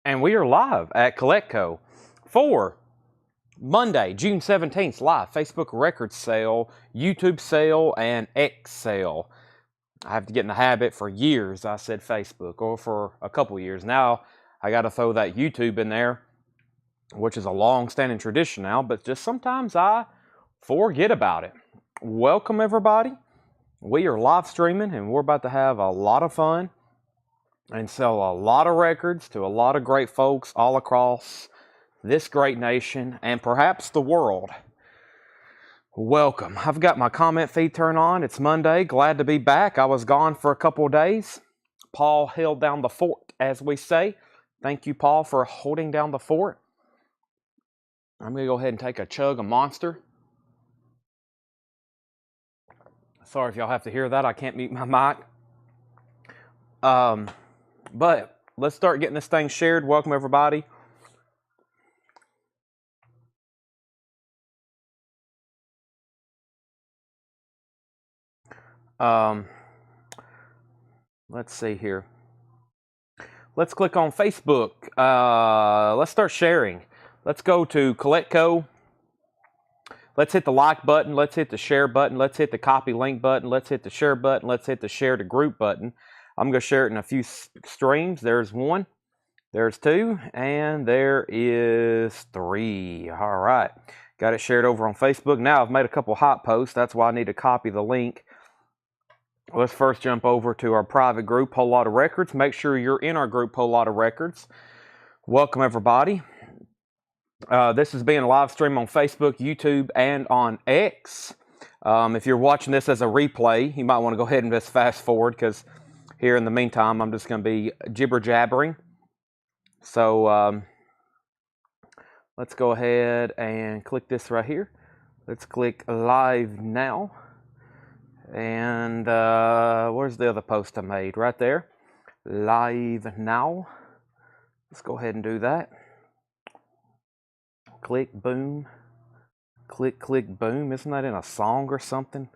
And we are live at CollectCo for Monday, June 17th, live Facebook record sale, YouTube sale, and X sale. I have to get in the habit. For years I said Facebook, or for a couple years. Now I got to throw that YouTube in there, which is a long-standing tradition now, but just sometimes I forget about it. Welcome everybody. We are live streaming and we're about to have a lot of fun and sell a lot of records to a lot of great folks all across this great nation and perhaps the world. Welcome. I've got my comment feed turned on. It's Monday. Glad to be back. I was gone for a couple of days. Paul held down the fort, as we say. Thank you, Paul, for holding down the fort. I'm going to go ahead and take a chug of Monster. Sorry if y'all have to hear that. I can't mute my mic. But let's start getting this thing shared. Welcome, everybody. Let's see here. Let's click on Facebook. Let's start sharing. Let's go to CollectCo. Let's hit the like button. Let's hit the share button. Let's hit the copy link button. Let's hit the share button. Let's hit the share to group button. I'm going to share it in a few streams. There's one, there's two, and there is three. All right. Got it shared over on Facebook. Now I've made a couple hot posts. That's why I need to copy the link. Let's first jump over to our private group, Whole Lot of Records. Make sure you're in our group, Whole Lot of Records. Welcome, everybody. This is being a live stream on Facebook, YouTube, and on X. If you're watching this as a replay, you might want to go ahead and just fast forward, because here in the meantime, I'm just going to be jibber-jabbering. So let's go ahead and click this right here. Let's click Live Now. And where's the other post I made? Right there. Live Now. Let's go ahead and do that. Click, boom. Click, click, boom. Isn't that in a song or something?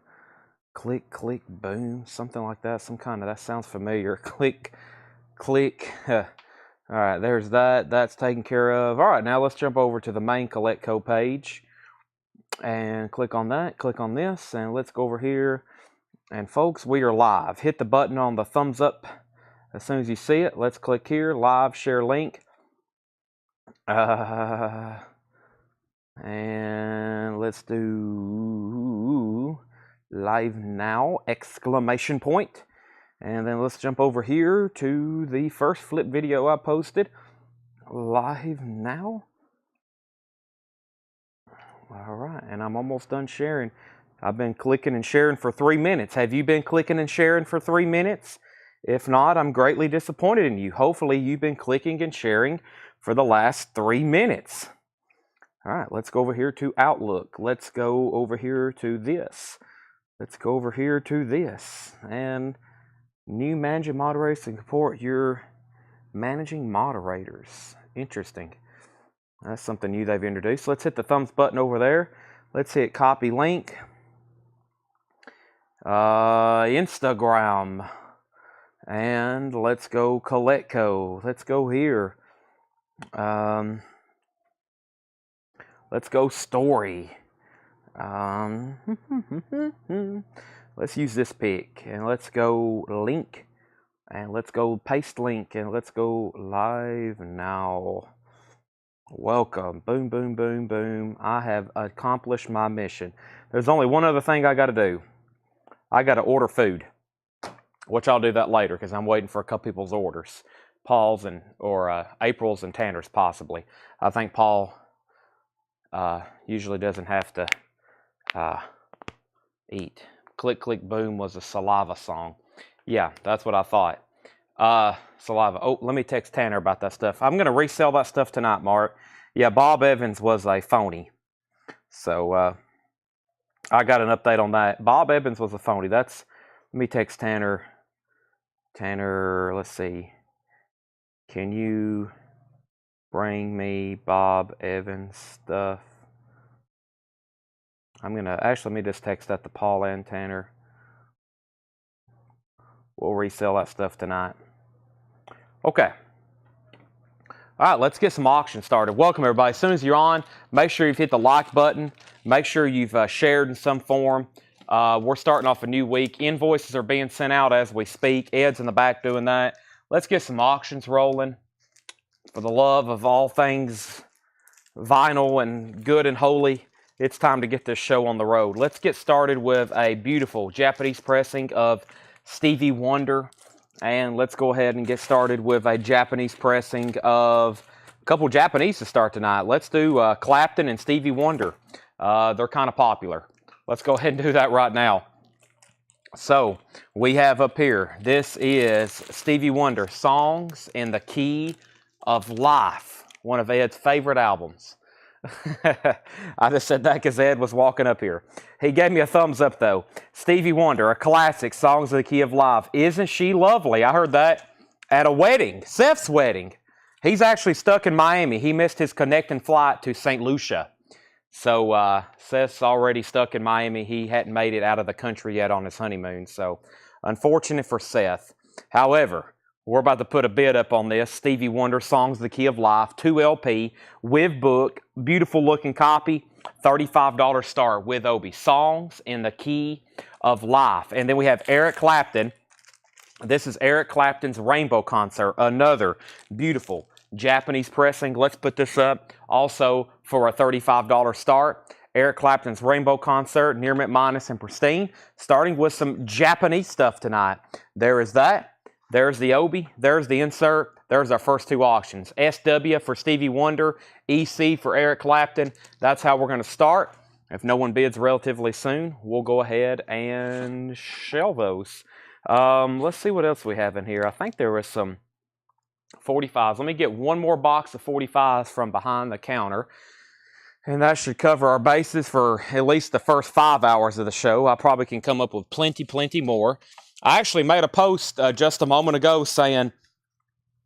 Click, click, boom. Something like that. Some kind of, that sounds familiar. Click, click. All right, there's that. That's taken care of. All right, now let's jump over to the main CollectCo page. And click on that. Click on this. And let's go over here. And folks, we are live. Hit the button on the thumbs up as soon as you see it. Let's click here. Live, share link. And let's do live now, exclamation point. And then let's jump over here to the first flip video I posted. Live now. All right, and I'm almost done sharing. I've been clicking and sharing for 3 minutes. Have you been clicking and sharing for 3 minutes? If not, I'm greatly disappointed in you. Hopefully you've been clicking and sharing for the last 3 minutes. All right, let's go over here to Outlook. Let's go over here to this. Let's go over here to this. And new managing moderators to support your managing moderators. Interesting. That's something new they've introduced. Let's hit the thumbs button over there. Let's hit copy link. Instagram. And let's go CollectCo. Let's go here. Let's go story. Let's use this pick. And let's go link. And let's go paste link. And let's go live now. Welcome. Boom, boom, boom, boom. I have accomplished my mission. There's only one other thing I got to do. I got to order food, which I'll do that later because I'm waiting for a couple people's orders. Paul's or April's and Tanner's possibly. I think Paul usually doesn't have to eat. Click, click, boom was a Saliva song. Yeah, that's what I thought. Saliva. Oh, let me text Tanner about that stuff. I'm going to resell that stuff tonight, Mark. Yeah, Bob Evans was a phony. So I got an update on that. Bob Evans was a phony. Let me text Tanner. Tanner, let's see. Can you bring me Bob Evans stuff? I'm going to, actually, let me just text that to Paul and Tanner. We'll resell that stuff tonight. Okay. All right, let's get some auctions started. Welcome, everybody. As soon as you're on, make sure you've hit the like button. Make sure you've shared in some form. We're starting off a new week. Invoices are being sent out as we speak. Ed's in the back doing that. Let's get some auctions rolling. For the love of all things vinyl and good and holy, it's time to get this show on the road. Let's get started with a beautiful Japanese pressing of Stevie Wonder. And let's go ahead and get started with a Japanese pressing of a couple Japanese to start tonight. Let's do Clapton and Stevie Wonder. They're kind of popular. Let's go ahead and do that right now. So we have up here, this is Stevie Wonder, Songs in the Key of Life, one of Ed's favorite albums. I just said that because Ed was walking up here. He gave me a thumbs up though. Stevie Wonder, a classic, Songs of the Key of Life. Isn't she lovely? I heard that at a wedding, Seth's wedding. He's actually stuck in Miami. He missed his connecting flight to St. Lucia. So Seth's already stuck in Miami. He hadn't made it out of the country yet on his honeymoon. So unfortunate for Seth. However, we're about to put a bid up on this. Stevie Wonder, Songs of the Key of Life, 2 LP, with book, beautiful looking copy, $35 start with Obi. Songs in the Key of Life. And then we have Eric Clapton. This is Eric Clapton's Rainbow Concert, another beautiful Japanese pressing. Let's put this up also for a $35 start. Eric Clapton's Rainbow Concert, near mint minus and pristine. Starting with some Japanese stuff tonight. There is that. There's the Obi, there's the insert, there's our first two auctions. SW for Stevie Wonder, EC for Eric Clapton. That's how we're going to start. If no one bids relatively soon, we'll go ahead and shell those. Let's see what else we have in here. I think there was some 45s. Let me get one more box of 45s from behind the counter. And that should cover our bases for at least the first 5 hours of the show. I probably can come up with plenty more. I actually made a post just a moment ago saying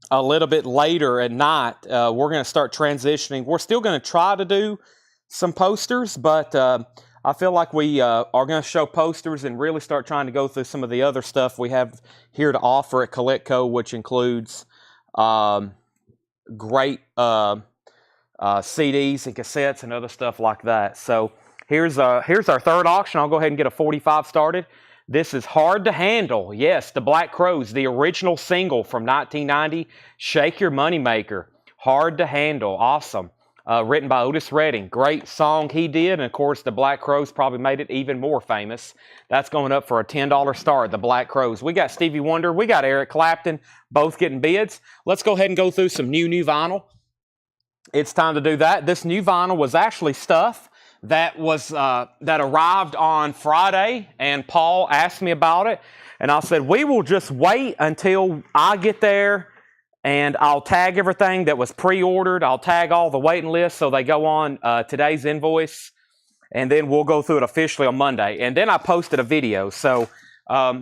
a little bit later at night, we're going to start transitioning. We're still going to try to do some posters, but I feel like we are going to show posters and really start trying to go through some of the other stuff we have here to offer at Coletco, which includes great CDs and cassettes and other stuff like that. So here's our third auction. I'll go ahead and get a 45 started. This is Hard to Handle. Yes, the Black Crowes, the original single from 1990, Shake Your Moneymaker. Hard to Handle. Awesome. Written by Otis Redding. Great song he did. And, of course, the Black Crowes probably made it even more famous. That's going up for a $10 start, the Black Crowes. We got Stevie Wonder. We got Eric Clapton, both getting bids. Let's go ahead and go through some new vinyl. It's time to do that. This new vinyl was actually stuff that arrived on Friday, and Paul asked me about it, and I said, we will just wait until I get there, and I'll tag everything that was pre-ordered. I'll tag all the waiting lists so they go on today's invoice, and then we'll go through it officially on Monday. And then I posted a video. So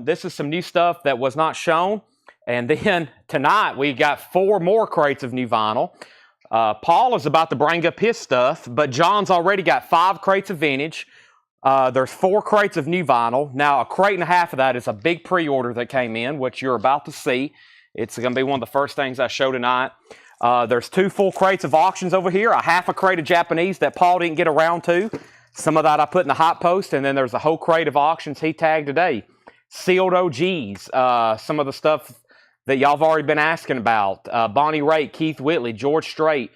this is some new stuff that was not shown. And then tonight we got 4 more crates of new vinyl. Paul is about to bring up his stuff, but John's already got 5 crates of vintage. There's 4 crates of new vinyl. Now, a crate and a half of that is a big pre-order that came in, which you're about to see. It's going to be one of the first things I show tonight. There's 2 full crates of auctions over here, a half a crate of Japanese that Paul didn't get around to. Some of that I put in the hot post, and then there's a whole crate of auctions he tagged today. Sealed OGs, some of the stuff that y'all have already been asking about. Bonnie Raitt, Keith Whitley, George Strait,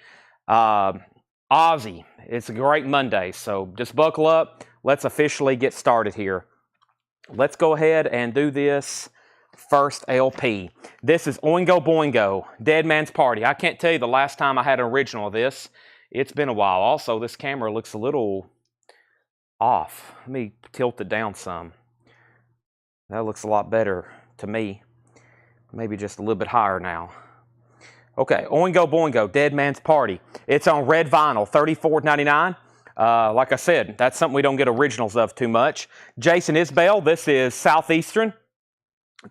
Ozzy. It's a great Monday, so just buckle up. Let's officially get started here. Let's go ahead and do this first LP. This is Oingo Boingo, Dead Man's Party. I can't tell you the last time I had an original of this. It's been a while. Also, this camera looks a little off. Let me tilt it down some. That looks a lot better to me. Maybe just a little bit higher now. Okay, Oingo Boingo, Dead Man's Party. It's on red vinyl, $34.99. Like I said, that's something we don't get originals of too much. Jason Isbell, this is Southeastern.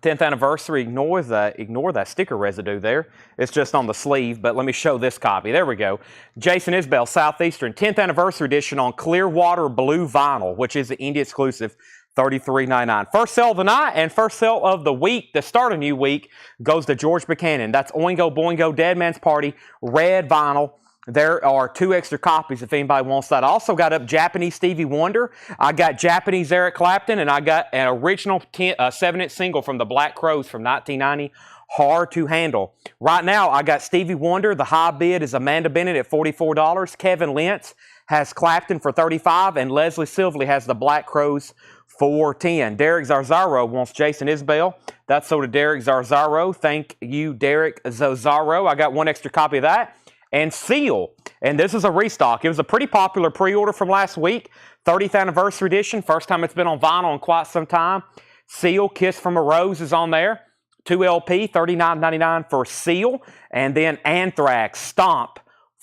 10th anniversary, ignore that sticker residue there. It's just on the sleeve, but let me show this copy. There we go. Jason Isbell, Southeastern, 10th anniversary edition on Clearwater Blue vinyl, which is the indie exclusive. $33.99. First sale of the night and first sale of the week, the start of a new week, goes to George Buchanan. That's Oingo Boingo Dead Man's Party, red vinyl. There are 2 extra copies if anybody wants that. I also got up Japanese Stevie Wonder. I got Japanese Eric Clapton, and I got an original 7-inch single from the Black Crowes from 1990. Hard to handle. Right now, I got Stevie Wonder. The high bid is Amanda Bennett at $44. Kevin Lentz has Clapton for $35, and Leslie Silverly has the Black Crowes for $10. Derek Zarzaro wants Jason Isbell. That's sold to Derek Zarzaro. Thank you, Derek Zarzaro. I got 1 extra copy of that. And Seal, and this is a restock. It was a pretty popular pre-order from last week. 30th anniversary edition. First time it's been on vinyl in quite some time. Seal, Kiss from a Rose is on there. 2 LP, $39.99 for Seal. And then Anthrax, Stomp,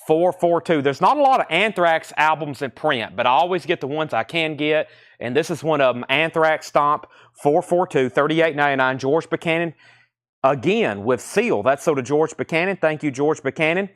442. There's not a lot of Anthrax albums in print, but I always get the ones I can get. And this is one of them, Anthrax, Stomp, 442, $38.99. George Buchanan, again, with Seal. That's sold to George Buchanan. Thank you, George Buchanan.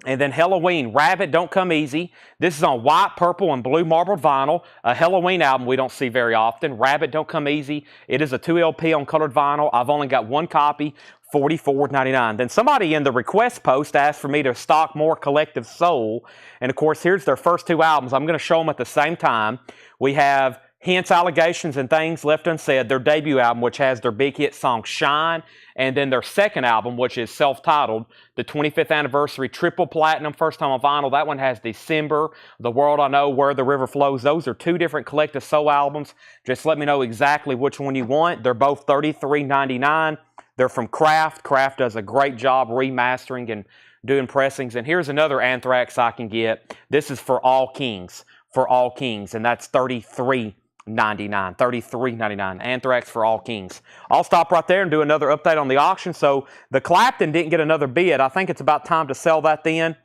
And then Halloween, Rabbit Don't Come Easy. This is on white, purple, and blue marbled vinyl. A Halloween album we don't see very often. Rabbit Don't Come Easy. It is a 2 LP on colored vinyl. I've only got 1 copy, $44.99. Then somebody in the request post asked for me to stock more Collective Soul. And of course, here's their first 2 albums. I'm going to show them at the same time. We have Hints, Allegations, and Things Left Unsaid, their debut album, which has their big hit song Shine, and then their second album, which is self-titled, the 25th anniversary triple platinum, first time on vinyl. That one has December, The World I Know, Where the River Flows. Those are 2 different Collective Soul albums. Just let me know exactly which one you want. They're both $33.99. They're from Kraft. Kraft does a great job remastering and doing pressings. And here's another Anthrax I can get. This is For All Kings, and that's $33.99. $33.99. Anthrax For All Kings. I'll stop right there and do another update on the auction. So the Clapton didn't get another bid. I think it's about time to sell that then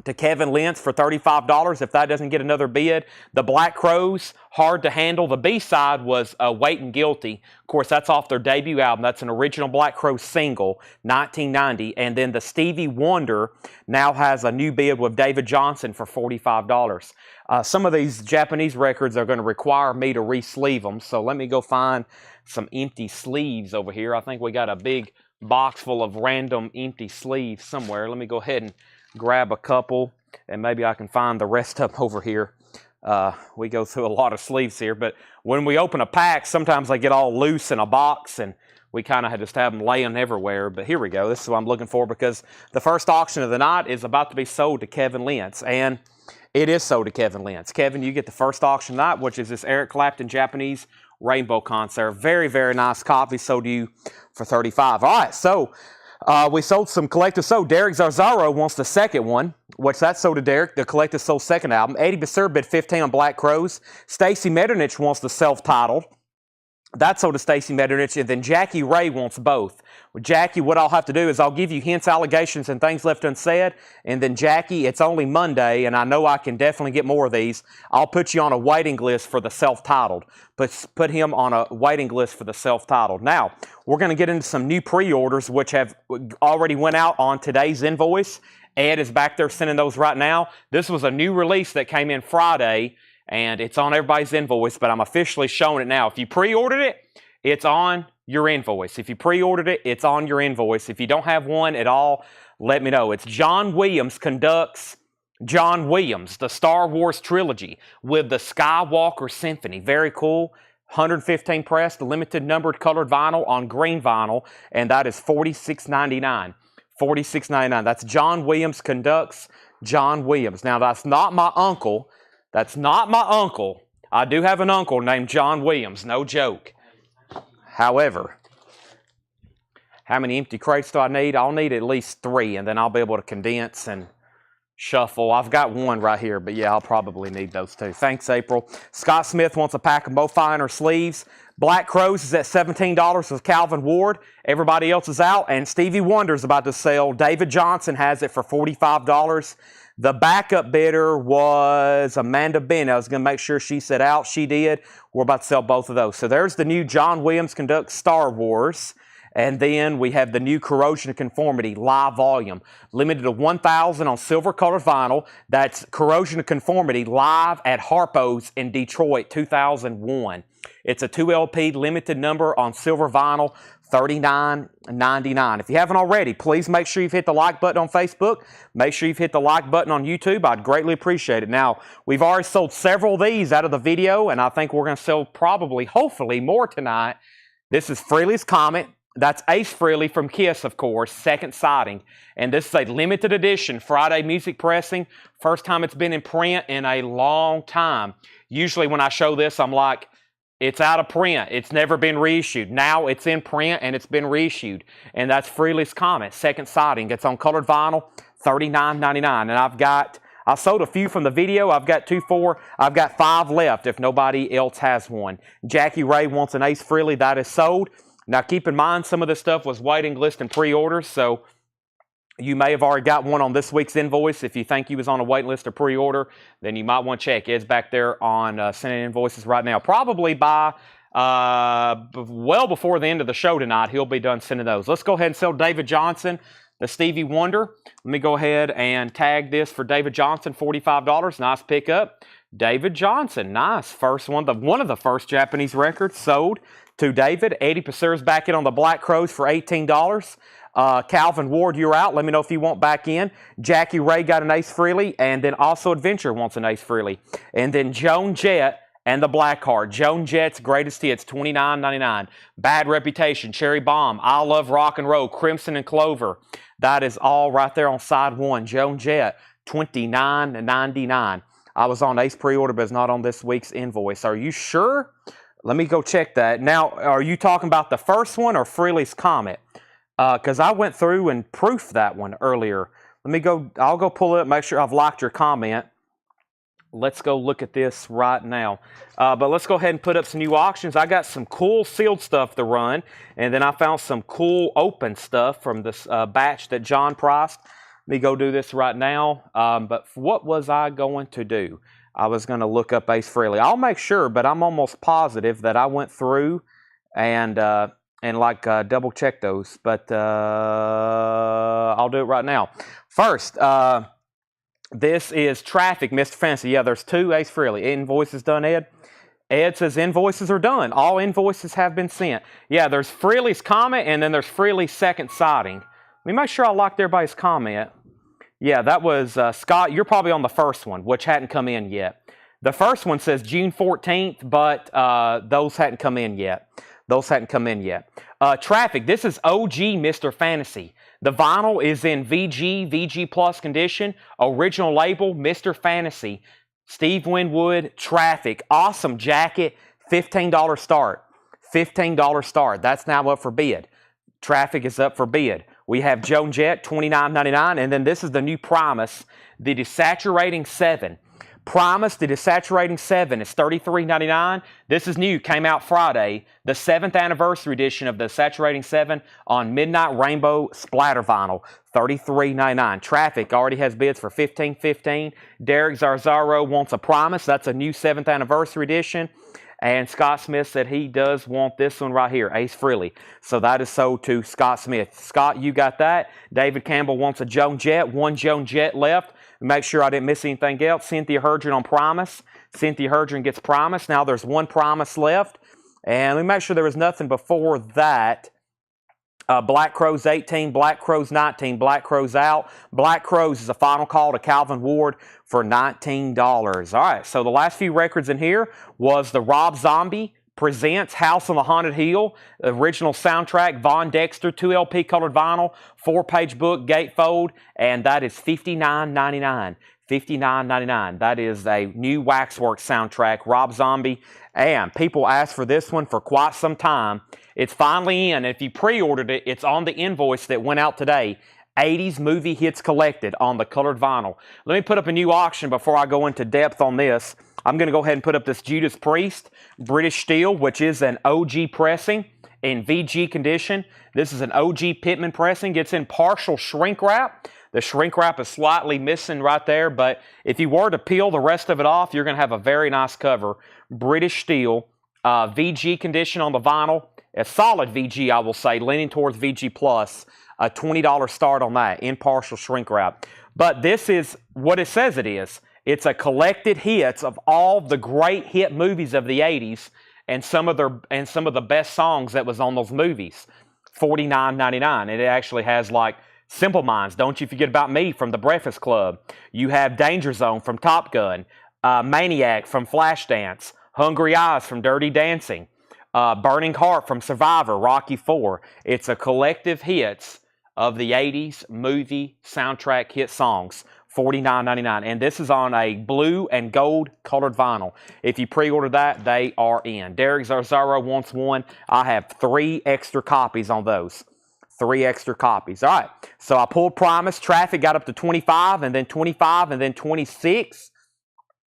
to Kevin Lentz for $35 if that doesn't get another bid. The Black Crowes, hard to handle. The B-side was Waiting Guilty. Of course, that's off their debut album. That's an original Black Crowes single, 1990. And then the Stevie Wonder now has a new bid with David Johnson for $45. Some of these Japanese records are going to require me to re-sleeve them. So let me go find some empty sleeves over here. I think we got a big box full of random empty sleeves somewhere. Let me go ahead and grab a couple, and maybe I can find the rest of them over here. We go through a lot of sleeves here, but when we open a pack, sometimes they get all loose in a box, and we kind of just have them laying everywhere. But here we go. This is what I'm looking for, because the first auction of the night is about to be sold to Kevin Lentz, and it is sold to Kevin Lentz. Kevin, you get the first auction night, which is this Eric Clapton Japanese Rainbow Concert. Very, very nice copy, sold to you for $35. All right, so we sold some Collective Soul. Derek Zarzaro wants the second one, which that's sold to Derek, the Collective Soul second album. Eddie Basir bid $15 on Black Crowes. Stacy Metternich wants the self-titled. That's sold to Stacy Metternich. And then Jackie Ray wants both. With Jackie, what I'll have to do is I'll give you Hints, Allegations, and Things Left Unsaid. And then Jackie, it's only Monday, and I know I can definitely get more of these. I'll put you on a waiting list for the self-titled. Put him on a waiting list for the self-titled. Now, we're going to get into some new pre-orders, which have already went out on today's invoice. Ed is back there sending those right now. This was a new release that came in Friday, and it's on everybody's invoice, but I'm officially showing it now. If you pre-ordered it, it's on your invoice. If you pre-ordered it, it's on your invoice. If you don't have one at all, let me know. It's John Williams conducts John Williams, the Star Wars trilogy with the Skywalker Symphony. Very cool. 115 pressed, limited numbered colored vinyl on green vinyl, and that is $46.99. $46.99. That's John Williams conducts John Williams. Now, that's not my uncle. That's not my uncle. I do have an uncle named John Williams. No joke. However, how many empty crates do I need? I'll need at least 3, and then I'll be able to condense and shuffle. I've got one right here, but yeah, I'll probably need those 2. Thanks, April. Scott Smith wants a pack of Bowfinder sleeves. Black Crowes is at $17 with Calvin Ward. Everybody else is out, and Stevie Wonder's about to sell. David Johnson has it for $45. The backup bidder was Amanda Bennett. I was going to make sure she said out. She did. We're about to sell both of those. So there's the new John Williams conducts Star Wars. And then we have the new corrosion and conformity live volume, limited to 1,000 on silver colored vinyl. That's corrosion and conformity live at Harpo's in Detroit, 2001. It's a 2 LP limited number on silver vinyl, $39.99. If you haven't already, please make sure you've hit the like button on Facebook. Make sure you've hit the like button on YouTube. I'd greatly appreciate it. Now, we've already sold several of these out of the video, and I think we're going to sell probably, hopefully, more tonight. This is Frehley's Comet. That's Ace Frehley from Kiss, of course, second sighting. And this is a limited edition Friday music pressing. First time it's been in print in a long time. Usually when I show this, I'm like, it's out of print. It's never been reissued. Now it's in print and it's been reissued. And that's Frehley's Comet, second sighting. It's on colored vinyl, $39.99. And I sold a few from the video. I've got 5 left if nobody else has one. Jackie Ray wants an Ace Frehley. That is sold. Now, keep in mind, some of this stuff was waiting list and pre-orders, so you may have already got one on this week's invoice. If you think you was on a waiting list or pre-order, then you might want to check. Ed's back there on sending invoices right now. Probably by well before the end of the show tonight, he'll be done sending those. Let's go ahead and sell David Johnson, the Stevie Wonder. Let me go ahead and tag this for David Johnson, $45. Nice pickup. David Johnson, nice. First one of the first Japanese records sold to David. Eddie Passer's back in on the Black Crows for $18. Calvin Ward, you're out. Let me know if you want back in. Jackie Ray got an Ace Frehley, and then also Adventure wants an Ace Frehley. And then Joan Jett and the Black Card. Joan Jett's Greatest Hits, $29.99. Bad Reputation, Cherry Bomb, I Love Rock and Roll, Crimson and Clover. That is all right there on side one. Joan Jett, $29.99. I was on Ace pre-order, but it's not on this week's invoice. Are you sure? Let me go check that. Now, are you talking about the first one or Frehley's Comet? Because I went through and proofed that one earlier. I'll go pull it up, make sure I've liked your comment. Let's go look at this right now. But let's go ahead and put up some new auctions. I got some cool sealed stuff to run, and then I found some cool open stuff from this batch that John priced. Let me go do this right now. But what was I going to do? I was going to look up Ace Frehley. I'll make sure, but I'm almost positive that I went through and double check those. But I'll do it right now. First, this is Traffic, Mr. Fancy. Yeah, there's 2 Ace Frehley. Invoices done, Ed? Ed says invoices are done. All invoices have been sent. Yeah, there's Frehley's Comet, and then there's Frehley's second sighting. Let me make sure I locked everybody's comment. Yeah, that was Scott. You're probably on the first one, which hadn't come in yet. The first one says June 14th, but those hadn't come in yet. Traffic, this is OG Mr. Fantasy. The vinyl is in VG Plus condition. Original label, Mr. Fantasy. Steve Winwood, Traffic. Awesome jacket, $15 start. $15 start. That's now up for bid. Traffic is up for bid. We have Joan Jett, $29.99, and then this is the new Primus, the Desaturating 7. Primus, the Desaturating 7 is $33.99. This is new, came out Friday, the 7th anniversary edition of the Desaturating 7 on Midnight Rainbow Splatter Vinyl, $33.99. Traffic already has bids for $15.15. Derek Zarzaro wants a Primus. That's a new 7th anniversary edition. And Scott Smith said he does want this one right here, Ace Frehley. So that is sold to Scott Smith. Scott, you got that. David Campbell wants a Joan Jett. 1 Joan Jett left. Make sure I didn't miss anything else. Cynthia Herdron on Primus. Cynthia Herdron gets Primus. Now there's 1 Primus left. And let me make sure there was nothing before that. Black Crows 18, Black Crows 19, Black Crows out. Black Crows is a final call to Calvin Ward for $19. All right, so the last few records in here was the Rob Zombie Presents House on the Haunted Hill, original soundtrack, Von Dexter, 2 LP colored vinyl, 4-page book, gatefold, and that is $59.99. $59.99. That is a new Waxworks soundtrack, Rob Zombie. And people asked for this one for quite some time. It's finally in. If you pre-ordered it, it's on the invoice that went out today. 80s Movie Hits Collected on the colored vinyl. Let me put up a new auction before I go into depth on this. I'm going to go ahead and put up this Judas Priest British Steel, which is an OG pressing in VG condition. This is an OG Pittman pressing. Gets in partial shrink wrap. The shrink wrap is slightly missing right there, but if you were to peel the rest of it off, you're going to have a very nice cover. British Steel, VG condition on the vinyl. A solid VG, I will say, leaning towards VG plus, a $20 start on that, impartial shrink wrap. But this is what it says it is. It's a collected hits of all the great hit movies of the 80s and some of the best songs that was on those movies. $49.99. And it actually has like Simple Minds, Don't You Forget About Me from The Breakfast Club. You have Danger Zone from Top Gun, Maniac from Flashdance, Hungry Eyes from Dirty Dancing, Burning Heart from Survivor, Rocky IV. It's a collective hits of the 80s movie soundtrack hit songs. $49.99. And this is on a blue and gold colored vinyl. If you pre-order that, they are in. Derek Zarzaro wants one. I have 3 extra copies on those. 3 extra copies. All right. So I pulled Promise. Traffic got up to 25, and then 25, and then 26.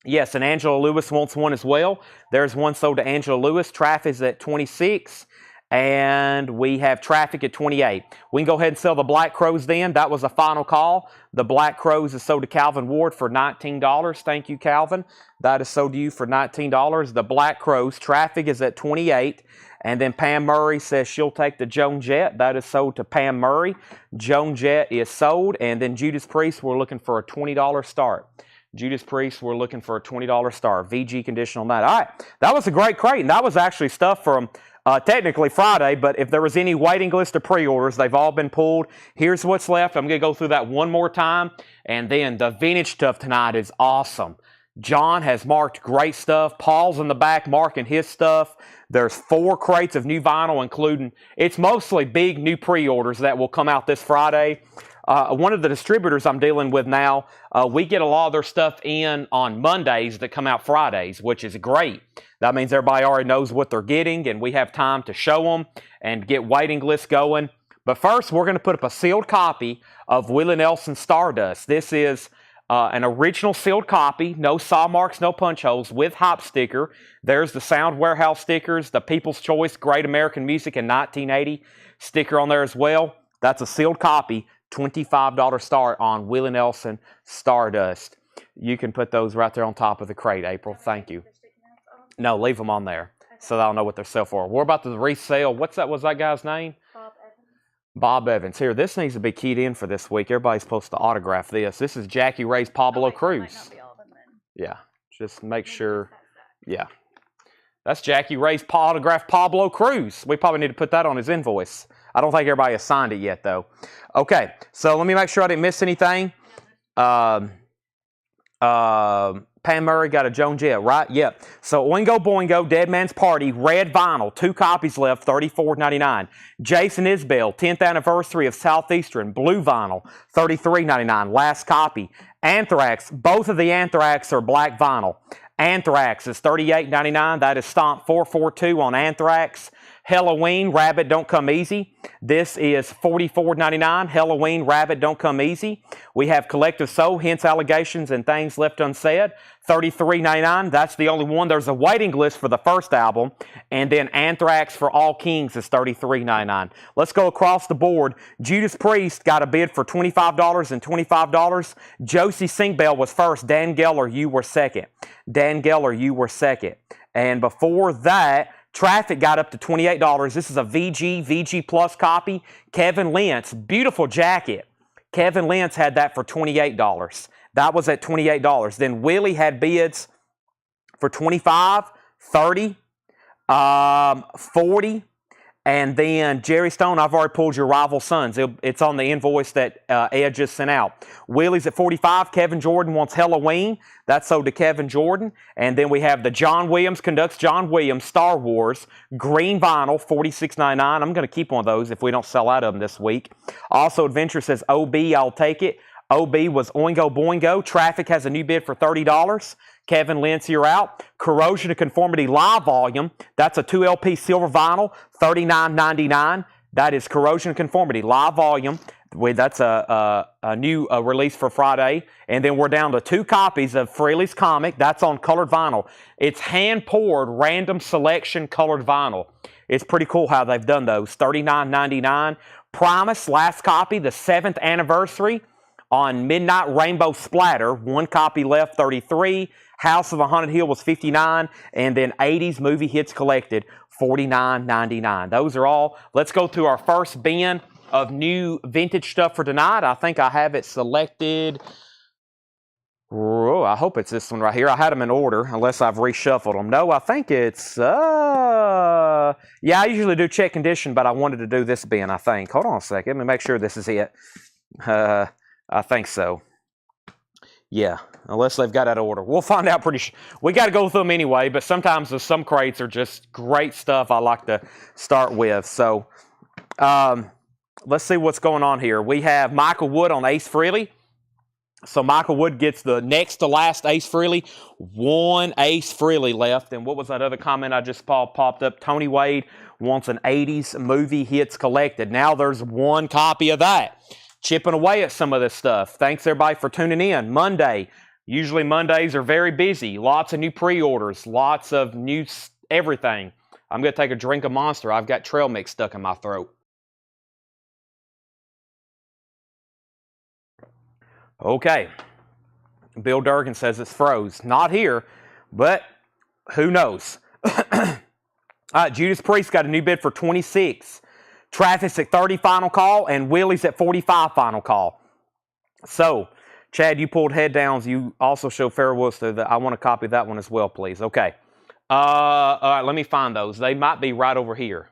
Yes, and Angela Lewis wants one as well. There's one sold to Angela Lewis. Traffic is at 26. And we have Traffic at 28. We can go ahead and sell the Black Crows then. That was a final call. The Black Crows is sold to Calvin Ward for $19. Thank you, Calvin. That is sold to you for $19. The Black Crows, Traffic is at 28. And then Pam Murray says she'll take the Joan Jett. That is sold to Pam Murray. Joan Jett is sold. And then Judas Priest, we're looking for a $20 start. Judas Priest, we're looking for a $20 start. VG condition on that. All right. That was a great crate. And that was actually stuff from technically Friday, but if there was any waiting list of pre-orders, they've all been pulled. Here's what's left. I'm going to go through that one more time. And then the vintage stuff tonight is awesome. John has marked great stuff. Paul's in the back marking his stuff. There's 4 crates of new vinyl, including, it's mostly big new pre-orders that will come out this Friday. One of the distributors I'm dealing with now, we get a lot of their stuff in on Mondays that come out Fridays, which is great. That means everybody already knows what they're getting, and we have time to show them and get waiting lists going. But first, we're going to put up a sealed copy of Willie Nelson Stardust. This is an original sealed copy, no saw marks, no punch holes, with hop sticker. There's the Sound Warehouse stickers, the People's Choice Great American Music in 1980 sticker on there as well. That's a sealed copy, $25 start on Willie Nelson Stardust. You can put those right there on top of the crate, April. Thank you. No, leave them on there so they'll know what they're sell for. We're about to resell. What's that guy's name? Bob Evans. Bob Evans. Here, this needs to be keyed in for this week. Everybody's supposed to autograph this. This is Jackie Ray's Pablo Cruz. Yeah, just make sure. Yeah. That's Jackie Ray's autograph Pablo Cruz. We probably need to put that on his invoice. I don't think everybody has signed it yet, though. Okay, so let me make sure I didn't miss anything. Pam Murray got a Joan Jett, right? Yep. So Oingo Boingo, Dead Man's Party, red vinyl, 2 copies left, $34.99. Jason Isbell, 10th anniversary of Southeastern, blue vinyl, $33.99. Last copy. Anthrax, both of the Anthrax are black vinyl. Anthrax is $38.99. That is Stomp 442 on Anthrax. Halloween, Rabbit Don't Come Easy. This is $44.99. Halloween, Rabbit Don't Come Easy. We have Collective Soul, Hints, Allegations, and Things Left Unsaid. $33.99. That's the only one. There's a waiting list for the first album. And then Anthrax for All Kings is $33.99. Let's go across the board. Judas Priest got a bid for $25 and $25. Josie Singbell was first. Dan Geller, you were second. Dan Geller, you were second. And before that, Traffic got up to $28. This is a VG Plus copy. Kevin Lentz, beautiful jacket. Kevin Lentz had that for $28. That was at $28. Then Willie had bids for $25, $30, $40, and then Jerry Stone, I've already pulled your Rival Sons. It's on the invoice that Ed just sent out. Willie's at $45. Kevin Jordan wants Halloween. That's sold to Kevin Jordan. And then we have the John Williams Conducts John Williams Star Wars green vinyl, $46.99. I'm going to keep one of those if we don't sell out of them this week. Also, Adventure says OB, I'll take it. OB was Oingo Boingo. Traffic has a new bid for $30. Kevin Lentz, you're out. Corrosion of Conformity Live Volume. That's a 2LP silver vinyl, $39.99. That is Corrosion of Conformity Live Volume. That's a new release for Friday. And then we're down to 2 copies of Freely's Comic. That's on colored vinyl. It's hand-poured random selection colored vinyl. It's pretty cool how they've done those. $39.99. Promise, last copy, the 7th anniversary on Midnight Rainbow Splatter. 1 copy left, $33. House of the Haunted Hill was $59. And then 80s Movie Hits Collected, $49.99. Those are all. Let's go through our first bin of new vintage stuff for tonight. I think I have it selected. Oh, I hope it's this one right here. I had them in order, unless I've reshuffled them. No, I think it's, yeah, I usually do check condition, but I wanted to do this bin, I think. Hold on a second. Let me make sure this is it. I think so. Yeah, unless they've got that order. We'll find out pretty we got to go through them anyway, but sometimes some crates are just great stuff I like to start with. So, let's see what's going on here. We have Michael Wood on Ace Frehley. So Michael Wood gets the next to last Ace Frehley. One Ace Frehley left. And what was that other comment I just popped up? Tony Wade wants an 80s movie hits collected. Now there's one copy of that. Chipping away at some of this stuff. Thanks everybody for tuning in. Monday. Usually Mondays are very busy. Lots of new pre-orders. Lots of new everything. I'm going to take a drink of Monster. I've got trail mix stuck in my throat. Okay, Bill Durgan says it's froze. Not here, but who knows? All right, Judas Priest got a new bid for 26. Travis at 30 final call, and Willie's at 45 final call. So, Chad, you pulled head downs. You also show Farrah Worcester that I want to copy that one as well, please. Okay. All right, let me find those. They might be right over here.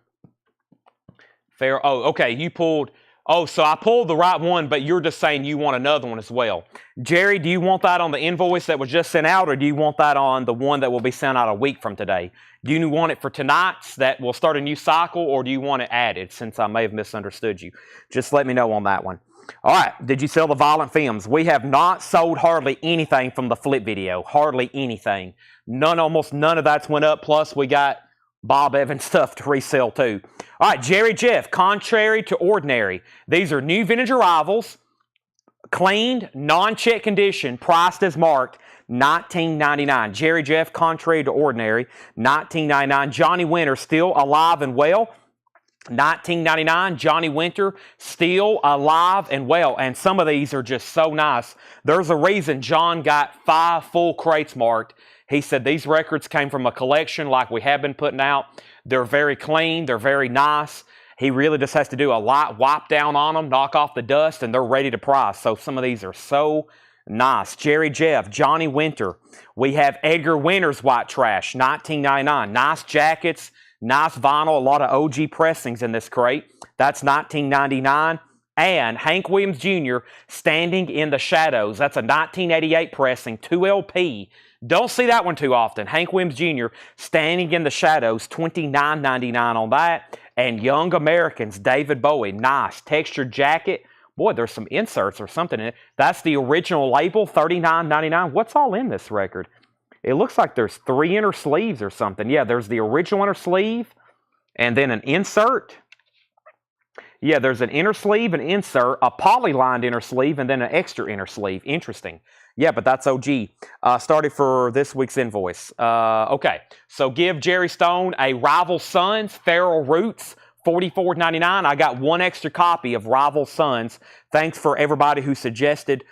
Farrah, oh, okay, you pulled... Oh, so I pulled the right one, but you're just saying you want another one as well. Jerry, do you want that on the invoice that was just sent out, or do you want that on the one that will be sent out a week from today? Do you want it for tonight's that will start a new cycle, or do you want it added, since I may have misunderstood you? Just let me know on that one. All right, did you sell the Violent Femmes? We have not sold hardly anything from the flip video. Hardly anything. Almost none of that's went up, plus we got Bob Evans stuff to resell too. All right, Jerry Jeff, Contrary to Ordinary. These are new vintage arrivals, cleaned, non-check condition, priced as marked, $19.99. Jerry Jeff, Contrary to Ordinary, $19.99. Johnny Winter, still alive and well, $19.99. Johnny Winter, still alive and well. And some of these are just so nice. There's a reason John got 5 full crates marked. He said these records came from a collection like we have been putting out. They're very clean. They're very nice. He really just has to do a light wipe down on them, knock off the dust, and they're ready to price. So some of these are so nice. Jerry Jeff, Johnny Winter. We have Edgar Winter's White Trash, $19.99. Nice jackets, nice vinyl, a lot of OG pressings in this crate. That's $19.99. And Hank Williams Jr., Standing in the Shadows. That's a 1988 pressing, 2LP. Don't see that one too often. Hank Williams Jr., Standing in the Shadows, $29.99 on that. And Young Americans, David Bowie, nice textured jacket. Boy, there's some inserts or something in it. That's the original label, $39.99. What's all in this record? It looks like there's 3 inner sleeves or something. Yeah, there's the original inner sleeve and then an insert. Yeah, there's an inner sleeve, an insert, a poly-lined inner sleeve, and then an extra inner sleeve. Interesting. Yeah, but that's OG. Started for this week's invoice. Okay, so give Jerry Stone a Rival Sons, Feral Roots, $44.99. I got 1 extra copy of Rival Sons. Thanks for everybody who suggested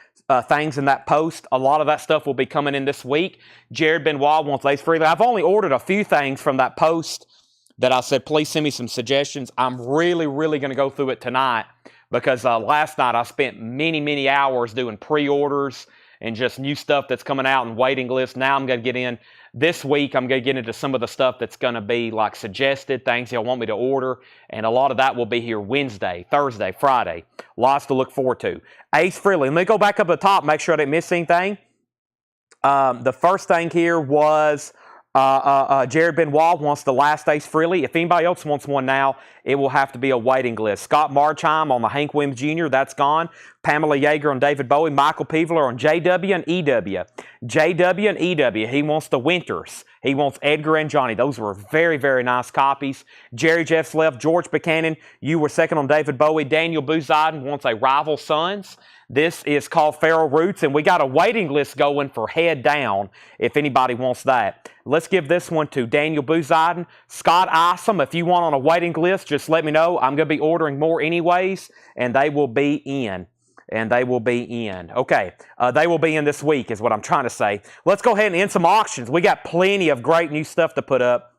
things in that post. A lot of that stuff will be coming in this week. Jared Benoit wants Ace Frehley. I've only ordered a few things from that post that I said, please send me some suggestions. I'm really going to go through it tonight because last night I spent many hours doing pre-orders and just new stuff that's coming out and waiting lists. Now I'm going to get in. This week I'm going to get into some of the stuff that's going to be like suggested, things y'all want me to order, and a lot of that will be here Wednesday, Thursday, Friday. Lots to look forward to. Ace Frehley. Let me go back up to the top, make sure I didn't miss anything. The first thing here was... Jared Benoit wants the last Ace Frehley. If anybody else wants one now, it will have to be a waiting list. Scott Marchheim on the Hank Williams Jr., that's gone. Pamela Yeager on David Bowie. Michael Peveler on JW and EW. JW and EW, he wants the Winters. He wants Edgar and Johnny. Those were very nice copies. Jerry Jeff's left. George Buchanan, you were second on David Bowie. Daniel Buziden wants a Rival Sons. This is called Feral Roots, and we got a waiting list going for Head Down if anybody wants that. Let's give this one to Daniel Buziden. Scott Isom, if you want on a waiting list, just let me know. I'm going to be ordering more anyways, and they will be in. Okay, they will be in this week is what I'm trying to say. Let's go ahead and end some auctions. We got plenty of great new stuff to put up.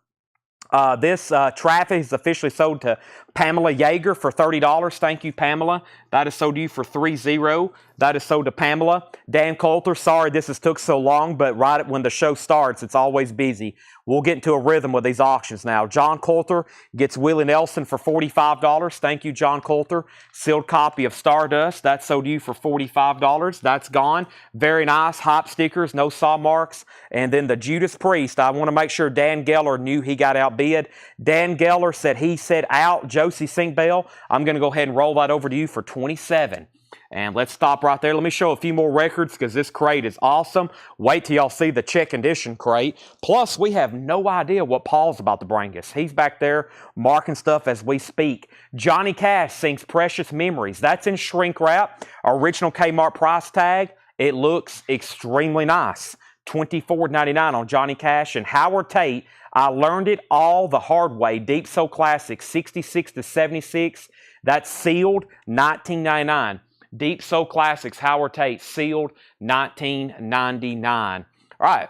This traffic is officially sold to Pamela Yeager for $30. Thank you, Pamela. That is sold to you for $30. That is sold to Pamela. Dan Coulter, sorry this has took so long, but right when the show starts, it's always busy. We'll get into a rhythm with these auctions now. John Coulter gets Willie Nelson for $45. Thank you, John Coulter. Sealed copy of Stardust. That's sold to you for $45. That's gone. Very nice. Hop stickers, no saw marks. And then the Judas Priest. I want to make sure Dan Geller knew he got outbid. Dan Geller said he said out. Josie Sinkbell, I'm going to go ahead and roll that over to you for $27. And let's stop right there. Let me show a few more records because this crate is awesome. Wait till y'all see the check condition crate. Plus, we have no idea what Paul's about to bring us. He's back there marking stuff as we speak. Johnny Cash sings Precious Memories. That's in shrink wrap. Original Kmart price tag. It looks extremely nice. $24.99 on Johnny Cash. And Howard Tate, I learned it all the hard way. Deep Soul Classic, 66 to 76. That's sealed, $19.99. Deep Soul Classics, Howard Tate, sealed, $19.99. All right,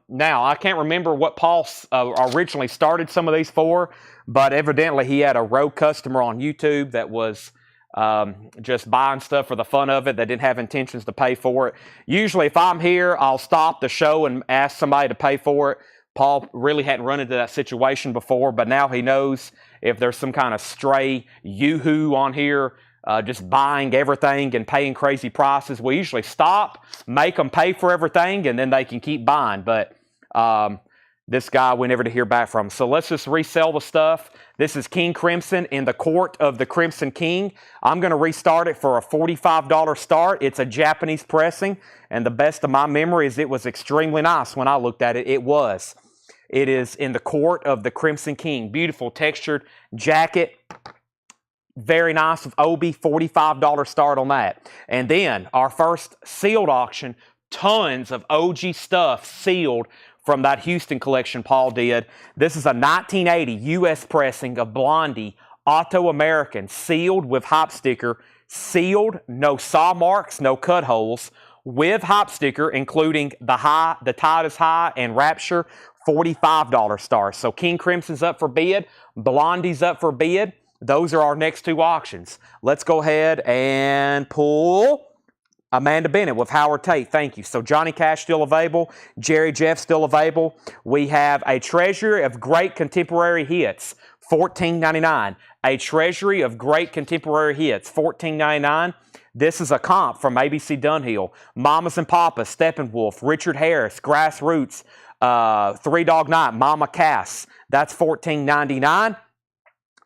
now I can't remember what Paul originally started some of these for, but evidently he had a rogue customer on YouTube that was just buying stuff for the fun of it that didn't have intentions to pay for it. Usually if I'm here, I'll stop the show and ask somebody to pay for it. Paul really hadn't run into that situation before, but now he knows if there's some kind of stray yoo-hoo on here just buying everything and paying crazy prices. We usually stop, make them pay for everything, and then they can keep buying. But this guy, we never to hear back from. So let's just resell the stuff. This is King Crimson in the Court of the Crimson King. I'm going to restart it for a $45 start. It's a Japanese pressing, and the best of my memory is it was extremely nice when I looked at it. It was. It is in the Court of the Crimson King. Beautiful textured jacket. Very nice with Obi, $45 start on that. And then our first sealed auction, tons of OG stuff sealed from that Houston collection Paul did. This is a 1980 U.S. pressing of Blondie, Auto American, sealed with hop sticker, sealed, no saw marks, no cut holes, with hop sticker, including the Titus High and Rapture, $45 start. So King Crimson's up for bid, Blondie's up for bid. Those are our next two auctions. Let's go ahead and pull Amanda Bennett with Howard Tate. Thank you. So Johnny Cash still available. Jerry Jeff still available. We have a Treasury of Great Contemporary Hits, $14.99. A Treasury of Great Contemporary Hits, $14.99. This is a comp from ABC Dunhill. Mamas and Papas, Steppenwolf, Richard Harris, Grassroots, Three Dog Night, Mama Cass. That's $14.99.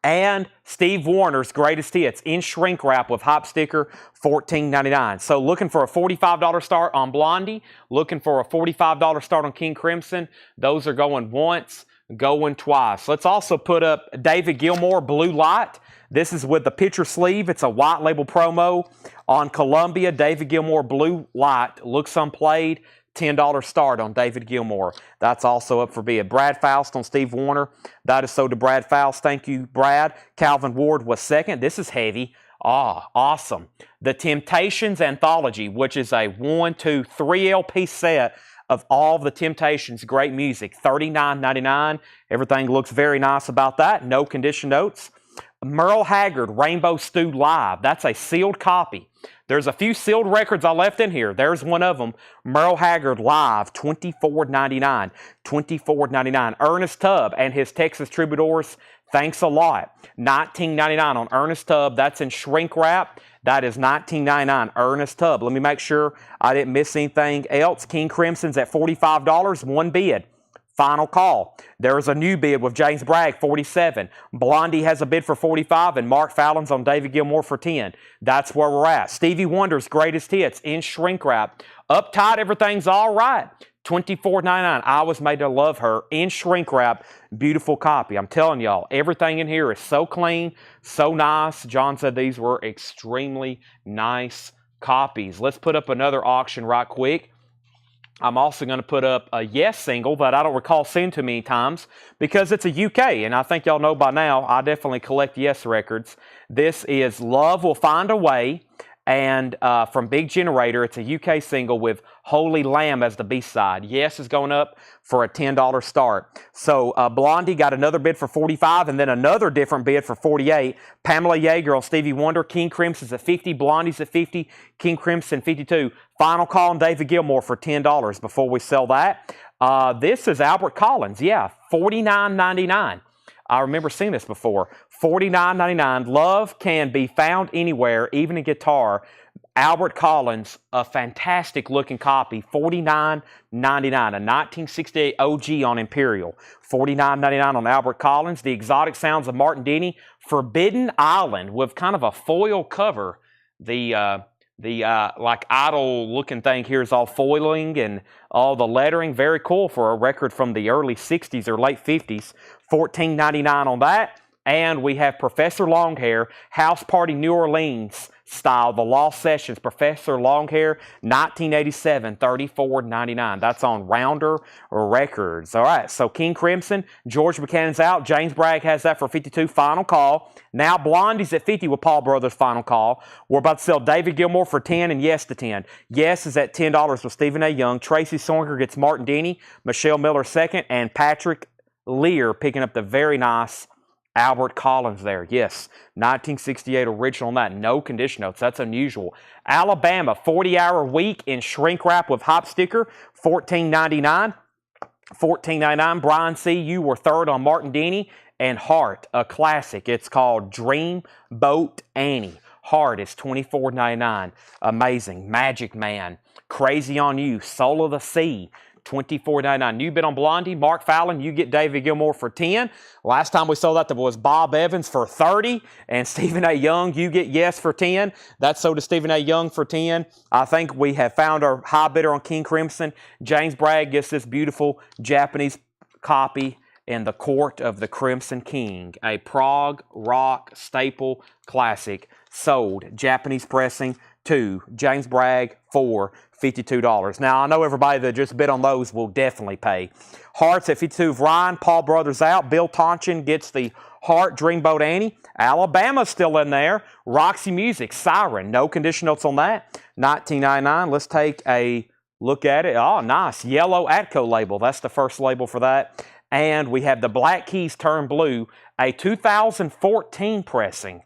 And Steve Warner's Greatest Hits in shrink wrap with hop sticker, $14.99. So looking for a $45 start on Blondie, looking for a $45 start on King Crimson. Those are going once, going twice. Let's also put up David Gilmour Blue Light. This is with the picture sleeve. It's a white label promo on Columbia. David Gilmour Blue Light looks unplayed. $10 start on David Gilmour. That's also up for bid. Brad Faust on Steve Warner. That is sold to Brad Faust. Thank you, Brad. Calvin Ward was second. This is heavy. Awesome. The Temptations Anthology, which is a 1, 2, 3 LP set of all the Temptations' great music. $39.99. Everything looks very nice about that. No condition notes. Merle Haggard Rainbow Stew Live. That's a sealed copy. There's a few sealed records I left in here. There's one of them. Merle Haggard Live, $24.99. $24.99. Ernest Tubb and his Texas Troubadours, Thanks a Lot. $19.99 on Ernest Tubb. That's in shrink wrap. That is $19.99. Ernest Tubb. Let me make sure I didn't miss anything else. King Crimson's at $45. One bid. Final call. There is a new bid with James Bragg, $47. Blondie has a bid for $45, and Mark Fallon's on David Gilmour for $10. That's where we're at. Stevie Wonder's Greatest Hits in shrink wrap. Uptight, everything's all right. $24.99. I Was Made to Love Her in shrink wrap. Beautiful copy. I'm telling y'all, everything in here is so clean, so nice. John said these were extremely nice copies. Let's put up another auction right quick. I'm also going to put up a Yes single that I don't recall seeing too many times because it's a UK, and I think y'all know by now I definitely collect Yes records. This is Love Will Find a Way, And from Big Generator, it's a UK single with Holy Lamb as the B-side. Yes is going up for a $10 start. So Blondie got another bid for $45 and then another different bid for $48. Pamela Yeager on Stevie Wonder. King Crimson's at $50. Blondie's at $50. King Crimson $52. Final call on David Gilmour for $10 before we sell that. This is Albert Collins. Yeah, $49.99. I remember seeing this before. $49.99. Love can be found anywhere, even in guitar. Albert Collins, a fantastic looking copy. $49.99. A 1968 OG on Imperial. $49.99 on Albert Collins. The Exotic Sounds of Martin Denny. Forbidden Island with kind of a foil cover. The like idol looking thing here is all foiling and all the lettering. Very cool for a record from the early 60s or late 50s. $14.99 on that. And we have Professor Longhair, House Party New Orleans style, The Lost Sessions, Professor Longhair, 1987, $34.99. That's on Rounder Records. All right, so King Crimson, George Buchanan's out. James Bragg has that for $52, final call. Now Blondie's at $50 with Paul Brothers, final call. We're about to sell David Gilmour for $10 and Yes to $10. Yes is at $10 with Stephen A. Young. Tracy Soinker gets Martin Denny, Michelle Miller second, and Patrick Lear picking up the very nice Albert Collins there. Yes, 1968 original on that. No condition notes. That's unusual. Alabama, 40-hour week in shrink wrap with hop sticker, $14.99. $14.99. Brian C., you were third on Martin Denny. And Heart, a classic. It's called Dream Boat Annie. Heart is $24.99. Amazing. Magic Man, Crazy on You, Soul of the Sea, $24.99. New bid on Blondie. Mark Fallon, you get David Gilmour for $10. Last time we sold that was Bob Evans for $30. And Stephen A. Young, you get Yes for $10. That's sold to Stephen A. Young for $10. I think we have found our high bidder on King Crimson. James Bragg gets this beautiful Japanese copy in the Court of the Crimson King. A prog rock staple classic. Sold, Japanese pressing, to James Bragg for $52. Now, I know everybody that just bid on those will definitely pay. Hearts at $52. Ryan, Paul Brothers out. Bill Tonchin gets the Heart Dreamboat Annie. Alabama's still in there. Roxy Music, Siren. No condition notes on that. $19.99. Let's take a look at it. Oh, nice. Yellow Atco label. That's the first label for that. And we have the Black Keys Turn Blue, a 2014 pressing.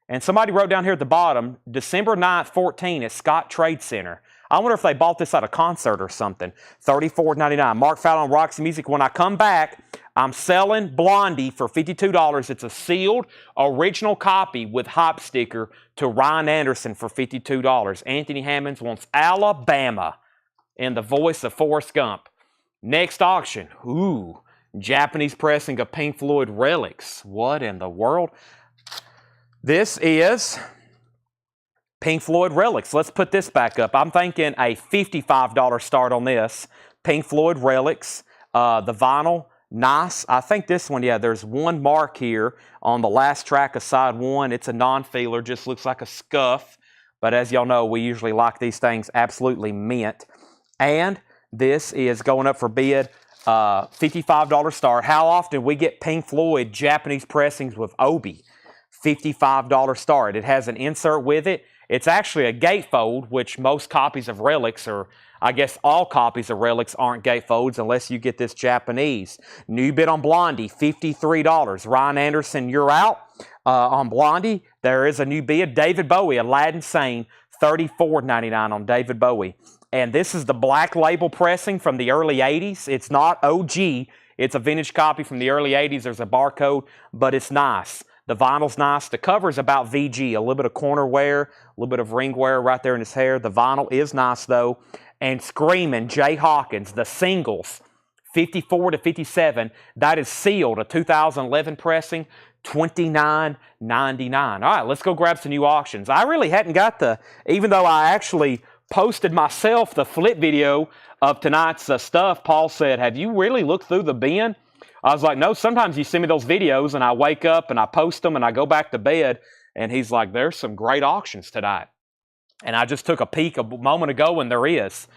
And somebody wrote down here at the bottom, December 9th, 14 at Scott Trade Center. I wonder if they bought this at a concert or something. $34.99. Mark Fallon, Roxy Music. When I come back, I'm selling Blondie for $52. It's a sealed original copy with hop sticker to Ryan Anderson for $52. Anthony Hammonds wants Alabama in the voice of Forrest Gump. Next auction. Ooh, Japanese pressing of Pink Floyd Relics. What in the world? This is Pink Floyd Relics. Let's put this back up. I'm thinking a $55 start on this. Pink Floyd Relics. The vinyl, nice. I think this one, yeah, there's one mark here on the last track of side one. It's a non-feeler, just looks like a scuff. But as y'all know, we usually like these things absolutely mint. And this is going up for bid, $55 start. How often we get Pink Floyd Japanese pressings with Obi? $55 start. It has an insert with it. It's actually a gatefold, which most copies of Relics, or I guess all copies of Relics, aren't gatefolds unless you get this Japanese. New bid on Blondie, $53. Ryan Anderson, you're out. On Blondie, there is a new bid. David Bowie, Aladdin Sane, $34.99 on David Bowie. And this is the black label pressing from the early 80s. It's not OG. It's a vintage copy from the early 80s. There's a barcode, but it's nice. The vinyl's nice. The cover's about VG, a little bit of corner wear, a little bit of ring wear right there in his hair. The vinyl is nice, though. And Screamin', Jay Hawkins, the singles, 54 to 57. That is sealed, a 2011 pressing, $29.99. All right, let's go grab some new auctions. I really hadn't got even though I actually posted myself the flip video of tonight's stuff, Paul said, have you really looked through the bin? I was like, no, sometimes you send me those videos and I wake up and I post them and I go back to bed. And he's like, there's some great auctions tonight. And I just took a peek a moment ago and there is.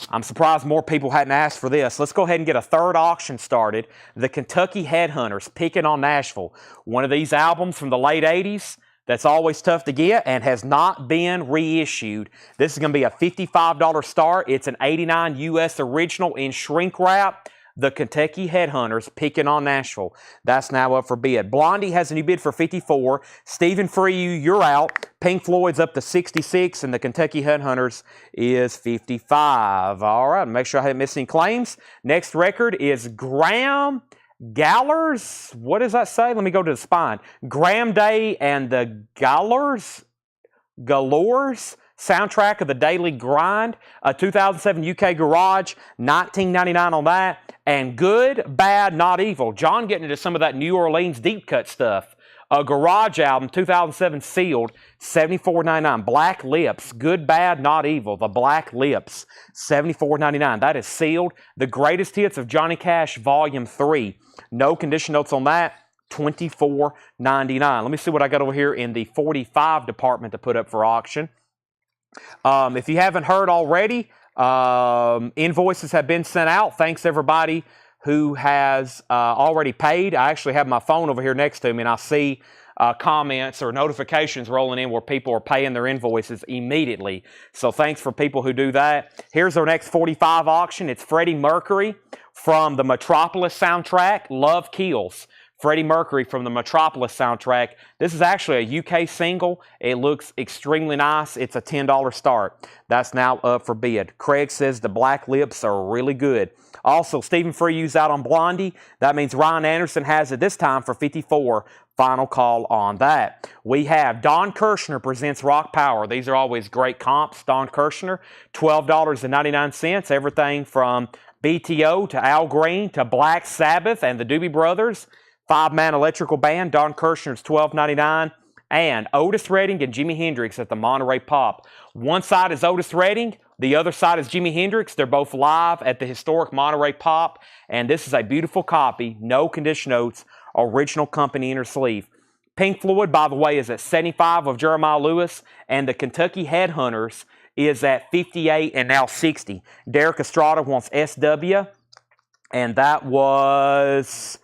I'm surprised more people hadn't asked for this. Let's go ahead and get a third auction started. The Kentucky Headhunters, Picking on Nashville. One of these albums from the late 80s. that's always tough to get and has not been reissued. This is going to be a $55 start. It's an 89 US original in shrink wrap. The Kentucky Headhunters picking on Nashville. That's now up for bid. Blondie has a new bid for 54. Stephen Freyu, you're out. Pink Floyd's up to 66, and the Kentucky Headhunters is 55. All right, make sure I haven't missed any claims. Next record is Graham Gallers. What does that say? Let me go to the spine. Graham Day and the Galores soundtrack of the Daily Grind. 2007 UK Garage, $19.99 on that. And Good, Bad, Not Evil. John getting into some of that New Orleans deep cut stuff. A Garage album, 2007 sealed, $74.99. Black Lips, Good, Bad, Not Evil. The Black Lips, $74.99. That is sealed. The Greatest Hits of Johnny Cash, Volume 3. No condition notes on that. $24.99. Let me see what I got over here in the 45 department to put up for auction. If you haven't heard already, invoices have been sent out. Thanks everybody who has already paid. I actually have my phone over here next to me, and I see comments or notifications rolling in where people are paying their invoices immediately. So thanks for people who do that. Here's our next 45 auction. It's Freddie Mercury from the Metropolis soundtrack, Love Kills. Freddie Mercury from the Metropolis soundtrack. This is actually a UK single. It looks extremely nice. It's a $10 start. That's now up for bid. Craig says the Black Lips are really good. Also, Stephen Freyu's out on Blondie. That means Ryan Anderson has it this time for 54. Final call on that. We have Don Kirshner presents Rock Power. These are always great comps. Don Kirshner, $12.99. Everything from BTO to Al Green to Black Sabbath and the Doobie Brothers. 5-man electrical band. Don Kirshner's $12.99. And Otis Redding and Jimi Hendrix at the Monterey Pop. One side is Otis Redding. The other side is Jimi Hendrix. They're both live at the historic Monterey Pop. And this is a beautiful copy. No condition notes. Original company inner sleeve. Pink Floyd, by the way, is at 75 of Jeremiah Lewis. And the Kentucky Headhunters is at 58 and now 60. Derek Estrada wants SW. And that was...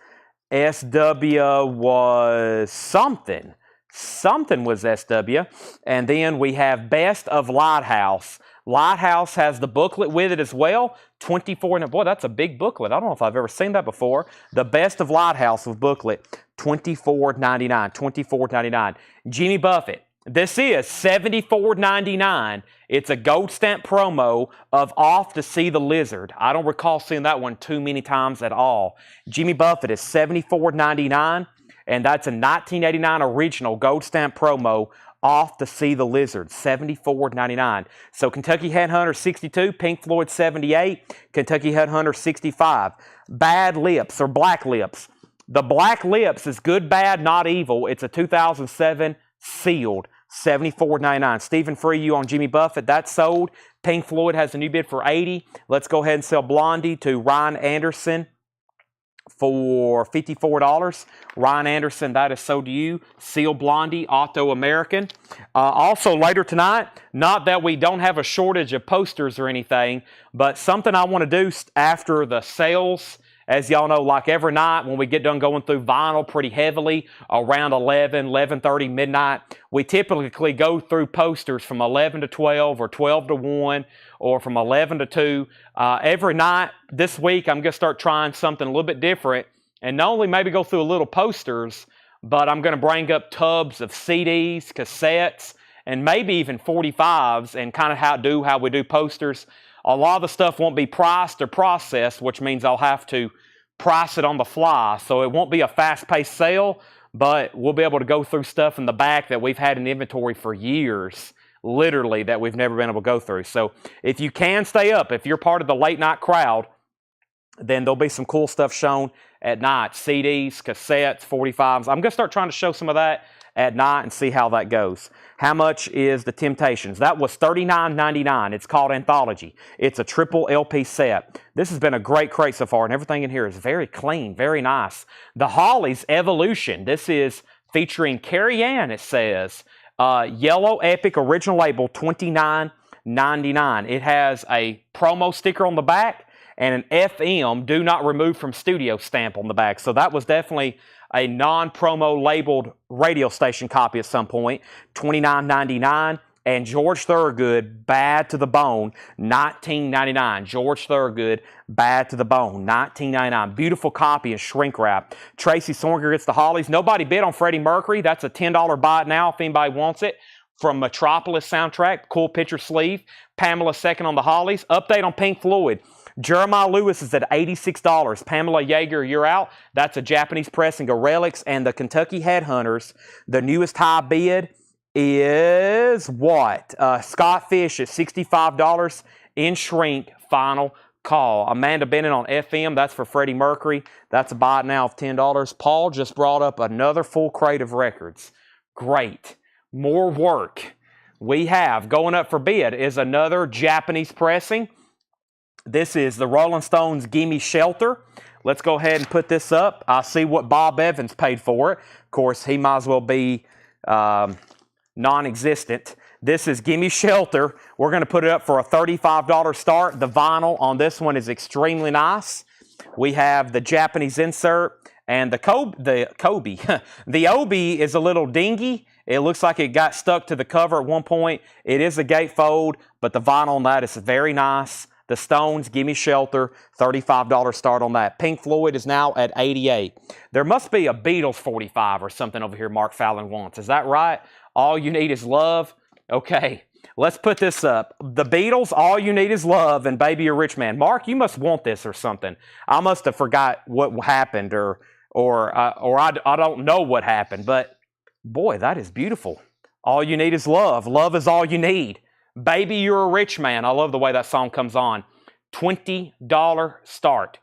SW was something. Something was SW. And then we have Best of Lighthouse. Lighthouse has the booklet with it as well. 24, and boy, that's a big booklet. I don't know if I've ever seen that before. The Best of Lighthouse with booklet, $24.99. $24.99. Jimmy Buffett. This is $74.99. It's a gold stamp promo of Off to See the Lizard. I don't recall seeing that one too many times at all. Jimmy Buffett is $74.99, and that's a 1989 original gold stamp promo, Off to See the Lizard, $74.99. So Kentucky Headhunter 62, Pink Floyd 78, Kentucky Headhunter 65. Bad Lips or Black Lips. The Black Lips is Good, Bad, Not Evil. It's a 2007 sealed, $74.99. Stephen Freyu on Jimmy Buffett, that's sold. Pink Floyd has a new bid for $80. Let's go ahead and sell Blondie to Ryan Anderson for $54. Ryan Anderson, that is sold to you. Seal Blondie, Auto American. Also later tonight, not that we don't have a shortage of posters or anything, but something I want to do after the sales. As y'all know, like every night when we get done going through vinyl pretty heavily, around 11, 11:30, midnight, we typically go through posters from 11 to 12 or 12 to 1 or from 11 to 2. Every night this week, I'm going to start trying something a little bit different and not only maybe go through a little posters, but I'm going to bring up tubs of CDs, cassettes, and maybe even 45s and kind of how we do posters. A lot of the stuff won't be priced or processed, which means I'll have to price it on the fly. So it won't be a fast-paced sale, but we'll be able to go through stuff in the back that we've had in inventory for years, literally, that we've never been able to go through. So if you can stay up, if you're part of the late-night crowd, then there'll be some cool stuff shown at night. CDs, cassettes, 45s. I'm going to start trying to show some of that at night and see how that goes. How much is the Temptations? That was $39.99. It's called Anthology. It's a triple LP set. This has been a great crate so far, and everything in here is very clean, very nice. The Hollies Evolution. This is featuring Carrie Ann, it says. Yellow Epic Original Label, $29.99. It has a promo sticker on the back and an FM, Do Not Remove from Studio stamp on the back. So that was definitely a non-promo labeled radio station copy at some point, $29.99. And George Thorogood, Bad to the Bone, $19.99. George Thorogood, Bad to the Bone, $19.99. Beautiful copy in shrink wrap. Tracy Sorger gets the Hollies. Nobody bid on Freddie Mercury. That's a $10 buy it now if anybody wants it. From Metropolis soundtrack, cool picture sleeve. Pamela second on the Hollies. Update on Pink Floyd. Jeremiah Lewis is at $86. Pamela Yeager, you're out. That's a Japanese pressing of Relics. And the Kentucky Headhunters, the newest high bid is what? Scott Fish at $65 in shrink, final call. Amanda Bennett on FM, that's for Freddie Mercury. That's a buy now of $10. Paul just brought up another full crate of records. Great. More work. We have, going up for bid, is another Japanese pressing. This is the Rolling Stones' Gimme Shelter. Let's go ahead and put this up. I see what Bob Evans paid for it. Of course, he might as well be non-existent. This is Gimme Shelter. We're going to put it up for a $35 start. The vinyl on this one is extremely nice. We have the Japanese insert and the Kobe. The Obi is a little dingy. It looks like it got stuck to the cover at one point. It is a gatefold, but the vinyl on that is very nice. The Stones, Gimme Shelter, $35 start on that. Pink Floyd is now at $88. There must be a Beatles 45 or something over here Mark Fallon wants. Is that right? All You Need Is Love. Okay, let's put this up. The Beatles, All You Need Is Love, and Baby You're a Rich Man. Mark, you must want this or something. I must have forgot what happened, or I don't know what happened. But boy, that is beautiful. All You Need Is Love. Love is all you need. Baby You're a Rich Man. I love the way that song comes on. $20 start.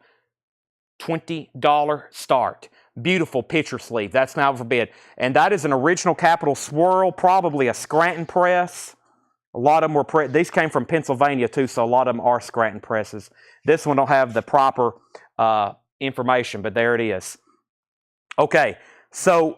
$20 start. Beautiful picture sleeve. That's now for bid. And that is an original Capital Swirl, probably a Scranton press. A lot of them were these came from Pennsylvania too, so a lot of them are Scranton presses. This one don't have the proper information, but there it is. Okay, so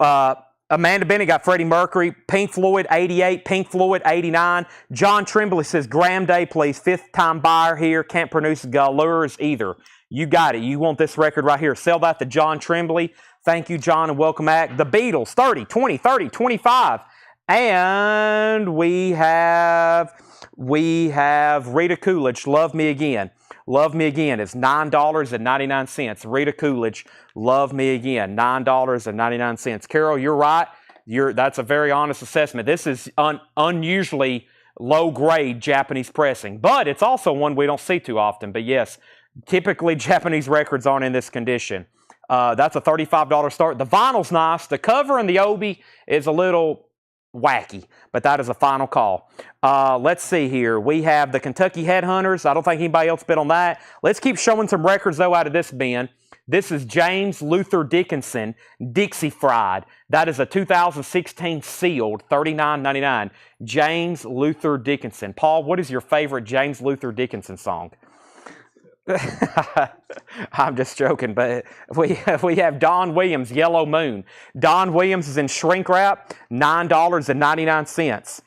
Amanda Bennett got Freddie Mercury. Pink Floyd, 88. Pink Floyd, 89. John Tremblay says, Graham Day, please. Fifth-time buyer here. Can't pronounce Galures either. You got it. You want this record right here. Sell that to John Tremblay. Thank you, John, and welcome back. The Beatles, 30, 20, 30, 25. And we have Rita Coolidge, Love Me Again. Love Me Again is $9.99. Rita Coolidge, Love Me Again, $9.99. Carol, you're right. That's a very honest assessment. This is unusually low-grade Japanese pressing, but it's also one we don't see too often. But yes, typically Japanese records aren't in this condition. That's a $35 start. The vinyl's nice. The cover and the Obi is a little wacky, but that is a final call. Let's see here. We have the Kentucky Headhunters. I don't think anybody else bid on that. Let's keep showing some records, though, out of this bin. This is James Luther Dickinson, Dixie Fried. That is a 2016 sealed, $39.99. James Luther Dickinson. Paul, what is your favorite James Luther Dickinson song? I'm just joking, but we have Don Williams, Yellow Moon. Don Williams is in shrink wrap, $9.99.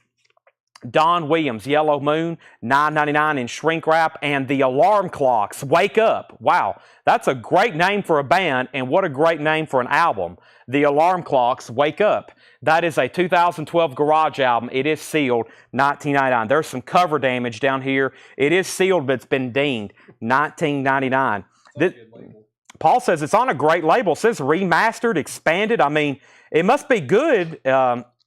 Don Williams, Yellow Moon, $9.99 in shrink wrap. And the Alarm Clocks, Wake Up. Wow, that's a great name for a band, and what a great name for an album. The Alarm Clocks, Wake Up. That is a 2012 garage album. It is sealed, $19.99. There's some cover damage down here. It is sealed, but it's been dinged, $19.99. Paul says it's on a great label. It says remastered, expanded. I mean, it must be good.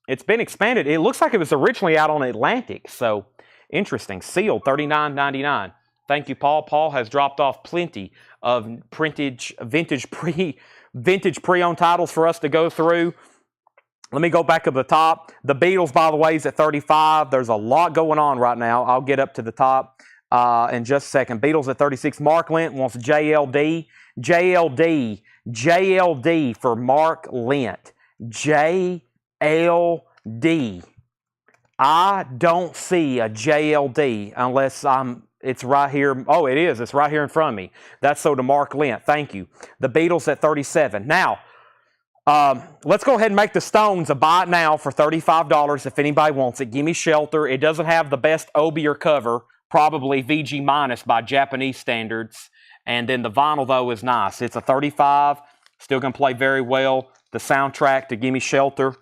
It's been expanded. It looks like it was originally out on Atlantic. So, interesting. Sealed, $39.99. Thank you, Paul. Paul has dropped off plenty of vintage pre-owned titles for us to go through. Let me go back up to the top. The Beatles, by the way, is at 35. There's a lot going on right now. I'll get up to the top in just a second. Beatles at 36. Mark Lent wants JLD. JLD for Mark Lent. JLD. I don't see a JLD unless it's right here. Oh, it is. It's right here in front of me. That's so to Mark Lent. Thank you. The Beatles at 37. Now, let's go ahead and make the Stones a buy it now for $35 if anybody wants it. Gimme Shelter. It doesn't have the best Obi or cover, probably VG minus by Japanese standards. And then the vinyl, though, is nice. It's a 35. Still going to play very well. the soundtrack to Gimme Shelter,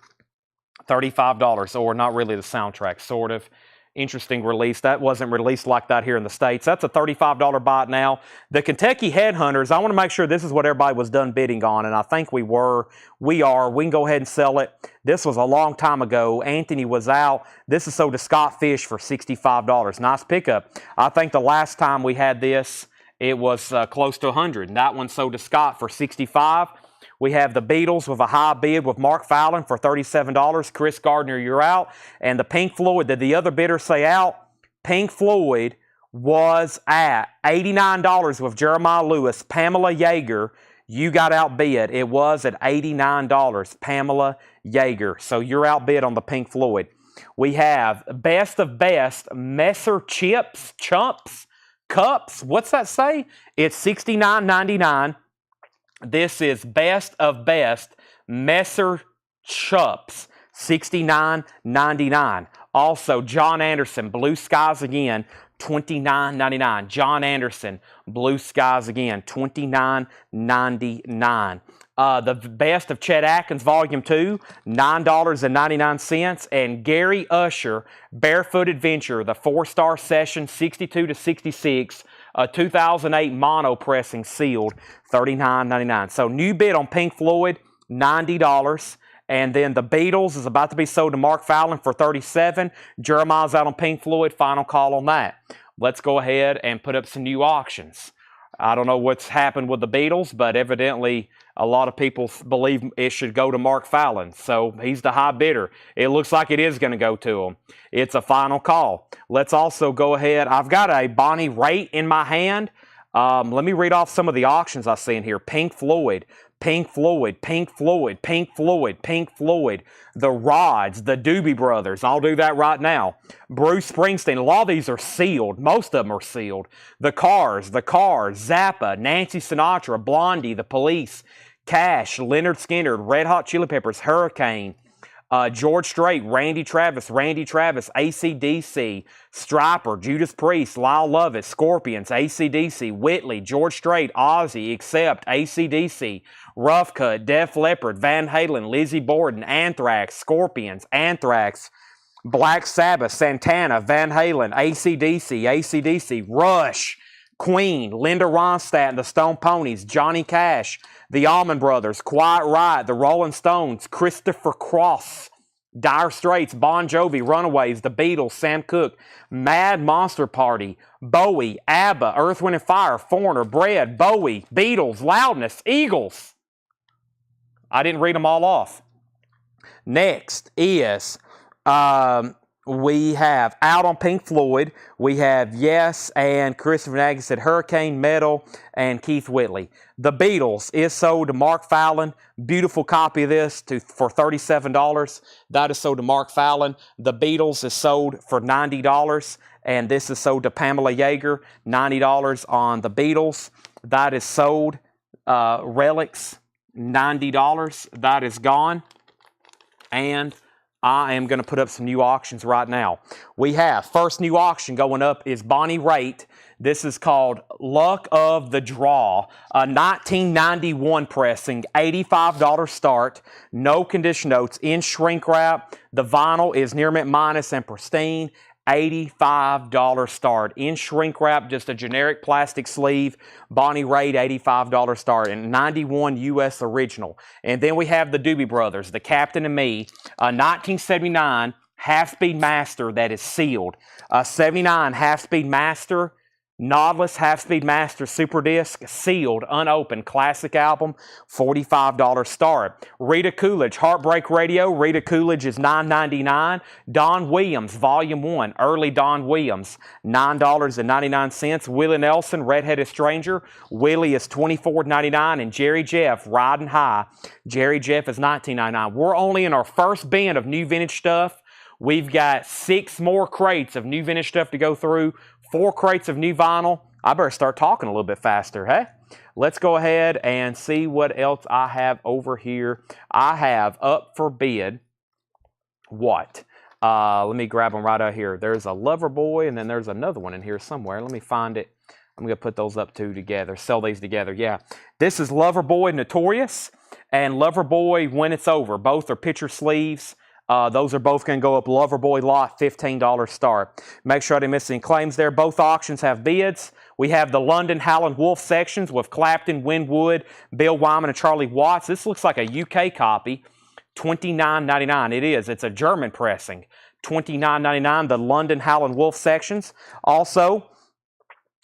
$35, or not really the soundtrack, sort of. Interesting release. That wasn't released like that here in the States. That's a $35 bot now. The Kentucky Headhunters, I want to make sure this is what everybody was done bidding on, and I think we were. We are. We can go ahead and sell it. This was a long time ago. Anthony was out. This is sold to Scott Fish for $65. Nice pickup. I think the last time we had this, it was close to 100, and that one sold to Scott for $65. We have the Beatles with a high bid with Mark Fallon for $37. Chris Gardner, you're out. And the Pink Floyd, did the other bidder say out? Pink Floyd was at $89 with Jeremiah Lewis. Pamela Yeager, you got outbid. It was at $89. Pamela Yeager. So you're outbid on the Pink Floyd. We have Best of Best, Messer Chumps, Cups. What's that say? It's $69.99. This is Best of Best Messer Chups, $69.99. Also, John Anderson, Blue Skies Again, $29.99. John Anderson, Blue Skies Again, $29.99. The Best of Chet Atkins, Volume 2, $9.99. And Gary Usher, Barefoot Adventure, the 4-star session, 62 to 66. 2008 mono pressing sealed, $39.99. So new bid on Pink Floyd, $90. And then the Beatles is about to be sold to Mark Fallon for $37. Jeremiah's out on Pink Floyd. Final call on that. Let's go ahead and put up some new auctions. I don't know what's happened with the Beatles, but evidently a lot of people believe it should go to Mark Fallon. So he's the high bidder. It looks like it is going to go to him. It's a final call. Let's also go ahead. I've got a Bonnie Raitt in my hand. Let me read off some of the auctions I see in here. Pink Floyd, Pink Floyd, Pink Floyd, Pink Floyd, Pink Floyd, the Rods, the Doobie Brothers. I'll do that right now. Bruce Springsteen. A lot of these are sealed. Most of them are sealed. The Cars, Zappa, Nancy Sinatra, Blondie, The Police, Cash, Leonard Skinner, Red Hot Chili Peppers, Hurricane, George Strait, Randy Travis, AC/DC, Stryper, Judas Priest, Lyle Lovett, Scorpions, AC/DC, Whitley, George Strait, Ozzy, Accept, AC/DC, Rough Cut, Def Leppard, Van Halen, Lizzie Borden, Anthrax, Scorpions, Anthrax, Black Sabbath, Santana, Van Halen, AC/DC, Rush, Queen, Linda Ronstadt and the Stone Ponies, Johnny Cash, the Allman Brothers, Quiet Riot, the Rolling Stones, Christopher Cross, Dire Straits, Bon Jovi, Runaways, the Beatles, Sam Cooke, Mad Monster Party, Bowie, ABBA, Earth, Wind & Fire, Foreigner, Bread, Bowie, Beatles, Loudness, Eagles. I didn't read them all off. Next is we have Out on Pink Floyd. We have Yes and Christopher Nagy said Hurricane, Metal, and Keith Whitley. The Beatles is sold to Mark Fallon. Beautiful copy of this for $37. That is sold to Mark Fallon. The Beatles is sold for $90. And this is sold to Pamela Yeager. $90 on the Beatles. That is sold. Relics, $90. That is gone. And I am going to put up some new auctions right now. We have, first new auction going up is Bonnie Raitt. This is called Luck of the Draw. A 1991 pressing, $85 start. No condition notes, in shrink wrap. The vinyl is near mint minus and pristine. $85 start. In shrink wrap, just a generic plastic sleeve. Bonnie Raitt, $85 start. And 91 US original. And then we have the Doobie Brothers, the Captain and Me. A 1979 half-speed master that is sealed. A 79 half-speed master, Nautilus half-speed master super disc, sealed, unopened, classic album, $45 start. Rita Coolidge, Heartbreak Radio. Rita Coolidge is $9.99. Don Williams, Volume 1, early Don Williams, $9.99. Willie Nelson, Redheaded Stranger. Willie is $24.99. And Jerry Jeff, Riding High. Jerry Jeff is $19.99. We're only in our first bin of new vintage stuff. We've got 6 more crates of new vintage stuff to go through. 4 crates of new vinyl. I better start talking a little bit faster, hey? Let's go ahead and see what else I have over here. I have up for bid what? Let me grab them right out here. There's a Lover Boy, and then there's another one in here somewhere. Let me find it. I'm going to put those up two together, sell these together. Yeah, this is Lover Boy Notorious, and Loverboy When It's Over. Both are picture sleeves. Those are both going to go up Loverboy lot, $15 start. Make sure I didn't miss any claims there. Both auctions have bids. We have the London Howland Wolf sections with Clapton, Winwood, Bill Wyman, and Charlie Watts. This looks like a UK copy, $29.99. It is. It's a German pressing. $29.99, the London Howland Wolf sections. Also,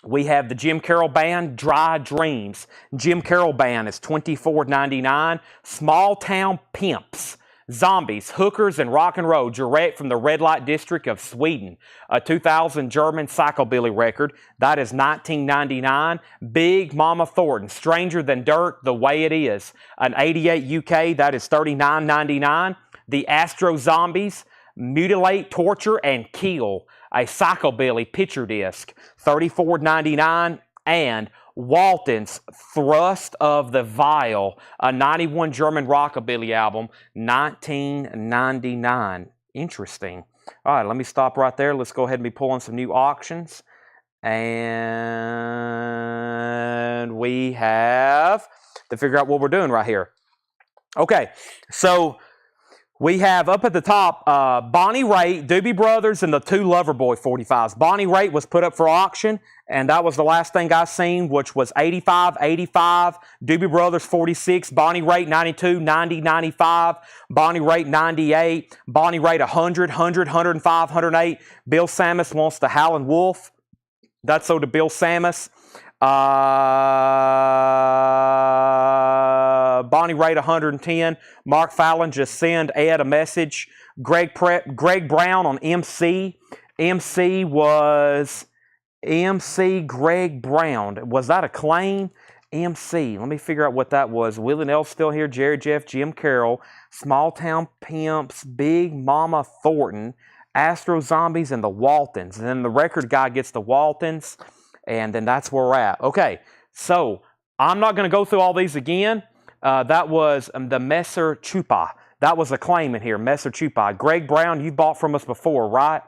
we have the Jim Carroll Band, Dry Dreams. Jim Carroll Band is $24.99. Small Town Pimps. Zombies, Hookers, and Rock and Roll, direct from the Red Light District of Sweden. A 2000 German psychobilly record. That is $19.99. Big Mama Thornton, Stranger Than Dirt, The Way It Is. An 88 UK, that is $39.99. The Astro Zombies, Mutilate, Torture, and Kill. A psychobilly picture disc, $34.99. And Walton's Thrust of the Vile, a 91 German rockabilly album, $19.99. Interesting. All right, let me stop right there. Let's go ahead and be pulling some new auctions. And we have to figure out what we're doing right here. Okay, so we have up at the top Bonnie Raitt, Doobie Brothers, and the two Loverboy 45s. Bonnie Raitt was put up for auction, and that was the last thing I seen, which was 85, 85, Doobie Brothers 46, Bonnie Raitt 92, 90, 95, Bonnie Raitt 98, Bonnie Raitt 100, 100, 105, 108. Bill Samus wants the Howland Wolf. That's sold to Bill Samus. Bonnie Raitt 110. Mark Fallon, just send Ed a message. Greg Brown on MC. MC Greg Brown. Was that a claim? MC. Let me figure out what that was. Willie Nell still here. Jerry Jeff, Jim Carroll, Small Town Pimps, Big Mama Thornton, Astro Zombies, and the Waltons. And then the record guy gets the Waltons. And then that's where we're at. Okay, so I'm not going to go through all these again. That was the Messer Chupa. That was a claim in here, Messer Chupa. Greg Brown, you bought from us before, right?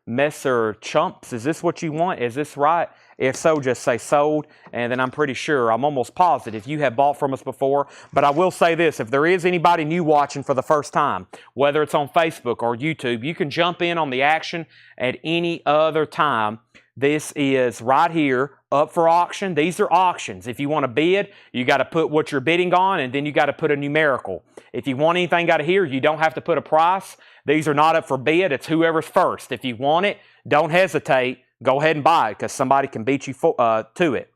Messer Chumps, is this what you want? Is this right? If so, just say sold, and then I'm pretty sure, I'm almost positive you have bought from us before. But I will say this, if there is anybody new watching for the first time, whether it's on Facebook or YouTube, you can jump in on the action at any other time. This is right here, up for auction. These are auctions. If you want to bid, you got to put what you're bidding on, and then you got to put a numerical. If you want anything out of here, you don't have to put a price. These are not up for bid. It's whoever's first. If you want it, don't hesitate. Go ahead and buy it, because somebody can beat you to it.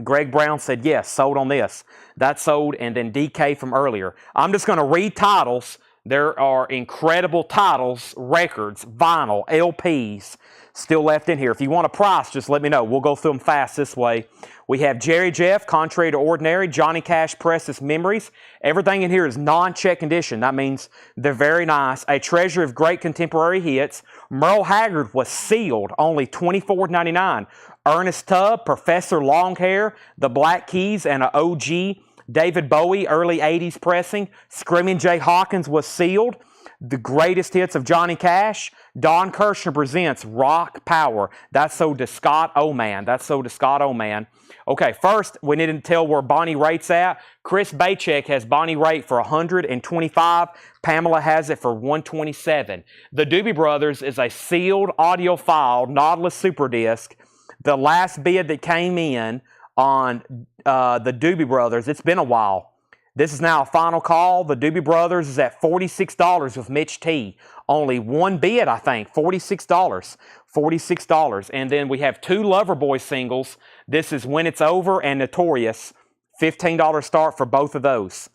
Greg Brown said, yes, sold on this. That sold, and then DK from earlier. I'm just going to read titles. There are incredible titles, records, vinyl, LPs still left in here. If you want a price, just let me know. We'll go through them fast this way. We have Jerry Jeff, Contrary to Ordinary, Johnny Cash, Precious Memories. Everything in here is non-check condition. That means they're very nice. A Treasure of Great Contemporary Hits. Merle Haggard was sealed, only $24.99. Ernest Tubb, Professor Longhair, The Black Keys, and an OG David Bowie, early 80s pressing. Screaming Jay Hawkins was sealed. The Greatest Hits of Johnny Cash. Don Kirshner presents Rock Power. That's sold to Scott Oman. That's sold to Scott Oman. Okay, first, we need to tell where Bonnie Raitt's at. Chris Bachek has Bonnie Raitt for $125. Pamela has it for $127. The Doobie Brothers is a sealed audiophile Nautilus Super Disc. The last bid that came in on the Doobie Brothers, it's been a while. This is now a final call. The Doobie Brothers is at $46 with Mitch T. Only one bid, I think, $46. $46. And then we have two Loverboy singles. This is When It's Over and Notorious. $15 start for both of those.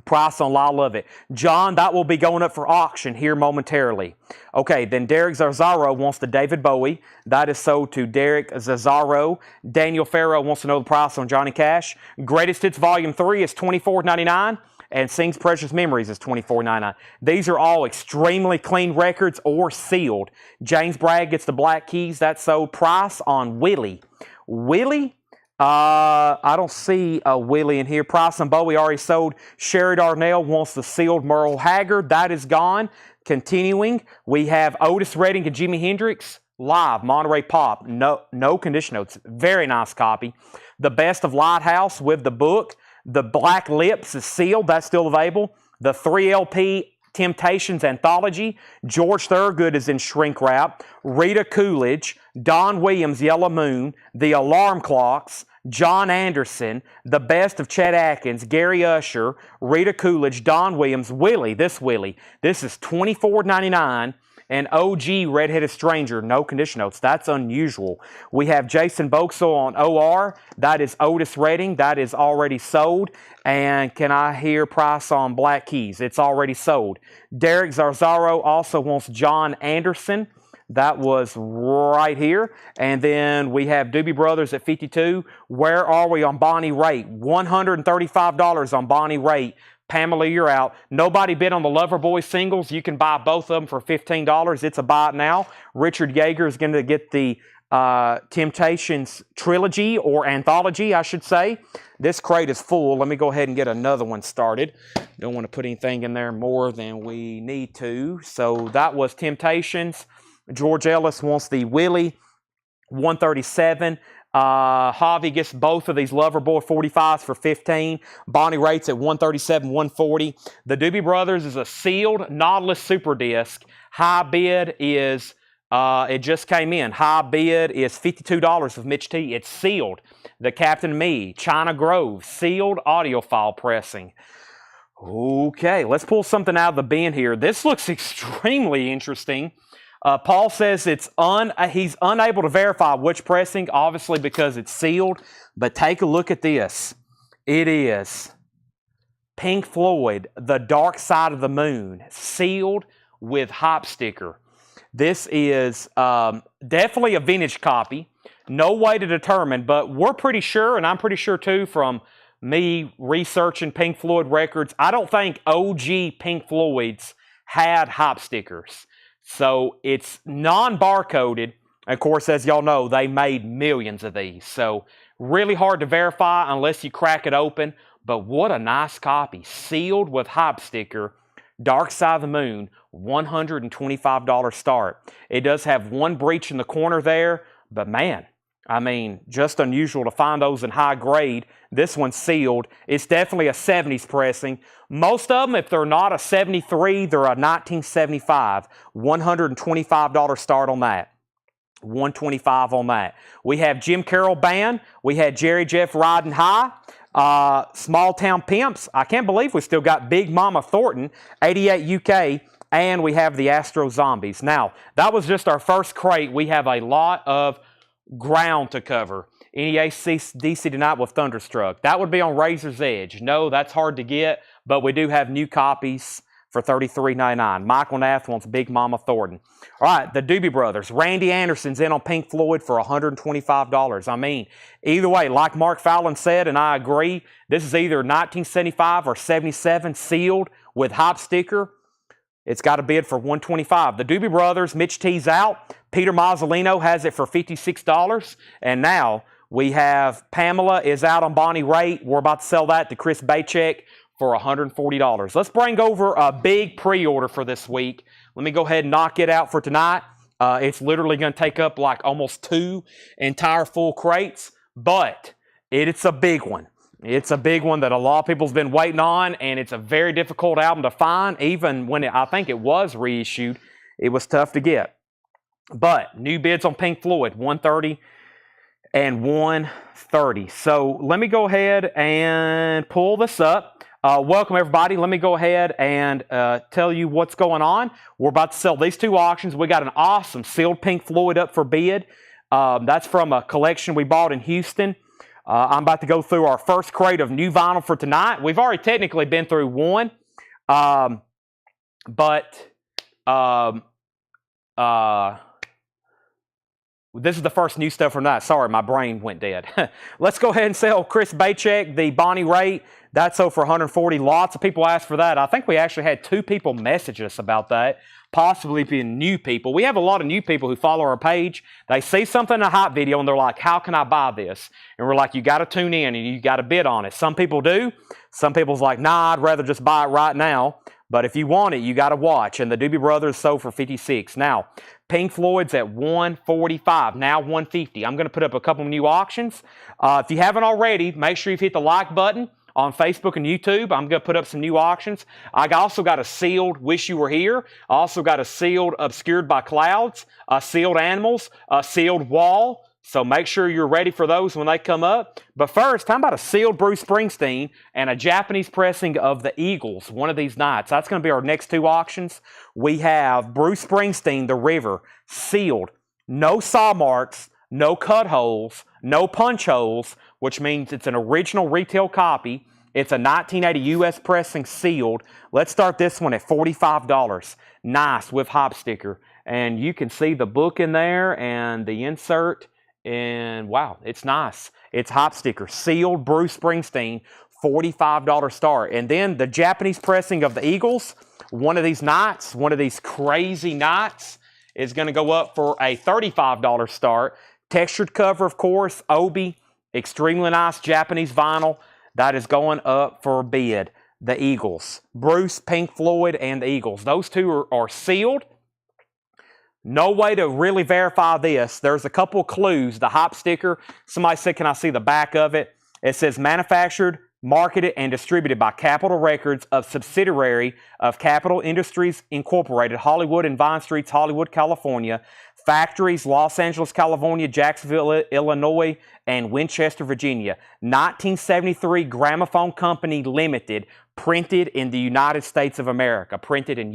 Price on I Love It. John, that will be going up for auction here momentarily. Okay, then Derek Zazzaro wants the David Bowie. That is sold to Derek Zazzaro. Daniel Farrow wants to know the price on Johnny Cash. Greatest Hits Volume 3 is $24.99. And Sings Precious Memories is $24.99. These are all extremely clean records or sealed. James Bragg gets the Black Keys. That's sold. Price on Willie. Willie? I don't see a Willie in here. Price on Bowie already sold. Sherry Darnell wants the sealed Merle Haggard. That is gone. Continuing, we have Otis Redding and Jimi Hendrix. Live, Monterey Pop. No condition notes. Very nice copy. The Best of Lighthouse with the book. The Black Lips is sealed. That's still available. The 3LP Temptations Anthology. George Thorogood is in shrink wrap. Rita Coolidge. Don Williams, Yellow Moon. The Alarm Clocks. John Anderson. The Best of Chet Atkins. Gary Usher. Rita Coolidge. Don Williams. Willie. This is $24.99. And OG Redheaded Stranger, no condition notes. That's unusual. We have Jason Boxell on OR. That is Otis Redding. That is already sold. And can I hear price on Black Keys? It's already sold. Derek Zarzaro also wants John Anderson. That was right here. And then we have Doobie Brothers at 52. Where are we on Bonnie Raitt? $135 on Bonnie Raitt. Pamela, you're out. Nobody bid on the Loverboy singles. You can buy both of them for $15. It's a buy it now. Richard Yeager is going to get the Temptations trilogy, or anthology, I should say. This crate is full. Let me go ahead and get another one started. Don't want to put anything in there more than we need to. So that was Temptations. George Ellis wants the Willie, $137. Javi gets both of these Loverboy 45s for $15. Bonnie Raitt's at $137, $140. The Doobie Brothers is a sealed Nautilus Super Disc. High bid is, it just came in. High bid is $52 of Mitch T. It's sealed. The Captain Me, China Grove, sealed audiophile pressing. Okay, let's pull something out of the bin here. This looks extremely interesting. Paul says he's unable to verify which pressing, obviously because it's sealed. But take a look at this. It is Pink Floyd, The Dark Side of the Moon, sealed with hop sticker. This is definitely a vintage copy. No way to determine, but we're pretty sure, and I'm pretty sure too from me researching Pink Floyd records, I don't think OG Pink Floyd's had hop stickers. So it's non-barcoded. Of course, as y'all know, they made millions of these. So really hard to verify unless you crack it open. But what a nice copy. Sealed with hop sticker. Dark Side of the Moon, $125 start. It does have one breach in the corner there. But man, I mean, just unusual to find those in high grade. This one's sealed. It's definitely a 70s pressing. Most of them, if they're not a 73, they're a 1975. $125 start on that. $125 on that. We have Jim Carroll Band. We had Jerry Jeff Riding High. Small Town Pimps. I can't believe we still got Big Mama Thornton, 88 UK. And we have the Astro Zombies. Now, that was just our first crate. We have a lot of ground to cover. NEA DC tonight with Thunderstruck. That would be on Razor's Edge. No, that's hard to get, but we do have new copies for $33.99. Michael Nath wants Big Mama Thornton. All right, the Doobie Brothers. Randy Anderson's in on Pink Floyd for $125. I mean, either way, like Mark Fallon said, and I agree, this is either 1975 or 77 sealed with hop sticker. It's got a bid for $125. The Doobie Brothers, Mitch T's out. Peter Mazzolino has it for $56. And now we have Pamela is out on Bonnie Raitt. We're about to sell that to Chris Baychek for $140. Let's bring over a big pre-order for this week. Let me go ahead and knock it out for tonight. It's literally going to take up like almost 2 entire full crates, but it's a big one. It's a big one that a lot of people's been waiting on, and it's a very difficult album to find. Even when I think it was reissued, it was tough to get. But new bids on Pink Floyd, $130 and $130. So let me go ahead and pull this up. Welcome everybody. Let me go ahead and tell you what's going on. We're about to sell these 2 auctions. We got an awesome sealed Pink Floyd up for bid. That's from a collection we bought in Houston. I'm about to go through our first crate of new vinyl for tonight. We've already technically been through one, this is the first new stuff from that. Sorry, my brain went dead. Let's go ahead and sell Chris Baychek, the Bonnie Raitt. That's sold for $140. Lots of people asked for that. I think we actually had 2 people message us about that, possibly being new people. We have a lot of new people who follow our page. They see something in a hot video and they're like, how can I buy this? And we're like, you got to tune in and you got to bid on it. Some people do. Some people's like, nah, I'd rather just buy it right now. But if you want it, you got to watch. And the Doobie Brothers sold for $56. Now, Pink Floyd's at $145, now $150. I'm going to put up a couple new auctions. If you haven't already, make sure you've hit the like button. on Facebook and YouTube. I'm going to put up some new auctions. I also got a sealed Wish You Were Here. I also got a sealed Obscured by Clouds, a sealed Animals, a sealed Wall. So make sure you're ready for those when they come up. But first, how about a sealed Bruce Springsteen and a Japanese pressing of the Eagles one of these nights? That's going to be our next two auctions. We have Bruce Springsteen, The River, sealed. No saw marks, no cut holes, no punch holes, which means it's an original retail copy. It's a 1980 U.S. pressing sealed. Let's start this one at $45. Nice with hop sticker. And you can see the book in there and the insert. And wow, it's nice. It's hop sticker. Sealed Bruce Springsteen, $45 start. And then the Japanese pressing of the Eagles, one of these nights, one of these crazy nights, is going to go up for a $35 start. Textured cover, of course, Obi, extremely nice Japanese vinyl. That is going up for bid. The Eagles. Bruce, Pink Floyd, and the Eagles. Those two are sealed. No way to really verify this. There's a couple of clues. The hop sticker, somebody said, can I see the back of it? It says manufactured, marketed, and distributed by Capitol Records, of subsidiary of Capitol Industries Incorporated, Hollywood and Vine Streets, Hollywood, California. Factories, Los Angeles, California, Jacksonville, Illinois, and Winchester, Virginia. 1973 Gramophone Company Limited, printed in the United States of America, printed in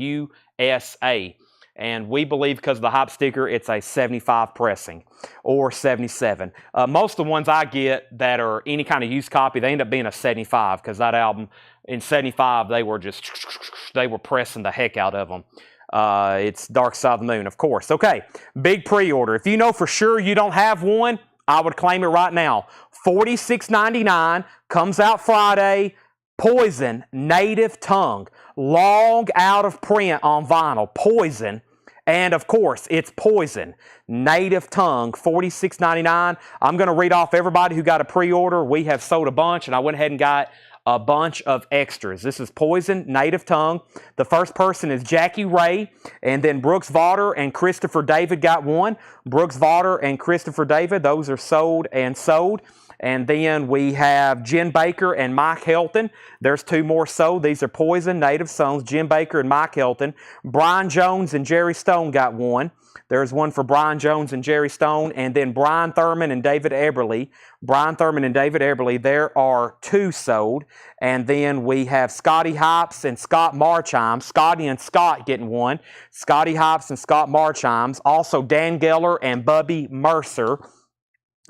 USA. And we believe because of the hop sticker, it's a 75 pressing or 77. Most of the ones I get that are any kind of used copy, they end up being a 75 because that album in 75, they were pressing the heck out of them. It's Dark Side of the Moon, of course. Okay, big pre-order. If you know for sure you don't have one, I would claim it right now. $46.99, comes out Friday. Poison, Native Tongue, long out of print on vinyl. Poison. And of course, it's Poison, Native Tongue, $46.99. I'm going to read off everybody who got a pre-order. We have sold a bunch, and I went ahead and got a bunch of extras. This is Poison, Native Tongue. The first person is Jackie Ray, and then Brooks Vaughter and Christopher David got one. Brooks Vaughter and Christopher David, those are sold and sold. And then we have Jen Baker and Mike Helton. There's two more sold. These are Poison, Native Songs, Jen Baker and Mike Helton. Brian Jones and Jerry Stone got one. There's one for Brian Jones and Jerry Stone. And then Brian Thurman and David Eberly. Brian Thurman and David Eberly, there are two sold. And then we have Scotty Hopps and Scott Marchheim. Scotty and Scott getting one. Scotty Hopps and Scott Marchheims. Also Dan Geller and Bubby Mercer.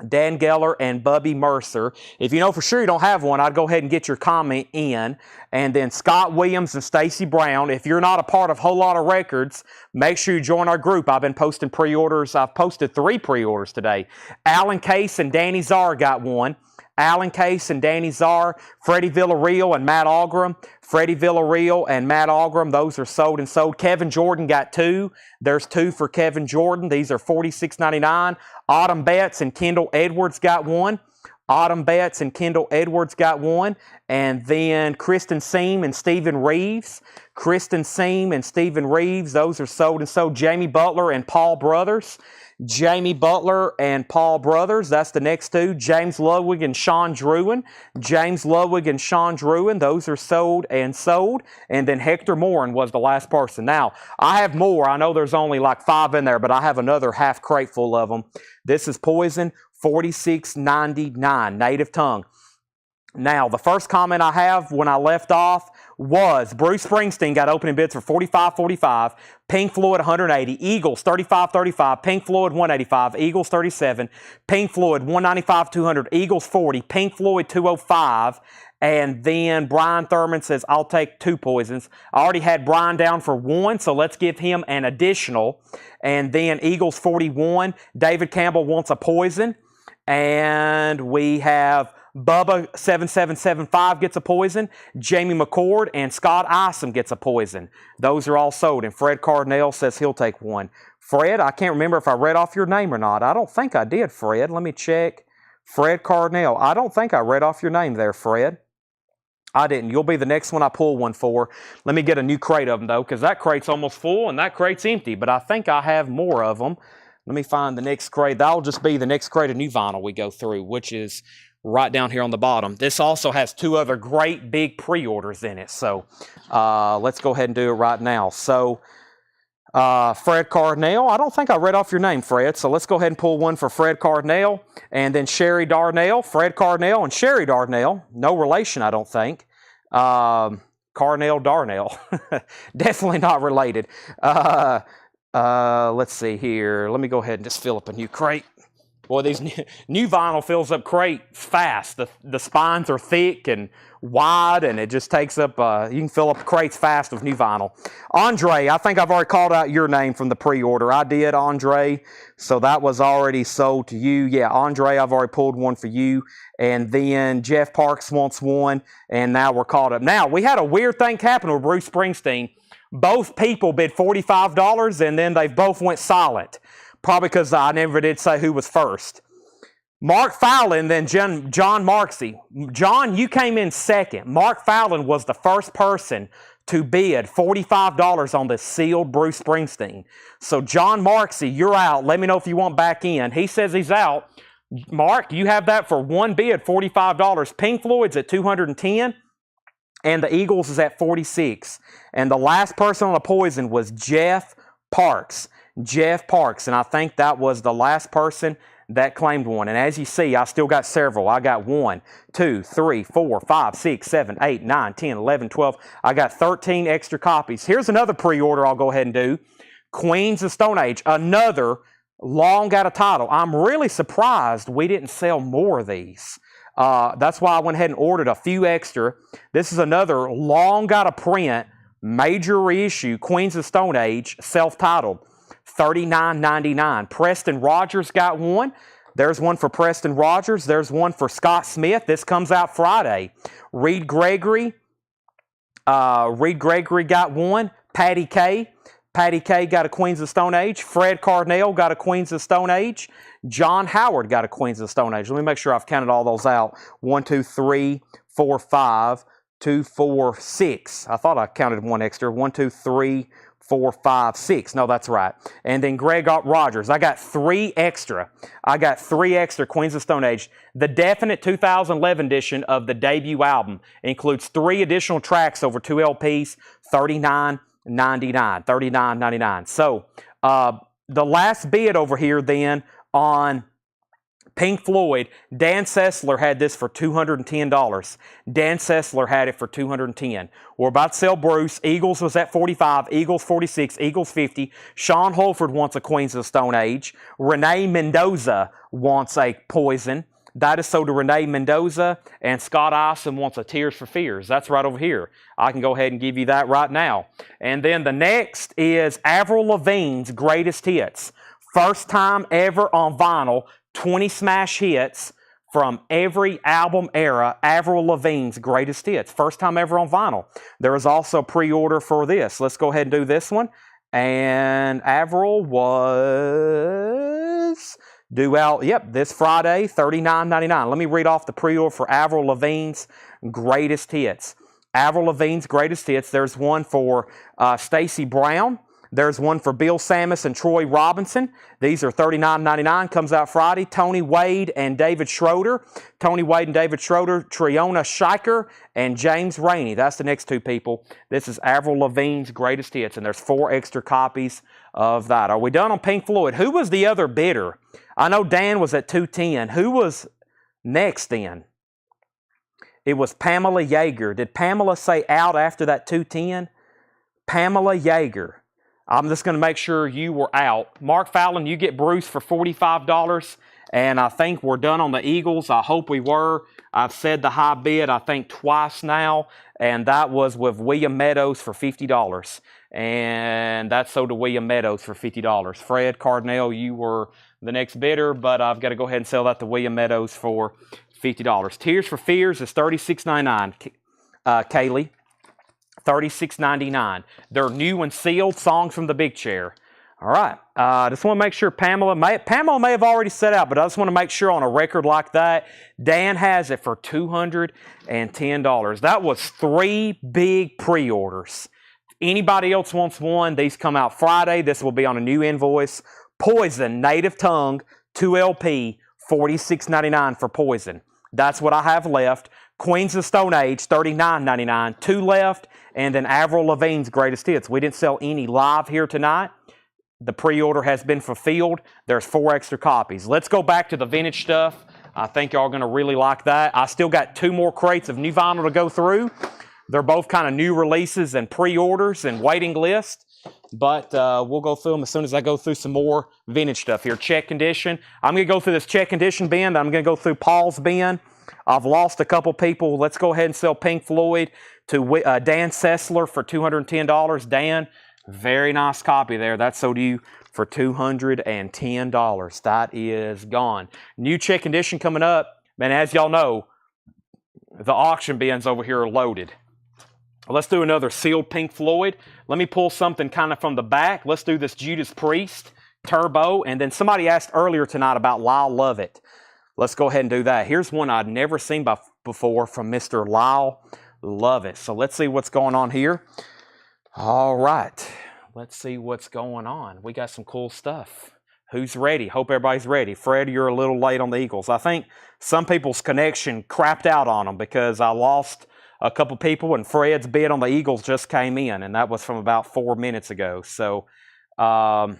Dan Geller and Bubby Mercer. If you know for sure you don't have one, I'd go ahead and get your comment in. And then Scott Williams and Stacy Brown. If you're not a part of Whole Lotta Records, make sure you join our group. I've been posting pre-orders. I've posted 3 pre-orders today. Alan Case and Danny Czar got one. Alan Case and Danny Czar. Freddie Villarreal and Matt Algram. Freddie Villarreal and Matt Algram, those are sold and sold. Kevin Jordan got 2. There's 2 for Kevin Jordan. These are $46.99. Autumn Betts and Kendall Edwards got one. Autumn Betts and Kendall Edwards got one. And then Kristen Seam and Stephen Reeves. Kristen Seam and Stephen Reeves, those are sold and sold. Jamie Butler and Paul Brothers. Jamie Butler and Paul Brothers, that's the next 2. James Ludwig and Sean Druin. James Ludwig and Sean Druin, those are sold and sold. And then Hector Morin was the last person. Now, I have more. I know there's only like 5 in there, but I have another half crate full of them. This is Poison, $46.99, Native Tongue. Now, the first comment I have when I left off was Bruce Springsteen got opening bids for $45.45, Pink Floyd $180, Eagles $35.35, Pink Floyd $185, Eagles $37, Pink Floyd $195.200, Eagles $40, Pink Floyd $205, and then Brian Thurman says, I'll take 2 Poisons. I already had Brian down for 1, so let's give him an additional. And then Eagles $41, David Campbell wants a Poison, and we have Bubba 7775 gets a Poison. Jamie McCord and Scott Isom gets a Poison. Those are all sold. And Fred Cardinale says he'll take 1. Fred, I can't remember if I read off your name or not. I don't think I did, Fred. Let me check. Fred Cardinale. I don't think I read off your name there, Fred. I didn't. You'll be the next one I pull one for. Let me get a new crate of them, though, because that crate's almost full and that crate's empty. But I think I have more of them. Let me find the next crate. That'll just be the next crate of new vinyl we go through, which is right down here on the bottom. This also has 2 other great big pre-orders in it. So let's go ahead and do it right now. So Fred Cardinal, I don't think I read off your name, Fred. So let's go ahead and pull one for Fred Cardinal, and then Sherry Darnell, Fred Cardinal and Sherry Darnell. No relation, I don't think. Carnell Darnell. Definitely not related. Let's see here. Let me go ahead and just fill up a new crate. Boy, these new vinyl fills up crates fast. The spines are thick and wide, and it just takes up, you can fill up crates fast with new vinyl. Andre, I think I've already called out your name from the pre-order. I did, Andre. So that was already sold to you. Yeah, Andre, I've already pulled one for you. And then Jeff Parks wants one, and now we're caught up. Now, we had a weird thing happen with Bruce Springsteen. Both people bid $45, and then they both went silent. Probably because I never did say who was first. Mark Fallon, then John Marksey. John, you came in second. Mark Fallon was the first person to bid $45 on the sealed Bruce Springsteen. So John Marksey, you're out. Let me know if you want back in. He says he's out. Mark, you have that for one bid, $45. Pink Floyd's at $210, and the Eagles is at $46. And the last person on the Poison was Jeff Parks. Jeff Parks, and I think that was the last person that claimed one. And as you see, I still got several. I got 1, 2, 3, 4, 5, 6, 7, 8, 9, 10, 11, 12. I got 13 extra copies. Here's another pre-order I'll go ahead and do. Queens of Stone Age, another long out of title. I'm really surprised we didn't sell more of these. That's why I went ahead and ordered a few extra. This is another long out of print, major reissue, Queens of Stone Age, self-titled. $39.99. Preston Rogers got one. There's one for Preston Rogers. There's one for Scott Smith. This comes out Friday. Reed Gregory got one. Patty Kay got a Queens of Stone Age. Fred Cardinal got a Queens of Stone Age. John Howard got a Queens of Stone Age. Let me make sure I've counted all those out. 1, 2, 3, 4, 5, 2, 4, 6. I thought I counted one extra. 1, 2, 3, 4, 5, 6. No, that's right. And then Greg Rogers. I got 3 extra. I got 3 extra Queens of Stone Age. The definite 2011 edition of the debut album includes 3 additional tracks over 2 LPs, $39.99. $39.99. So the last bid over here then on Pink Floyd, Dan Sessler had this for $210. Dan Sessler had it for $210. We're about to sell Bruce. Eagles was at $45. Eagles $46. Eagles $50. Sean Holford wants a Queens of the Stone Age. Renee Mendoza wants a Poison. That is sold to Renee Mendoza. And Scott Ison wants a Tears for Fears. That's right over here. I can go ahead and give you that right now. And then the next is Avril Lavigne's Greatest Hits. First time ever on vinyl. 20 smash hits from every album era, Avril Lavigne's Greatest Hits. First time ever on vinyl. There is also a pre-order for this. Let's go ahead and do this one. And Avril was due out, this Friday, $39.99. Let me read off the pre-order for Avril Lavigne's Greatest Hits. Avril Lavigne's Greatest Hits. There's one for Stacey Brown. There's one for Bill Samus and Troy Robinson. These are $39.99. Comes out Friday. Tony Wade and David Schroeder. Tony Wade and David Schroeder. Triona Shiker and James Rainey. That's the next 2 people. This is Avril Lavigne's Greatest Hits, and there's 4 extra copies of that. Are we done on Pink Floyd? Who was the other bidder? I know Dan was at $210. Who was next then? It was Pamela Yeager. Did Pamela say out after that $210? Pamela Yeager. I'm just going to make sure you were out. Mark Fallon, you get Bruce for $45, and I think we're done on the Eagles. I hope we were. I've said the high bid, I think, twice now, and that was with William Meadows for $50. And that's sold to William Meadows for $50. Fred Cardinal, you were the next bidder, but I've got to go ahead and sell that to William Meadows for $50. Tears for Fears is $36.99, Kaylee. $36.99. They're new and sealed songs from the Big Chair. All right. I just want to make sure Pamela may have already set out, but I just want to make sure on a record like that, Dan has it for $210. That was 3 big pre-orders. Anybody else wants one, these come out Friday. This will be on a new invoice. Poison, Native Tongue, 2 LP, $46.99 for Poison. That's what I have left. Queens of Stone Age, $39.99. 2 left. And then Avril Lavigne's Greatest Hits. We didn't sell any live here tonight. The pre-order has been fulfilled. There's 4 extra copies. Let's go back to the vintage stuff. I think y'all are going to really like that. I still got 2 more crates of new vinyl to go through. They're both kind of new releases and pre-orders and waiting list. But we'll go through them as soon as I go through some more vintage stuff here. Check condition. I'm going to go through this check condition bin. I'm going to go through Paul's bin. I've lost a couple people. Let's go ahead and sell Pink Floyd to Dan Sessler for $210. Dan, very nice copy there. That sold you for $210. That is gone. New check condition coming up. Man, as y'all know, the auction bins over here are loaded. Let's do another sealed Pink Floyd. Let me pull something kind of from the back. Let's do this Judas Priest Turbo. And then somebody asked earlier tonight about Lyle Lovett. Let's go ahead and do that. Here's one I'd never seen before from Mr. Lyle Lovett. So let's see what's going on here. All right. Let's see what's going on. We got some cool stuff. Who's ready? Hope everybody's ready. Fred, you're a little late on the Eagles. I think some people's connection crapped out on them because I lost a couple people, and Fred's bid on the Eagles just came in, and that was from about 4 minutes ago. So let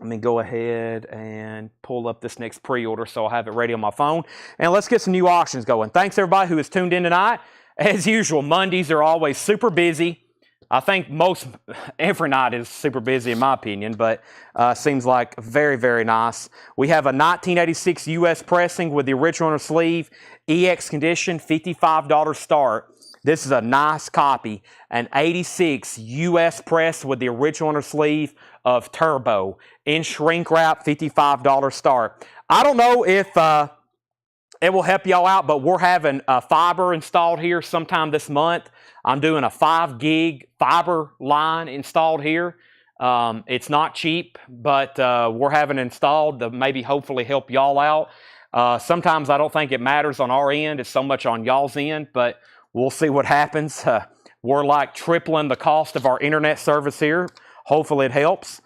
me go ahead and pull up this next pre-order so I'll have it ready on my phone. And let's get some new auctions going. Thanks, everybody who has tuned in tonight. As usual, Mondays are always super busy. I think every night is super busy in my opinion, but seems like very, very nice. We have a 1986 U.S. pressing with the original on the sleeve, EX condition, $55 start. This is a nice copy. An 86 U.S. press with the original on the sleeve of Turbo. In shrink wrap, $55 start. I don't know if it will help y'all out, but we're having fiber installed here sometime this month. I'm doing a 5 gig fiber line installed here. It's not cheap, but we're having it installed to maybe hopefully help y'all out. Sometimes I don't think it matters on our end. It's so much on y'all's end, but we'll see what happens. We're like tripling the cost of our internet service here. Hopefully it helps.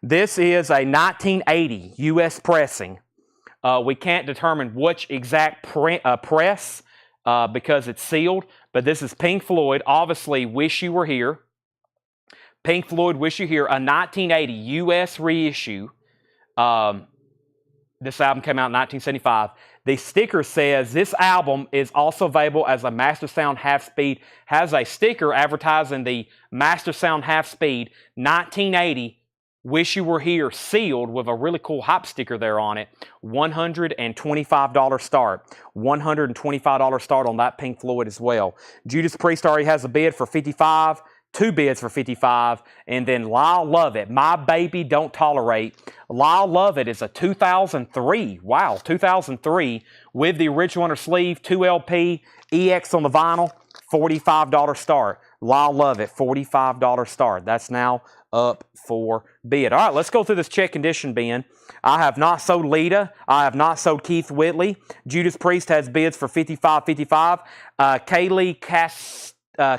This is a 1980 U.S. pressing. We can't determine which exact press because it's sealed, but this is Pink Floyd, obviously Wish You Were Here. Pink Floyd, Wish You Were Here, a 1980 U.S. reissue. This album came out in 1975. The sticker says this album is also available as a Master Sound Half Speed. Has a sticker advertising the Master Sound Half Speed 1980 Wish You Were Here sealed with a really cool hype sticker there on it. $125 start. $125 start on that Pink Floyd as well. Judas Priest already has a bid for $55. 2 bids for $55. And then Lyle Lovett, My Baby Don't Tolerate. Lyle Lovett is a 2003. Wow, 2003 with the original on her sleeve, 2 LP, EX on the vinyl, $45 start. Lyle Lovett, $45 start. That's now up for bid. All right, let's go through this check condition bin. I have not sold Lita. I have not sold Keith Whitley. Judas Priest has bids for $55. Kaylee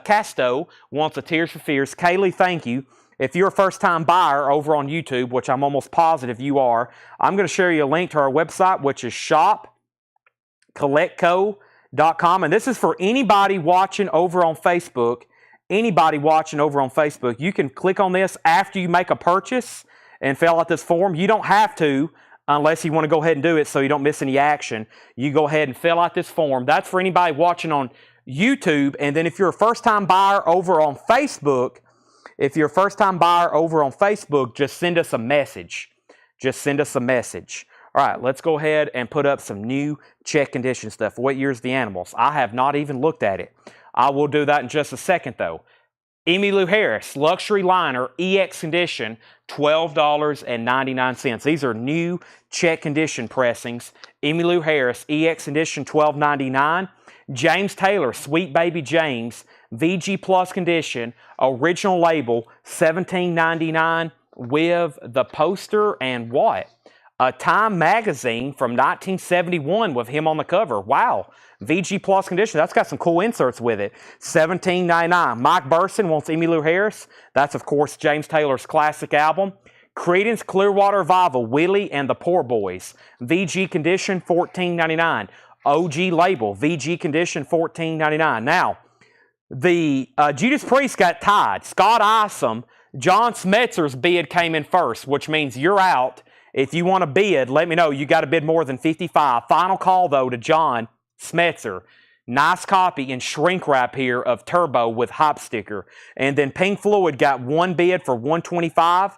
Casto wants a Tears for Fears. Kaylee, thank you. If you're a first-time buyer over on YouTube, which I'm almost positive you are, I'm going to share you a link to our website, which is shop.collectco.com. And this is for anybody watching over on Facebook. Anybody watching over on Facebook, you can click on this after you make a purchase and fill out this form. You don't have to unless you want to go ahead and do it so you don't miss any action. You go ahead and fill out this form. That's for anybody watching on YouTube. And then if you're a first-time buyer over on Facebook, just send us a message. Just send us a message. All right, let's go ahead and put up some new check condition stuff. What year's the Animals? I have not even looked at it. I will do that in just a second, though. Emmylou Harris, Luxury Liner, EX condition, $12.99. These are new check condition pressings. Emmylou Harris, EX condition, $12.99. James Taylor, Sweet Baby James, VG Plus condition, original label, $17.99 with the poster and what? A Time magazine from 1971 with him on the cover. Wow. VG Plus condition. That's got some cool inserts with it. $17.99. Mike Burson wants Emmylou Harris. That's, of course, James Taylor's classic album. Creedence Clearwater Revival, Willie and the Poor Boys. VG condition, $14.99. OG label, VG condition, $14.99. Now, the Judas Priest got tied. Scott Isom, John Smetzer's bid came in first, which means you're out. If you want to bid, let me know. You got to bid more than 55. Final call, though, to John Smetzer. Nice copy in shrink wrap here of Turbo with hop sticker. And then Pink Floyd got one bid for $125.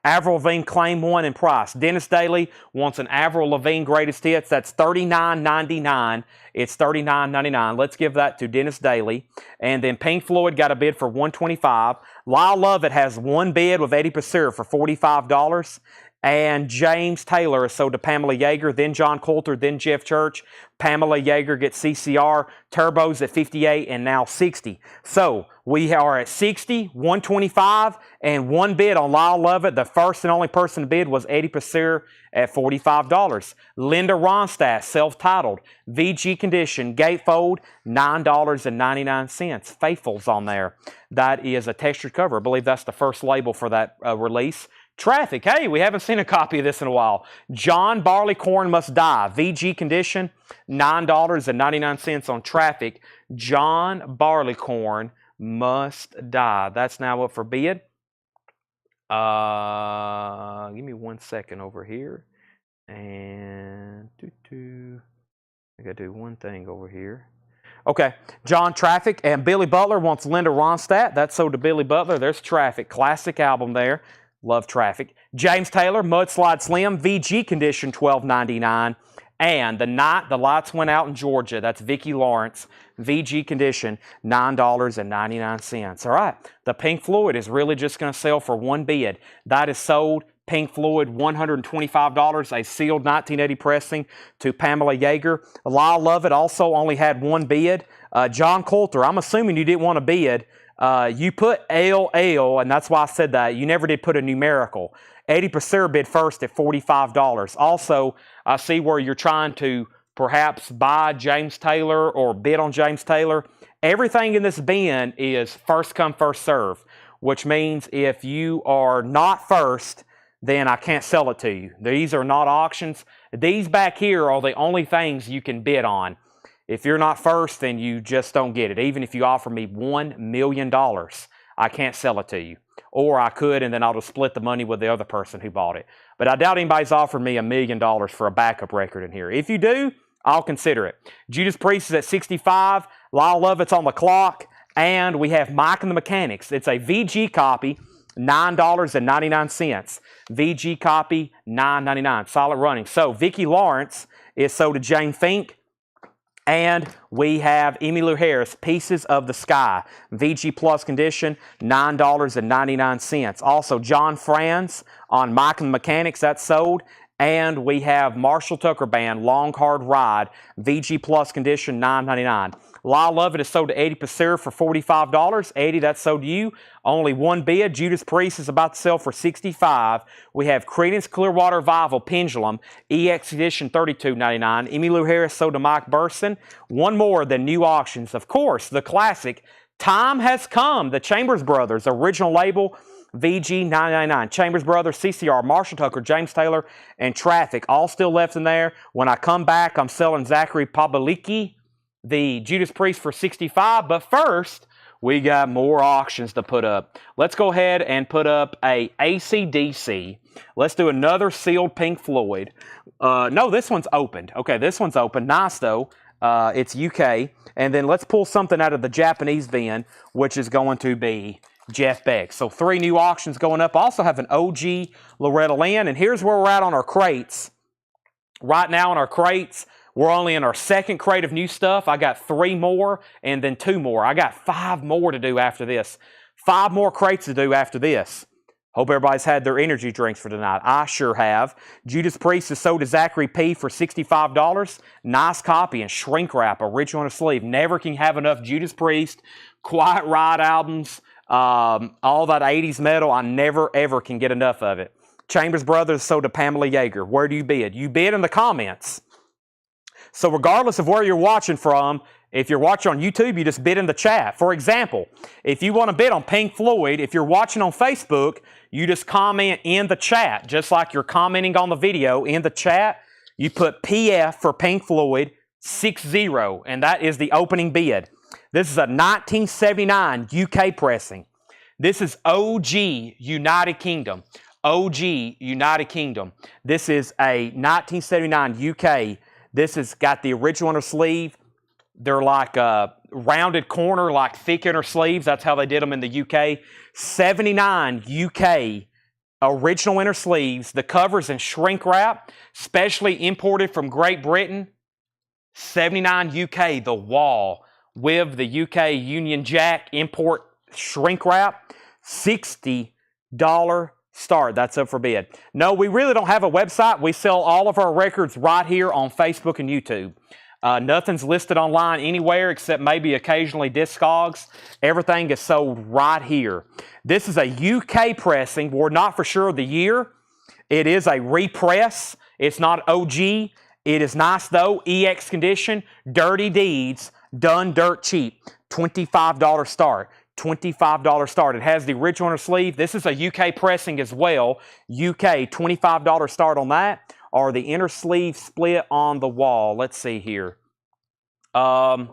Avril Lavigne claim one in price. Dennis Daly wants an Avril Lavigne greatest hits. That's $39.99. It's $39.99. Let's give that to Dennis Daly. And then Pink Floyd got a bid for $125. Lyle Lovett has one bid with Eddie Passeur for $45. And James Taylor is sold to Pamela Yeager, then John Coulter, then Jeff Church. Pamela Yeager gets CCR, Turbos at 58, and now 60. So we are at 60, 125, and one bid on Lyle Lovett. The first and only person to bid was Eddie Passeur at $45. Linda Ronstadt, self-titled, VG condition, gatefold, $9.99. Faithful's on there. That is a textured cover. I believe that's the first label for that release. Traffic. Hey, we haven't seen a copy of this in a while. John Barleycorn Must Die. VG condition, $9.99 on Traffic. John Barleycorn Must Die. That's now up for bid. Give me 1 second over here. And I got to do one thing over here. Okay, John Traffic and Billy Butler wants Linda Ronstadt. That's sold to Billy Butler. There's Traffic. Classic album there. Love Traffic. James Taylor, Mudslide Slim, VG condition, $12.99. And the night the lights went out in Georgia, that's Vicki Lawrence, VG condition, $9.99. All right, the Pink Floyd is really just going to sell for one bid. That is sold, Pink Floyd, $125, a sealed 1980 pressing to Pamela Yeager. Lyle Lovett also only had one bid. John Coulter, I'm assuming you didn't want to bid. You put LL, and that's why I said that. You never did put a numerical. Eddie Passeur bid first at $45. Also, I see where you're trying to perhaps buy James Taylor or bid on James Taylor. Everything in this bin is first come, first serve, which means if you are not first, then I can't sell it to you. These are not auctions. These back here are the only things you can bid on. If you're not first, then you just don't get it. Even if you offer me $1 million, I can't sell it to you. Or I could, and then I'll just split the money with the other person who bought it. But I doubt anybody's offered me $1 million for a backup record in here. If you do, I'll consider it. Judas Priest is at 65. Lyle Lovett's on the clock. And we have Mike and the Mechanics. It's a VG copy, $9.99. VG copy, $9.99. Solid running. So Vicki Lawrence is sold to Jane Fink. And we have Emmylou Harris, Pieces of the Sky, VG Plus condition, $9.99. Also, John Franz on Mike and the Mechanics, that's sold. And we have Marshall Tucker Band, Long Hard Ride, VG Plus condition, $9.99. Lyle Lovett is sold to Eddie Passeur for $45. Eddie, that's sold to you. Only one bid. Judas Priest is about to sell for $65. We have Creedence Clearwater Revival Pendulum, EX edition, $32.99. Emmylou Harris sold to Mike Burson. One more than new auctions. Of course, the classic, Time Has Come, the Chambers Brothers, original label, VG $9.99. Chambers Brothers, CCR, Marshall Tucker, James Taylor, and Traffic, all still left in there. When I come back, I'm selling Zachary Pawlicki, the Judas Priest, for $65. But first, we got more auctions to put up. Let's go ahead and put up a AC/DC. Let's do another sealed Pink Floyd. No, this one's opened. Okay, this one's open. Nice, though. It's UK. And then let's pull something out of the Japanese bin, which is going to be Jeff Beck. So 3 new auctions going up. Also have an OG Loretta Lynn. And here's where we're at on our crates. Right now on our crates, we're only in our second crate of new stuff. I got 3 more and then 2 more. I got 5 more to do after this. 5 more crates to do after this. Hope everybody's had their energy drinks for tonight. I sure have. Judas Priest is sold to Zachary P. for $65. Nice copy and shrink wrap, original on a sleeve. Never can have enough Judas Priest, Quiet Riot albums, all that 80s metal. I never, ever can get enough of it. Chambers Brothers sold to Pamela Yeager. Where do you bid? You bid in the comments. So regardless of where you're watching from, if you're watching on YouTube, you just bid in the chat. For example, if you want to bid on Pink Floyd, if you're watching on Facebook, you just comment in the chat, just like you're commenting on the video in the chat. You put PF for Pink Floyd 60, and that is the opening bid. This is a 1979 UK pressing. This is OG United Kingdom. OG United Kingdom. This is a 1979 UK. This has got the original inner sleeve. They're like a rounded corner, like thick inner sleeves. That's how they did them in the UK. 79 UK original inner sleeves. The cover's in shrink wrap, specially imported from Great Britain. 79 UK, the wall with the UK Union Jack import shrink wrap. $60 start. That's up for bid. No, we really don't have a website. We sell all of our records right here on Facebook and YouTube. Nothing's listed online anywhere except maybe occasionally Discogs. Everything is sold right here. This is a UK pressing. We're not for sure of the year. It is a repress. It's not OG. It is nice though. EX condition. Dirty Deeds. Done dirt cheap. $25 start. $25 start. It has the original inner sleeve. This is a UK pressing as well. UK, $25 start on that. Or the inner sleeve split on the wall. Let's see here. No,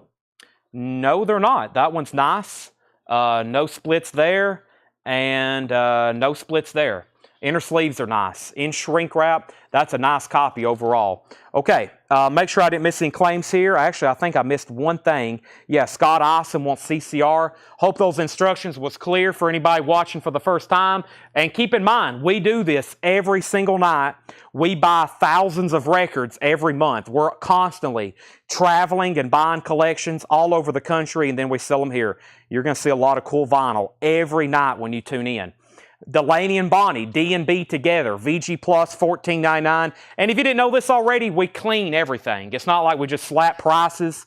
they're not. That one's nice. No splits there. And no splits there. Inner sleeves are nice. In shrink wrap, that's a nice copy overall. Okay, make sure I didn't miss any claims here. Actually, I think I missed one thing. Yeah, Scott Awesome wants CCR. Hope those instructions was clear for anybody watching for the first time. And keep in mind, we do this every single night. We buy thousands of records every month. We're constantly traveling and buying collections all over the country, and then we sell them here. You're going to see a lot of cool vinyl every night when you tune in. Delaney and Bonnie, D and B together, VG Plus, $14.99. And if you didn't know this already, we clean everything. It's not like we just slap prices.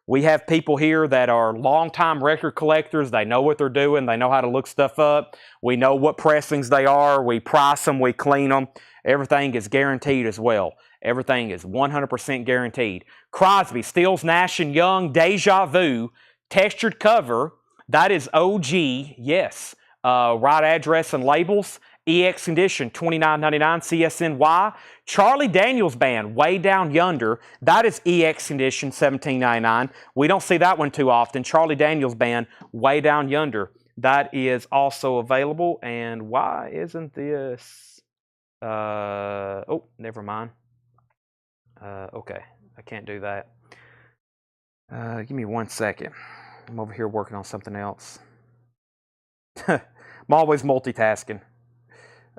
We have people here that are longtime record collectors. They know what they're doing. They know how to look stuff up. We know what pressings they are. We price them. We clean them. Everything is guaranteed as well. Everything is 100% guaranteed. Crosby, Stills, Nash & Young, Deja Vu, textured cover. That is OG, yes. Right address and labels. EX condition, $29.99. CSNY. Charlie Daniels Band, Way Down Yonder. That is EX condition, $17.99. We don't see that one too often. Charlie Daniels Band, Way Down Yonder. That is also available. And why isn't this? Oh, never mind. Okay, I can't do that. Give me 1 second. I'm over here working on something else. I'm always multitasking.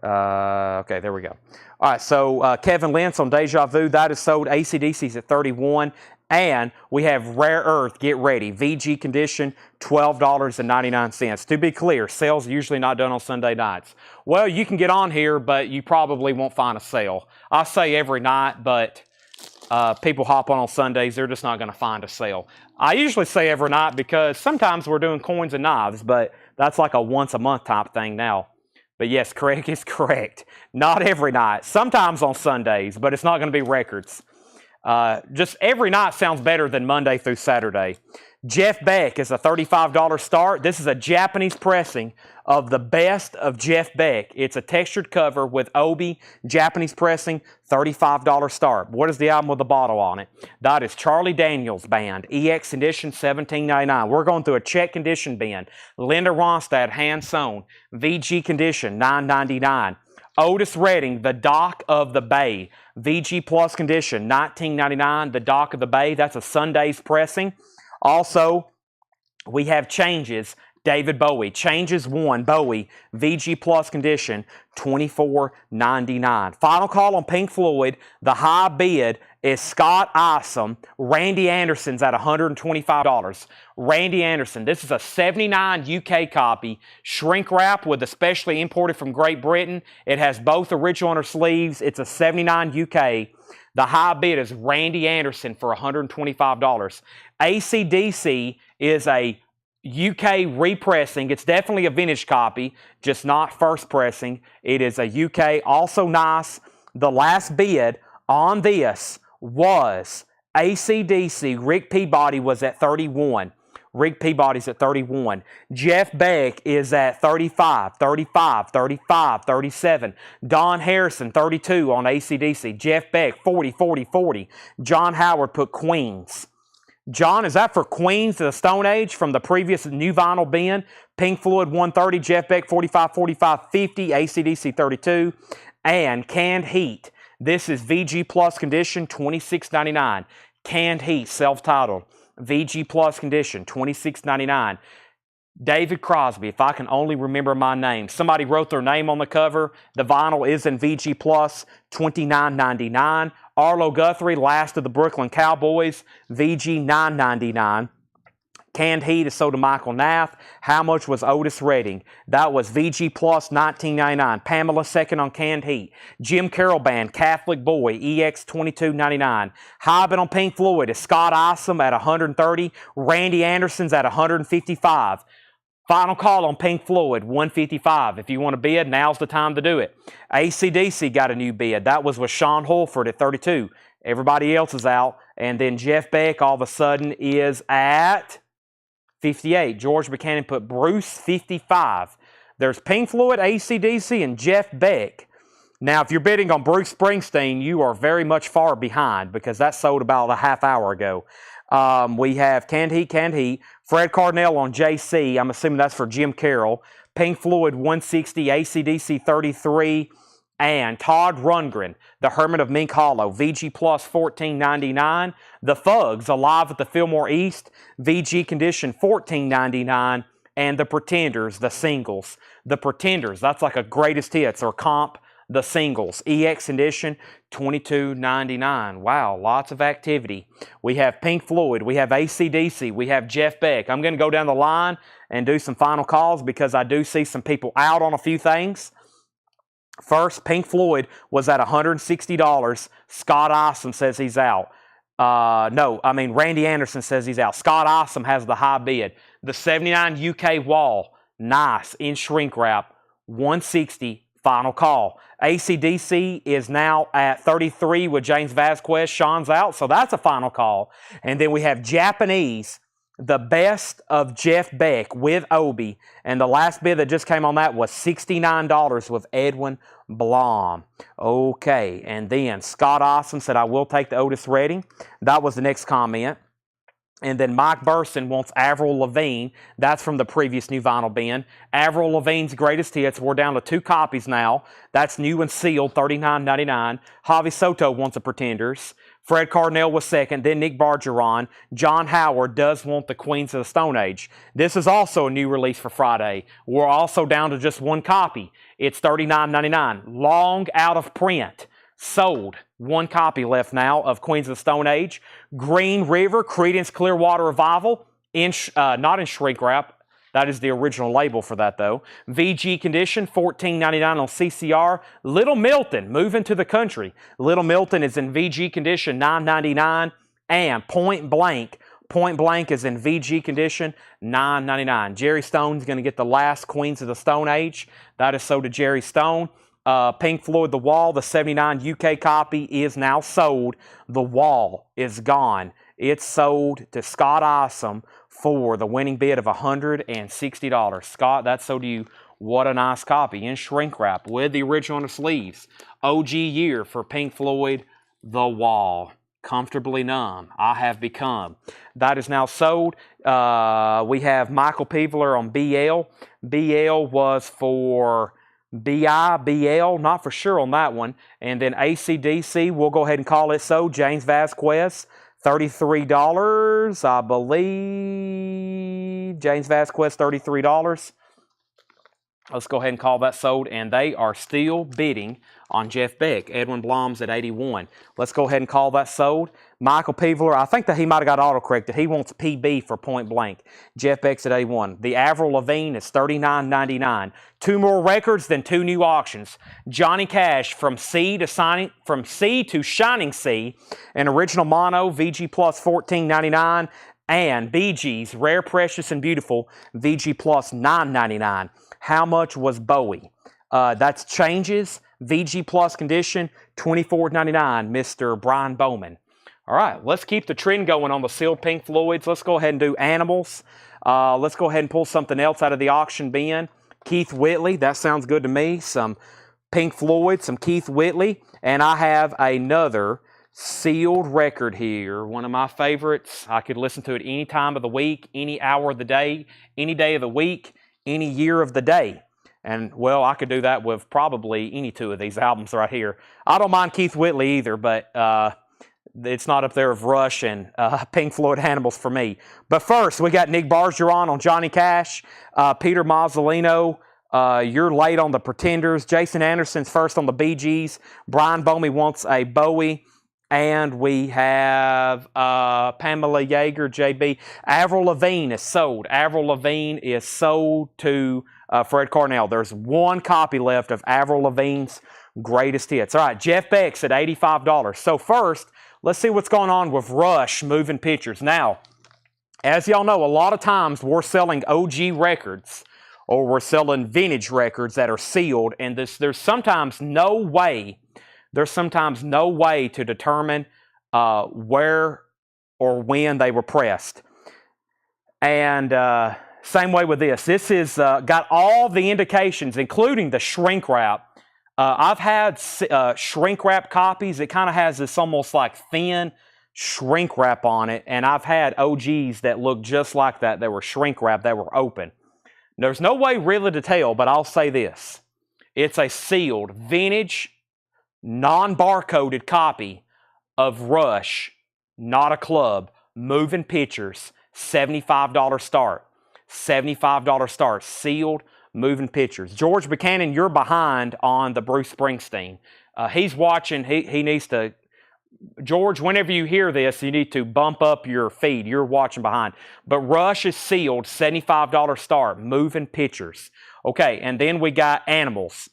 Okay, there we go. All right, so Kevin Lentz on Deja Vu, that is sold. AC/DC's at $31. And we have Rare Earth, get ready. VG condition, $12.99. To be clear, sales are usually not done on Sunday nights. Well, you can get on here, but you probably won't find a sale. I say every night, but people hop on Sundays, they're just not going to find a sale. I usually say every night because sometimes we're doing coins and knives, but that's like a once a month type thing now. But yes, Craig is correct. Not every night. Sometimes on Sundays, but it's not going to be records. Just every night sounds better than Monday through Saturday. Jeff Beck is a $35 start. This is a Japanese pressing of the best of Jeff Beck. It's a textured cover with Obi, Japanese pressing, $35 start. What is the album with the bottle on it? That is Charlie Daniels Band, EX edition, $17.99. We're going through a check condition bin. Linda Ronstadt, hand sewn, VG condition, $9.99. Otis Redding, The Dock of the Bay, VG Plus condition, $19.99. The Dock of the Bay, that's a Sunday's pressing. Also, we have Changes, David Bowie. Changes 1, Bowie, VG Plus condition, $24.99. Final call on Pink Floyd. The high bid is Scott Isom. Randy Anderson's at $125. Randy Anderson, this is a 79 UK copy, shrink wrap with especially imported from Great Britain. It has both original inner sleeves. It's a 79 UK. The high bid is Randy Anderson for $125. AC/DC is a UK repressing. It's definitely a vintage copy, just not first pressing. It is a UK, also nice. The last bid on this was AC/DC. Rick Peabody was at $31. Rick Peabody's at 31. Jeff Beck is at 35, 35, 35, 37. Don Harrison, 32 on AC/DC. Jeff Beck, 40, 40, 40. John Howard put Queens. John, is that for Queens of the Stone Age from the previous new vinyl bin? Pink Floyd 130, Jeff Beck 45, 45, 50, AC/DC 32, and Canned Heat. This is VG Plus condition, $26.99. Canned Heat, self-titled, VG Plus condition, $26.99. David Crosby, if I can only remember my name. Somebody wrote their name on the cover. The vinyl is in VG Plus, $29.99. Arlo Guthrie, Last of the Brooklyn Cowboys, VG $9.99. Canned Heat is sold to Michael Nath. How much was Otis Redding? That was VG Plus, $19.99. Pamela second on Canned Heat. Jim Carroll Band, Catholic Boy, EX $22.99. Hibbett on Pink Floyd is Scott Isom at $130. Randy Anderson's at $155. Final call on Pink Floyd, $155. If you want to bid, now's the time to do it. AC/DC got a new bid. That was with Sean Holford at $32. Everybody else is out. And then Jeff Beck all of a sudden is at $58. George Buchanan put Bruce, $55. There's Pink Floyd, AC/DC, and Jeff Beck. Now, if you're bidding on Bruce Springsteen, you are very much far behind because that sold about a half hour ago. We have Canned Heat. Fred Cardinal on JC. I'm assuming that's for Jim Carroll. Pink Floyd 160, AC/DC 33, and Todd Rundgren, The Hermit of Mink Hollow, VG Plus $14.99. The Fugs, Alive at the Fillmore East, VG condition $14.99. And The Pretenders, the singles. The Pretenders, that's like a greatest hits or comp. The singles, EX edition, $22.99. Wow, lots of activity. We have Pink Floyd, we have AC/DC, we have Jeff Beck. I'm going to go down the line and do some final calls because I do see some people out on a few things. First, Pink Floyd was at $160. Scott Isom says he's out. Randy Anderson says he's out. Scott Isom has the high bid. The 79 UK wall, nice, in shrink wrap, $160. Final call. AC/DC is now at 33 with James Vasquez. Sean's out, so that's a final call. And then we have Japanese, the best of Jeff Beck with Obi. And the last bid that just came on that was $69 with Edwin Blom. Okay, and then Scott Isom said, I will take the Otis Redding. That was the next comment. And then Mike Burson wants Avril Lavigne. That's from the previous new vinyl bin. Avril Lavigne's greatest hits. We're down to 2 copies now. That's new and sealed, $39.99. Javi Soto wants the Pretenders. Fred Cardinal was second. Then Nick Bargeron. John Howard does want the Queens of the Stone Age. This is also a new release for Friday. We're also down to just 1 copy. It's $39.99. Long out of print. Sold. 1 copy left now of Queens of the Stone Age. Green River, Creedence Clearwater Revival, not in shrink wrap. That is the original label for that, though. VG condition, $14.99 on CCR. Little Milton, moving to the country. Little Milton is in VG condition, $9.99. And Point Blank is in VG condition, $9.99. Jerry Stone's going to get the last Queens of the Stone Age. That is sold to Jerry Stone. Pink Floyd, The Wall, the 79 UK copy is now sold. The Wall is gone. It's sold to Scott Isom for the winning bid of $160. Scott, that's sold to you. What a nice copy in shrink wrap with the original on the sleeves. OG year for Pink Floyd, The Wall. Comfortably Numb, I Have Become. That is now sold. We have Michael Peveler on BL. BL was for BL, not for sure on that one. And then AC/DC, we'll go ahead and call it so. James Vasquez, $33, I believe. James Vasquez, $33. Let's go ahead and call that sold. And they are still bidding on Jeff Beck. Edwin Blom's at 81. Let's go ahead and call that sold. Michael Peveler, I think that he might have got auto-corrected. He wants PB for Point Blank. Jeff Beck's at 81. The Avril Lavigne is $39.99. 2 more records, then 2 new auctions. Johnny Cash, From Sea to Shining Sea, an original mono, VG Plus $14.99. And Bee Gees, Rare, Precious, and Beautiful, VG Plus $9.99. How much was Bowie? That's Changes, VG Plus condition, $24.99, Mr. Brian Bowman. All right, let's keep the trend going on the sealed Pink Floyds. Let's go ahead and do animals. Let's go ahead and pull something else out of the auction bin. Keith Whitley, that sounds good to me. Some Pink Floyd, some Keith Whitley. And I have another sealed record here. One of my favorites. I could listen to it any time of the week, any hour of the day, any day of the week, any year of the day. And, well, I could do that with probably any two of these albums right here. I don't mind Keith Whitley either, but it's not up there of Rush and Pink Floyd Animals for me. But first, we got Nick Bargeron on Johnny Cash, Peter Mazzolino, You're Late on the Pretenders, Jason Anderson's first on the Bee Gees, Brian Bomey Wants a Bowie, and we have Pamela Yeager, JB. Avril Lavigne is sold. Avril Lavigne is sold to Fred Cornell. There's one copy left of Avril Lavigne's greatest hits. All right, Jeff Beck's at $85. So first, let's see what's going on with Rush Moving Pictures. Now, as y'all know, a lot of times we're selling OG records or we're selling vintage records that are sealed, and there's sometimes no way to determine where or when they were pressed. And same way with this. This is got all the indications, including the shrink wrap. I've had shrink wrap copies. It kind of has this almost like thin shrink wrap on it, and I've had OGs that look just like that. They were shrink wrap, they were open. There's no way really to tell, but I'll say this. It's a sealed, vintage, non-barcoded copy of Rush, Not a Club, Moving Pictures, $75 start. $75 start, sealed, Moving Pictures. George Buchanan, you're behind on the Bruce Springsteen. He's watching. He needs to. George, whenever you hear this, you need to bump up your feed. You're watching behind. But Rush is sealed, $75 start, Moving Pictures. Okay, and then we got Animals.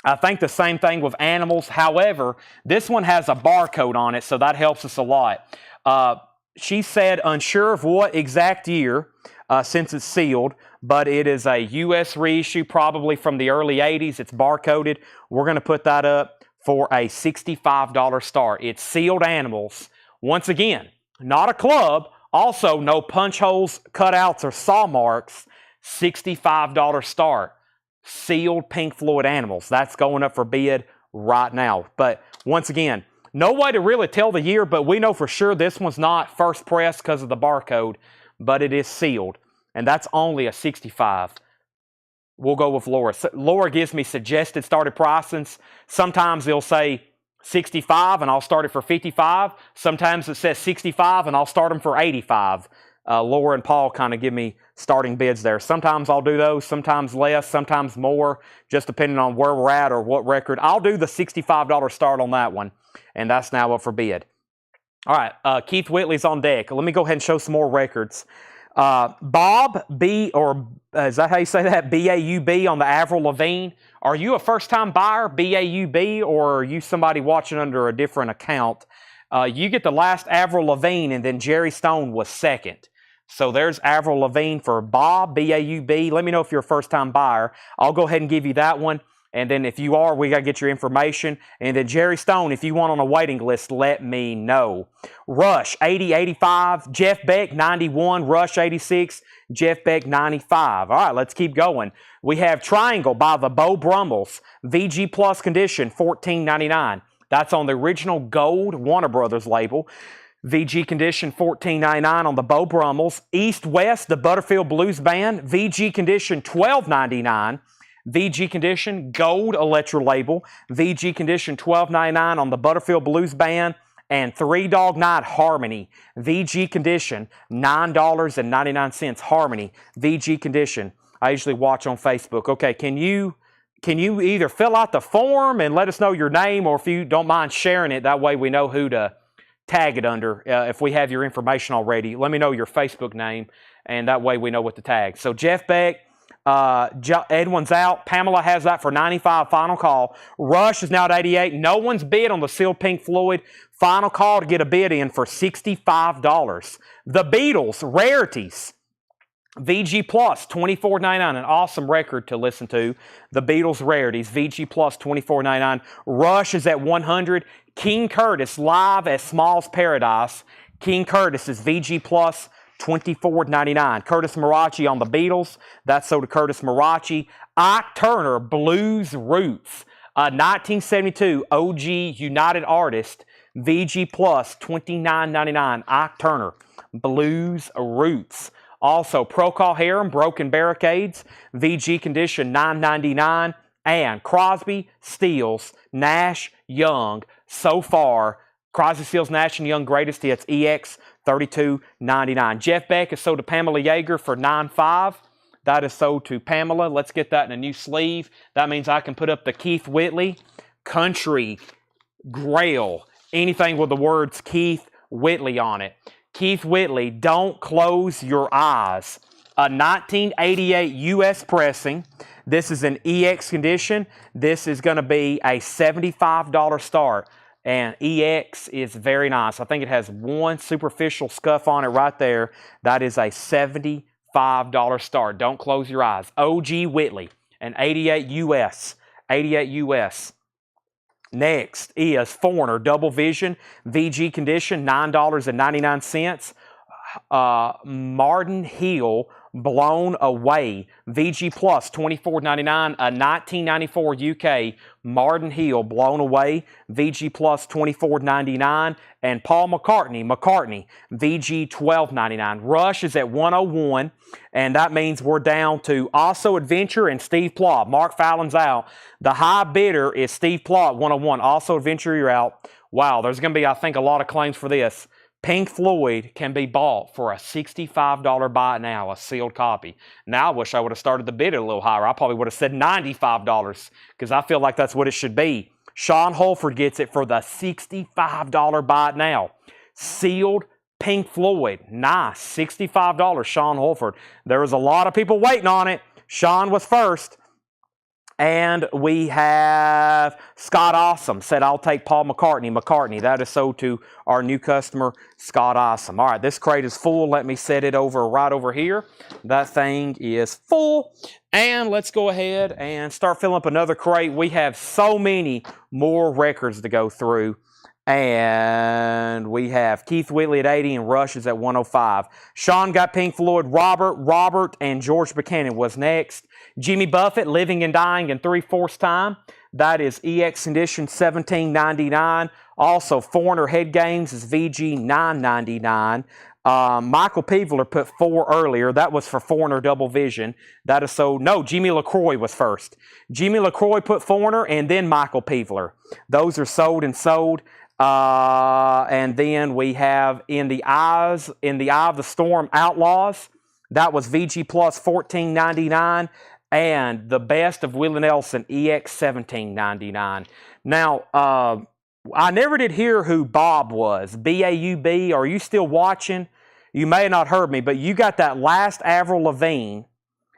I think the same thing with Animals. However, this one has a barcode on it, so that helps us a lot. She said unsure of what exact year since it's sealed, but it is a U.S. reissue, probably from the early 80s. It's barcoded. We're going to put that up for a $65 start. It's sealed Animals. Once again, Not a Club. Also, no punch holes, cutouts, or saw marks. $65 start. Sealed Pink Floyd Animals. That's going up for bid right now. But once again, no way to really tell the year, but we know for sure this one's not first press because of the barcode, but it is sealed. And that's only a $65. We'll go with Laura. Laura gives me suggested started pricings. Sometimes they'll say $65 and I'll start it for $55. Sometimes it says $65 and I'll start them for $85. Laura and Paul kind of give me starting bids there. Sometimes I'll do those, sometimes less, sometimes more, just depending on where we're at or what record. I'll do the $65 start on that one, and that's now up for bid. All right, Keith Whitley's on deck. Let me go ahead and show some more records. Bob B, or is that how you say that? B-A-U-B on the Avril Lavigne. Are you a first-time buyer, B-A-U-B, or are you somebody watching under a different account? You get the last Avril Lavigne, and then Jerry Stone was second. So there's Avril Lavigne for Bob, B-A-U-B. Let me know if you're a first-time buyer. I'll go ahead and give you that one. And then if you are, we got to get your information. And then Jerry Stone, if you want on a waiting list, let me know. Rush, 80, 85. Jeff Beck, 91. Rush, 86. Jeff Beck, 95. All right, let's keep going. We have Triangle by the Beau Brummels. VG Plus condition, $14.99. That's on the original gold Warner Brothers label. VG condition, $14.99 on the Beau Brummels. East West, the Butterfield Blues Band. VG condition, $12.99. VG condition, gold Electra label. VG condition, $12.99 on the Butterfield Blues Band. And Three Dog Night Harmony. VG condition, $9.99. Harmony, VG condition. I usually watch on Facebook. Okay, can you either fill out the form and let us know your name, or if you don't mind sharing it, that way we know who to tag it under. If we have your information already, let me know your Facebook name, and that way we know what to tag. So Jeff Beck, Edwin's out. Pamela has that for $95. Final call. Rush is now at $88. No one's bid on the sealed Pink Floyd. Final call to get a bid in for $65. The Beatles, Rarities. VG Plus, $24.99, an awesome record to listen to. The Beatles Rarities, VG Plus, $24.99. Rush is at 100. King Curtis, live at Small's Paradise. King Curtis is VG Plus, $24.99. Curtis Marachi on the Beatles, that's so to Curtis Marachi. Ike Turner, Blues Roots, 1972 OG United Artist, VG Plus, $29.99. Ike Turner, Blues Roots. Also, Procol Harum, Broken Barricades, VG Condition, $9.99. And Crosby, Stills, Nash, Young, so far, Crosby, Stills, Nash, and Young Greatest Hits, EX, $32.99. Jeff Beck is sold to Pamela Yeager for $9.5. That is sold to Pamela. Let's get that in a new sleeve. That means I can put up the Keith Whitley Country Grail. Anything with the words Keith Whitley on it. Keith Whitley, Don't Close Your Eyes. A 1988 U.S. pressing. This is an EX condition. This is going to be a $75 start. And EX is very nice. I think it has one superficial scuff on it right there. That is a $75 start. Don't close your eyes. OG Whitley, an 88 US. 88 US. Next is Foreigner Double Vision, VG condition, $9.99. Martin Hill, Blown Away, VG Plus, $24.99. A 1994 UK Martin Hill, Blown Away, VG Plus, $24.99. And Paul McCartney, VG, $12.99. Rush is at 101, and that means we're down to Also Adventure and Steve Plott. Mark Fallon's out. The high bidder is Steve Plott, 101. Also Adventure, you're out. Wow, there's going to be, I think, a lot of claims for this. Pink Floyd can be bought for a $65 buy now, a sealed copy. Now I wish I would have started the bid a little higher. I probably would have said $95 because I feel like that's what it should be. Sean Holford gets it for the $65 buy now. Sealed Pink Floyd. Nice. $65, Sean Holford. There was a lot of people waiting on it. Sean was first. And we have Scott Awesome said, I'll take Paul McCartney. That is sold to our new customer, Scott Awesome. All right, this crate is full. Let me set it right over here. That thing is full. And let's go ahead and start filling up another crate. We have so many more records to go through. And we have Keith Whitley at 80 and Rush is at 105. Sean got Pink Floyd. Robert and George Buchanan was next. Jimmy Buffett, Living and Dying in 3/4 time. That is EX condition, $17.99. Also, Foreigner Head Games is VG, $9.99. Michael Peevler put 4 earlier. That was for Foreigner Double Vision. That is so. No, Jimmy LaCroix was first. Jimmy LaCroix put Foreigner and then Michael Peevler. Those are sold and sold. And then we have In the Eye of the Storm, Outlaws. That was VG Plus, $14.99. And The Best of Willie Nelson, EX, $17.99. Now, I never did hear who Bob was. B-A-U-B. Are you still watching? You may have not heard me, but you got that last Avril Lavigne,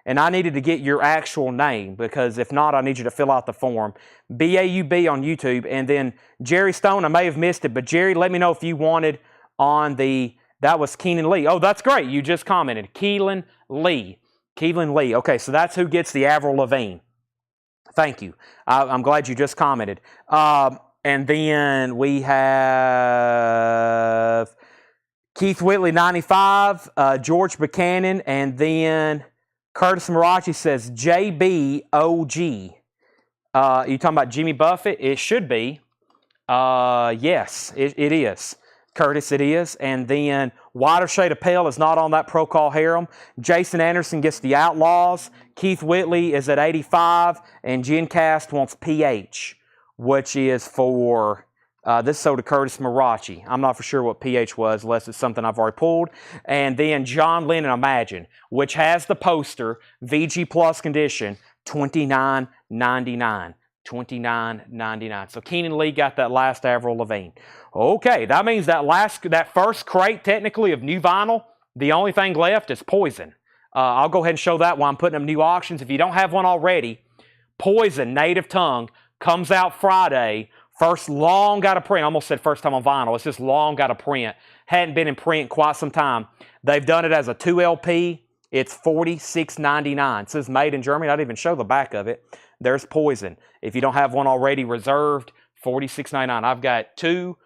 and I needed to get your actual name, because if not, I need you to fill out the form. B-A-U-B on YouTube. And then Jerry Stone, I may have missed it, but Jerry, let me know if you wanted on the, that was Keenan Lee. Oh, that's great. You just commented. Keelan Lee. Okay, so that's who gets the Avril Lavigne. Thank you. I'm glad you just commented. And then we have Keith Whitley, 95, George Buchanan, and then Curtis Marachi says JBOG. You talking about Jimmy Buffett? It should be. Yes, it is. Curtis, it is. And then Wider Shade of Pale is not on that Procol Harum. Jason Anderson gets the Outlaws. Keith Whitley is at 85. And Gencast wants PH, which is for, this is sold to Curtis Marachi. I'm not for sure what PH was, unless it's something I've already pulled. And then John Lennon Imagine, which has the poster, VG Plus condition, $29.99. $29.99. So Keenan Lee got that last Avril Lavigne. Okay, that means that first crate, technically, of new vinyl, the only thing left is Poison. I'll go ahead and show that while I'm putting up new auctions. If you don't have one already, Poison, Native Tongue, comes out Friday. First long got a print. I almost said first time on vinyl. It's just long got a print. Hadn't been in print quite some time. They've done it as a 2 LP, It's $46.99. It says made in Germany. I didn't even show the back of it. There's Poison. If you don't have one already reserved, $46.99. I've got 2,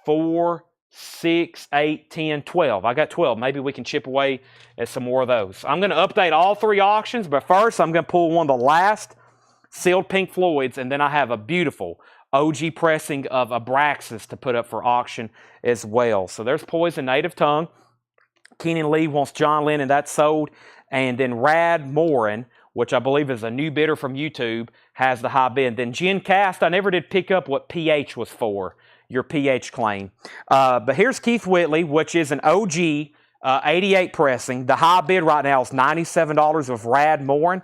4, 6, 8, 10, 12. I got 12. Maybe we can chip away at some more of those. I'm going to update all 3 auctions, but first I'm going to pull one of the last sealed Pink Floyds, and then I have a beautiful OG pressing of Abraxas to put up for auction as well. So there's Poison, Native Tongue. Keenan Lee wants John Lennon, that's sold. And then Rad Morin, which I believe is a new bidder from YouTube, has the high bid. Then Jen Cast, I never did pick up what PH was for, your PH claim. But here's Keith Whitley, which is an OG 88 pressing. The high bid right now is $97 of Rad Morin.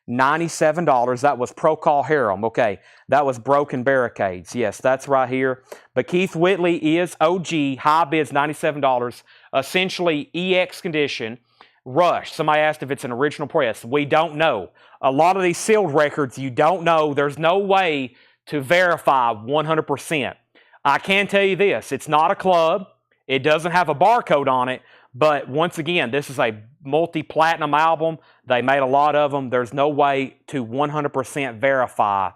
$97. That was Procol Harum. Okay, that was Broken Barricades. Yes, that's right here. But Keith Whitley is OG. High bid's $97. Essentially EX condition. Rush. Somebody asked if it's an original press. We don't know. A lot of these sealed records, you don't know. There's no way to verify 100%. I can tell you this. It's not a club. It doesn't have a barcode on it. But once again, this is a multi-platinum album. They made a lot of them. There's no way to 100% verify.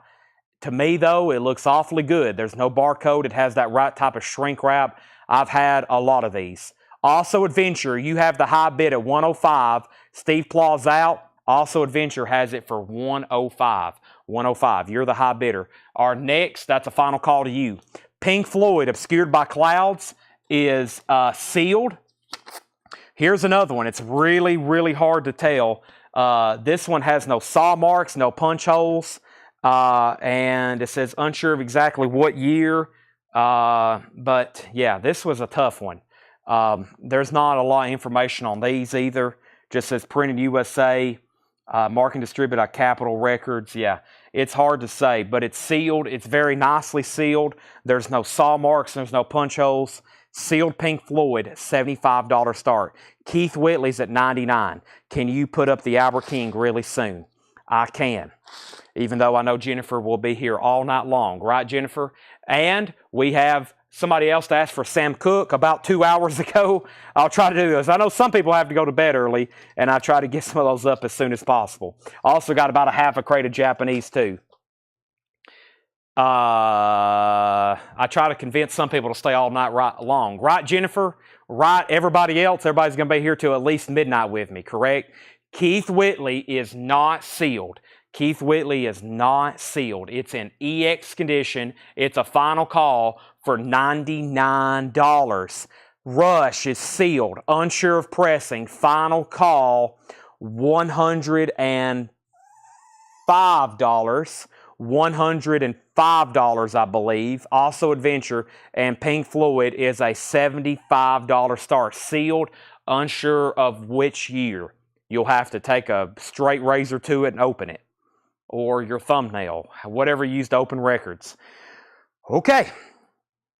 To me, though, it looks awfully good. There's no barcode. It has that right type of shrink wrap. I've had a lot of these. Also Adventure, you have the high bid at 105. Steve Plaw's out. Also Adventure has it for 105. 105. You're the high bidder. Our next, that's a final call to you. Pink Floyd, Obscured by Clouds, is sealed. Here's another one. It's really, really hard to tell. This one has no saw marks, no punch holes, and it says unsure of exactly what year. But yeah, this was a tough one. There's not a lot of information on these either. Just says printed USA, marking distributed by Capitol Records. Yeah, it's hard to say, but it's sealed. It's very nicely sealed. There's no saw marks. There's no punch holes. Sealed Pink Floyd, $75 start. Keith Whitley's at $99. Can you put up the Albert King really soon? I can, even though I know Jennifer will be here all night long. Right, Jennifer? And we have somebody else to ask for Sam Cooke about 2 hours ago. I'll try to do this. I know some people have to go to bed early, and I try to get some of those up as soon as possible. Also got about a half a crate of Japanese, too. I try to convince some people to stay all night long. Right, Jennifer? Right, everybody else? Everybody's going to be here till at least midnight with me, correct? Keith Whitley is not sealed. Keith Whitley is not sealed. It's in EX condition. It's a final call for $99. Rush is sealed. Unsure of pressing. Final call, $105. $105, I believe. Also Adventure and Pink Floyd is a $75 start. Sealed, unsure of which year. You'll have to take a straight razor to it and open it. Or your thumbnail. Whatever you use to open records. Okay.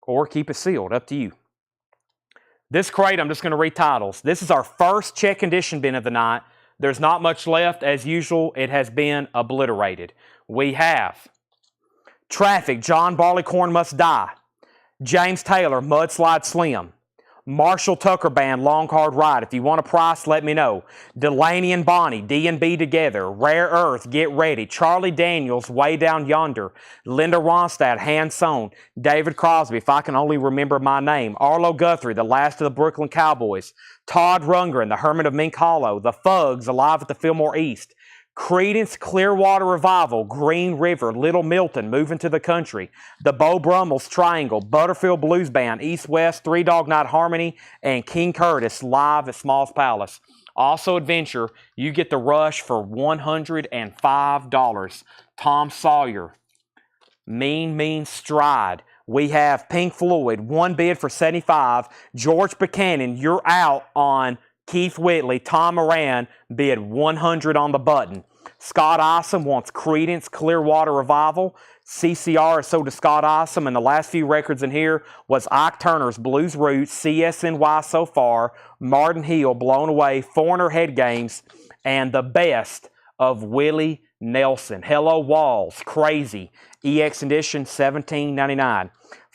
Or keep it sealed. Up to you. This crate, I'm just going to read titles. This is our first check condition bin of the night. There's not much left. As usual, it has been obliterated. We have Traffic, John Barleycorn Must Die. James Taylor, Mudslide Slim. Marshall Tucker Band, Long Hard Ride. If you want a price, let me know. Delaney and Bonnie, D&B Together. Rare Earth, Get Ready. Charlie Daniels, Way Down Yonder. Linda Ronstadt, Hand Sewn. David Crosby, If I Can Only Remember My Name. Arlo Guthrie, The Last of the Brooklyn Cowboys. Todd Rundgren, The Hermit of Mink Hollow. The Fugs, Alive at the Fillmore East. Creedence Clearwater Revival, Green River, Little Milton, Moving to the Country, the Beau Brummels Triangle, Butterfield Blues Band, East West, Three Dog Night Harmony, and King Curtis live at Smalls Palace. Also Adventure, you get the Rush for $105. Tom Sawyer, Mean Mean Stride. We have Pink Floyd, one bid for $75. George Buchanan, you're out on Keith Whitley. Tom Moran bid $100 on the button. Scott Isom wants Creedence Clearwater Revival. CCR is sold to Scott Isom, and the last few records in here was Ike Turner's Blues Roots, CSNY So Far, Martin Hill, Blown Away, Foreigner Head Games, and the best of Willie Nelson. Hello Walls, Crazy, EX Edition, $17.99.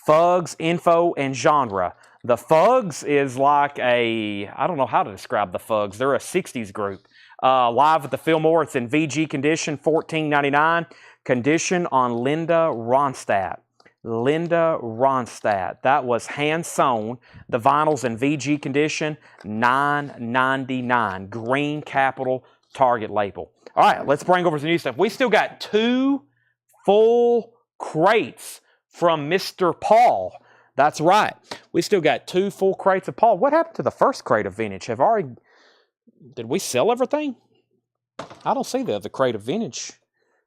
Fugs, Info, and Genre. The Fugs is like I don't know how to describe the Fugs. They're a 60s group. Live at the Fillmore. It's in VG condition, $14.99. Condition on Linda Ronstadt. Linda Ronstadt. That was hand sewn. The vinyl's in VG condition, $9.99. Green capital Target label. All right, let's bring over some new stuff. We still got 2 full crates from Mr. Paul. That's right. We still got 2 full crates of Paul. What happened to the first crate of vintage? Did we sell everything? I don't see the other crate of vintage.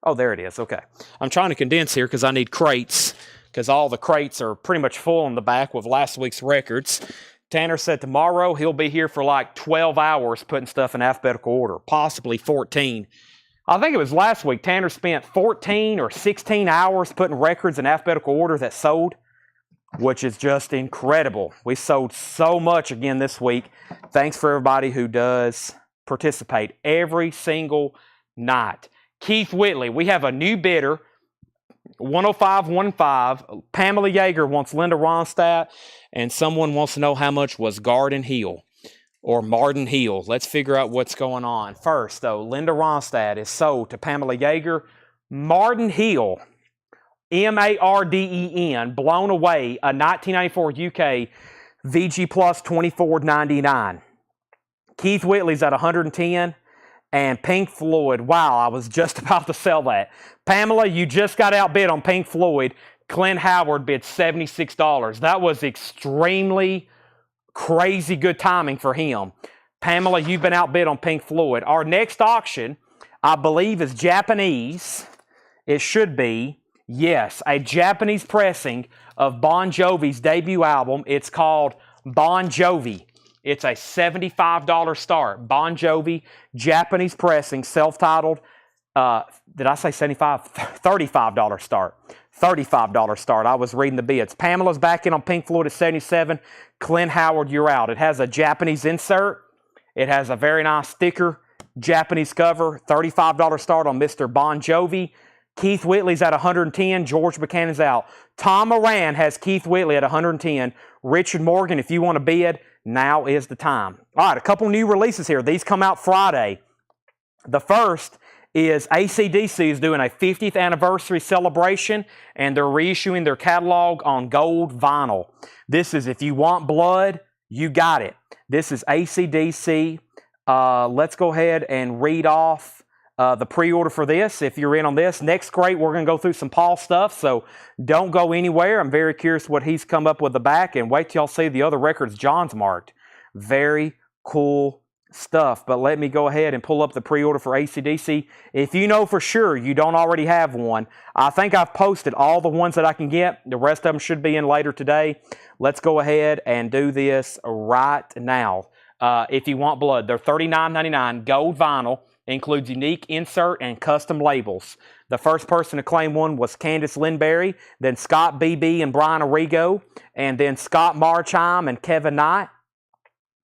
Oh, there it is. Okay. I'm trying to condense here because I need crates, because all the crates are pretty much full in the back with last week's records. Tanner said tomorrow he'll be here for like 12 hours putting stuff in alphabetical order, possibly 14. I think it was last week. Tanner spent 14 or 16 hours putting records in alphabetical order that sold, which is just incredible. We sold so much again this week. Thanks for everybody who does participate every single night. Keith Whitley, we have a new bidder, 10515. Pamela Yeager wants Linda Ronstadt, and someone wants to know how much was Garden Hill or Marden Hill. Let's figure out what's going on. First, though, Linda Ronstadt is sold to Pamela Yeager. Marden Hill, M-A-R-D-E-N, blown away, a 1994 UK VG Plus $24.99. Keith Whitley's at 110. And Pink Floyd, wow, I was just about to sell that. Pamela, you just got outbid on Pink Floyd. Clint Howard bid $76. That was extremely crazy good timing for him. Pamela, you've been outbid on Pink Floyd. Our next auction, I believe, is Japanese. It should be. Yes, a Japanese pressing of Bon Jovi's debut album. It's called Bon Jovi. It's a $75 start. Bon Jovi, Japanese pressing, self-titled. Did I say 75? $35 start. $35 start. I was reading the bids. Pamela's back in on Pink Floyd at 77. Clint Howard, you're out. It has a Japanese insert. It has a very nice sticker. Japanese cover. $35 start on Mr. Bon Jovi. Keith Whitley's at 110. George Buchanan's out. Tom Moran has Keith Whitley at 110. Richard Morgan, if you want to bid, now is the time. All right, a couple new releases here. These come out Friday. The first is AC/DC is doing a 50th anniversary celebration, and they're reissuing their catalog on gold vinyl. This is If You Want Blood, You Got It. This is AC/DC. Let's go ahead and read off the pre-order for this, if you're in on this. Next crate, we're going to go through some Paul stuff, so don't go anywhere. I'm very curious what he's come up with the back, and wait till y'all see the other records John's marked. Very cool stuff, but let me go ahead and pull up the pre-order for AC/DC. If you know for sure you don't already have one, I think I've posted all the ones that I can get. The rest of them should be in later today. Let's go ahead and do this right now. If You Want Blood, they're $39.99, gold vinyl. Includes unique insert and custom labels. The first person to claim one was Candice Lindberry, then Scott BB and Brian Arrigo, and then Scott Marchheim and Kevin Knight.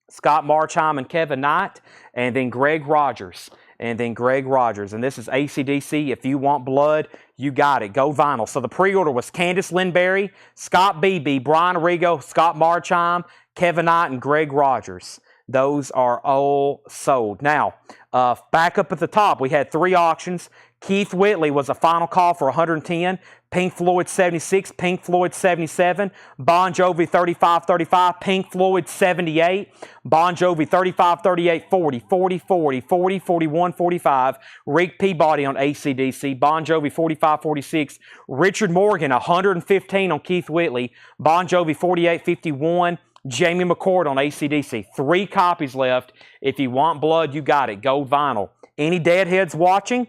Scott Marchheim and Kevin Knight, and then Greg Rogers. And this is AC/DC. If You Want Blood, You Got It. Go vinyl. So the pre-order was Candice Lindberry, Scott BB, Brian Arrigo, Scott Marchheim, Kevin Knight, and Greg Rogers. Those are all sold. Now, back up at the top, we had 3 auctions. Keith Whitley was a final call for 110. Pink Floyd 76, Pink Floyd 77, Bon Jovi 35-35, Pink Floyd 78, Bon Jovi 35-38, 40, 40, 40, 40, 41, 45, Rick Peabody on AC/DC, Bon Jovi 45-46, Richard Morgan 115 on Keith Whitley, Bon Jovi 48-51, Jamie McCord on AC/DC. 3 copies left. If You Want Blood, You Got It. Gold vinyl. Any deadheads watching?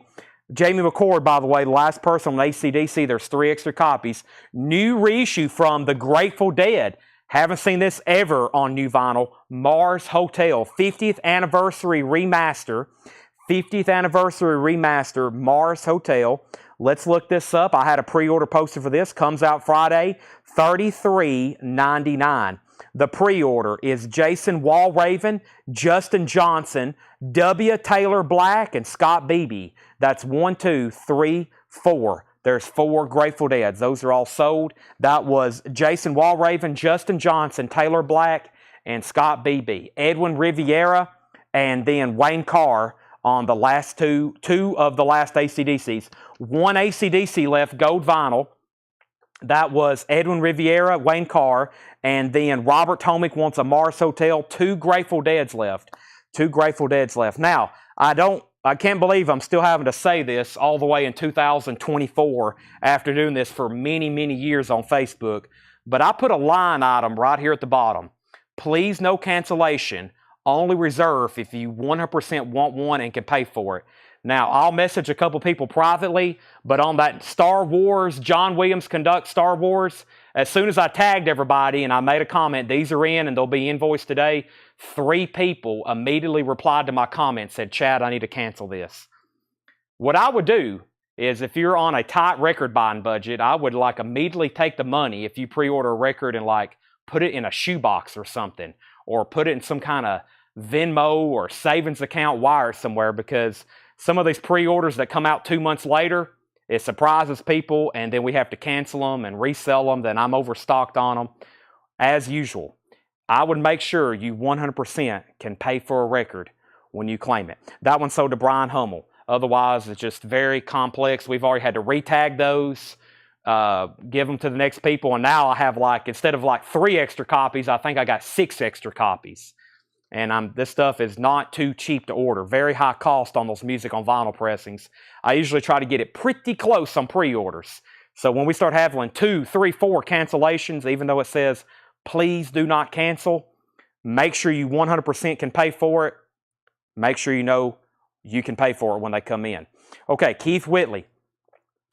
Jamie McCord, by the way, the last person on AC/DC. There's 3 extra copies. New reissue from the Grateful Dead. Haven't seen this ever on new vinyl. Mars Hotel. 50th anniversary remaster. 50th anniversary remaster. Mars Hotel. Let's look this up. I had a pre-order posted for this. Comes out Friday. $33.99. The pre-order is Jason Walraven, Justin Johnson, W. Taylor Black, and Scott Beebe. That's 1, 2, 3, 4. There's 4 Grateful Deads. Those are all sold. That was Jason Walraven, Justin Johnson, Taylor Black, and Scott Beebe. Edwin Riviera and then Wayne Carr on the last two of the last AC/DCs. One AC/DC left, gold vinyl. That was Edwin Riviera, Wayne Carr, and then Robert Tomick wants a Mars Hotel. 2 Grateful Deads left. 2 Grateful Deads left. Now, I can't believe I'm still having to say this all the way in 2024 after doing this for many, many years on Facebook. But I put a line item right here at the bottom. Please, no cancellation. Only reserve if you 100% want one and can pay for it. Now, I'll message a couple people privately, but on that Star Wars, John Williams Conduct Star Wars, as soon as I tagged everybody and I made a comment, these are in and they'll be invoiced today, 3 people immediately replied to my comment, said, Chad, I need to cancel this. What I would do is if you're on a tight record buying budget, I would like immediately take the money if you pre-order a record and like put it in a shoebox or something, or put it in some kind of Venmo or savings account wire somewhere, because some of these pre-orders that come out 2 months later, it surprises people and then we have to cancel them and resell them. Then I'm overstocked on them. As usual, I would make sure you 100% can pay for a record when you claim it. That one sold to Brian Hummel. Otherwise, it's just very complex. We've already had to retag those, give them to the next people. And now I have like, instead of like 3 extra copies, I think I got 6 extra copies. And this stuff is not too cheap to order. Very high cost on those music on vinyl pressings. I usually try to get it pretty close on pre-orders. So when we start having 2, 3, 4 cancellations, even though it says, please do not cancel, make sure you 100% can pay for it. Make sure you know you can pay for it when they come in. Okay, Keith Whitley.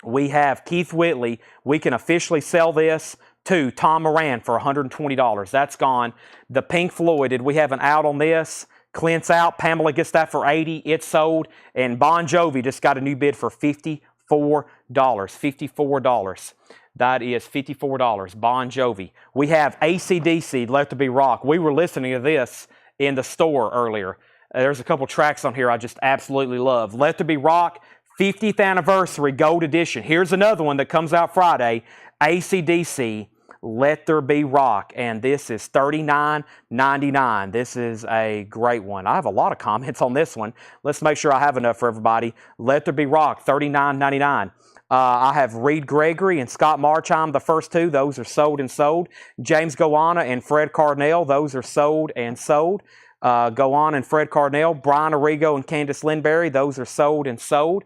We have Keith Whitley. We can officially sell this to Tom Moran for $120. That's gone. The Pink Floyd, did we have an out on this? Clint's out. Pamela gets that for $80. It's sold. And Bon Jovi just got a new bid for $54. $54. That is $54. Bon Jovi. We have AC/DC, Let There Be Rock. We were listening to this in the store earlier. There's a couple tracks on here I just absolutely love. Let There Be Rock, 50th Anniversary Gold Edition. Here's another one that comes out Friday. AC/DC, Let There Be Rock, and this is $39.99. This is a great one. I have a lot of comments on this one. Let's make sure I have enough for everybody. Let There Be Rock, $39.99. I have Reed Gregory and Scott Marchheim, the first 2. Those are sold and sold. James Goanna and Fred Cardinale, those are sold and sold. Goanna and Fred Cardinale. Brian Arrigo and Candace Lindberry, those are sold and sold.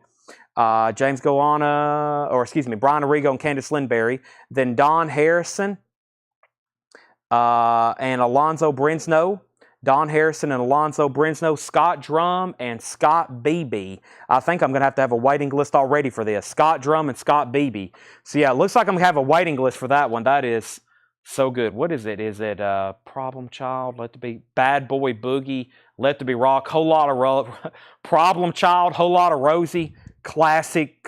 Brian Arrigo and Candace Lindberry. Then Don Harrison and Alonzo Brinsnow. Don Harrison and Alonzo Brinsnow. Scott Drum and Scott Beebe. I think I'm going to have a waiting list already for this. Scott Drum and Scott Beebe. So yeah, it looks like I'm going to have a waiting list for that one. That is so good. What is it? Is it Problem Child? Let There Be Bad Boy Boogie. Let There Be Rock. Whole lot of Problem Child. Whole lot of Rosie. Classic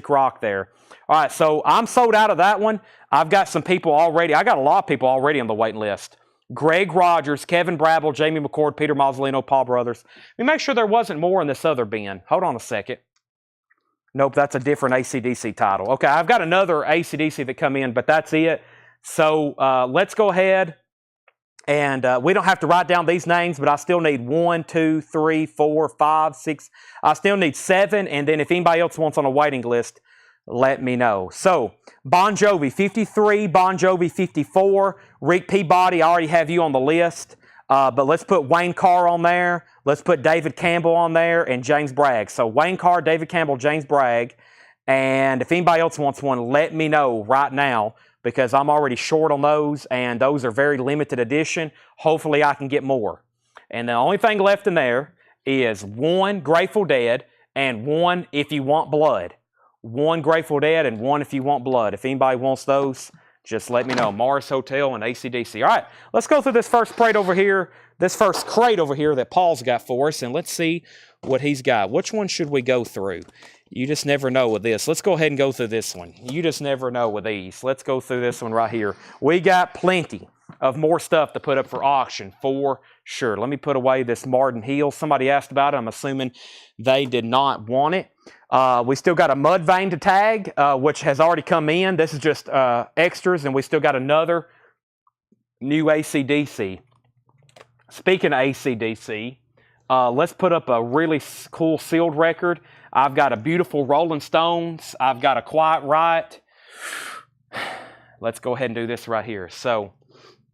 rock there. All right, so I'm sold out of that one. I've got some people already. I got a lot of people already on the waiting list. Greg Rogers, Kevin Brabble, Jamie McCord, Peter Mazzolino, Paul Brothers. Let me make sure there wasn't more in this other bin. Hold on a second. Nope, that's a different AC/DC title. Okay, I've got another AC/DC that come in, but that's it. So let's go ahead. And we don't have to write down these names, but I still need 1, 2, 3, 4, 5, 6. I still need 7. And then if anybody else wants on a waiting list, let me know. So Bon Jovi, 53. Bon Jovi, 54. Rick Peabody, I already have you on the list. But let's put Wayne Carr on there. Let's put David Campbell on there and James Bragg. So Wayne Carr, David Campbell, James Bragg. And if anybody else wants one, let me know right now, because I'm already short on those, and those are very limited edition. Hopefully I can get more. And the only thing left in there is 1 Grateful Dead and 1 If You Want Blood. 1 Grateful Dead and 1 If You Want Blood. If anybody wants those, just let me know. Mars Hotel and AC/DC. All right, let's go through this first crate over here. This first crate over here that Paul's got for us, and let's see what he's got. Which one should we go through? You just never know with this. Let's go ahead and go through this one. You just never know with these. Let's go through this one right here. We got plenty of more stuff to put up for auction for sure. Let me put away this Martin Heel. Somebody asked about it. I'm assuming they did not want it. We still got a mud vein to tag, which has already come in. This is just extras, and we still got another new AC/DC. Speaking of AC/DC, Let's put up a really cool sealed record. I've got a beautiful Rolling Stones. I've got a Quiet Riot. Let's go ahead and do this right here. So,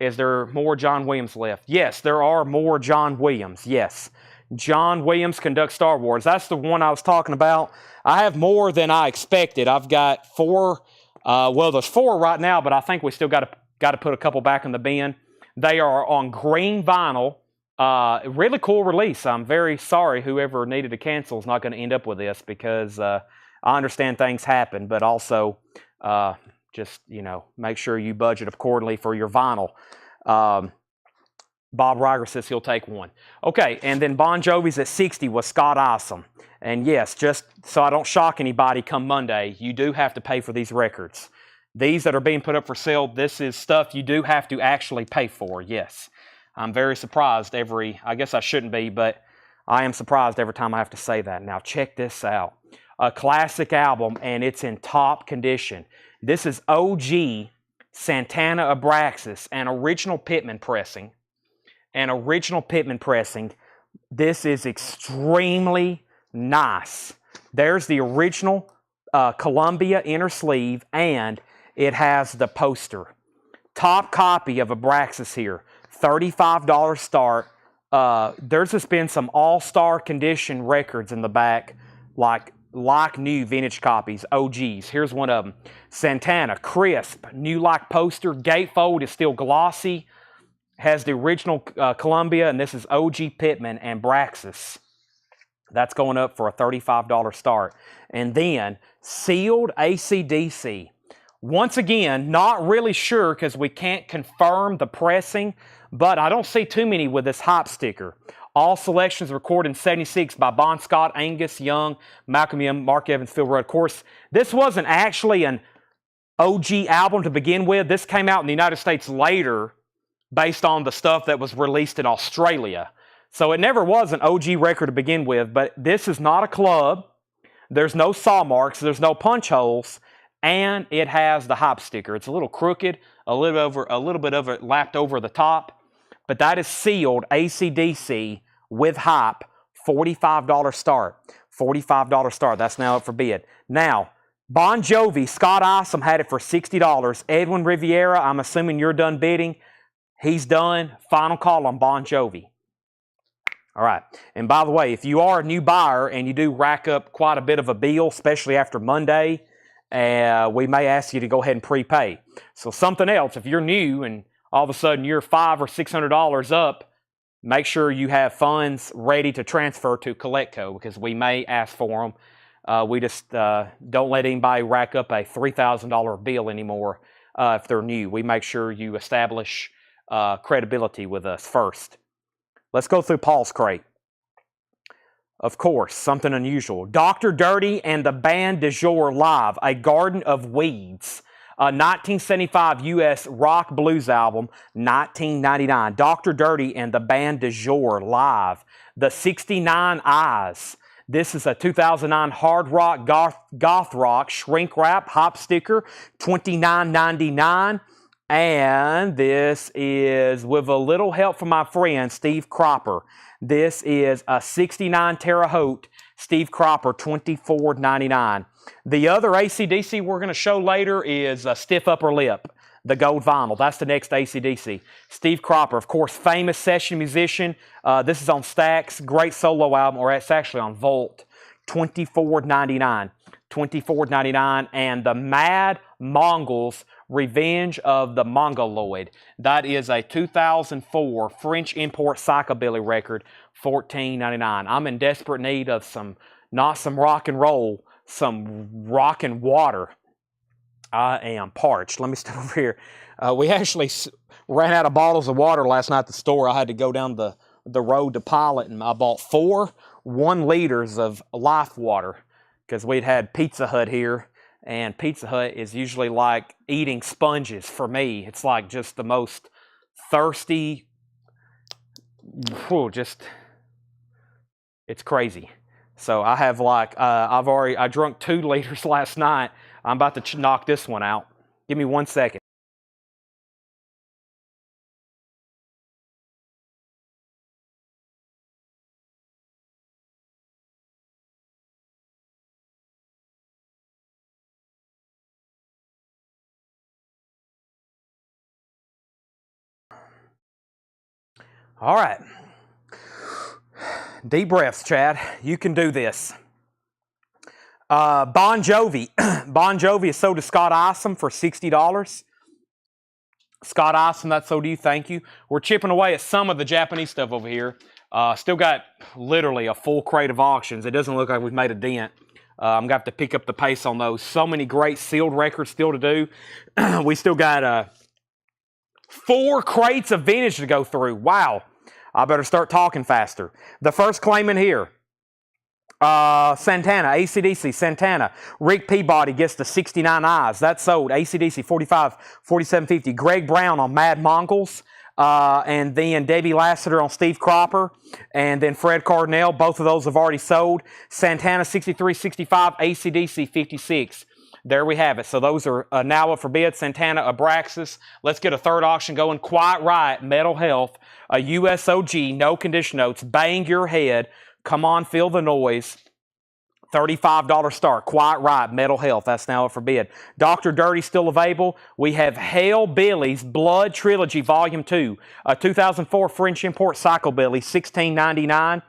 is there more John Williams left? Yes, there are more John Williams. Yes. John Williams Conduct Star Wars. That's the one I was talking about. I have more than I expected. I've got 4. Well, there's 4 right now, but I think we still got to put a couple back in the bin. They are on green vinyl. Really cool release. I'm very sorry whoever needed to cancel is not going to end up with this, because I understand things happen, but also just, make sure you budget accordingly for your vinyl. Bob Reiger says he'll take 1. Okay, and then Bon Jovi's at 60 with Scott Isom. And yes, just so I don't shock anybody come Monday, you do have to pay for these records. These that are being put up for sale, this is stuff you do have to actually pay for, yes. I'm very surprised I guess I shouldn't be, but I am surprised every time I have to say that. Now check this out. A classic album, and it's in top condition. This is OG Santana Abraxas, an original Pittman pressing. This is extremely nice. There's the original Columbia inner sleeve, and it has the poster. Top copy of Abraxas here. $35 start. There's just been some all-star condition records in the back, like new vintage copies, OGs. Here's one of them. Santana, crisp, new like poster. Gatefold is still glossy. Has the original Columbia, and this is OG Pittman and Abraxas. That's going up for a $35 start. And then sealed AC/DC. Once again, not really sure because we can't confirm the pressing, but I don't see too many with this hype sticker. All selections recorded in 76 by Bon Scott, Angus Young, Malcolm Young, Mark Evans, Phil Rudd. Of course, this wasn't actually an OG album to begin with. This came out in the United States later based on the stuff that was released in Australia. So it never was an OG record to begin with, but this is not a club. There's no saw marks. There's no punch holes. And it has the hype sticker. It's a little crooked, a little bit of it lapped over the top. But that is sealed AC/DC with hype, $45 start. $45 start. That's now up for bid. Now, Bon Jovi, Scott Isom had it for $60. Edwin Riviera, I'm assuming you're done bidding. He's done. Final call on Bon Jovi. All right. And by the way, if you are a new buyer and you do rack up quite a bit of a bill, especially after Monday, we may ask you to go ahead and prepay. So something else, if you're new and all of a sudden you're $500 or $600 up, make sure you have funds ready to transfer to CollectCo, because we may ask for them. We just don't let anybody rack up a $3,000 bill anymore if they're new. We make sure you establish credibility with us first. Let's go through Paul's crate. Of course, something unusual. Dr. Dirty and the Band de Jour Live, A Garden of Weeds. A 1975 U.S. rock blues album, 1999. Dr. Dirty and the Band de Jour Live. The 69 Eyes. This is a 2009 hard rock, goth rock, shrink wrap, hop sticker, $29.99. And this is with a little help from my friend, Steve Cropper. This is a 69 Terre Haute, Steve Cropper, $24.99. The other AC/DC we're going to show later is a Stiff Upper Lip, the gold vinyl. That's the next AC/DC. Steve Cropper, of course, famous session musician. This is on Stax, great solo album, or it's actually on Volt, $24.99. $24.99. And the Mad Mongols, Revenge of the Mongoloid. That is a 2004 French import psychobilly record, $14.99. I'm in desperate need of not some rock and roll, some rock and water. I am parched. Let me step over here. We actually ran out of bottles of water last night at the store. I had to go down the road to Pilot, and I bought 4 1-liters of Life water because we'd had Pizza Hut here. And Pizza Hut is usually like eating sponges for me. It's like just the most thirsty, it's crazy. So I have I drunk 2 liters last night. I'm about to knock this one out. Give me 1 second. All right. Deep breaths, Chad. You can do this. Bon Jovi. Bon Jovi is sold to Scott Isom for $60. Scott Isom, that's so do you. Thank you. We're chipping away at some of the Japanese stuff over here. Still got literally a full crate of auctions. It doesn't look like we've made a dent. I'm going to have to pick up the pace on those. So many great sealed records still to do. We still got 4 crates of vintage to go through. Wow. I better start talking faster. The first claim in here. Santana, AC/DC, Santana. Rick Peabody gets the 69 eyes. That's sold. AC/DC, 45, 47.50. Greg Brown on Mad Mongols. And then Debbie Lassiter on Steve Cropper. And then Fred Cardinal. Both of those have already sold. Santana, 63.65. AC/DC, 56. There we have it. So those are now up for bid. Santana, Abraxas. Let's get a third auction going. Quiet Riot, Metal Health. A USOG, no condition notes. Bang Your Head. Come on, feel the noise. $35 start. Quiet Riot, Metal Health. That's now up for bid. Dr. Dirty still available. We have Hellbilly's Blood Trilogy Volume 2. A 2004 French import Psychobilly, $16.99.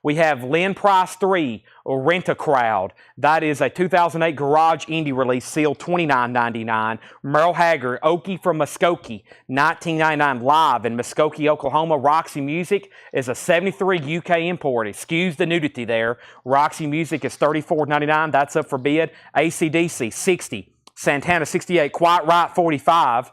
We have Lynn Price 3, Rent-A-Crowd. That is a 2008 Garage Indie release, sealed $29.99. Merle Haggard, Okie from Muskogee, $19.99 live in Muskogee, Oklahoma. Roxy Music is a 73 UK import. Excuse the nudity there. Roxy Music is $34.99. That's up for bid. AC/DC, $60. Santana, $68. Quiet Riot, $45.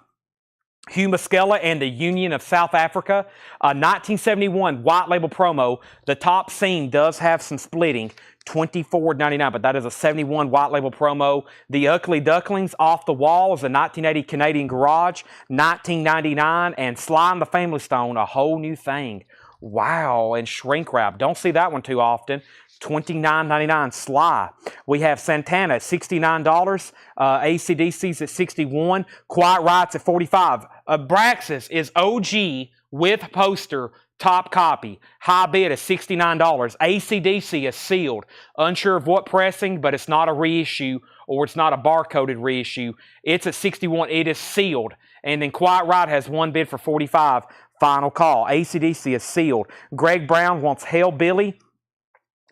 Hugh Muscella and the Union of South Africa. 1971 white label promo. The top seam does have some splitting. $24.99, but that is a 71 white label promo. The Ugly Ducklings Off the Wall is a 1980 Canadian Garage. $19.99. And Sly and the Family Stone, A Whole New Thing. Wow, and shrink wrap. Don't see that one too often. $29.99 Sly. We have Santana at $69. AC/DC's at $61. Quiet Riot's at $45. Abraxas is OG with poster, top copy. High bid is $69. AC/DC is sealed. Unsure of what pressing, but it's not a reissue or it's not a barcoded reissue. It's at $61. It is sealed. And then Quiet Riot has one bid for $45. Final call. AC/DC is sealed. Greg Brown wants Hellbilly.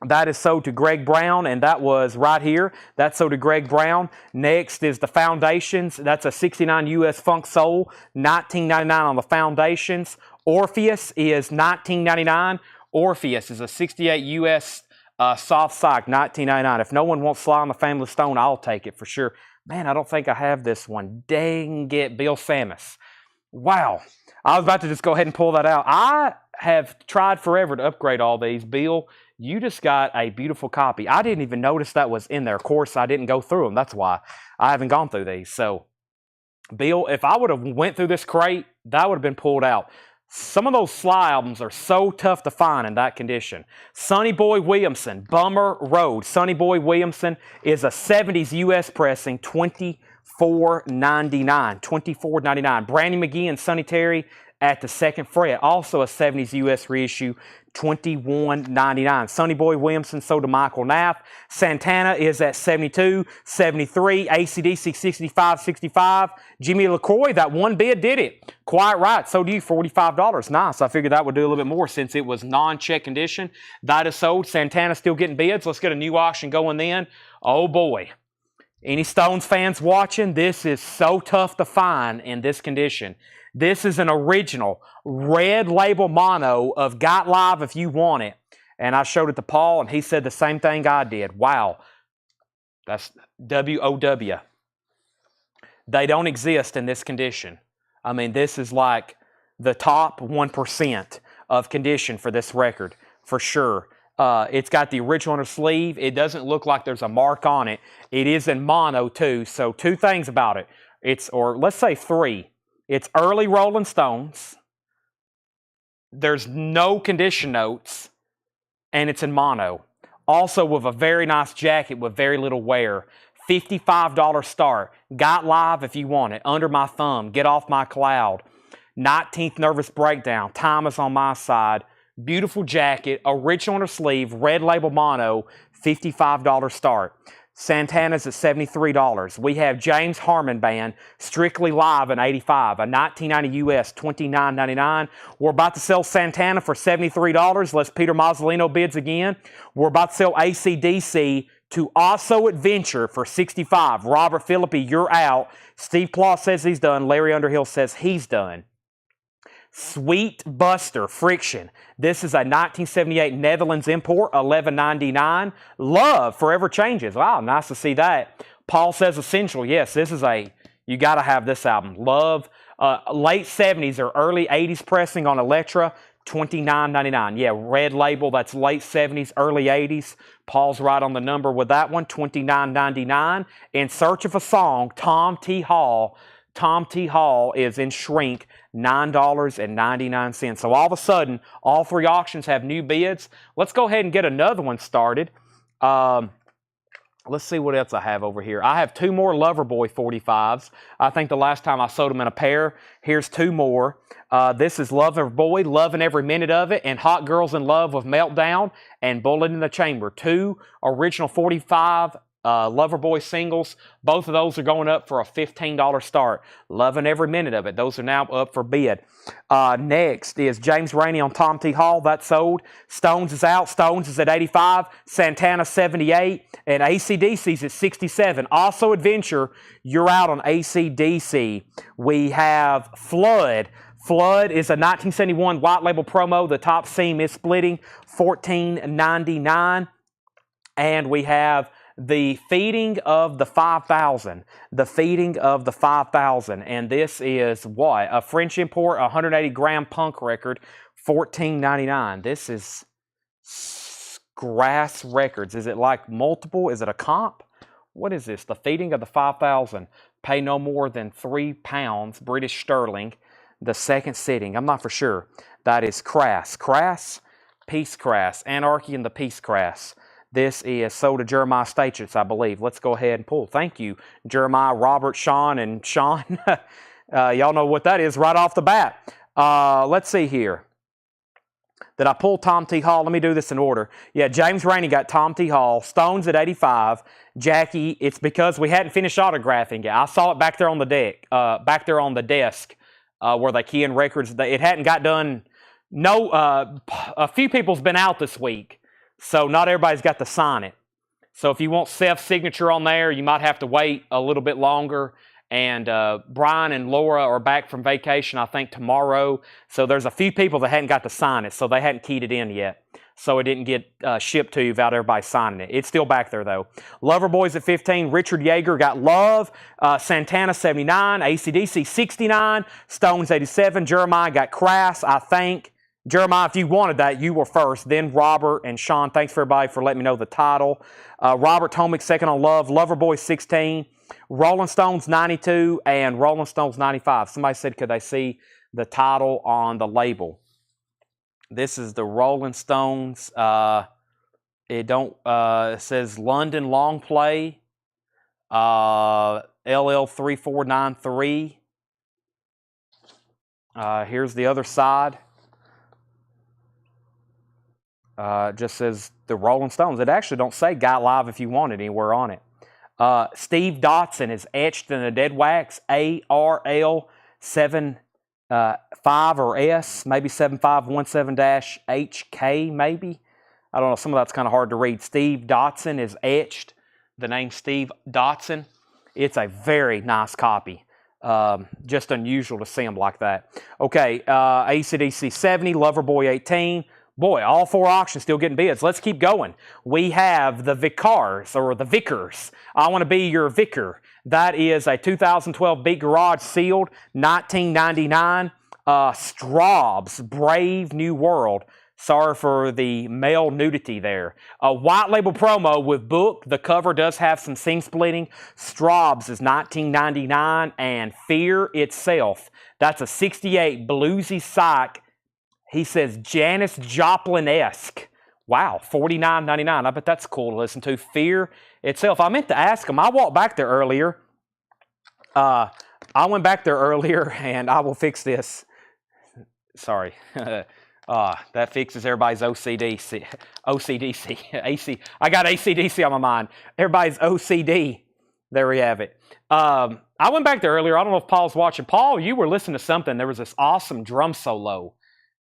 That is sold to Greg Brown, and that was right here. That's sold to Greg Brown. Next is the Foundations. That's a 69 US Funk Soul, $19.99 on the Foundations. Orpheus is $19.99. Orpheus is a 68 US Soft Psych, $19.99. If no one wants Sly on the Family Stone, I'll take it for sure. Man, I don't think I have this one. Dang it, Bill Samus. Wow. I was about to just go ahead and pull that out. I have tried forever to upgrade all these. Bill, you just got a beautiful copy. I didn't even notice that was in there. Of course, I didn't go through them. That's why I haven't gone through these. So, Bill, if I would have went through this crate, that would have been pulled out. Some of those Sly albums are so tough to find in that condition. Sonny Boy Williamson, Bummer Road. Sonny Boy Williamson is a 70s US pressing, $24.99. $24.99. Brandy McGee and Sonny Terry at the Second Fret, also a 70s US reissue, $21.99. Sonny Boy Williamson sold to Michael Knapp. Santana is at 72, 73. AC/DC 65, 65. Jimmy LaCroix, that one bid did it. Quiet Riot sold you $45. Nice. I figured that would do a little bit more since it was non-check condition. That is sold. Santana still getting bids. Let's get a new auction going then. Oh boy. Any Stones fans watching? This is so tough to find in this condition. This is an original red label mono of Got Live If You Want It. And I showed it to Paul, and he said the same thing I did. Wow. That's WOW. They don't exist in this condition. I mean, this is like the top 1% of condition for this record, for sure. It's got the original on the sleeve. It doesn't look like there's a mark on it. It is in mono, too. So 2 things about it. Or let's say 3. It's early Rolling Stones. There's no condition notes. And it's in mono. Also with a very nice jacket with very little wear. $55 start. Got Live If You Want It. Under My Thumb. Get Off My Cloud. 19th Nervous Breakdown. Time Is On My Side. Beautiful jacket. Original on the sleeve. Red label mono. $55 start. Santana's at $73. We have James Harmon Band, Strictly Live in 85, a 1990 US, $29.99. We're about to sell Santana for $73. Let's Peter Mazzolino bids again. We're about to sell AC/DC to Also Adventure for $65. Robert Philippi, you're out. Steve Claus says he's done. Larry Underhill says he's done. Sweet Buster Friction. This is a 1978 Netherlands import, $11.99. Love Forever Changes. Wow, nice to see that. Paul says Essential. Yes, this is you got to have this album. Love, late 70s or early 80s pressing on Elektra, $29.99. Yeah, red label, that's late 70s, early 80s. Paul's right on the number with that one, $29.99. In Search of a Song, Tom T. Hall. Tom T. Hall is in shrink, $9.99. So all of a sudden, all three auctions have new bids. Let's go ahead and get another one started. Let's see what else I have over here. I have two more Loverboy 45s. I think the last time I sold them in a pair. Here's two more. This is Loverboy, Loving Every Minute of It, and Hot Girls in Love with Meltdown and Bullet in the Chamber. Two original 45 Loverboy singles. Both of those are going up for a $15 start. Loving Every Minute of It. Those are now up for bid. Next is James Rainey on Tom T. Hall. That's sold. Stones is out. Stones is at 85. Santana 78. And AC/DC's at 67. Also Adventure, you're out on AC/DC. We have Flood. Flood is a 1971 white label promo. The top seam is splitting, $14.99. And we have The Feeding of the 5,000. The Feeding of the 5,000. And this is what? A French import, 180-gram punk record, $14.99. This is Grass Records. Is it like multiple? Is it a comp? What is this? The Feeding of the 5,000. Pay no more than £3, British sterling. The second sitting. I'm not for sure. That is Crass. Crass? Peace Crass. Anarchy and the Peace Crass. This is sold to Jeremiah Stachitz, I believe. Let's go ahead and pull. Thank you, Jeremiah, Robert, Sean, and Sean. Y'all know what that is right off the bat. Let's see here. Did I pull Tom T. Hall? Let me do this in order. Yeah, James Rainey got Tom T. Hall. Stones at 85. Jackie, it's because we hadn't finished autographing it. I saw it back there on the deck, back there on the desk where they key in records. It hadn't got done. No, a few people's been out this week. So not everybody's got to sign it. So if you want self-signature on there, you might have to wait a little bit longer. And Brian and Laura are back from vacation, I think, tomorrow. So there's a few people that hadn't got to sign it, so they hadn't keyed it in yet. So it didn't get shipped to you without everybody signing it. It's still back there, though. Loverboys at 15. Richard Yeager got Love. Santana 79. AC/DC 69. Stones 87. Jeremiah got Crass, I think. Jeremiah, if you wanted that, you were first. Then Robert and Sean. Thanks for everybody for letting me know the title. Robert Tomic, second on Love. Loverboy 16. Rolling Stones 92 and Rolling Stones 95. Somebody said, could they see the title on the label? This is the Rolling Stones. It says London Long Play. LL3493. Here's the other side. Just says the Rolling Stones. It actually don't say Got Live if you want it anywhere on it. Steve Dotson is etched in a dead wax. ARL75 or S, maybe 7517-HK, maybe. I don't know. Some of that's kind of hard to read. Steve Dotson is etched. The name Steve Dotson. It's a very nice copy. Just unusual to see them like that. Okay, AC/DC 70, Loverboy 18. Boy, all four auctions still getting bids. Let's keep going. We have the Vicars, or the Vickers. I Want to Be Your Vicar. That is a 2012 Beat Garage sealed, $19.99. Straub's Brave New World. Sorry for the male nudity there. A white label promo with book. The cover does have some seam splitting. Straub's is $19.99. And Fear Itself. That's a 68 bluesy psych. He says Janis Joplin-esque. Wow, $49.99. I bet that's cool to listen to. Fear Itself. I meant to ask him. I walked back there earlier. I went back there earlier, and I will fix this. Sorry. That fixes everybody's OCDC, AC. I got ACDC on my mind. Everybody's OCD. There we have it. I went back there earlier. I don't know if Paul's watching. Paul, you were listening to something. There was this awesome drum solo.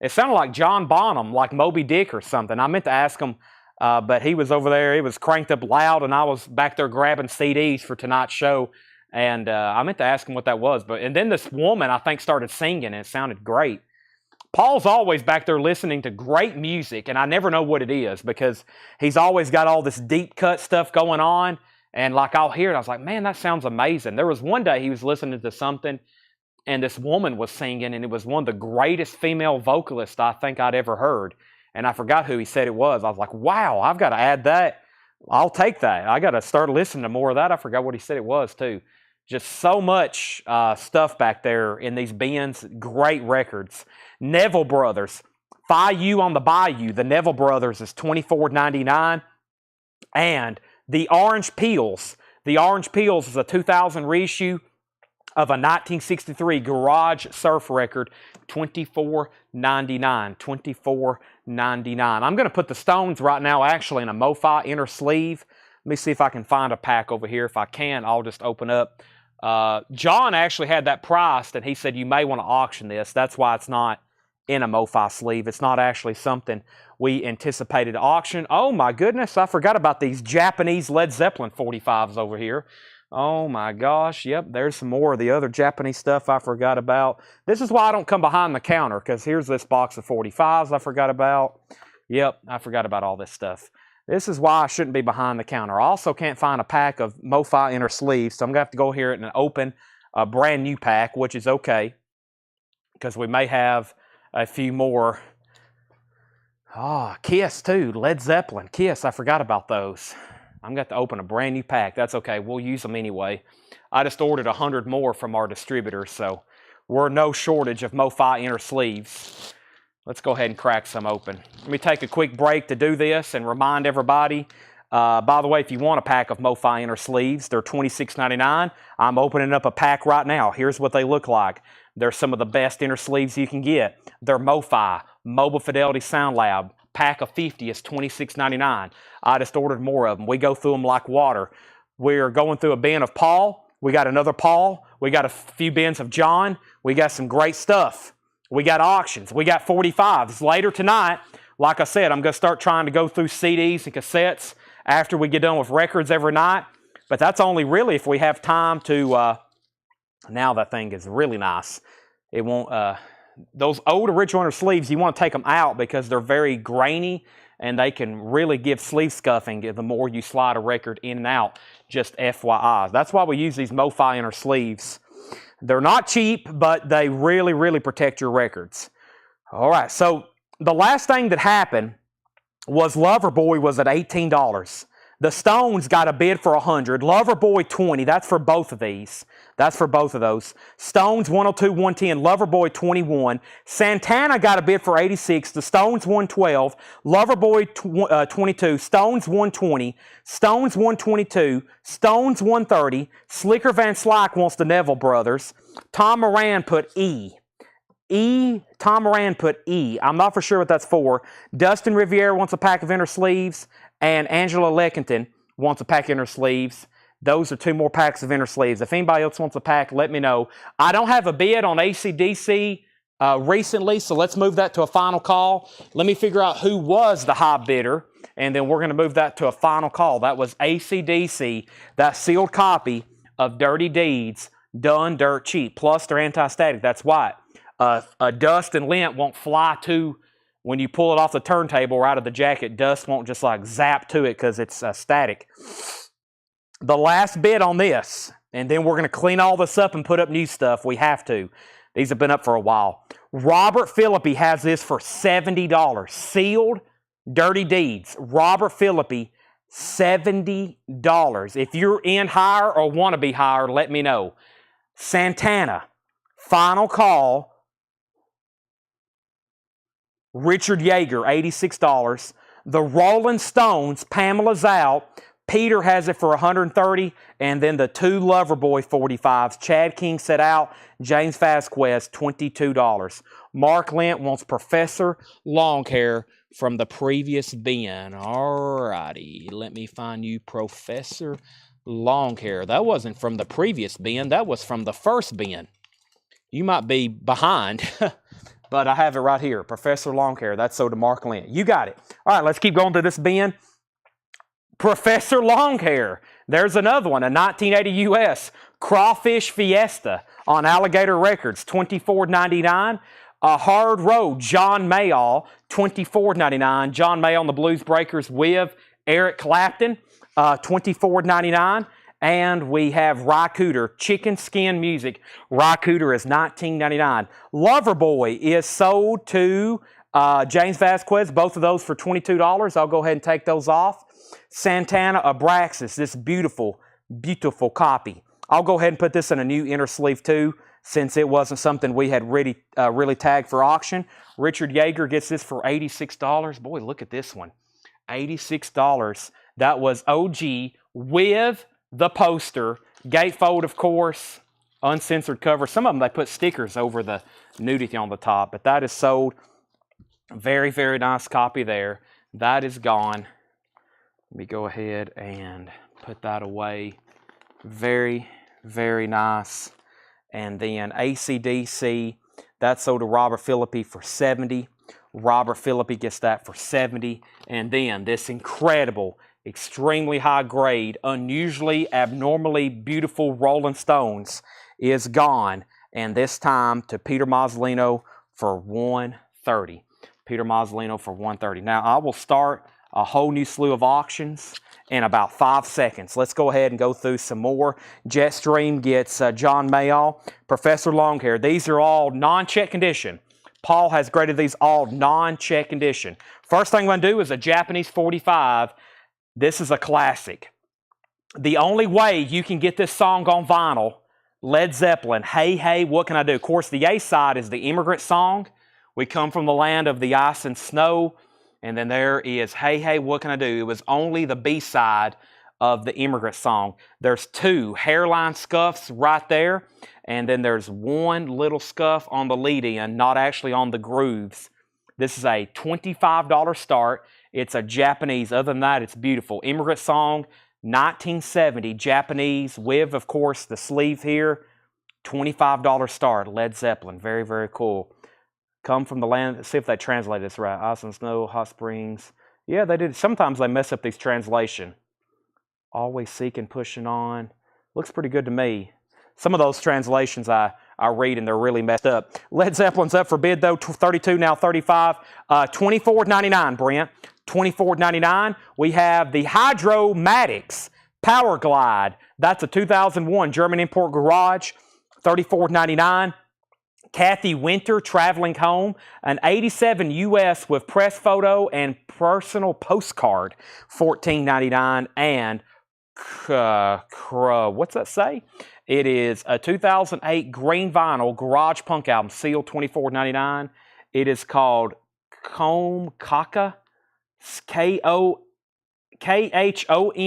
It sounded like John Bonham, like Moby Dick or something. I meant to ask him, but he was over there. It was cranked up loud, and I was back there grabbing CDs for tonight's show. And I meant to ask him what that was. And then this woman, I think, started singing, and it sounded great. Paul's always back there listening to great music, and I never know what it is because he's always got all this deep cut stuff going on. And like I'll hear it, I was like, man, that sounds amazing. There was one day he was listening to something, and this woman was singing, and it was one of the greatest female vocalists I think I'd ever heard. And I forgot who he said it was. I was like, wow, I've got to add that. I'll take that. I got to start listening to more of that. I forgot what he said it was too. Just so much stuff back there in these bins. Great records. Neville Brothers. Fi You on the Bayou. The Neville Brothers is $24.99. And the Orange Peels. The Orange Peels is a 2000 reissue of a 1963 Garage Surf record. $24.99. $24.99. I'm going to put the Stones right now actually in a MoFi inner sleeve. Let me see if I can find a pack over here. If I can, I'll just open up. John actually had that priced, and he said you may want to auction this. That's why it's not in a MoFi sleeve. It's not actually something we anticipated to auction. Oh my goodness, I forgot about these Japanese Led Zeppelin 45s over here. Oh my gosh, yep, there's some more of the other Japanese stuff I forgot about. This is why I don't come behind the counter, because here's this box of 45s I forgot about. Yep, I forgot about all this stuff. This is why I shouldn't be behind the counter. I also can't find a pack of MoFi inner sleeves, so I'm going to have to go here and open a brand new pack, which is okay, because we may have a few more. Kiss too, Led Zeppelin, Kiss, I forgot about those. I'm going to have to open a brand new pack. That's okay, we'll use them anyway. I just ordered 100 more from our distributor, so we're no shortage of MoFi inner sleeves. Let's go ahead and crack some open. Let me take a quick break to do this and remind everybody. By the way, if you want a pack of MoFi inner sleeves, they're $26.99. I'm opening up a pack right now. Here's what they look like. They're some of the best inner sleeves you can get. They're MoFi, Mobile Fidelity Sound Lab. Pack of 50 is $26.99. I just ordered more of them. We go through them like water. We're going through a bin of Paul. We got another Paul. We got a few bins of John. We got some great stuff. We got auctions. We got 45s. Later tonight, like I said, I'm going to start trying to go through CDs and cassettes after we get done with records every night. But that's only really if we have time to... now that thing is really nice. It won't... those old original inner sleeves, you want to take them out because they're very grainy and they can really give sleeve scuffing the more you slide a record in and out. Just FYI. That's why we use these MoFi inner sleeves. They're not cheap, but they really, really protect your records. All right, so the last thing that happened was Loverboy was at $18. The Stones got a bid for $100. Loverboy $20. That's for both of these. That's for both of those. Stones $102, $110. Loverboy $21. Santana got a bid for $86. The Stones $112. Loverboy $22. Stones $120. Stones $122. Stones $130. Slicker Van Slyke wants the Neville Brothers. Tom Moran put E. Tom Moran put E. I'm not for sure what that's for. Dustin Riviere wants a pack of inner sleeves. And Angela Leckington wants a pack of inner sleeves. Those are 2 more packs of inner sleeves. If anybody else wants a pack, let me know. I don't have a bid on AC/DC recently, so let's move that to a final call. Let me figure out who was the high bidder, and then we're going to move that to a final call. That was AC/DC, that sealed copy of Dirty Deeds, done dirt cheap. Plus, they're anti-static. That's why. Dust and lint won't fly to... When you pull it off the turntable or out of the jacket, dust won't just like zap to it because it's static. The last bid on this, and then we're going to clean all this up and put up new stuff. We have to. These have been up for a while. Robert Philippi has this for $70. Sealed Dirty Deeds. Robert Philippi, $70. If you're in higher or want to be higher, let me know. Santana, final call. Richard Yeager, $86. The Rolling Stones, Pamela's out. Peter has it for $130. And then the 2 Loverboy 45s. Chad King set out. James Vasquez, $22. Mark Lent wants Professor Longhair from the previous bin. Alrighty, let me find you Professor Longhair. That wasn't from the previous bin. That was from the first bin. You might be behind, but I have it right here. Professor Longhair. That's sold to Mark Lent. You got it. All right, let's keep going to this bin. Professor Longhair. There's another one, a 1980 US Crawfish Fiesta on Alligator Records, $24.99. A Hard Road, John Mayall, $24.99. John Mayall and the Blues Breakers with Eric Clapton, $24.99. And we have Rycooter, Chicken Skin Music. Rycooter is $19.99. Loverboy is sold to James Vasquez, both of those for $22. I'll go ahead and take those off. Santana Abraxas, this beautiful, beautiful copy. I'll go ahead and put this in a new inner sleeve too, since it wasn't something we had really tagged for auction. Richard Yeager gets this for $86. Boy, look at this one. $86. That was OG with the poster. Gatefold, of course. Uncensored cover. Some of them, they put stickers over the nudity on the top, but that is sold. Very, very nice copy there. That is gone. Let me go ahead and put that away. Very, very nice. And then AC/DC, that's sold to Robert Philippi for $70. Robert Philippi gets that for $70. And then this incredible, extremely high grade, unusually, abnormally beautiful Rolling Stones is gone. And this time to Peter Mazzolino for $130. Peter Mazzolino for $130. Now I will start a whole new slew of auctions in about 5 seconds. Let's go ahead and go through some more. Jetstream gets John Mayall, Professor Longhair. These are all non-check condition. Paul has graded these all non-check condition. First thing I'm going to do is a Japanese 45. This is a classic. The only way you can get this song on vinyl, Led Zeppelin, Hey, Hey, What Can I Do? Of course, the A side is the Immigrant Song. We come from the land of the ice and snow. And then there is Hey, Hey, What Can I Do? It was only the B side of the Immigrant Song. There's 2 hairline scuffs right there. And then there's 1 little scuff on the lead in, not actually on the grooves. This is a $25 start. It's a Japanese. Other than that, it's beautiful. Immigrant Song, 1970, Japanese, with, of course, the sleeve here. $25 start, Led Zeppelin. Very, very cool. Come from the land. Let's see if they translate this right. Ice and snow, hot springs. Yeah, they did. Sometimes they mess up these translation. Always seeking, pushing on. Looks pretty good to me. Some of those translations I read and they're really messed up. Led Zeppelin's up for bid though. 32 now 35. $24.99, Brent. $24.99. We have the Hydromatics Power Glide. That's a 2001 German import garage. $34.99. Kathy Winter, Traveling Home, an 87 US with press photo and personal postcard, $14.99. And what's that say? It is a 2008 green vinyl garage punk album, sealed, $24.99. It is called Kome Kaka, Khome Kakka.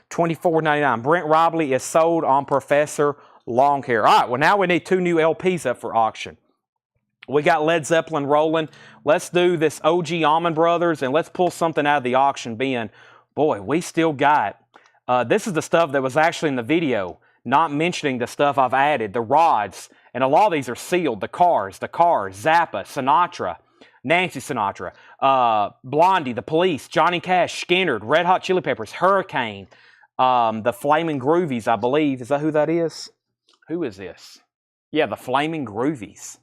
$24.99. Brent Robley is sold on Professor Longhair. All right, well, now we need 2 new LPs up for auction. We got Led Zeppelin rolling. Let's do this OG Allman Brothers, and let's pull something out of the auction bin. Boy, we still got, this is the stuff that was actually in the video, not mentioning the stuff I've added, the rods, and a lot of these are sealed, the Cars, Zappa, Sinatra, Nancy Sinatra, Blondie, The Police, Johnny Cash, Skinner, Red Hot Chili Peppers, Hurricane, the Flaming Groovies, I believe. Is that who that is? Who is this? Yeah, the Flaming Groovies.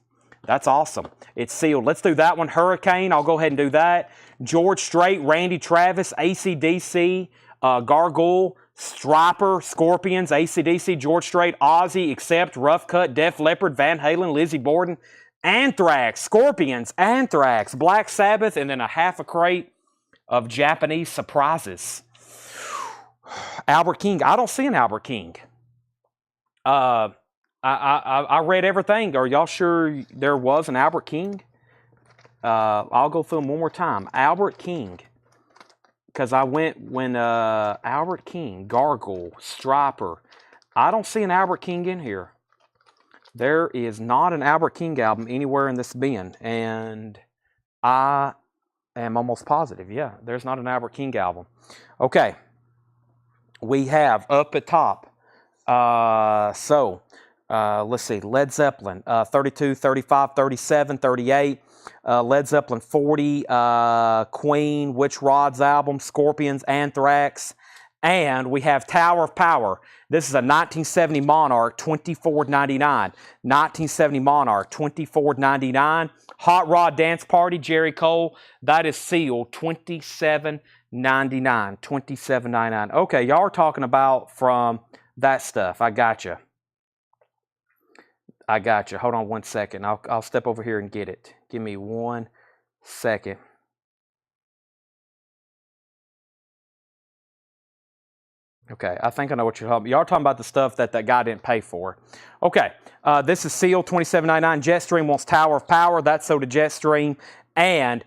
That's awesome. It's sealed. Let's do that one. Hurricane, I'll go ahead and do that. George Strait, Randy Travis, AC/DC, Gargoyle, Striper, Scorpions, AC/DC, George Strait, Ozzy, Accept, Rough Cut, Def Leppard, Van Halen, Lizzie Borden, Anthrax, Scorpions, Anthrax, Black Sabbath, and then a half a crate of Japanese surprises. Albert King. I don't see an Albert King. I read everything. Are y'all sure there was an Albert King? I'll go through them one more time. Albert King. Because I went when Albert King, Gargoyle, Striper. I don't see an Albert King in here. There is not an Albert King album anywhere in this bin, and I am almost positive. Yeah, there's not an Albert King album. Okay, we have up at top. Let's see, Led Zeppelin, 32, 35, 37, 38. Led Zeppelin 40, Queen, Witch Rod's album, Scorpions, Anthrax. And we have Tower of Power. This is a 1970 Monarch, $24.99. 1970 Monarch, $24.99. Hot Rod Dance Party, Jerry Cole. That is sealed, $27.99. $27.99. Okay, y'all are talking about from that stuff. I got you. Hold on one second. I'll step over here and get it. Give me 1 second. Okay, I think I know what you're talking about. Y'all are talking about the stuff that guy didn't pay for. Okay, this is sealed, $27.99. Jetstream wants Tower of Power. That's sold to Jetstream. And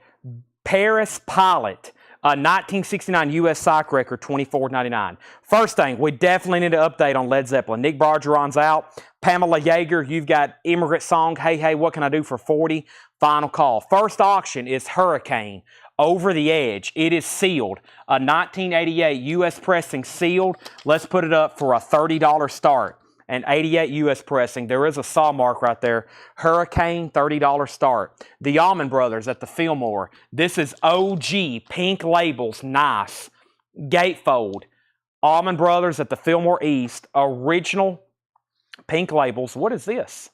Paris Pilot, a 1969 U.S. psych record, $24.99. First thing, we definitely need an update on Led Zeppelin. Nick Bargeron's out. Pamela Yeager, you've got Immigrant Song, Hey Hey, What Can I Do for 40? Final call. First auction is Hurricane, Over the Edge. It is sealed. A 1988 U.S. pressing, sealed. Let's put it up for a $30 start. And 88 U.S. pressing. There is a saw mark right there. Hurricane, $30 start. The Allman Brothers at the Fillmore. This is OG, pink labels, nice. Gatefold. Allman Brothers at the Fillmore East. Original pink labels. What is this?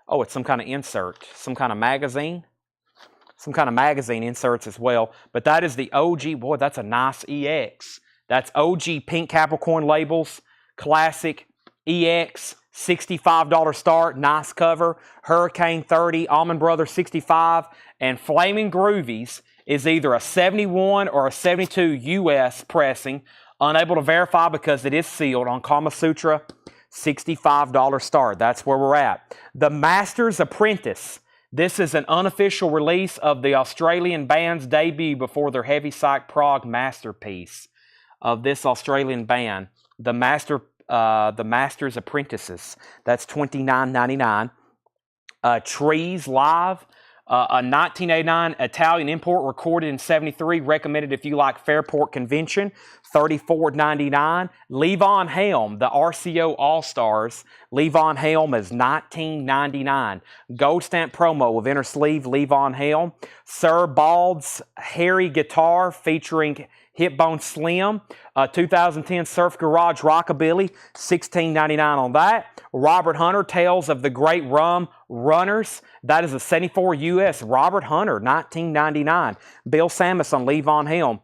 Oh, it's some kind of insert. Some kind of magazine. Some kind of magazine inserts as well. But that is the OG. Boy, that's a nice EX. That's OG pink Capricorn labels. Classic EX. $65 start. Nice cover. Hurricane 30. Allman Brothers 65. And Flaming Groovies is either a 71 or a 72 US pressing. Unable to verify because it is sealed on Kama Sutra. $65 start. That's where we're at. The Master's Apprentice. This is an unofficial release of the Australian band's debut before their heavy psych prog masterpiece of this Australian band, the Master's Apprentices. That's $29.99. Trees Live, a 1989 Italian import recorded in 73, recommended if you like Fairport Convention, $34.99. Levon Helm, the RCO All-Stars. Levon Helm is $19.99. Gold stamp promo of inner sleeve, Levon Helm. Sir Bald's Hairy Guitar featuring Hipbone Slim. 2010 Surf Garage Rockabilly, $16.99 on that. Robert Hunter, Tales of the Great Rum Runners. That is a 74 US. Robert Hunter, $19.99. Bill Samus on Levon Helm.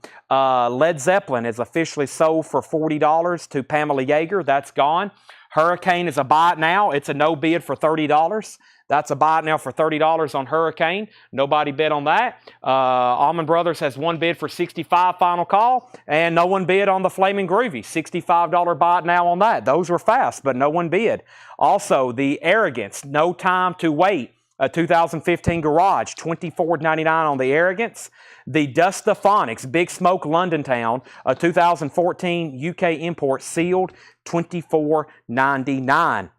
Led Zeppelin is officially sold for $40 to Pamela Yeager. That's gone. Hurricane is a buy it now. It's a no bid for $30. That's a buy it now for $30 on Hurricane. Nobody bid on that. Allman Brothers has one bid for $65, final call. And no one bid on the Flaming Groovy. $65 buy it now on that. Those were fast, but no one bid. Also, the Arrogance, No Time to Wait. A 2015 Garage, $24.99 on the Arrogance. The Dustaphonics, Big Smoke London Town, a 2014 UK import, sealed, $24.99.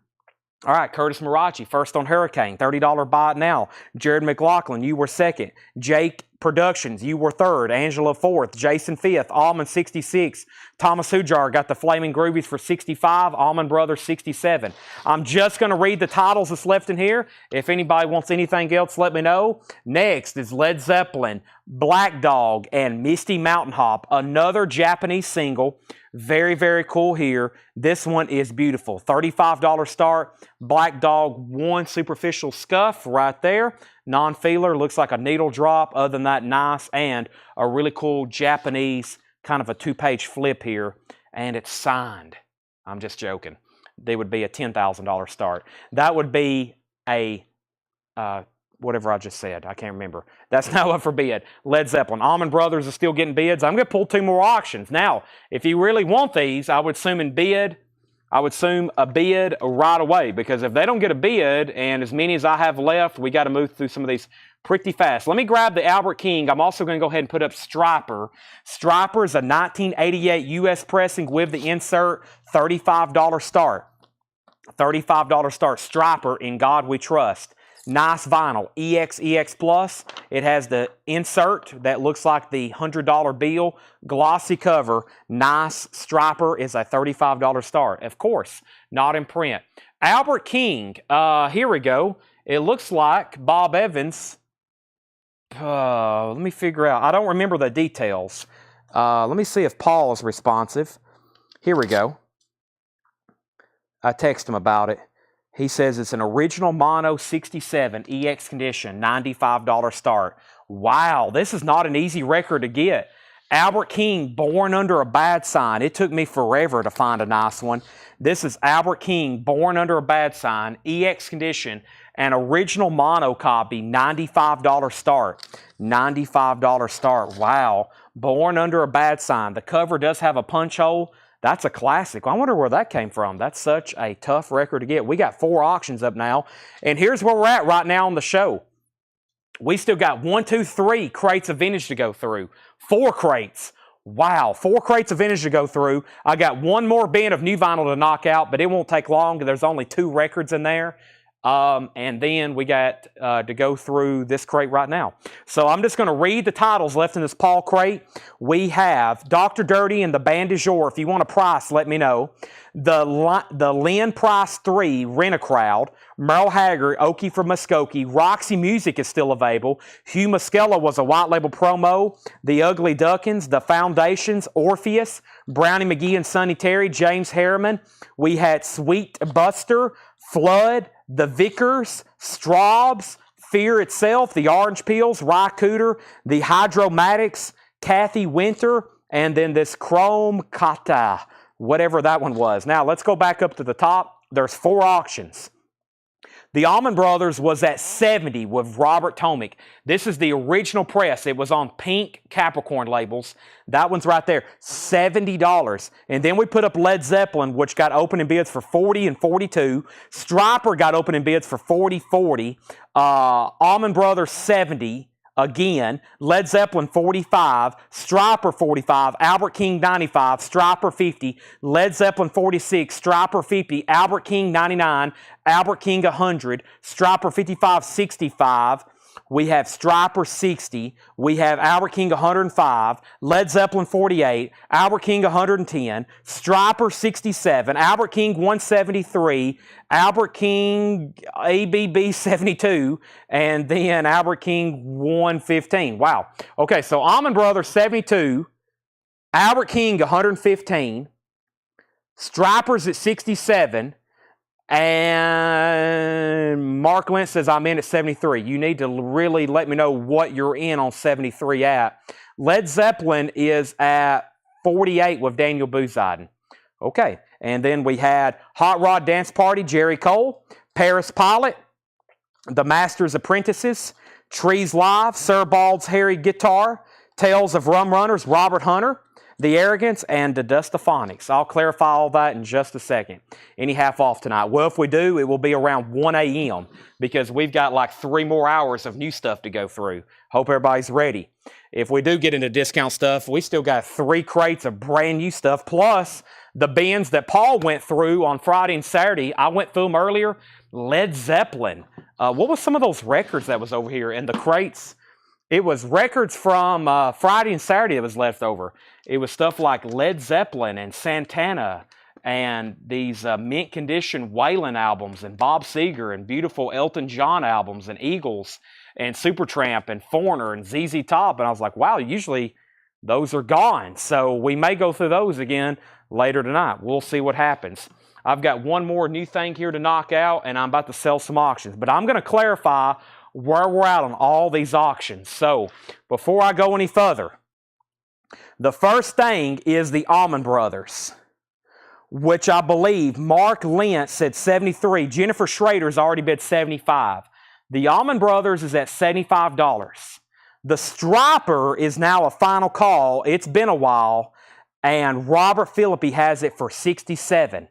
All right, Curtis Marachi, first on Hurricane, $30 buy it now. Jared McLaughlin, you were second. Jake Productions, you were third. Angela fourth. Jason fifth. Allman 66. Thomas Hujar got the Flaming Groovies for 65. Allman Brothers 67. I'm just going to read the titles that's left in here. If anybody wants anything else, let me know. Next is Led Zeppelin, Black Dog, and Misty Mountain Hop, another Japanese single. Very, very cool here. This one is beautiful. $35 start. Black Dog, one superficial scuff right there. Non-feeler, looks like a needle drop. Other than that, nice. And a really cool Japanese kind of a two-page flip here. And it's signed. I'm just joking. They would be a $10,000 start. That would be a... whatever I just said. I can't remember. That's now up for bid. Led Zeppelin. Allman Brothers are still getting bids. I'm going to pull 2 more auctions. Now, if you really want these, I would assume a bid right away, because if they don't get a bid, and as many as I have left, we got to move through some of these pretty fast. Let me grab the Albert King. I'm also going to go ahead and put up Striper. Striper is a 1988 US pressing with the insert, $35 start. $35 start. Striper, In God We Trust. Nice vinyl, EX Plus. It has the insert that looks like the $100 bill. Glossy cover. Nice. Striper is a $35 start. Of course, not in print. Albert King. Here we go. It looks like Bob Evans. Let me figure out. I don't remember the details. Let me see if Paul is responsive. Here we go. I text him about it. He says it's an original mono 67 EX condition, $95 start. Wow, this is not an easy record to get. Albert King, Born Under a Bad Sign. It took me forever to find a nice one. This is Albert King, Born Under a Bad Sign, EX condition, an original mono copy, $95 start. $95 start. Wow. Born Under a Bad Sign. The cover does have a punch hole. That's a classic. I wonder where that came from. That's such a tough record to get. We got 4 auctions up now, and here's where we're at right now on the show. We still got 1, 2, 3 crates of vintage to go through. 4 crates. Wow, 4 crates of vintage to go through. I got 1 more bin of new vinyl to knock out, but it won't take long. There's only 2 records in there. And then we got to go through this crate right now. So I'm just going to read the titles left in this Paul crate. We have Dr. Dirty and the Band du Jour. If you want a price, let me know. The Lynn Price 3, Rent a Crowd. Merle Haggard, Okie from Muskogee. Roxy Music is still available. Hugh Muskello was a white label promo. The Ugly Duckins, The Foundations, Orpheus, Brownie McGee and Sonny Terry, James Harriman. We had Sweet Buster, Flood, The Vickers, Straubs, Fear Itself, The Orange Peels, Rye Cooter, The Hydromatics, Kathy Winter, and then this Chrome Kata, whatever that one was. Now, let's go back up to the top. There's 4 auctions. The Allman Brothers was at 70 with Robert Tomick. This is the original press. It was on pink Capricorn labels. That one's right there, $70. And then we put up Led Zeppelin, which got opening bids for $40 and $42. Striper got opening bids for $40, $40. Allman Brothers, $70. Again, Led Zeppelin 45, Striper 45, Albert King 95, Striper 50, Led Zeppelin 46, Striper 50, Albert King 99, Albert King 100, Striper 55, 65. We have Striper 60. We have Albert King 105, Led Zeppelin 48, Albert King 110, Striper 67, Albert King 173, Albert King ABB 72, and then Albert King 115. Wow. Okay, so Allman Brothers 72, Albert King 115, Stripers at 67, and Mark Lynch says, I'm in at 73. You need to really let me know what you're in on 73 at. Led Zeppelin is at 48 with Daniel Booziden. Okay, and then we had Hot Rod Dance Party, Jerry Cole, Paris Pilot, The Master's Apprentices, Trees Live, Sir Bald's Harry Guitar, Tales of Rum Runners, Robert Hunter, The Arrogance, and the Dustophonics. I'll clarify all that in just a second. Any half off tonight? Well, if we do, it will be around 1 a.m. because we've got like 3 more hours of new stuff to go through. Hope everybody's ready. If we do get into discount stuff, we still got 3 crates of brand new stuff, plus the bins that Paul went through on Friday and Saturday. I went through them earlier. Led Zeppelin. What was some of those records that was over here in the crates? It was records from Friday and Saturday that was left over. It was stuff like Led Zeppelin and Santana and these mint condition Waylon albums and Bob Seger and beautiful Elton John albums and Eagles and Supertramp and Foreigner and ZZ Top. And I was like, wow, usually those are gone. So we may go through those again later tonight. We'll see what happens. I've got one more new thing here to knock out, and I'm about to sell some auctions. But I'm going to clarify where we're at on all these auctions. So before I go any further, the first thing is the Allman Brothers, which I believe Mark Lentz said 73. Jennifer Schrader's already bid 75. The Allman Brothers is at $75. The Striper is now a final call. It's been a while, and Robert Philippi has it for 67.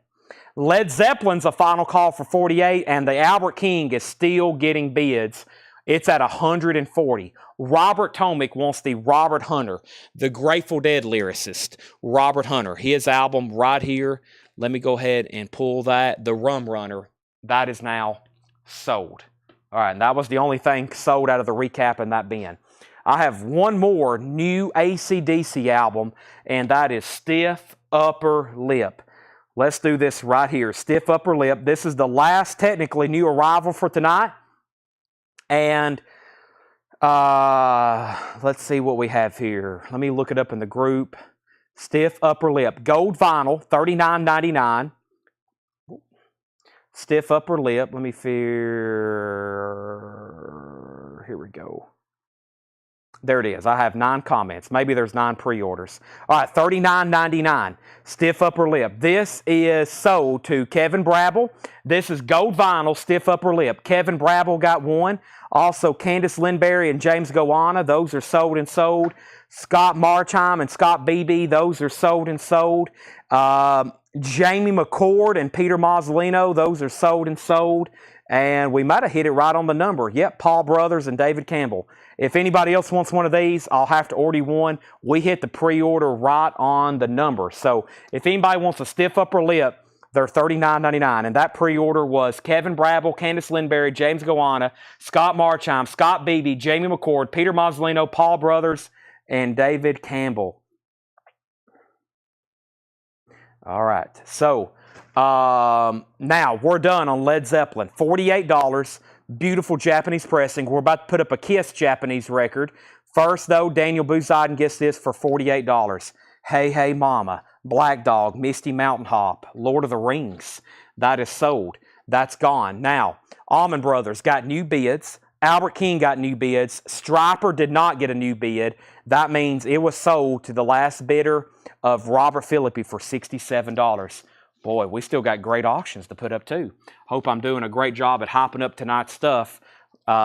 Led Zeppelin's a final call for 48, and the Albert King is still getting bids. It's at 140. Robert Tomick wants the Robert Hunter, the Grateful Dead lyricist, Robert Hunter. His album right here, Let me go ahead and pull that. The Rum Runner, that is now sold. All right, and that was the only thing sold out of the recap in that bin. I have one more new AC/DC album, and that is Stiff Upper Lip. Let's do this right here. Stiff Upper Lip. This is the last technically new arrival for tonight. And let's see what we have here. Let me look it up in the group. Stiff Upper Lip. Gold vinyl, $39.99. Stiff Upper Lip. Let me here we go. There it is. I have 9 comments. Maybe there's 9 pre-orders. All right, $39.99. Stiff Upper Lip. This is sold to Kevin Brabble. This is gold vinyl, Stiff Upper Lip. Kevin Brabble got one. Also, Candace Lindberry and James Goanna. Those are sold and sold. Scott Marchheim and Scott Beebe. Those are sold and sold. Jamie McCord and Peter Mazzolino. Those are sold and sold. And we might have hit it right on the number. Yep, Paul Brothers and David Campbell. If anybody else wants one of these, I'll have to order one. We hit the pre-order right on the number. So if anybody wants a Stiff Upper Lip, they're $39.99. And that pre-order was Kevin Brabble, Candace Lindberry, James Goanna, Scott Marchheim, Scott Beebe, Jamie McCord, Peter Mazzolino, Paul Brothers, and David Campbell. All right. So now we're done on Led Zeppelin. $48. Beautiful Japanese pressing. We're about to put up a Kiss Japanese record. First, though, Daniel Buziden gets this for $48. Hey, Hey Mama, Black Dog, Misty Mountain Hop, Lord of the Rings. That is sold. That's gone. Now, Allman Brothers got new bids. Albert King got new bids. Stryper did not get a new bid. That means it was sold to the last bidder of Robert Philippi for $67. Boy, we still got great auctions to put up too. Hope I'm doing a great job at hyping up tonight's stuff. Now,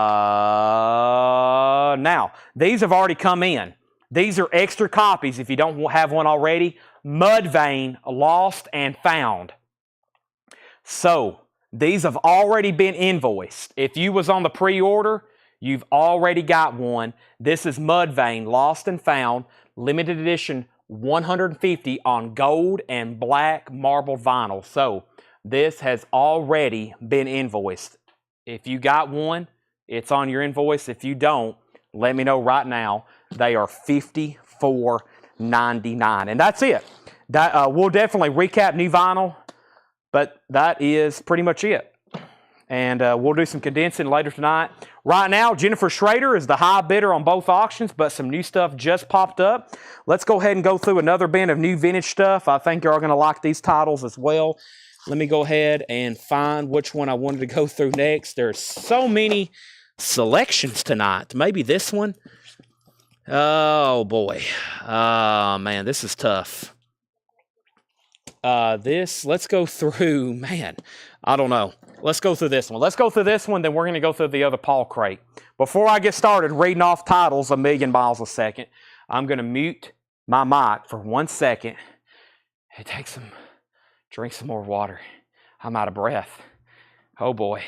these have already come in. These are extra copies if you don't have one already. Mudvayne, Lost and Found. So, these have already been invoiced. If you was on the pre-order, you've already got one. This is Mudvayne, Lost and Found, limited edition 150 on gold and black marble vinyl. So this has already been invoiced. If you got one, it's on your invoice. If you don't, let me know right now. They are $54.99. And that's it. That we'll definitely recap new vinyl, but that is pretty much it. And we'll do some condensing later tonight. Right now, Jennifer Schrader is the high bidder on both auctions, but some new stuff just popped up. Let's go ahead and go through another bin of new vintage stuff. I think you're all going to like these titles as well. Let me go ahead and find which one I wanted to go through next. There's so many selections tonight. Maybe this one. Oh, boy. Oh, man, this is tough. Let's go through, man, I don't know. Let's go through this one. Let's go through this one, then we're going to go through the other Paul crate. Before I get started reading off titles a million miles a second, I'm going to mute my mic for 1 second. Hey, drink some more water. I'm out of breath. Oh, boy.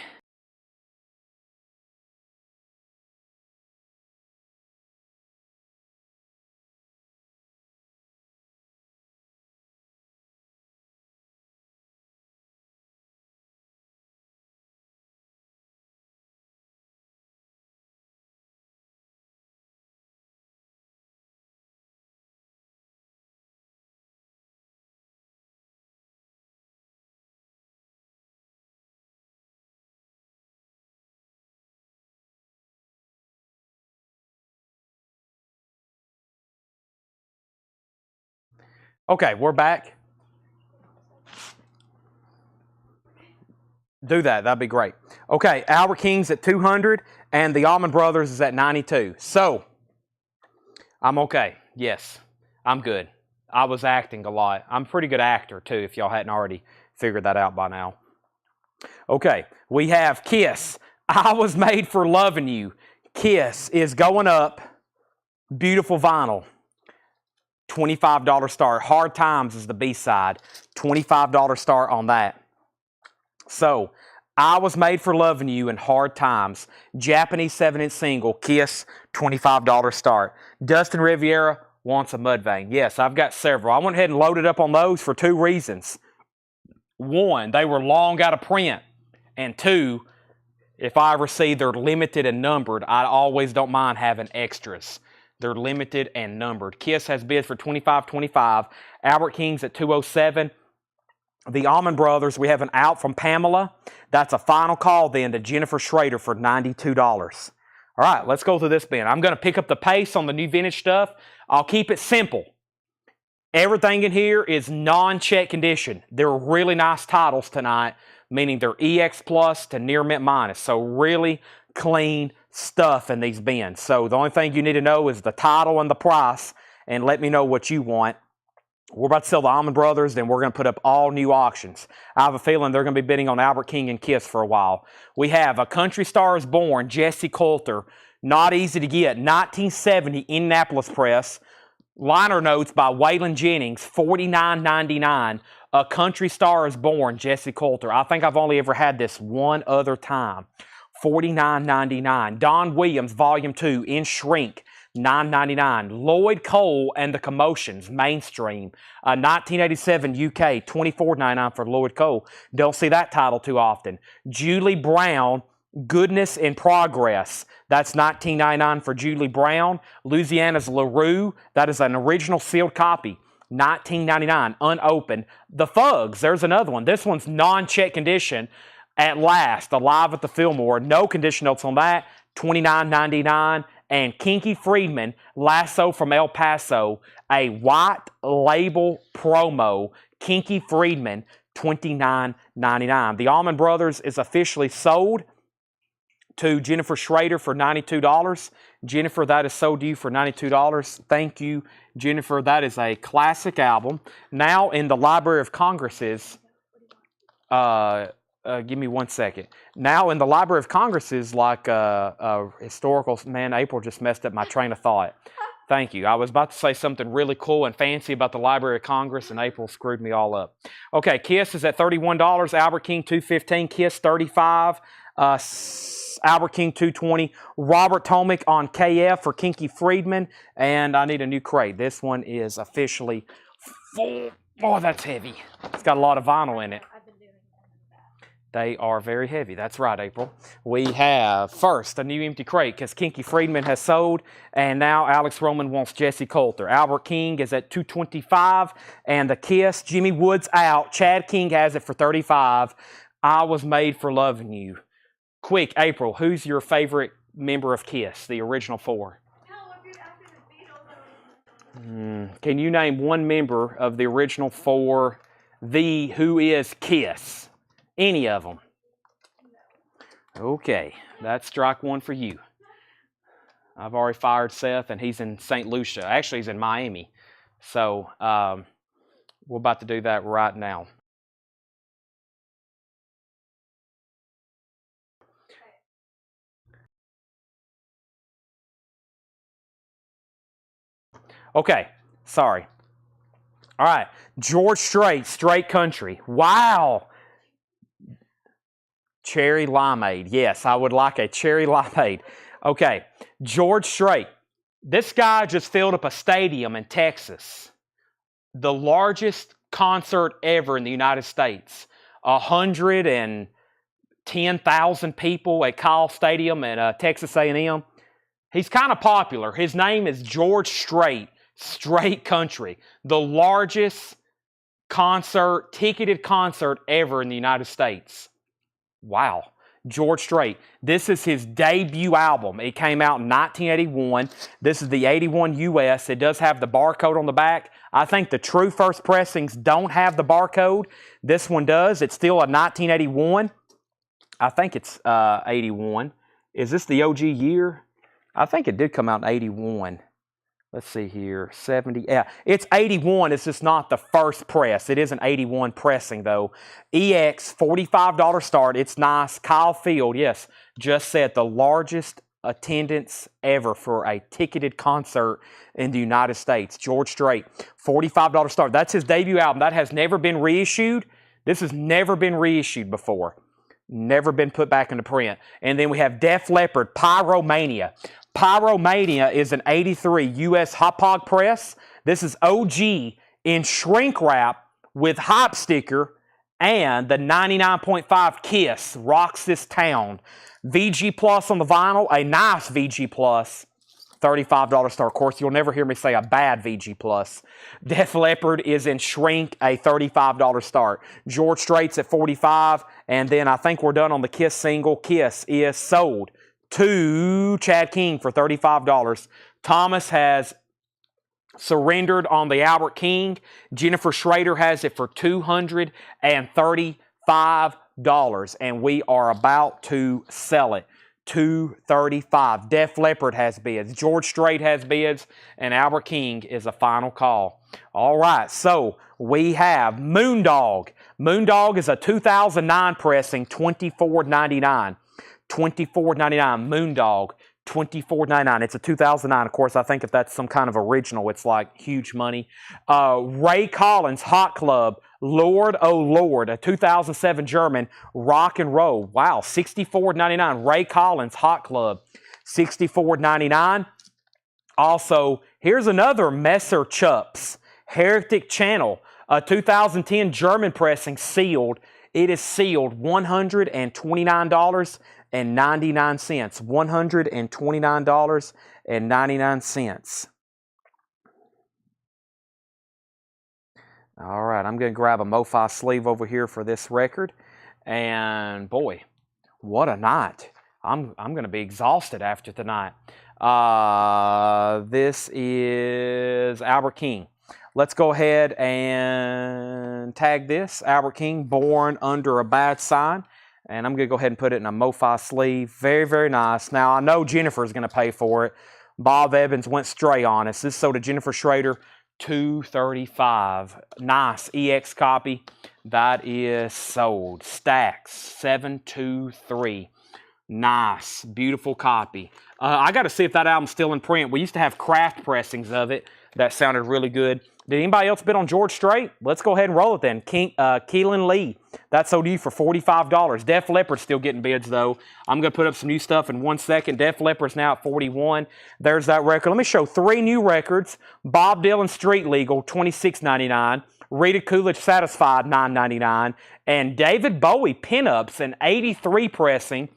Okay, we're back. Do that. That'd be great. Okay, Albert King's at 200 and the Allman Brothers is at 92. So, I'm okay. Yes, I'm good. I was acting a lot. I'm a pretty good actor, too, if y'all hadn't already figured that out by now. Okay, we have Kiss. I Was Made for Loving You. Kiss is going up. Beautiful vinyl. $25 start. Hard Times is the B-side. $25 start on that. So, I Was Made for Loving You and Hard Times. Japanese 7-inch single. Kiss, $25 start. Dustin Riviera wants a Mudvayne. Yes, I've got several. I went ahead and loaded up on those for 2 reasons. one, they were long out of print. And two, if I ever see they're limited and numbered, I always don't mind having extras. They're limited and numbered. Kiss has bids for $25.25. Albert King's at $207. The Almond Brothers, we have an out from Pamela. That's a final call then to Jennifer Schrader for $92. All right, let's go through this bin. I'm going to pick up the pace on the new vintage stuff. I'll keep it simple. Everything in here is non-check condition. They're really nice titles tonight, meaning they're EX plus to near mint minus. So really clean stuff in these bins. So the only thing you need to know is the title and the price, and let me know what you want. We're about to sell the Almond Brothers, then we're going to put up all new auctions. I have a feeling they're going to be bidding on Albert King and Kiss for a while. We have A Country Star Is Born, Jesse Coulter. Not easy to get. 1970 Indianapolis Press. Liner notes by Waylon Jennings, $49.99. A Country Star Is Born, Jesse Coulter. I think I've only ever had this one other time. $49.99. Don Williams, Volume 2, in shrink. $9.99. Lloyd Cole and the Commotions, mainstream. 1987 UK, $24.99 for Lloyd Cole. Don't see that title too often. Julie Brown, Goodness in Progress. That's $19.99 for Julie Brown. Louisiana's LaRue. That is an original sealed copy. $19.99, unopened. The Fugs, there's another one. This one's non-check condition. At Last, Alive at the Fillmore. No condition notes on that. $29.99. And Kinky Friedman, Lasso from El Paso, a white label promo. Kinky Friedman, $29.99. The Almond Brothers is officially sold to Jennifer Schrader for $92. Jennifer, that is sold to you for $92. Thank you, Jennifer. That is a classic album. Now in the Library of Congresses, give me 1 second. Now in the Library of Congresses, like historical, man, April just messed up my train of thought. Thank you. I was about to say something really cool and fancy about the Library of Congress, and April screwed me all up. Okay, Kiss is at $31. Albert King, $215. Kiss, $35. Albert King, $220. Robert Tomic on KF for Kinky Friedman. And I need a new crate. This one is officially full. Oh, that's heavy. It's got a lot of vinyl in it. They are very heavy. That's right, April. We have, first, a new empty crate because Kinky Friedman has sold, and now Alex Roman wants Jesse Coulter. Albert King is at $225, and the Kiss, Jimmy Woods out. Chad King has it for $35. I Was Made for Loving You. Quick, April, who's your favorite member of Kiss, the original four? Can you name one member of the original four, who is Kiss? Any of them? Okay, that's strike one for you. I've already fired Seth, and he's in St. Lucia. Actually, he's in Miami. So we're about to do that right now. Okay, sorry. All right, George Strait, Straight Country. Wow. Cherry limeade. Yes, I would like a cherry limeade. Okay, George Strait. This guy just filled up a stadium in Texas. The largest concert ever in the United States. 110,000 people at Kyle Stadium at Texas A&M. He's kind of popular. His name is George Strait, Straight Country. The largest concert, ticketed concert ever in the United States. Wow. George Strait. This is his debut album. It came out in 1981. This is the 81 US. It does have the barcode on the back. I think the true first pressings don't have the barcode. This one does. It's still a 1981. I think it's 81. Is this the OG year? I think it did come out in 81. Let's see here, 70. Yeah, it's 81. It's just not the first press. It is an 81 pressing, though. EX, $45 start. It's nice. Kyle Field, yes, just said the largest attendance ever for a ticketed concert in the United States. George Strait, $45 start. That's his debut album. That has never been reissued. This has never been reissued before. Never been put back into print. And then we have Def Leppard, Pyromania. Pyromania is an 83 US Hot Pog press. This is OG in shrink wrap with hype sticker And the 99.5 Kiss rocks this town. VG Plus on the vinyl, a nice VG Plus. $35 star. Of course, you'll never hear me say a bad VG Plus. Def Leppard is in Shrink, a $35 start. George Strait's at $45, and then I think we're done on the Kiss single. Kiss is sold to Chad King for $35. Thomas has surrendered on the Albert King. Jennifer Schrader has it for $235, and we are about to sell it. $235. Def Leppard has bids. George Strait has bids. And Albert King is a final call. All right, so we have Moondog. Moondog is a 2009 pressing, $24.99. $24.99. Moondog, $24.99. It's a 2009. Of course, I think if that's some kind of original, it's like huge money. Ray Collins, Hot Club. Lord, oh Lord, a 2007 German rock and roll. Wow, $64.99. Ray Collins, Hot Club, $64.99. Also, here's another Messer Chups, Heretic Channel, a 2010 German pressing, sealed. It is sealed, $129.99. $129.99. All right, I'm going to grab a MoFi sleeve over here for this record. And boy, what a night. I'm going to be exhausted after tonight. This is Albert King. Let's go ahead and tag this. Albert King, Born Under a Bad Sign. And I'm going to go ahead and put it in a MoFi sleeve. Very, very nice. Now, I know Jennifer's going to pay for it. Bob Evans went stray on us. This is sold to Jennifer Schrader. $235. Nice EX copy. That is sold. Stacks 723. Nice, beautiful copy. I got to see if that album's still in print. We used to have craft pressings of it that sounded really good. Did anybody else bid on George Strait? Let's go ahead and roll it then. Keelan Lee. That sold you for $45. Def Leppard's still getting bids though. I'm going to put up some new stuff in 1 second. Def Leppard's now at $41. There's that record. Let me show 3 new records. Bob Dylan Street Legal, $26.99. Rita Coolidge Satisfied, $9.99. And David Bowie Pinups, an 83 pressing,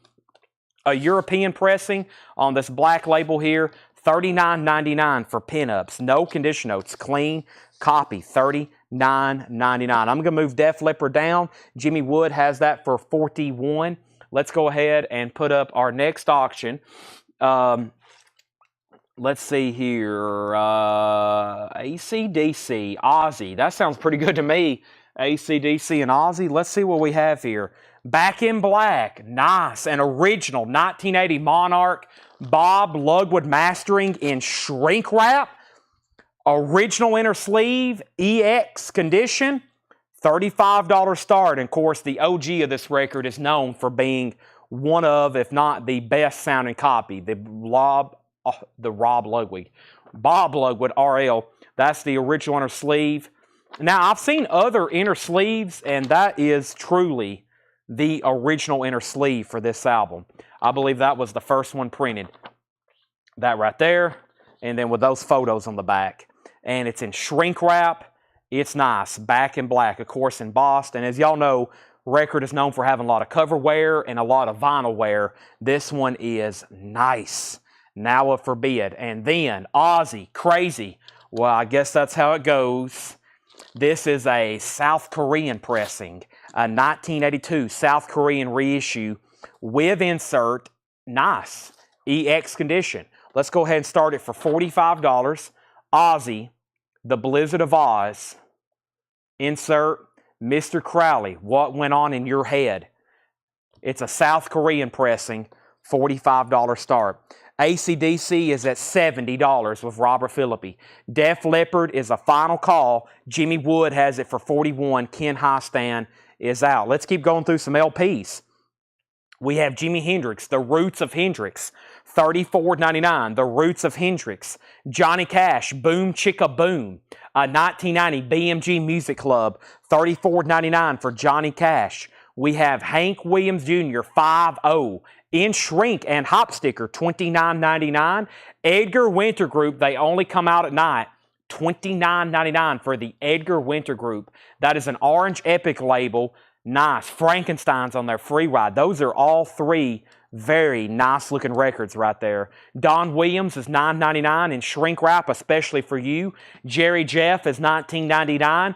a European pressing on this black label here. $39.99 for Pinups. No condition notes. Clean copy. $39.99. I'm going to move Def Leppard down. Jimmy Wood has that for $41. Let's go ahead and put up our next auction. Let's see here. AC/DC, Ozzy. That sounds pretty good to me. AC/DC and Ozzy. Let's see what we have here. Back in Black. Nice. An original 1980 Monarch. Bob Lugwood mastering in shrink wrap. Original inner sleeve. EX condition. $35 start. And of course, the OG of this record is known for being one of, if not the best sounding copy. The Bob Lugwood RL. That's the original inner sleeve. Now, I've seen other inner sleeves, and that is truly the original inner sleeve for this album. I believe that was the first one printed. That right there, and then with those photos on the back. And it's in shrink wrap. It's nice. Back in Black, of course, embossed. And as y'all know, record is known for having a lot of cover wear and a lot of vinyl wear. This one is nice. Now up for bid. And then Ozzy, Crazy. Well, I guess that's how it goes. This is a South Korean pressing. A 1982 South Korean reissue with insert. Nice. EX condition. Let's go ahead and start it for $45. Ozzy, The Blizzard of Oz. Insert Mr. Crowley, What Went On in Your Head. It's a South Korean pressing. $45 start. AC/DC is at $70 with Robert Philippi. Def Leppard is a final call. Jimmy Wood has it for $41. Ken Highstand is out. Let's keep going through some LPs. We have Jimi Hendrix, The Roots of Hendrix, $34.99. The Roots of Hendrix. Johnny Cash, Boom Chicka Boom. 1990 BMG Music Club, $34.99 for Johnny Cash. We have Hank Williams Jr., 5-0. In shrink and hop sticker, $29.99. Edgar Winter Group, They Only Come Out at Night, $29.99 for the Edgar Winter Group. That is an Orange Epic label. Nice. Frankenstein's on there, free ride. Those are all three very nice looking records right there. Don Williams is $9.99 in shrink wrap, especially for you. Jerry Jeff is $19.99.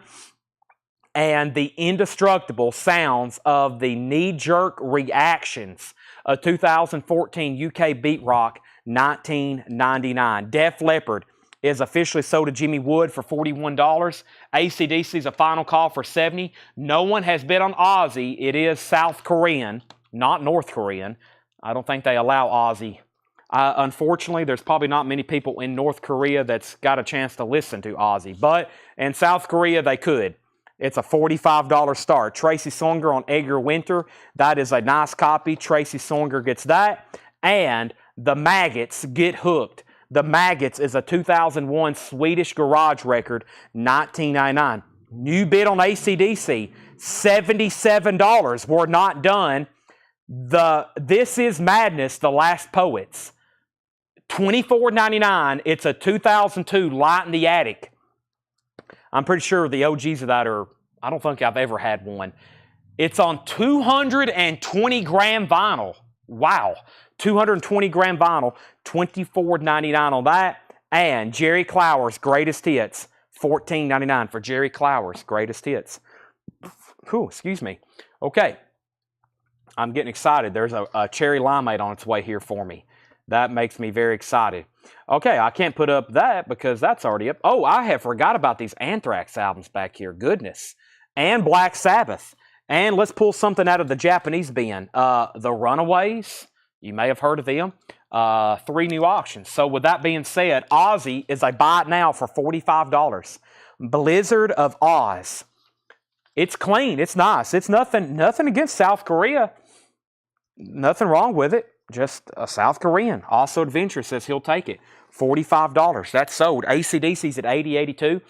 And the indestructible sounds of the knee-jerk reactions of 2014 UK beat rock, $19.99. Def Leppard is officially sold to Jimmy Wood for $41. AC/DC is a final call for $70. No one has bid on Aussie. It is South Korean, not North Korean. I don't think they allow Aussie. Unfortunately, there's probably not many people in North Korea that's got a chance to listen to Aussie. But in South Korea, they could. It's a $45 start. Tracy Songer on Edgar Winter. That is a nice copy. Tracy Songer gets that. And the Maggots get hooked. The Maggots is a 2001 Swedish garage record, $19.99. New bid on AC/DC, $77. We're not done. This Is Madness, The Last Poets, $24.99. It's a 2002 Light in the Attic. I'm pretty sure the OGs of that are, I don't think I've ever had one. It's on 220 gram vinyl. Wow. 220 gram vinyl, $24.99 on that. And Jerry Clower's Greatest Hits, $14.99 for Jerry Clower's Greatest Hits. Whew, excuse me. Okay. I'm getting excited. There's a cherry limeade on its way here for me. That makes me very excited. Okay, I can't put up that because that's already up. Oh, I have forgot about these Anthrax albums back here. Goodness. And Black Sabbath. And let's pull something out of the Japanese bin. The Runaways. You may have heard of them. 3 new auctions. So with that being said, Aussie is a buy it now for $45. Blizzard of Oz. It's clean. It's nice. It's nothing against South Korea. Nothing wrong with it. Just a South Korean. Also Adventure says he'll take it. $45. That's sold. AC/DC's at $80.82.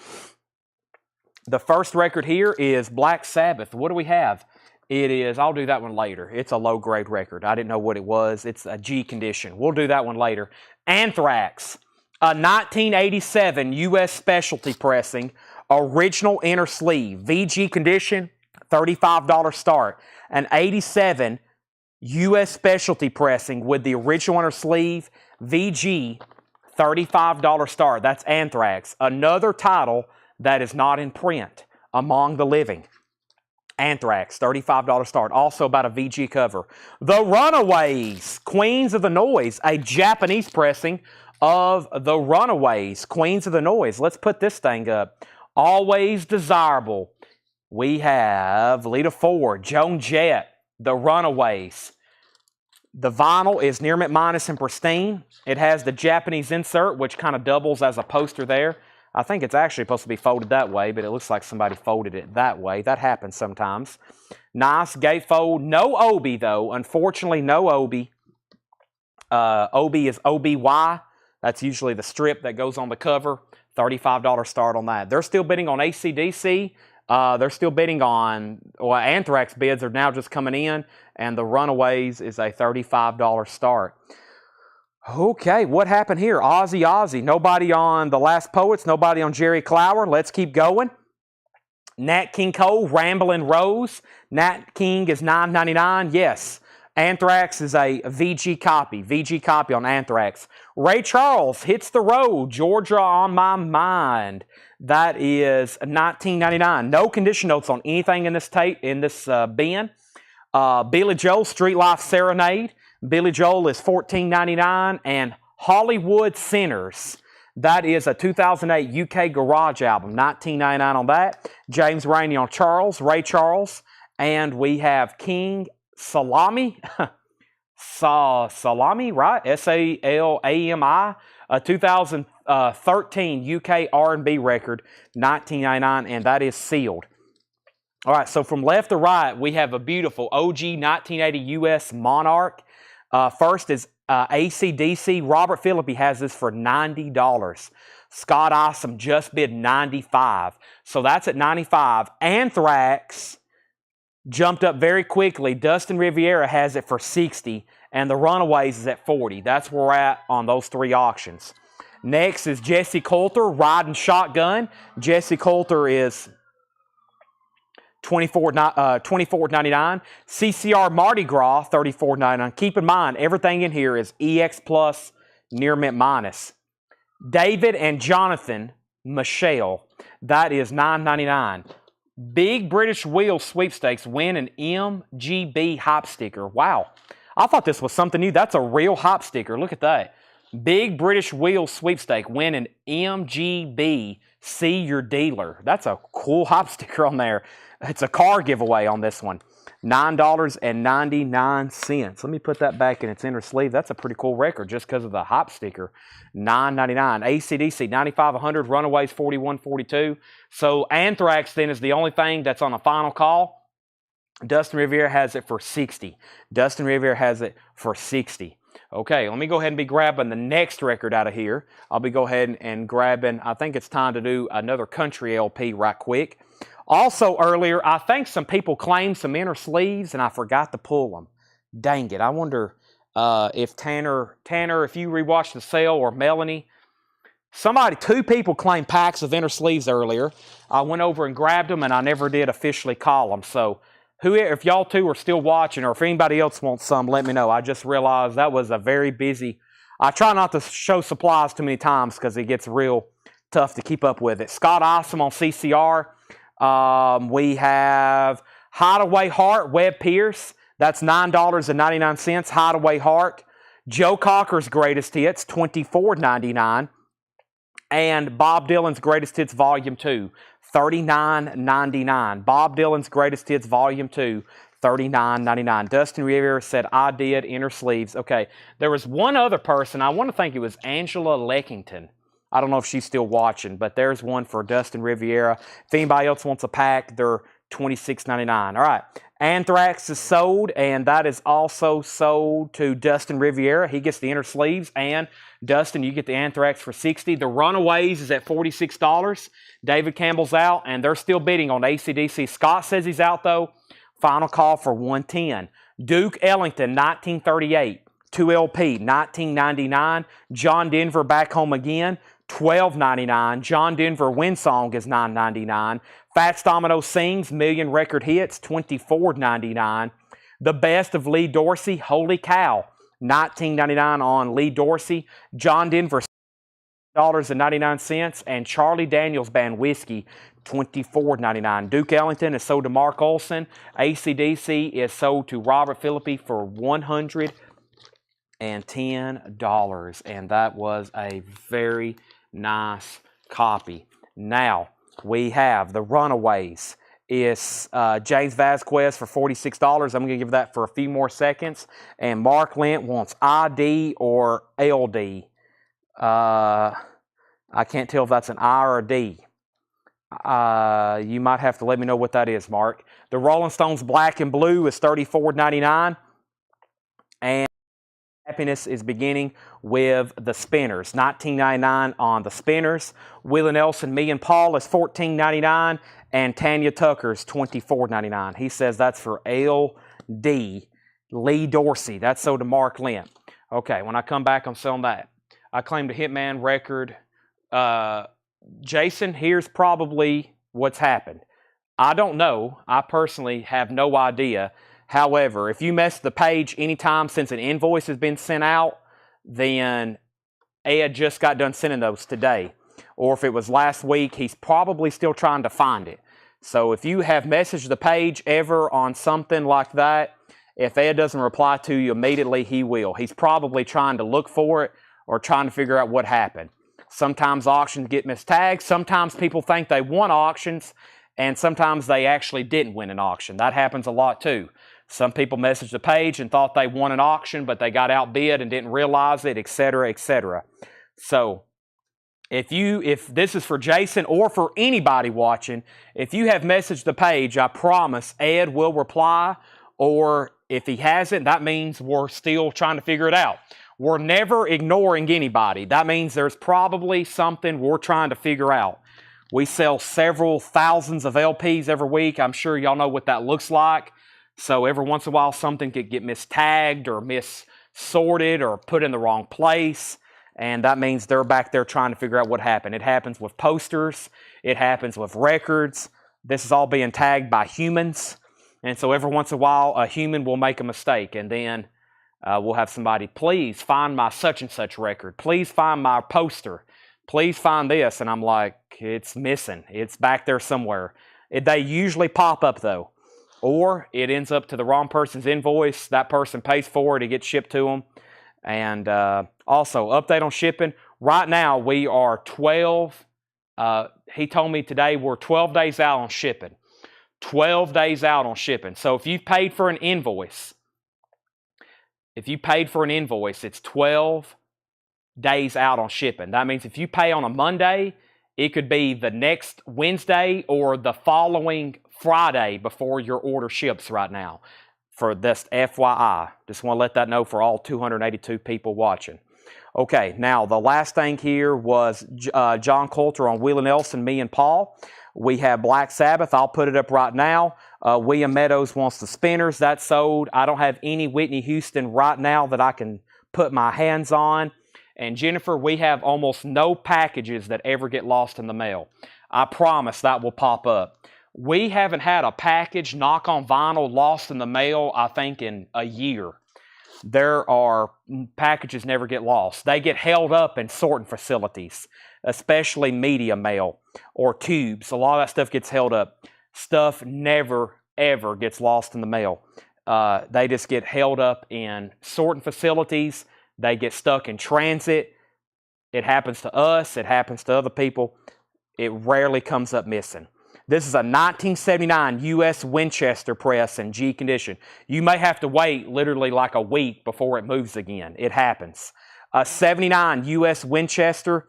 The first record here is Black Sabbath. What do we have? It is, I'll do that one later. It's a low-grade record. I didn't know what it was. It's a G condition. We'll do that one later. Anthrax. A 1987 U.S. specialty pressing. Original inner sleeve. VG condition. $35 start. An 87 U.S. specialty pressing with the original inner sleeve, VG, $35 start. That's Anthrax. Another title that is not in print, Among the Living. Anthrax, $35 start. Also about a VG cover. The Runaways, Queens of the Noise, a Japanese pressing of The Runaways, Queens of the Noise. Let's put this thing up. Always Desirable. We have Lita Ford, Joan Jett, The Runaways. The vinyl is near mint minus and pristine. It has the Japanese insert, which kind of doubles as a poster there. I think it's actually supposed to be folded that way, but it looks like somebody folded it that way. That happens sometimes. Nice gatefold. No Obi, though. Unfortunately, no Obi. Obi is OBY. That's usually the strip that goes on the cover. $35 start on that. They're still bidding on AC/DC. They're still bidding on, well, Anthrax bids are now just coming in, and the Runaways is a $35 start. Okay, what happened here? Aussie. Nobody on The Last Poets, nobody on Jerry Clower. Let's keep going. Nat King Cole, Ramblin' Rose. Nat King is $9.99. Yes. Anthrax is a VG copy. VG copy on Anthrax. Ray Charles, Hits the Road. Georgia on My Mind. That is $19.99. No condition notes on anything in this bin. Billy Joel, Street Life Serenade. Billy Joel is $14.99. And Hollywood Sinners. That is a 2008 UK garage album. $19.99 on that. James Rainey on Ray Charles. And we have King Salami. Salami, right? Salami. A 2013 UK R&B record, $19.99, and that is sealed. All right, so from left to right, we have a beautiful OG 1980 US Monarch. First is AC/DC. Robert Phillippe has this for $90. Scott Isom just bid $95. So that's at $95. Anthrax jumped up very quickly. Dustin Riviera has it for $60. And the Runaways is at $40. That's where we're at on those 3 auctions. Next is Jesse Coulter, Riding Shotgun. Jesse Coulter is $24.99. CCR Mardi Gras, $34.99. Keep in mind, everything in here is EX Plus, near mint minus. David and Jonathan Michelle, that is $9.99. Big British Wheel Sweepstakes, win an MGB hop sticker. Wow. I thought this was something new. That's a real hop sticker. Look at that. Big British Wheel Sweepstake, win an MGB, see your dealer. That's a cool hop sticker on there. It's a car giveaway on this one. $9.99. Let me put that back in its inner sleeve. That's a pretty cool record just because of the hop sticker. $9.99. AC/DC 95-100, Runaways 41-42. So Anthrax then is the only thing that's on a final call. Dustin Riviera has it for 60. Dustin Riviera has it for 60. Okay, let me go ahead and be grabbing the next record out of here. I'll be go ahead and grabbing, I think it's time to do another country LP right quick. Also earlier, I think some people claimed some inner sleeves and I forgot to pull them. Dang it, I wonder if Tanner, if you rewatched the sale, or Melanie, two people claimed packs of inner sleeves earlier. I went over and grabbed them and I never did officially call them. So if y'all two are still watching, or if anybody else wants some, let me know. I just realized that was a very busy. I try not to show supplies too many times because it gets real tough to keep up with it. Scott Awesome on CCR. We have Hideaway Heart, Webb Pierce. That's $9.99. Hideaway Heart. Joe Cocker's Greatest Hits, $24.99. And Bob Dylan's Greatest Hits Volume 2, $39.99. Bob Dylan's Greatest Hits Volume 2, $39.99. Dustin Riviera said, I did inner sleeves. Okay, there was one other person. I want to think it was Angela Leckington. I don't know if she's still watching, but there's one for Dustin Riviera. If anybody else wants a pack, they're $26.99. All right, Anthrax is sold, and that is also sold to Dustin Riviera. He gets the inner sleeves, and Dustin, you get the Anthrax for $60. The Runaways is at $46. David Campbell's out, and they're still bidding on AC/DC. Scott says he's out, though. Final call for $110. Duke Ellington, 1938. 2LP, $19.99. John Denver, Back Home Again, $12.99. John Denver, Windsong is $9.99. Fats Domino Sings, Million Record Hits, $24.99. The Best of Lee Dorsey, Holy Cow, $19.99 on Lee Dorsey. John Denver, $99.99. And Charlie Daniels Band Whiskey, $24.99. Duke Ellington is sold to Mark Olson. AC/DC is sold to Robert Philippi for $110. And that was a very nice copy. Now we have the Runaways. Is James Vasquez for $46. I'm going to give that for a few more seconds. And Mark Lent wants ID or LD. I can't tell if that's an I or a D. You might have to let me know what that is, Mark. The Rolling Stones Black and Blue is $34.99. And Happiness is beginning with the Spinners, $19.99 on the Spinners. Willie Nelson, Me and Paul is $14.99, and Tanya Tucker's $24.99. He says that's for LD, Lee Dorsey. That's sold to Mark Lynn. Okay, when I come back, I'm selling that. I claimed a Hitman record. Jason, here's probably what's happened. I don't know. I personally have no idea. However, if you messed the page anytime since an invoice has been sent out, then Ed just got done sending those today. Or if it was last week, he's probably still trying to find it. So if you have messaged the page ever on something like that, if Ed doesn't reply to you immediately, he will. He's probably trying to look for it or trying to figure out what happened. Sometimes auctions get mistagged. Sometimes people think they won auctions, and sometimes they actually didn't win an auction. That happens a lot too. Some people messaged the page and thought they won an auction, but they got outbid and didn't realize it, etc., etc. So if this is for Jason or for anybody watching, if you have messaged the page, I promise Ed will reply, or if he hasn't, that means we're still trying to figure it out. We're never ignoring anybody. That means there's probably something we're trying to figure out. We sell several thousands of LPs every week. I'm sure y'all know what that looks like. So every once in a while, something could get mistagged or missorted or put in the wrong place. And that means they're back there trying to figure out what happened. It happens with posters. It happens with records. This is all being tagged by humans. And so every once in a while, a human will make a mistake. And then we'll have somebody, please find my such and such record. Please find my poster. Please find this. And I'm like, it's missing. It's back there somewhere. They usually pop up though. Or it ends up to the wrong person's invoice. That person pays for it. It gets shipped to them. And also, update on shipping. Right now, we are 12. He told me today we're 12 days out on shipping. 12 days out on shipping. So if you've paid for an invoice, it's 12 days out on shipping. That means if you pay on a Monday, it could be the next Wednesday or the following Friday before your order ships right now. For this FYI. Just want to let that know for all 282 people watching. Okay, now the last thing here was John Coulter on Willie Nelson, me and Paul. We have Black Sabbath. I'll put it up right now. William Meadows wants the spinners. That's sold. I don't have any Whitney Houston right now that I can put my hands on. And Jennifer, we have almost no packages that ever get lost in the mail. I promise that will pop up. We haven't had a package, knock on vinyl, lost in the mail, I think, in a year. There are packages never get lost. They get held up in sorting facilities, especially media mail or tubes. A lot of that stuff gets held up. Stuff never, ever gets lost in the mail. They just get held up in sorting facilities. They get stuck in transit. It happens to us. It happens to other people. It rarely comes up missing. This is a 1979 U.S. Winchester press in G condition. You may have to wait literally like a week before it moves again. It happens. A 79 U.S. Winchester.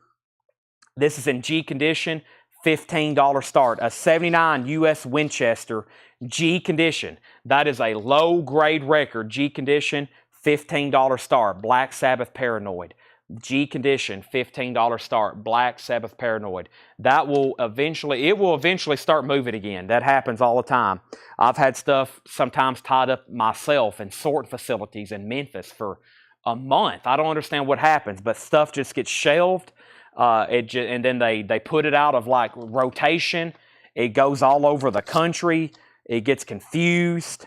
This is in G condition. $15 start. A 79 U.S. Winchester G condition. That is a low grade record. G condition. $15 start. Black Sabbath Paranoid. G condition, $15 start. Black Sabbath Paranoid. It will eventually start moving again. That happens all the time. I've had stuff sometimes tied up myself in sorting facilities in Memphis for a month. I don't understand what happens, but stuff just gets shelved. And then they put it out of like rotation. It goes all over the country. It gets confused.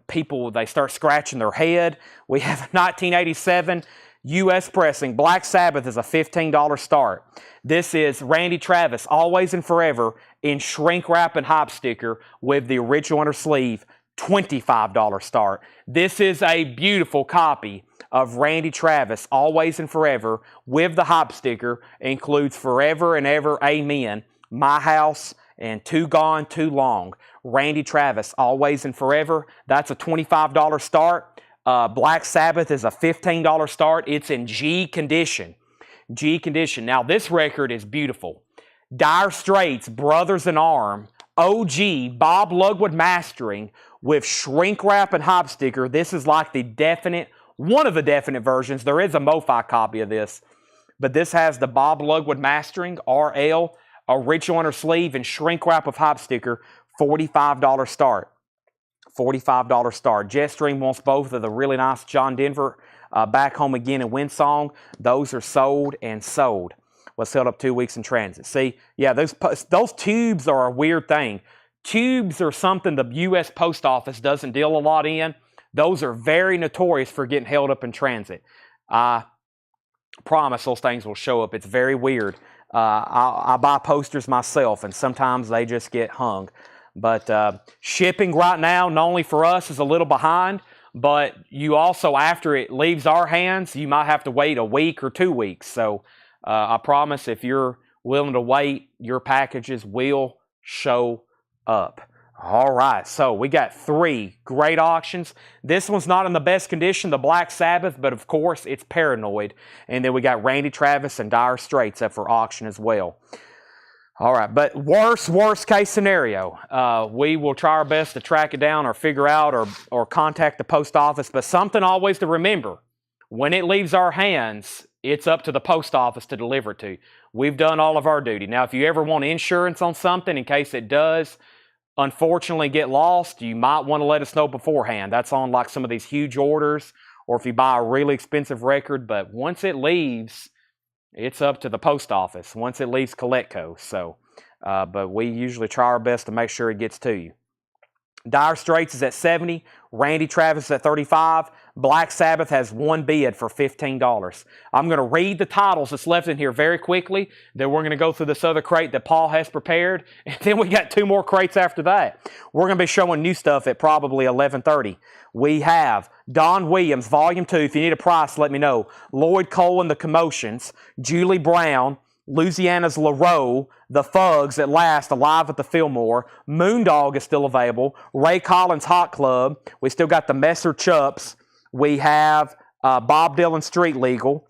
People, they start scratching their head. We have a 1987 U.S. pressing. Black Sabbath is a $15 start. This is Randy Travis, Always and Forever, in shrink wrap and hop sticker with the original inner sleeve, $25 start. This is a beautiful copy of Randy Travis, Always and Forever, with the hop sticker. Includes Forever and Ever, Amen, My House, and Too Gone, Too Long. Randy Travis, Always and Forever. That's a $25 start. Black Sabbath is a $15 start. It's in G condition. G condition. Now, this record is beautiful. Dire Straits, Brothers in Arm, OG, Bob Lugwood mastering with shrink wrap and hop sticker. This is like one of the definite versions. There is a MoFi copy of this, but this has the Bob Lugwood mastering, RL, original inner sleeve, and shrink wrap of hop sticker. $45 start. $45 start. Jetstream wants both of the really nice John Denver Back Home Again and Windsong. Those are sold and sold. Was held up 2 weeks in transit. See, yeah, those tubes are a weird thing. Tubes are something the U.S. Post Office doesn't deal a lot in. Those are very notorious for getting held up in transit. I promise those things will show up. It's very weird. I buy posters myself, and sometimes they just get hung. But shipping right now, not only for us, is a little behind, but you also, after it leaves our hands, you might have to wait a week or 2 weeks. So I promise if you're willing to wait, your packages will show up. All right, so we got 3 great auctions. This one's not in the best condition, the Black Sabbath, but of course it's Paranoid. And then we got Randy Travis and Dire Straits up for auction as well. All right, but worst case scenario, we will try our best to track it down or figure out or contact the post office. But something always to remember, when it leaves our hands, it's up to the post office to deliver it to. We've done all of our duty. Now, if you ever want insurance on something in case it does unfortunately get lost, you might want to let us know beforehand. That's on like some of these huge orders or if you buy a really expensive record. But once it leaves, it's up to the post office once it leaves Coletco. So but we usually try our best to make sure it gets to you. Dire Straits is at 70. Randy Travis is at 35. Black Sabbath has one bid for $15. I'm going to read the titles that's left in here very quickly. Then we're going to go through this other crate that Paul has prepared. And then we got 2 more crates after that. We're going to be showing new stuff at probably 11:30. We have Don Williams, Volume 2. If you need a price, let me know. Lloyd Cole and the Commotions. Julie Brown. Louisiana's LaRoe, The Fugs at last, Alive at the Fillmore. Moondog is still available. Ray Collins Hot Club. We still got the Messer Chups. We have Bob Dylan Street Legal.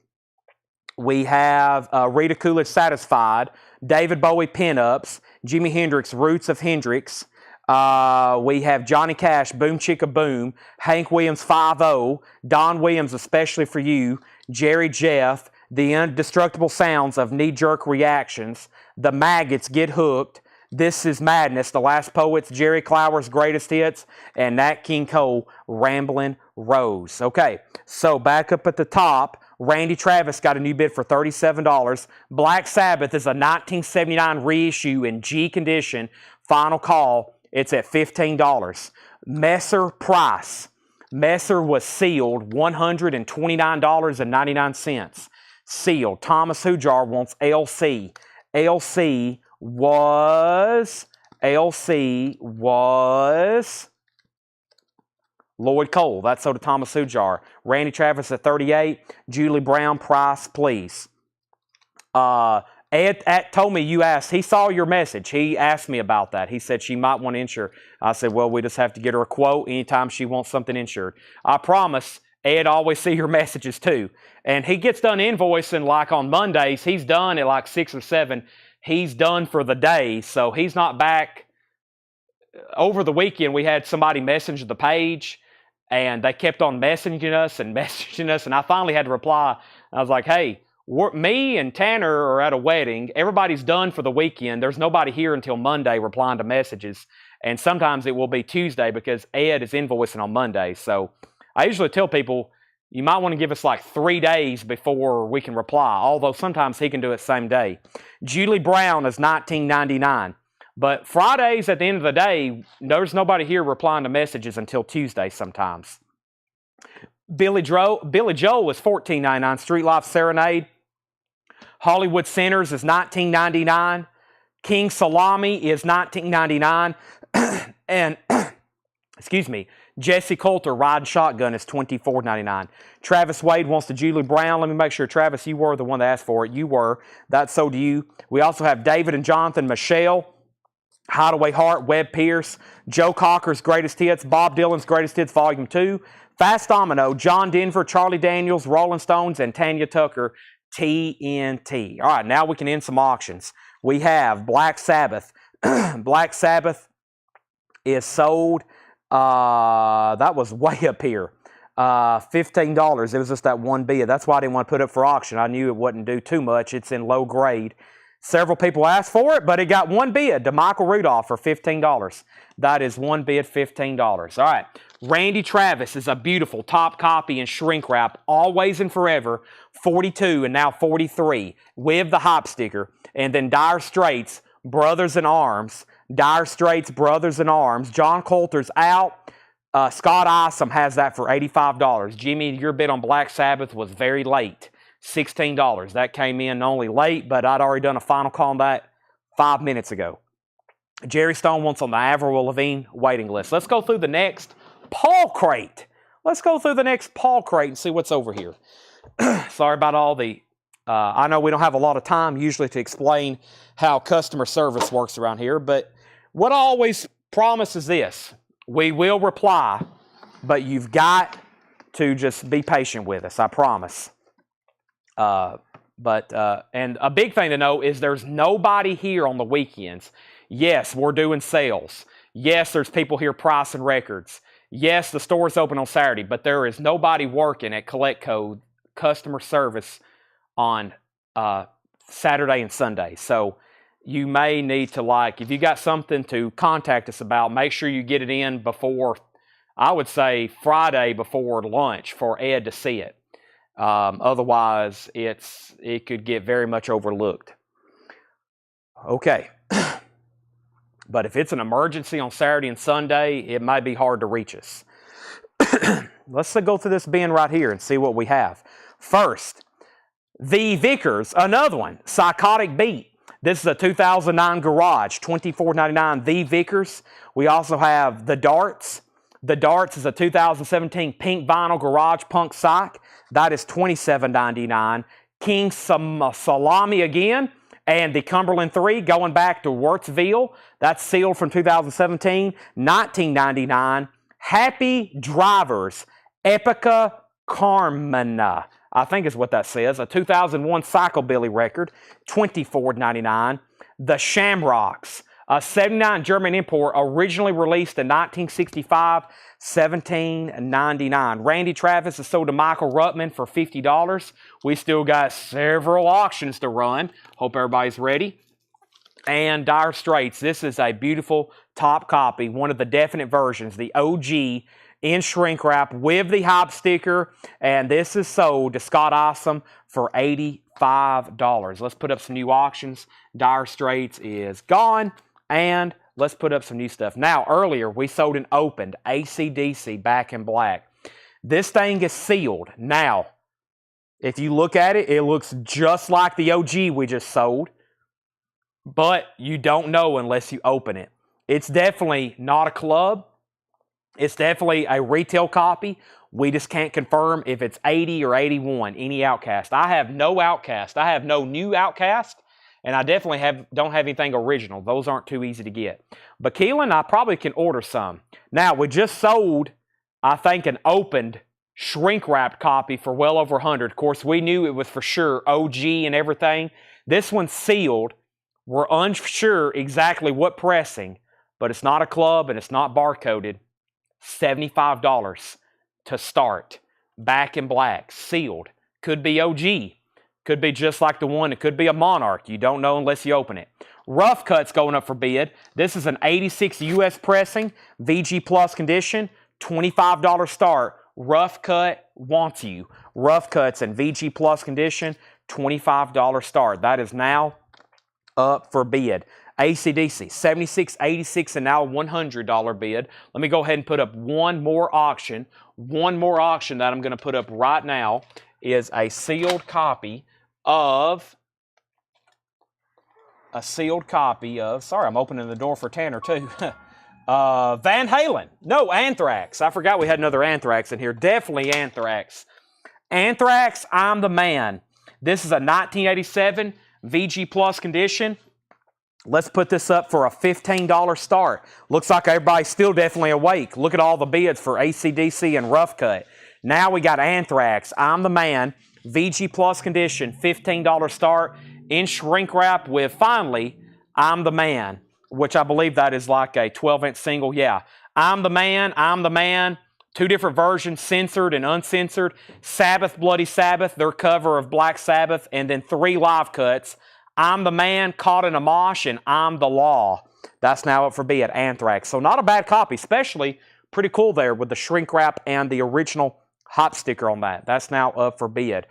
We have Rita Coolidge Satisfied. David Bowie Pinups. Jimi Hendrix Roots of Hendrix. We have Johnny Cash Boom Chicka Boom. Hank Williams 5-0. Don Williams Especially for You. Jerry Jeff. The Indestructible Sounds of Knee-Jerk Reactions, The Maggots Get Hooked, This Is Madness, The Last Poets, Jerry Clower's Greatest Hits, and Nat King Cole, Ramblin' Rose. Okay, so back up at the top, Randy Travis got a new bid for $37. Black Sabbath is a 1979 reissue in G condition. Final call, it's at $15. Messer Price. Messer was sealed $129.99. Sealed. Thomas Hujar wants LC. LC was Lloyd Cole. That's so to Thomas Hujar. Randy Travis at 38. Julie Brown, price, please. Ed told me you asked. He saw your message. He asked me about that. He said she might want to insure. I said, well, we just have to get her a quote anytime she wants something insured. I promise. Ed always see your messages too. And he gets done invoicing like on Mondays. He's done at like 6 or 7. He's done for the day. So he's not back. Over the weekend, we had somebody message the page. And they kept on messaging us. And I finally had to reply. I was like, hey, me and Tanner are at a wedding. Everybody's done for the weekend. There's nobody here until Monday replying to messages. And sometimes it will be Tuesday because Ed is invoicing on Monday. So I usually tell people, you might want to give us like 3 days before we can reply, although sometimes he can do it same day. Julie Brown is $19.99. But Fridays at the end of the day, there's nobody here replying to messages until Tuesday sometimes. Billy Joel is $14.99. Street Life Serenade. Hollywood Sinners is $19.99. King Salami is $19.99. And, excuse me, Jesse Coulter, Riding Shotgun, is $24.99. Travis Wade wants to Julie Brown. Let me make sure, Travis, you were the one that asked for it. You were. That's so do you. We also have David and Jonathan Michelle, Hideaway Hart, Webb Pierce, Joe Cocker's Greatest Hits, Bob Dylan's Greatest Hits Volume 2, Fast Domino, John Denver, Charlie Daniels, Rolling Stones, and Tanya Tucker, TNT. All right, now we can end some auctions. We have Black Sabbath. Black Sabbath is sold. That was way up here. $15. It was just that one bid. That's why I didn't want to put it up for auction. I knew it wouldn't do too much. It's in low grade. Several people asked for it, but it got one bid to Michael Rudolph for $15. That is one bid, $15. All right. Randy Travis is a beautiful top copy in shrink wrap, always and forever, 42 and now 43, with the hop sticker. And then Dire Straits, Brothers in Arms. Dire Straits, Brothers in Arms. John Coulter's out. Scott Isom has that for $85. Jimmy, your bid on Black Sabbath was very late. $16. That came in only late, but I'd already done a final call on that 5 minutes ago. Jerry Stone wants on the Avril Lavigne waiting list. Let's go through the next Paul crate. Let's go through the next Paul crate and see what's over here. Sorry about all the... I know we don't have a lot of time usually to explain how customer service works around here, but what I always promise is this. We will reply, but you've got to just be patient with us, I promise. And a big thing to know is there's nobody here on the weekends. Yes, we're doing sales. Yes, there's people here pricing records. Yes, the store's open on Saturday, but there is nobody working at Collect Code customer service on Saturday and Sunday. So you may need to, if you got something to contact us about, make sure you get it in before, I would say Friday before lunch for Ed to see it. Otherwise, it could get very much overlooked. Okay. But if it's an emergency on Saturday and Sunday, it might be hard to reach us. Let's go through this bin right here and see what we have. First, the Vickers, another one, Psychotic Beat. This is a 2009 Garage, $24.99, the Vickers. We also have the Darts. The Darts is a 2017 pink vinyl Garage Punk Psych. That is $27.99. King Salami again. And the Cumberland 3 going back to Wurtzville. That's sealed from 2017, $19.99. Happy Drivers, Epica Carmina, I think is what that says. A 2001 Psychobilly record, $24.99. The Shamrocks, a 79 German import, originally released in 1965, $17.99. Randy Travis is sold to Michael Ruttman for $50. We still got several auctions to run. Hope everybody's ready. And Dire Straits, this is a beautiful top copy, one of the definite versions, the OG in shrink wrap with the hop sticker, and this is sold to Scott Awesome for $85. Let's put up some new auctions. Dire Straits is gone, and let's put up some new stuff. Now, earlier, we sold an opened AC/DC Back in Black. This thing is sealed. Now, if you look at it, it looks just like the OG we just sold, but you don't know unless you open it. It's definitely not a club. It's definitely a retail copy. We just can't confirm if it's 80 or 81, any Outcast. I have no Outcast. I have no new Outcast, and I definitely don't have anything original. Those aren't too easy to get. But Keelan, I probably can order some. Now, we just sold, I think, an opened shrink-wrapped copy for well over 100. Of course, we knew it was for sure OG and everything. This one's sealed. We're unsure exactly what pressing, but it's not a club and it's not barcoded. $75 to start. Back in Black, sealed. Could be OG. Could be just like the one. It could be a Monarch. You don't know unless you open it. Rough Cut's going up for bid. This is an 86 US pressing, VG Plus condition, $25 start. Rough Cut wants you. Rough Cut's in VG Plus condition, $25 start. That is now up for bid. AC/DC, $76, $86, and now a $100 bid. Let me go ahead and put up one more auction. One more auction that I'm going to put up right now is a sealed copy of, sorry, I'm opening the door for Tanner too. Van Halen. No, Anthrax. I forgot we had another Anthrax in here. Definitely Anthrax. Anthrax, I'm the Man. This is a 1987 VG Plus condition. Let's put this up for a $15 start. Looks like everybody's still definitely awake. Look at all the bids for AC/DC and Rough Cut. Now we got Anthrax, I'm the Man, VG Plus condition, $15 start, in shrink wrap with, finally, I'm the Man, which I believe that is like a 12-inch single. Yeah, I'm the Man. Two different versions, censored and uncensored. Sabbath, Bloody Sabbath, their cover of Black Sabbath, and then 3 live cuts. I'm the Man, Caught in a Mosh, and I'm the Law. That's now up for bid, Anthrax. So not a bad copy, especially pretty cool there with the shrink wrap and the original hop sticker on that. That's now up for bid.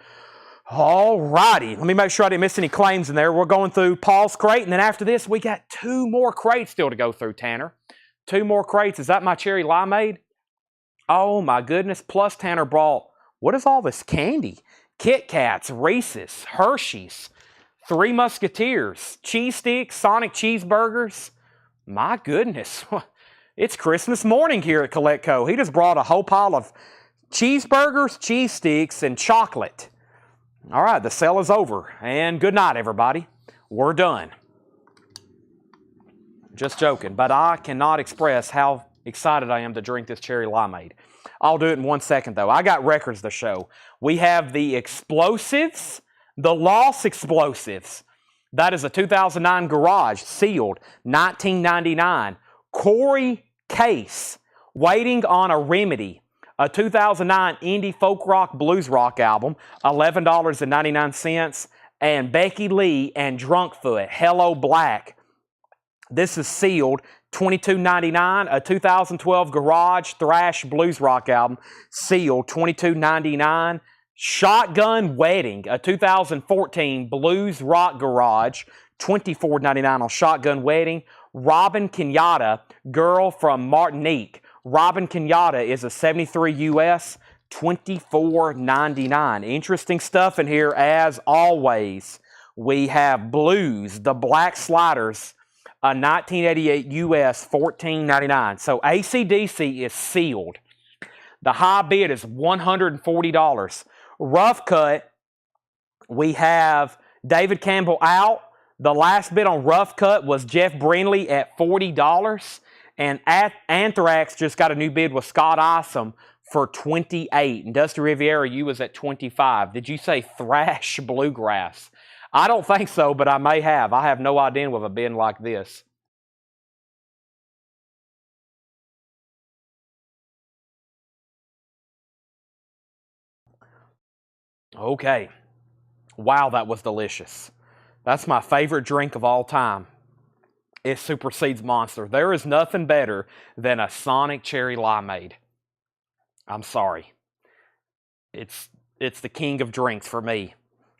All righty, let me make sure I didn't miss any claims in there. We're going through Paul's crate, and then after this, we got 2 more crates still to go through, Tanner. 2 more crates. Is that my cherry limeade? Oh my goodness, plus Tanner brought, what is all this candy? Kit Kats, Reese's, Hershey's, 3 Musketeers, cheese sticks, Sonic cheeseburgers. My goodness, it's Christmas morning here at CollectCo. He just brought a whole pile of cheeseburgers, cheese sticks, and chocolate. All right, the sale is over, and good night, everybody. We're done. Just joking, but I cannot express how excited I am to drink this cherry limeade. I'll do it in 1 second, though. I got records to show. We have the Explosives, the Lost Explosives. That is a 2009 Garage, sealed, $19.99. Corey Case, Waiting on a Remedy, a 2009 indie folk rock blues rock album, $11.99. And Becky Lee and Drunkfoot, Hello Black. This is sealed, $22.99. A 2012 Garage thrash blues rock album, sealed, $22.99. Shotgun Wedding, a 2014 blues rock garage, $24.99 on Shotgun Wedding. Robin Kenyatta, girl from Martinique. Robin Kenyatta is a 73 US, $24.99. Interesting stuff in here as always. We have blues, the black sliders, a 1988 US, $14.99. So AC/DC is sealed. The high bid is $140. Rough cut, we have David Campbell out. The last bid on rough cut was Jeff Brindley at $40. And Anthrax just got a new bid with Scott Isom for $28. And Dusty Riviera, you was at $25. Did you say thrash bluegrass? I don't think so, but I may have. I have no idea with a bid like this. Okay. Wow, that was delicious. That's my favorite drink of all time. It supersedes Monster. There is nothing better than a Sonic Cherry Limeade. I'm sorry. It's the king of drinks for me.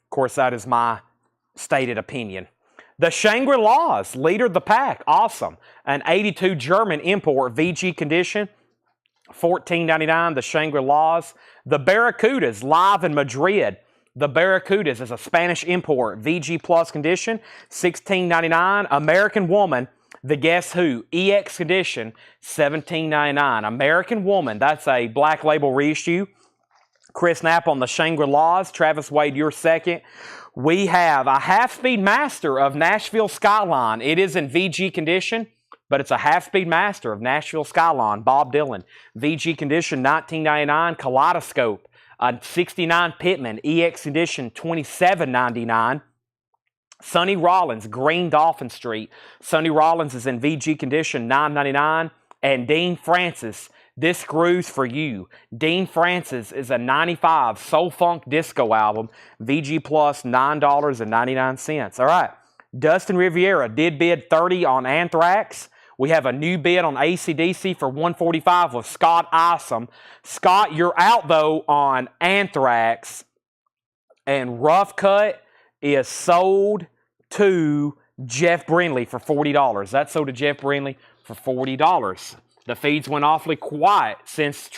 Of course, that is my stated opinion. The Shangri-Las, leader of the pack. Awesome. An 82 German import, VG condition. $14.99, the Shangri-Las. The Barracudas, live in Madrid. The Barracudas is a Spanish import, VG Plus condition, $16.99. American Woman, the Guess Who, EX condition, $17.99. American Woman, that's a black label reissue. Chris Knapp on the Shangri-Las. Travis Wade, you're second. We have a half-speed master of Nashville Skyline. It is in VG condition, but it's a half-speed master of Nashville Skyline. Bob Dylan, VG condition, $19.99. Kaleidoscope, a 69 Pittman, EX condition, $27.99. Sonny Rollins, Green Dolphin Street. Sonny Rollins is in VG condition, $9.99. And Dean Francis, This Grooves for You. Dean Francis is a 95 Soul Funk Disco album, VG Plus, $9.99. All right, Dustin Riviera did bid $30 on Anthrax. We have a new bid on AC/DC for $145 with Scott Isom. Scott, you're out, though, on Anthrax. And Rough Cut is sold to Jeff Brindley for $40. That's sold to Jeff Brindley for $40. The feeds went awfully quiet since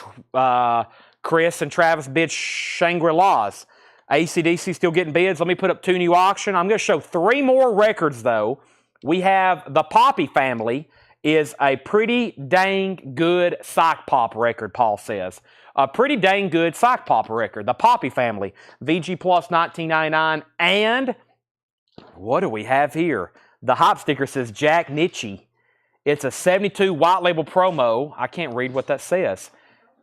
Chris and Travis bid Shangri-Las. AC/DC still getting bids. Let me put up two new auction. I'm going to show three more records, though. We have the Poppy Family is a pretty dang good psych pop record, Paul says. A pretty dang good psych pop record. The Poppy Family, VG Plus, $19.99. And what do we have here? The hop sticker says Jack Nitchie. It's a 72 white label promo. I can't read what that says.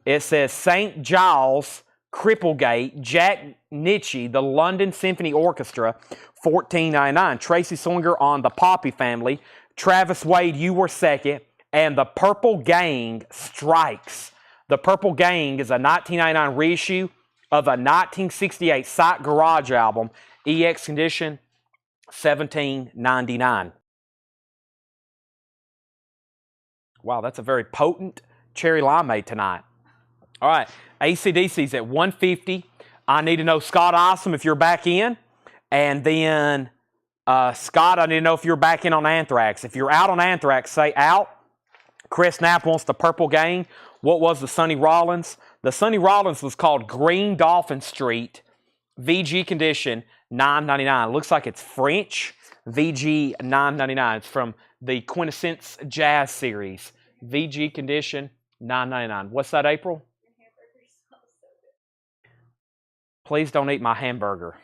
It says St. Giles, Cripplegate, Jack Nitchie, the London Symphony Orchestra, $14.99. Tracy Swinger on the Poppy Family. Travis Wade, you were second. And the Purple Gang strikes. The Purple Gang is a 1999 reissue of a 1968 Psych Garage album, EX condition, $17.99. Wow, that's a very potent cherry limeade tonight. All right, AC/DC's at $150. I need to know, Scott Isom, if you're back in. And then, Scott, I need to know if you're back in on Anthrax. If you're out on Anthrax, say out. Chris Knapp wants the Purple Gang. What was the Sonny Rollins? The Sonny Rollins was called Green Dolphin Street, VG condition, $9.99. Looks like it's French, VG $9.99. It's from the Quintessence Jazz series, VG condition, $9.99. What's that, April? Please don't eat my hamburger.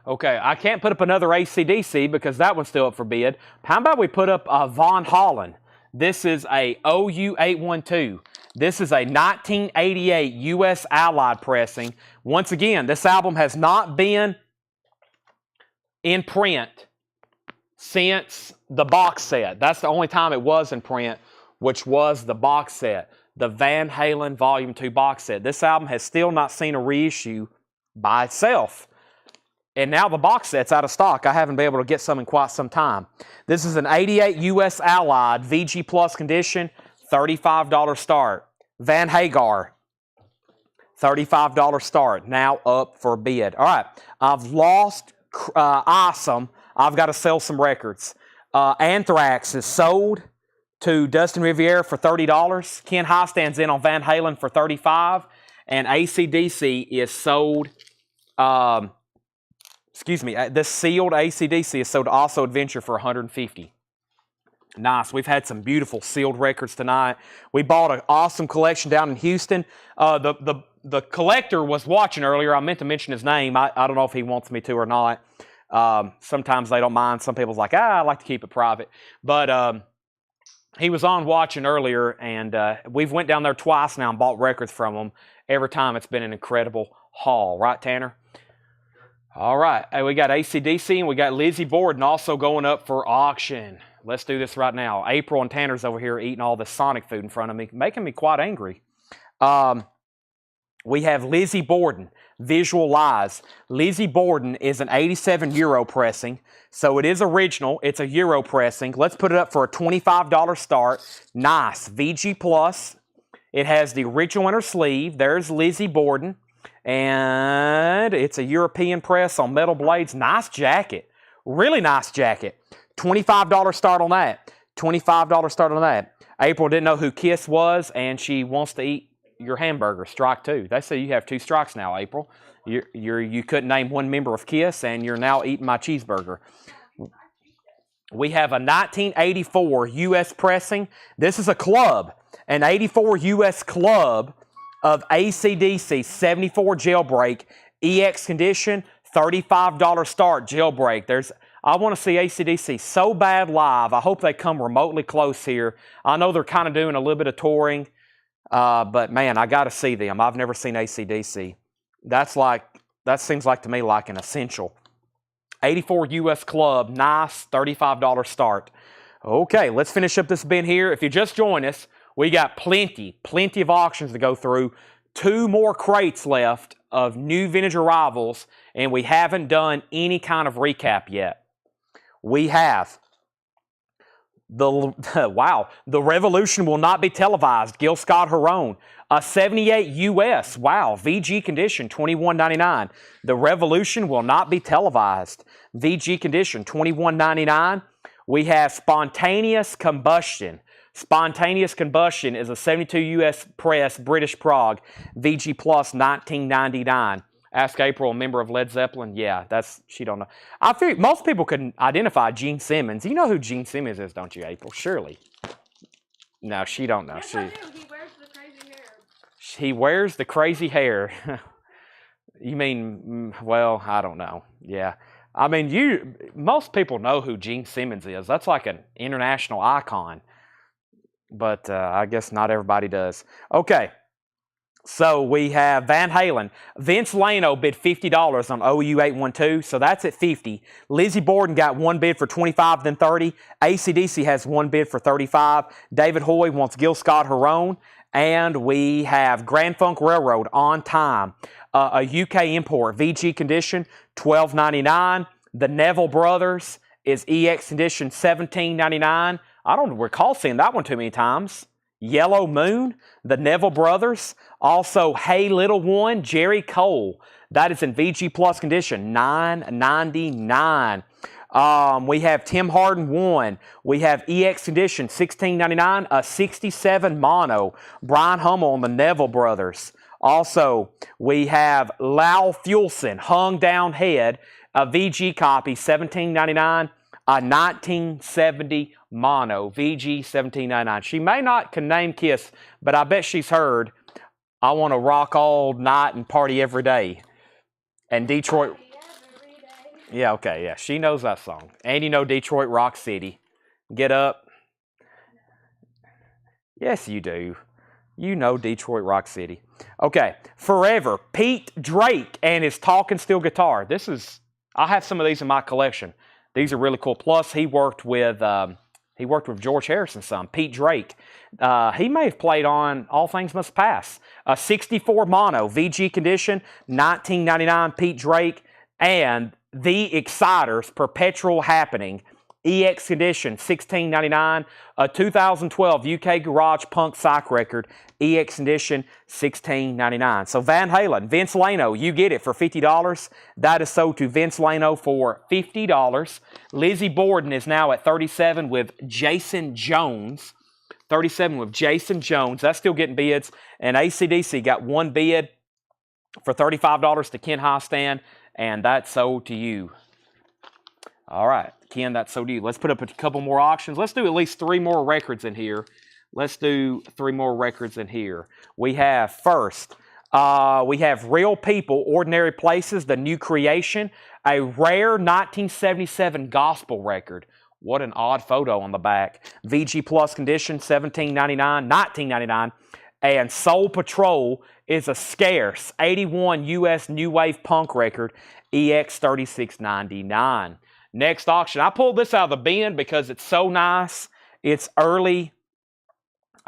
Okay, I can't put up another AC/DC because that one's still up for bid. How about we put up a Von Holland? This is a OU812. This is a 1988 U.S. Allied pressing. Once again, this album has not been in print since the box set. That's the only time it was in print, which was the box set, the Van Halen Volume 2 box set. This album has still not seen a reissue by itself. And now the box set's out of stock. I haven't been able to get some in quite some time. This is an 88 U.S. Allied VG Plus condition, $35 start. Van Hagar, $35 start, now up for bid. All right, I've lost Isom. I've got to sell some records. Anthrax is sold to Dustin Riviere for $30. Ken High stands in on Van Halen for $35. And AC/DC is sold, this sealed AC/DC is sold to Also Adventure for $150. Nice. We've had some beautiful sealed records tonight. We bought an awesome collection down in Houston. The collector was watching earlier. I meant to mention his name. I don't know if he wants me to or not. Sometimes they don't mind. Some people's like, I like to keep it private. But he was on watching earlier, and we've went down there twice now and bought records from him. Every time it's been an incredible haul. Right, Tanner? All right. Hey, we got AC/DC and we got Lizzie Borden also going up for auction. Let's do this right now. April and Tanner's over here eating all this Sonic food in front of me, making me quite angry. We have Lizzie Borden, Visual Lies. Lizzie Borden is an 87 Euro pressing, so it is original. It's a Euro pressing. Let's put it up for a $25 start. Nice. VG Plus. It has the original inner sleeve. There's Lizzie Borden. And it's a European press on metal blades. Nice jacket. Really nice jacket. $25 start on that. $25 start on that. April didn't know who Kiss was, and she wants to eat your hamburger. Strike two. They say you have 2 strikes now, April. You couldn't name one member of Kiss, and you're now eating my cheeseburger. We have a 1984 U.S. pressing. This is a club. An 84 U.S. club of AC/DC 74 jailbreak. EX condition, $35 start jailbreak. I want to see AC/DC so bad live. I hope they come remotely close here. I know they're kind of doing a little bit of touring, but man, I got to see them. I've never seen AC/DC. That seems like to me like an essential. 84 U.S. club, nice, $35 start. Okay, let's finish up this bin here. If you just joined us, we got plenty of auctions to go through. 2 more crates left of new vintage arrivals, and we haven't done any kind of recap yet. We have the Revolution will not be televised. Gil Scott Heron, a 78 US. Wow, VG condition, $21.99. The Revolution will not be televised. VG condition, $21.99. We have Spontaneous Combustion. Spontaneous Combustion is a 72 US press, British Prague, VG Plus, $19.99. Ask April, a member of Led Zeppelin. Yeah, she don't know. I feel most people can identify Gene Simmons. You know who Gene Simmons is, don't you, April? Surely. No, she don't know. Yes, I do. He wears the crazy hair. He wears the crazy hair. You mean, well, I don't know. Yeah. I mean, most people know who Gene Simmons is. That's like an international icon. But I guess not everybody does. Okay. So we have Van Halen. Vince Lano bid $50 on OU812, so that's at $50. Lizzie Borden got 1 bid for $25, then $30. AC/DC has 1 bid for $35. David Hoy wants Gil Scott Heron. And we have Grand Funk Railroad On Time, a UK import, VG condition, $12.99. The Neville Brothers is EX condition, $17.99. I don't recall seeing that one too many times. Yellow Moon, the Neville Brothers. Also, Hey Little One, Jerry Cole. That is in VG Plus condition, $9.99. We have Tim Harden 1. We have EX condition, $16.99. A 67 mono. Brian Hummel and the Neville Brothers. Also, we have Lau Fuelson, Hung Down Head. A VG copy, $17.99. A 1970 mono, VG $17.99. She may not can name Kiss, but I bet she's heard I Want to Rock All Night and Party Every Day. And Detroit. Yeah, okay, yeah. She knows that song. And you know Detroit Rock City. Get Up. Yes, you do. You know Detroit Rock City. Okay, Forever. Pete Drake and his Talking Steel guitar. I have some of these in my collection. These are really cool. Plus, he worked with George Harrison's son, Pete Drake. He may have played on All Things Must Pass. A 64 mono, VG condition, $19.99, Pete Drake. And The Exciters, Perpetual Happening, EX Edition, $16.99. A 2012 UK Garage Punk Psych record, EX Edition, $16.99. So Van Halen, Vince Lano, you get it for $50. That is sold to Vince Lano for $50. Lizzie Borden is now at 37 with Jason Jones. 37 with Jason Jones. That's still getting bids. And AC/DC got one bid for $35 to Ken Hostan, and that's sold to you. All right, Ken, that's sold to you. Let's put up a couple more auctions. Let's do at least 3 more records in here. Let's do 3 more records in here. We have first, we have Real People, Ordinary Places, the new creation, a rare 1977 gospel record. What an odd photo on the back. VG Plus condition, $17.99, $19.99. And Soul Patrol is a scarce 81 US New Wave Punk record, EX $36.99. Next auction, I pulled this out of the bin because it's so nice. It's early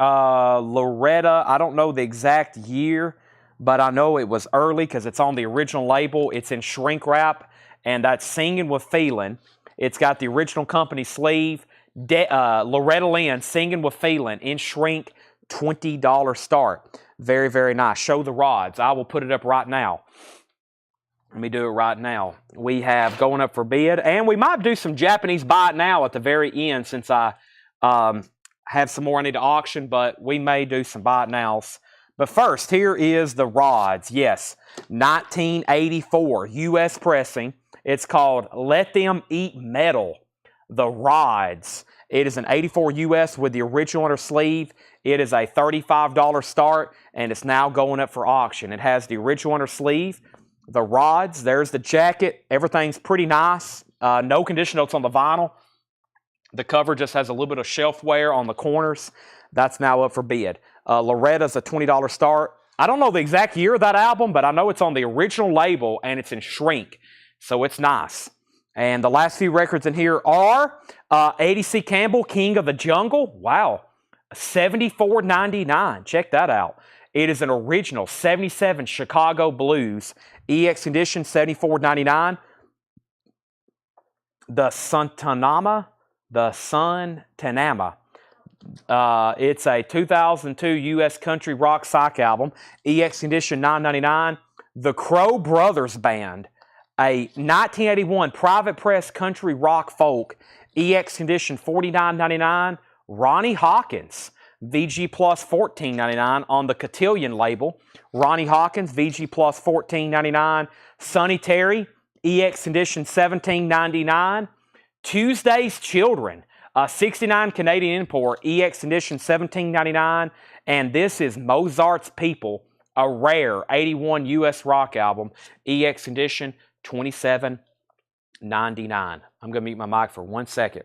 Loretta. I don't know the exact year, but I know it was early because it's on the original label. It's in shrink wrap, and that's Singing with Feeling. It's got the original company sleeve. Loretta Lynn, Singing with Feeling, in shrink, $20 start. Very, very nice. Show the rods. I will put it up right now. Let me do it right now. We have going up for bid, and we might do some Japanese buy it now at the very end since I have some more I need to auction, but we may do some buy it nows. But first, here is the rods. Yes, 1984 U.S. pressing. It's called Let Them Eat Metal, the rods. It is an 84 U.S. with the original inner sleeve. It is a $35 start, and it's now going up for auction. It has the original inner sleeve, the rods, there's the jacket. Everything's pretty nice. No condition notes on the vinyl. The cover just has a little bit of shelf wear on the corners. That's now up for bid. Loretta's a $20 start. I don't know the exact year of that album, but I know it's on the original label, and it's in shrink. So it's nice. And the last few records in here are Eddie C. Campbell, King of the Jungle. Wow. $74.99. Check that out. It is an original 77 Chicago Blues. EX Edition, $74.99. The Sun Tanama. It's a 2002 U.S. Country Rock Psych album. EX Edition, $9.99. The Crow Brothers Band. A 1981 private press country rock folk. EX Edition, $49.99. Ronnie Hawkins. VG Plus $14.99 on the Cotillion label. Ronnie Hawkins, VG Plus $14.99. Sonny Terry, EX Edition $17.99. Tuesday's Children, 69 Canadian import, EX Edition $17.99. And this is Mozart's People, a rare 81 US rock album, EX Edition $27.99. I'm going to mute my mic for 1 second.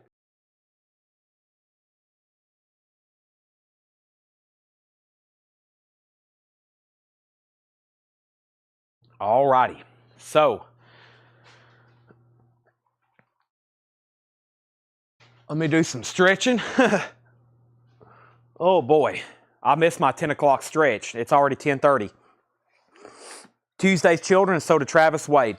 All righty, so let me do some stretching. Oh boy, I missed my 10 o'clock stretch. It's already 10:30. Tuesday's Children, and so did Travis Wade.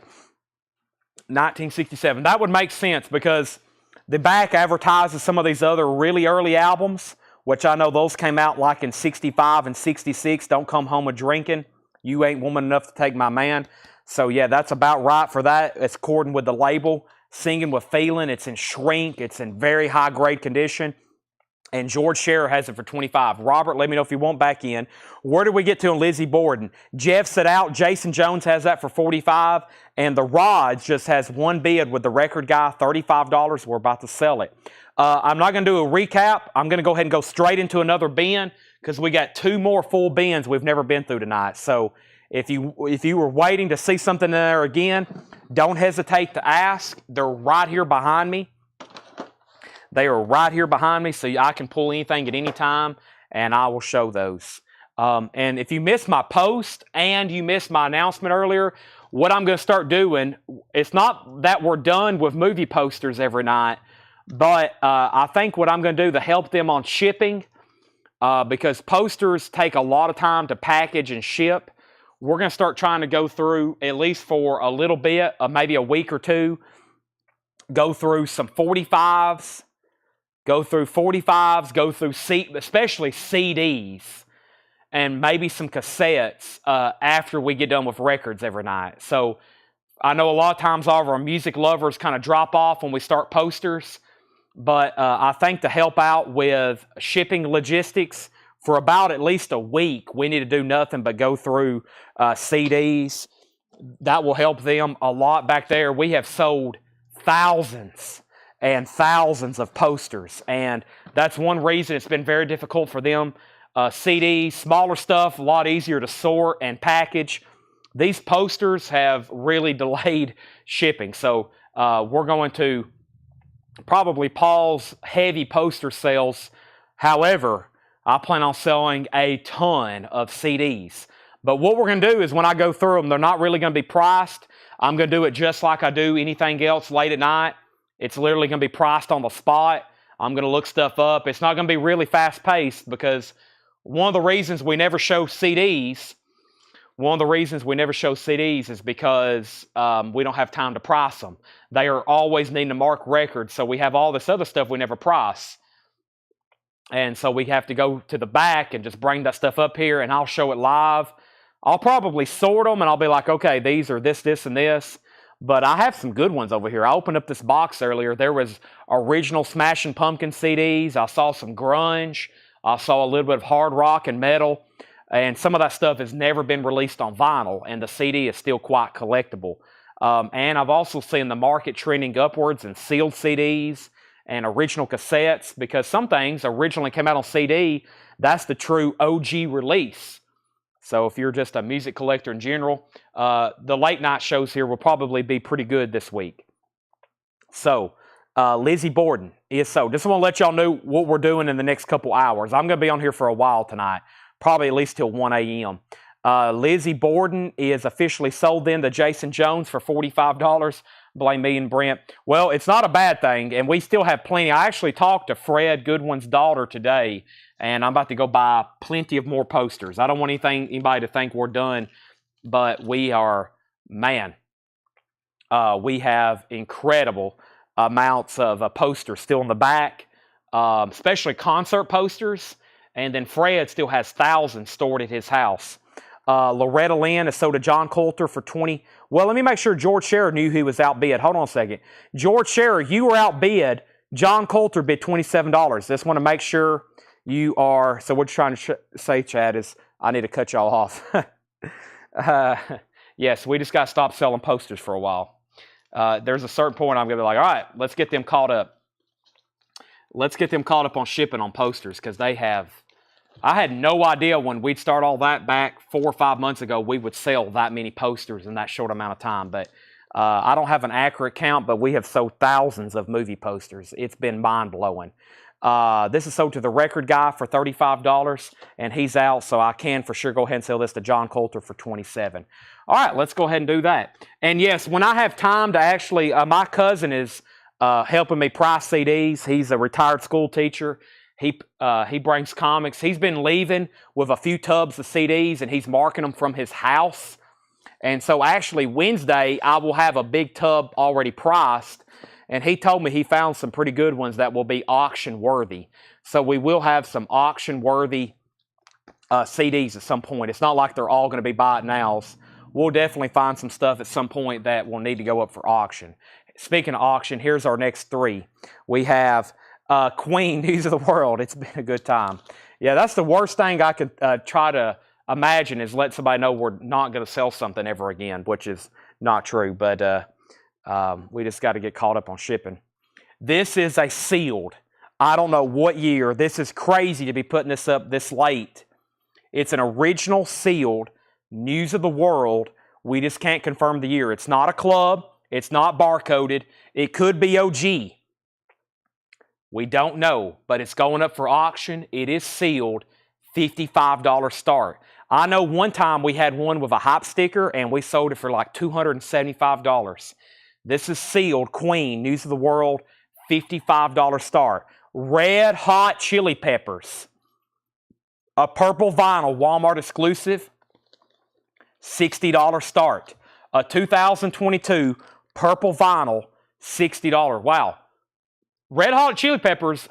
1967. That would make sense because the back advertises some of these other really early albums, which I know those came out like in 65 and 66. Don't Come Home a Drinking. You Ain't Woman Enough to Take My Man. So yeah, that's about right for that. It's according with the label. Singing with Feeling. It's in shrink. It's in very high grade condition. And George Scherer has it for $25. Robert, let me know if you want back in. Where did we get to on Lizzie Borden? Jeff said out. Jason Jones has that for $45. And the Rods just has one bid with the record guy, $35. We're about to sell it. I'm not going to do a recap. I'm going to go ahead and go straight into another bin because we got 2 more full bins we've never been through tonight. So if you were waiting to see something in there again, don't hesitate to ask. They're right here behind me. They are right here behind me, so I can pull anything at any time, and I will show those. And if you missed my post and you missed my announcement earlier, what I'm going to start doing, it's not that we're done with movie posters every night, but I think what I'm going to do to help them on shipping, because posters take a lot of time to package and ship, we're going to start trying to go through, at least for a little bit, maybe a week or two, go through some 45s, go through especially CDs, and maybe some cassettes after we get done with records every night. So I know a lot of times all of our music lovers kind of drop off when we start posters, but I think to help out with shipping logistics for about at least a week, we need to do nothing but go through CDs. That will help them a lot back there. We have sold thousands and thousands of posters, and that's one reason it's been very difficult for them. CDs, smaller stuff, a lot easier to sort and package. These posters have really delayed shipping, so we're going to probably pause heavy poster sales. However, I plan on selling a ton of CDs. But what we're going to do is when I go through them, they're not really going to be priced. I'm going to do it just like I do anything else late at night. It's literally going to be priced on the spot. I'm going to look stuff up. It's not going to be really fast-paced because one of the reasons we never show CDs is because we don't have time to price them. They are always needing to mark records, so we have all this other stuff we never price. And so we have to go to the back and just bring that stuff up here, and I'll show it live. I'll probably sort them, and I'll be like, okay, these are this, this, and this. But I have some good ones over here. I opened up this box earlier. There was original Smashing Pumpkin CDs. I saw some grunge. I saw a little bit of hard rock and metal. And some of that stuff has never been released on vinyl, and the CD is still quite collectible. And I've also seen the market trending upwards in sealed CDs and original cassettes, because some things originally came out on CD. That's the true OG release. So if you're just a music collector in general, the late night shows here will probably be pretty good this week. So Lizzie Borden is so. Just want to let y'all know what we're doing in the next couple hours. I'm going to be on here for a while tonight, probably at least till 1 a.m. Lizzie Borden is officially sold then to Jason Jones for $45. Blame me and Brent. Well, it's not a bad thing, and we still have plenty. I actually talked to Fred Goodwin's daughter today, and I'm about to go buy plenty of more posters. I don't want anybody to think we're done, but we are, man, we have incredible amounts of posters still in the back, especially concert posters, and then Fred still has thousands stored at his house. Loretta Lynn is sold to John Coulter for $20. Well, let me make sure George Scherer knew he was outbid. Hold on a second. George Scherer, you were outbid. John Coulter bid $27. Just want to make sure you are. So what you're trying to say, Chad, is I need to cut y'all off. Yes, we just got to stop selling posters for a while. There's a certain point I'm going to be like, all right, let's get them caught up. Let's get them caught up on shipping on posters, because they have. I had no idea when we'd start all that back 4 or 5 months ago, we would sell that many posters in that short amount of time. But I don't have an accurate count, but we have sold thousands of movie posters. It's been mind-blowing. This is sold to the Record Guy for $35, and he's out, so I can for sure go ahead and sell this to John Coulter for $27. All right, let's go ahead and do that. And yes, when I have time to actually, my cousin is helping me price CDs. He's a retired school teacher. He brings comics. He's been leaving with a few tubs of CDs, and he's marking them from his house. And so actually Wednesday, I will have a big tub already priced. And he told me he found some pretty good ones that will be auction worthy. So we will have some auction worthy CDs at some point. It's not like they're all going to be buy it nows. We'll definitely find some stuff at some point that will need to go up for auction. Speaking of auction, here's our next three. We have Queen, News of the World. It's been a good time. Yeah, that's the worst thing I could try to imagine, is let somebody know we're not going to sell something ever again, which is not true. But we just got to get caught up on shipping. This is a sealed. I don't know what year. This is crazy to be putting this up this late. It's an original sealed News of the World. We just can't confirm the year. It's not a club. It's not barcoded. It could be OG. We don't know, but it's going up for auction. It is sealed, $55 start. I know one time we had one with a hype sticker, and we sold it for like $275. This is sealed, Queen, News of the World, $55 start. Red Hot Chili Peppers, a purple vinyl, Walmart exclusive, $60 start. A 2022 purple vinyl, $60. Wow. Red Hot Chili Peppers,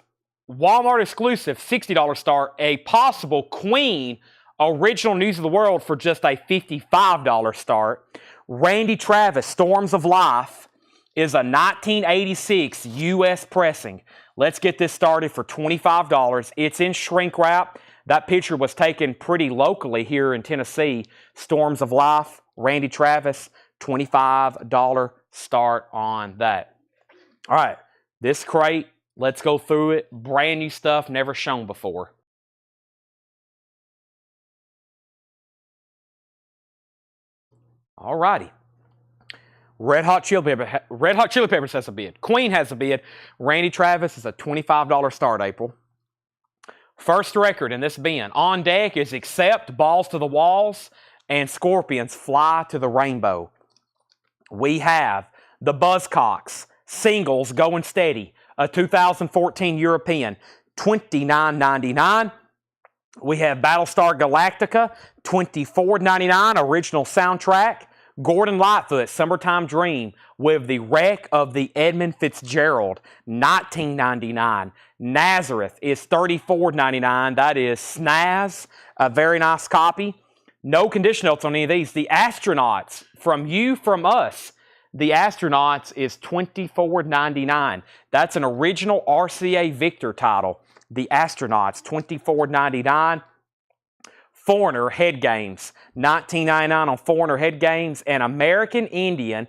Walmart exclusive, $60 start. A possible Queen original News of the World for just a $55 start. Randy Travis, Storms of Life, is a 1986 U.S. pressing. Let's get this started for $25. It's in shrink wrap. That picture was taken pretty locally here in Tennessee. Storms of Life, Randy Travis, $25 start on that. All right, this crate, let's go through it. Brand new stuff, never shown before. All righty. Red Hot Chili Peppers has a bid. Queen has a bid. Randy Travis is a $25 start, April. First record in this bin. On deck is Accept, Balls to the Walls, and Scorpions, Fly to the Rainbow. We have the Buzzcocks, Singles, Going Steady, a 2014 European, $29.99. We have Battlestar Galactica, $24.99, original soundtrack. Gordon Lightfoot, Summertime Dream, with the wreck of the Edmund Fitzgerald, $19.99. Nazareth is $34.99. That is Snaz, a very nice copy. No condition notes on any of these. The Astronauts, From You, From Us, The Astronauts is $24.99. That's an original RCA Victor title. The Astronauts, $24.99. Foreigner Head Games, $19.99 on Foreigner Head Games, and American Indian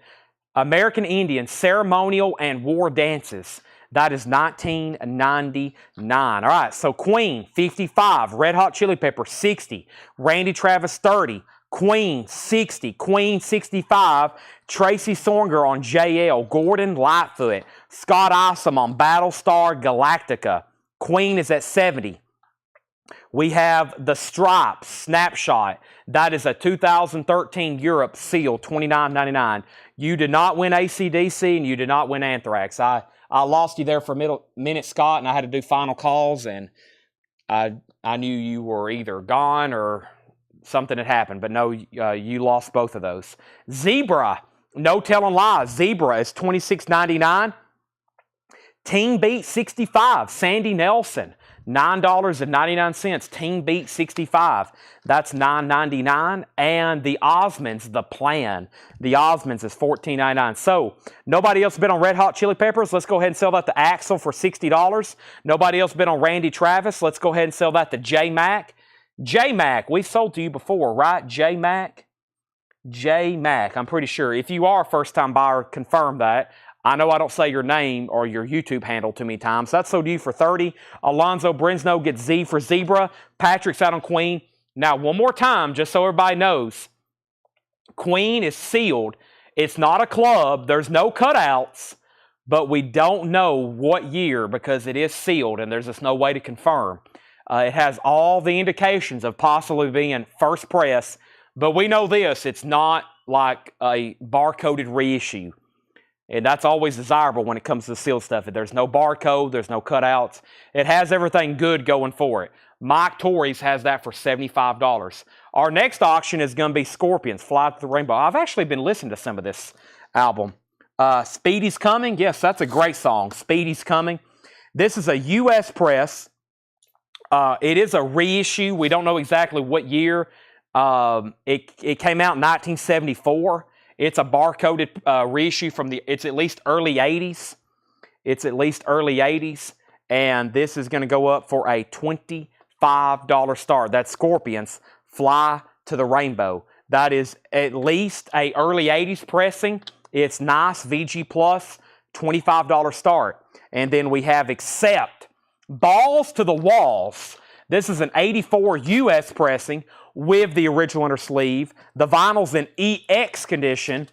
Ceremonial and War Dances. That is $19.99. All right, so Queen, $55. Red Hot Chili Peppers, $60. Randy Travis, $30. Queen, $60. Queen, $65. Tracy Sornger on JL. Gordon Lightfoot. Scott Isom on Battlestar Galactica. Queen is at $70. We have the Stripes Snapshot. That is a 2013 Europe seal, $29.99. You did not win AC/DC and you did not win Anthrax. I lost you there for a minute, Scott, and I had to do final calls, and I knew you were either gone or something had happened. But no, you lost both of those. Zebra, No Telling Lies. Zebra is $26.99. Team Beat 65, Sandy Nelson, $9.99. Team Beat 65, that's $9.99. And the Osmonds, The Plan. The Osmonds is $14.99. So, nobody else bid on Red Hot Chili Peppers. Let's go ahead and sell that to Axel for $60. Nobody else bid on Randy Travis. Let's go ahead and sell that to J-Mac. J-Mac, we've sold to you before, right? J-Mac? J-Mac, I'm pretty sure. If you are a first-time buyer, confirm that. I know I don't say your name or your YouTube handle too many times. That's sold to you for $30. Alonzo Brinsno gets Z for Zebra. Patrick's out on Queen. Now, one more time, just so everybody knows. Queen is sealed. It's not a club. There's no cutouts. But we don't know what year because it is sealed and there's just no way to confirm. It has all the indications of possibly being first press. But we know this. It's not like a barcoded reissue. And that's always desirable when it comes to the sealed stuff. There's no barcode, there's no cutouts. It has everything good going for it. Mike Torres has that for $75. Our next auction is going to be Scorpions, Fly to the Rainbow. I've actually been listening to some of this album. Speedy's Coming. Yes, that's a great song. Speedy's Coming. This is a U.S. press. It is a reissue. We don't know exactly what year. It came out in 1974. It's a barcoded reissue from it's at least early 80s. It's at least early 80s. And this is going to go up for a $25 start. That's Scorpions, Fly to the Rainbow. That is at least a early 80s pressing. It's nice, VG Plus, $25 start. And then we have Accept, Balls to the Walls. This is an 84 U.S. pressing with the original inner sleeve. The vinyl's in EX condition,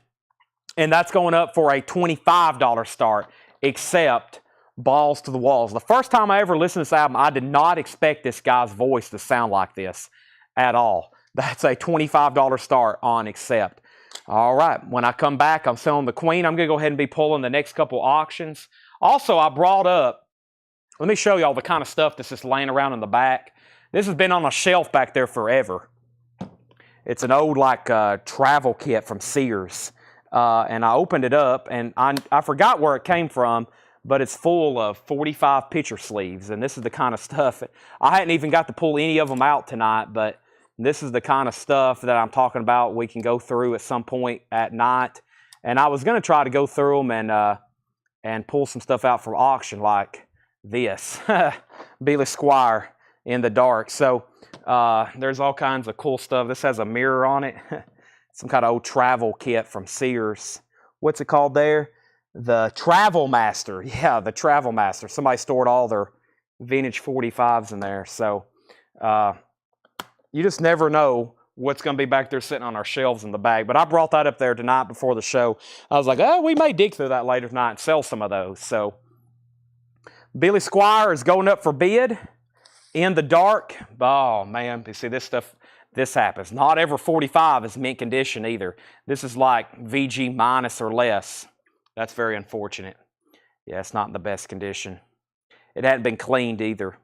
and that's going up for a $25 start, Accept, Balls to the Walls. The first time I ever listened to this album, I did not expect this guy's voice to sound like this at all. That's a $25 start on Accept. All right, when I come back, I'm selling the Queen. I'm going to go ahead and be pulling the next couple auctions. Also, I brought up, let me show you all the kind of stuff that's just laying around in the back. This has been on a shelf back there forever. It's an old, travel kit from Sears. and I opened it up, and I forgot where it came from, but it's full of 45 picture sleeves, and this is the kind of stuff. I hadn't even got to pull any of them out tonight, but this is the kind of stuff that I'm talking about we can go through at some point at night. And I was going to try to go through them and pull some stuff out from auction like this. Billy Squire in the dark. So there's all kinds of cool stuff. This has a mirror on it. Some kind of old travel kit from Sears. What's it called there? The Travel Master. Yeah, the Travel Master. Somebody stored all their vintage 45s in there. So you just never know what's going to be back there sitting on our shelves in the bag. But I brought that up there tonight before the show. I was like, oh, we may dig through that later tonight and sell some of those. So Billy Squire is going up for bid in the dark. Oh, man. You see, this stuff, this happens. Not every 45 is mint condition either. This is like VG minus or less. That's very unfortunate. Yeah, it's not in the best condition. It hadn't been cleaned either.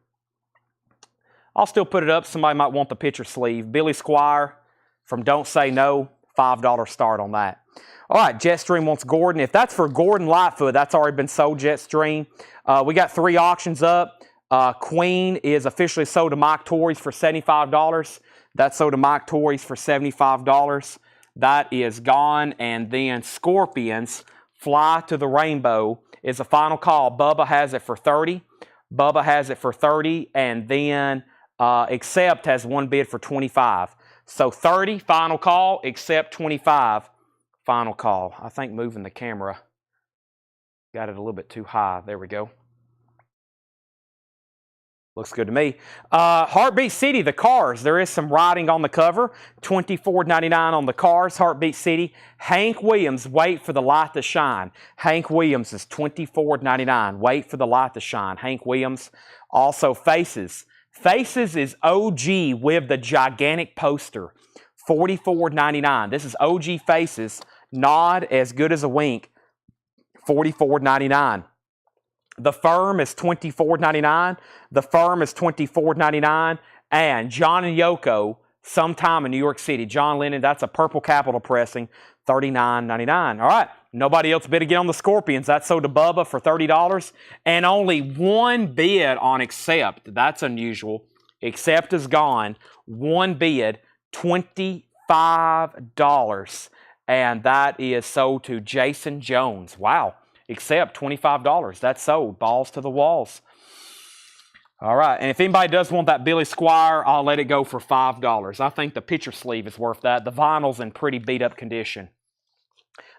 I'll still put it up. Somebody might want the picture sleeve. Billy Squire from Don't Say No, $5 start on that. All right, Jetstream wants Gordon. If that's for Gordon Lightfoot, that's already been sold, Jetstream. We got 3 auctions up. Queen is officially sold to Mike Torres for $75. That's sold to Mike Torres for $75. That is gone. And then Scorpions, Fly to the Rainbow is a final call. Bubba has it for $30. Bubba has it for $30. And then Accept has one bid for $25. So $30, final call. Accept, $25, final call. I think moving the camera got it a little bit too high. There we go. Looks good to me. Heartbeat City, the cars. There is some writing on the cover. $24.99 on the cars. Heartbeat City. Hank Williams, Wait for the Light to Shine. Hank Williams is $24.99. Wait for the Light to Shine. Hank Williams. Also Faces. Faces is OG with the gigantic poster. $44.99. This is OG Faces. Nod as good as a wink. $44.99. The Firm is $24.99. The Firm is $24.99. And John and Yoko, Sometime in New York City. John Lennon, that's a Purple Capital pressing, $39.99. All right, nobody else bid again on the Scorpions. That's sold to Bubba for $30. And only one bid on Accept. That's unusual. Accept is gone. One bid, $25. And that is sold to Jason Jones. Wow. Accept, $25. That's sold. Balls to the walls. All right. And if anybody does want that Billy Squire, I'll let it go for $5. I think the picture sleeve is worth that. The vinyl's in pretty beat up condition.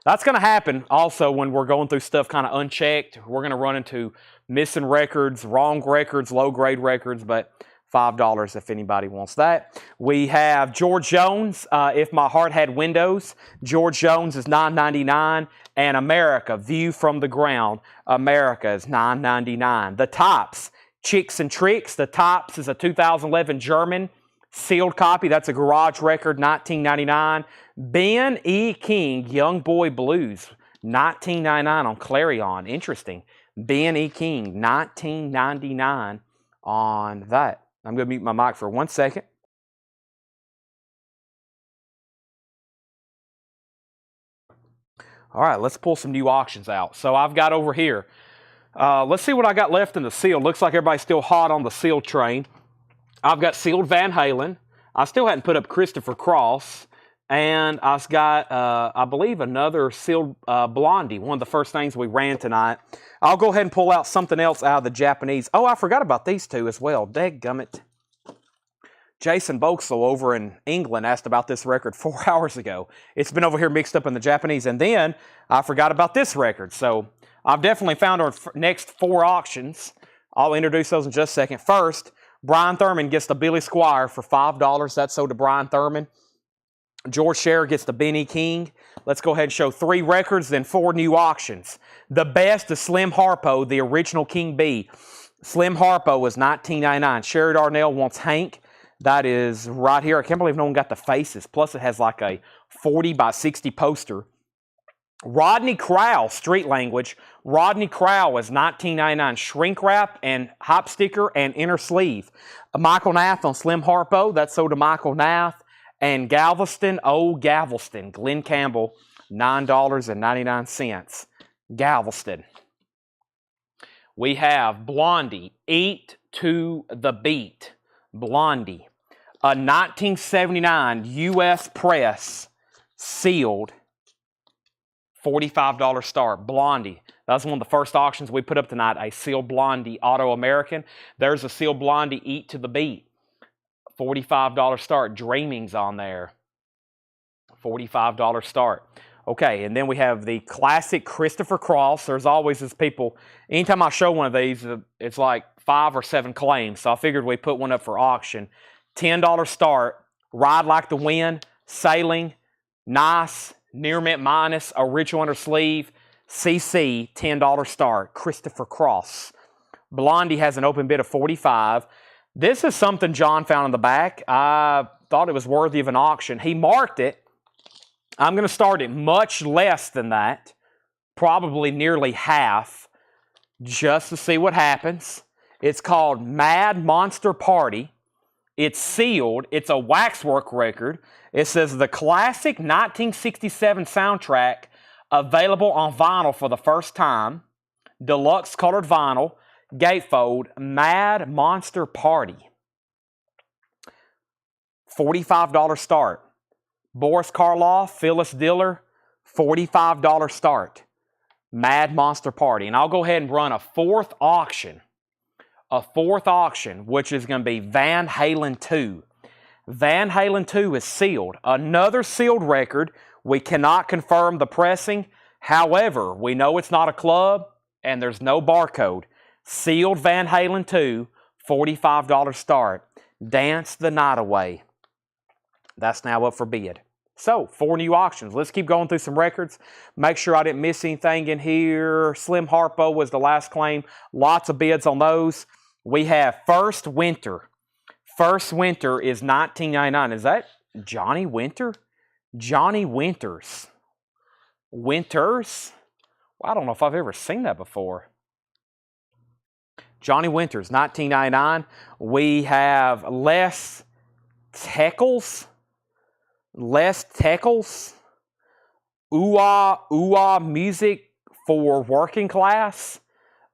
That's going to happen also when we're going through stuff kind of unchecked. We're going to run into missing records, wrong records, low grade records, but $5 if anybody wants that. We have George Jones, If My Heart Had Windows. George Jones is $9.99. And America, View from the Ground. America is $9.99. The Tops, Chicks and Tricks. The Tops is a 2011 German sealed copy. That's a garage record, $19.99. Ben E. King, Young Boy Blues, $19.99 on Clarion. Interesting. Ben E. King, $19.99 on that. I'm going to mute my mic for 1 second. All right, let's pull some new auctions out. So I've got over here. Let's see what I got left in the seal. Looks like everybody's still hot on the sealed train. I've got sealed Van Halen. I still hadn't put up Christopher Cross. And I've got, I believe, another sealed Blondie, one of the first things we ran tonight. I'll go ahead and pull out something else out of the Japanese. Oh, I forgot about these two as well. Dadgummit. Jason Boxel over in England asked about this record 4 hours ago. It's been over here mixed up in the Japanese. And then I forgot about this record. So I've definitely found our next 4 auctions. I'll introduce those in just a second. First, Brian Thurman gets the Billy Squire for $5. That's sold to Brian Thurman. George Scherer gets the Benny King. Let's go ahead and show 3 records, then 4 new auctions. The best is Slim Harpo, the original King B. Slim Harpo was $19.99. Sherry Darnell wants Hank. That is right here. I can't believe no one got the faces. Plus it has like a 40 by 60 poster. Rodney Crowell, Street Language. Rodney Crowell was $19.99. Shrink wrap and hop sticker and inner sleeve. Michael Nath on Slim Harpo. That's sold to Michael Nath. And Galveston, Old Galveston, Glenn Campbell, $9.99. Galveston. We have Blondie, Eat to the Beat. Blondie. A 1979 U.S. press, sealed, $45 start. Blondie. That's one of the first auctions we put up tonight, a sealed Blondie Auto American. There's a sealed Blondie Eat to the Beat. $45 start. Dreaming's on there. $45 start. Okay, and then we have the classic Christopher Cross. There's always these people, anytime I show one of these, it's like 5 or 7 claims. So I figured we put one up for auction. $10 start. Ride Like the Wind. Sailing. Nice. Near mint minus. Original under sleeve. CC. $10 start. Christopher Cross. Blondie has an open bid of $45. This is something John found in the back. I thought it was worthy of an auction. He marked it. I'm going to start it much less than that, probably nearly half, just to see what happens. It's called Mad Monster Party. It's sealed. It's a waxwork record. It says the classic 1967 soundtrack available on vinyl for the first time. Deluxe colored vinyl. Gatefold. Mad Monster Party. $45 start. Boris Karloff, Phyllis Diller, $45 start. Mad Monster Party. And I'll go ahead and run a fourth auction. A fourth auction, which is going to be Van Halen 2. Van Halen 2 is sealed. Another sealed record. We cannot confirm the pressing. However, we know it's not a club and there's no barcode. Sealed Van Halen 2, $45 start. Dance the Night Away. That's now up for bid. So, 4 new auctions. Let's keep going through some records. Make sure I didn't miss anything in here. Slim Harpo was the last claim. Lots of bids on those. We have First Winter. First Winter is $19.99. Is that Johnny Winter? Johnny Winters. Winters? Well, I don't know if I've ever seen that before. Johnny Winters, $19.99. We have Les Teckles. Les Teckles. Ooh-ah music for working class.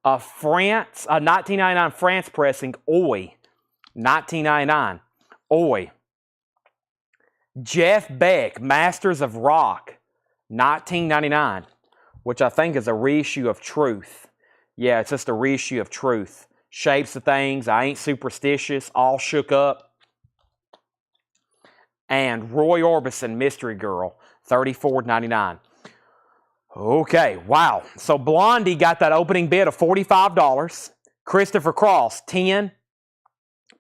France, 1999 France pressing. Oi. $19.99. Oi. Jeff Beck, Masters of Rock. $19.99. Which I think is a reissue of Truth. Yeah, it's just a reissue of Truth. Shapes of Things. I Ain't Superstitious. All Shook Up. And Roy Orbison, Mystery Girl, $34.99. Okay, wow. So Blondie got that opening bid of $45. Christopher Cross, 10,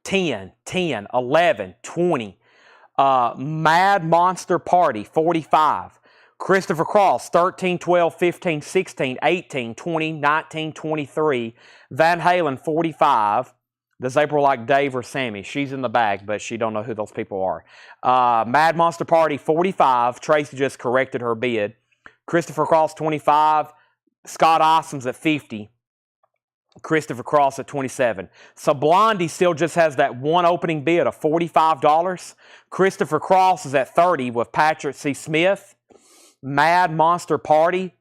10, 10, 11, 20. Mad Monster Party, $45. Christopher Cross, 13, 12, 15, 16, 18, 20, 19, 23. Van Halen, $45. Does April like Dave or Sammy? She's in the bag, but she don't know who those people are. Mad Monster Party, $45. Tracy just corrected her bid. Christopher Cross, $25. Scott Isoms at $50. Christopher Cross at $27. So Blondie still just has that one opening bid of $45. Christopher Cross is at $30 with Patrick C. Smith. Mad Monster Party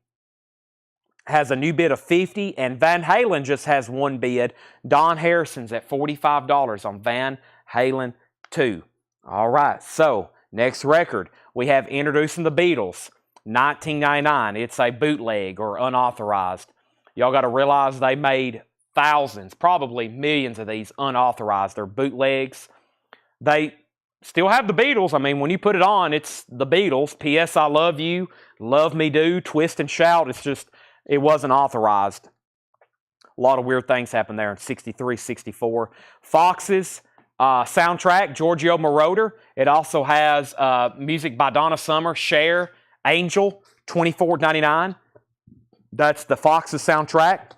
has a new bid of $50, and Van Halen just has one bid. Don Harrison's at $45 on Van Halen 2. All right, so next record, we have Introducing the Beatles, $19.99. It's a bootleg or unauthorized. Y'all got to realize they made thousands, probably millions of these unauthorized. They're bootlegs. They still have the Beatles. I mean, when you put it on, it's the Beatles. P.S. I Love You, Love Me Do, Twist and Shout. It's just... it wasn't authorized. A lot of weird things happened there in 63, 64. Fox's soundtrack, Giorgio Moroder. It also has music by Donna Summer, Cher, Angel, $24.99. That's the Fox's soundtrack.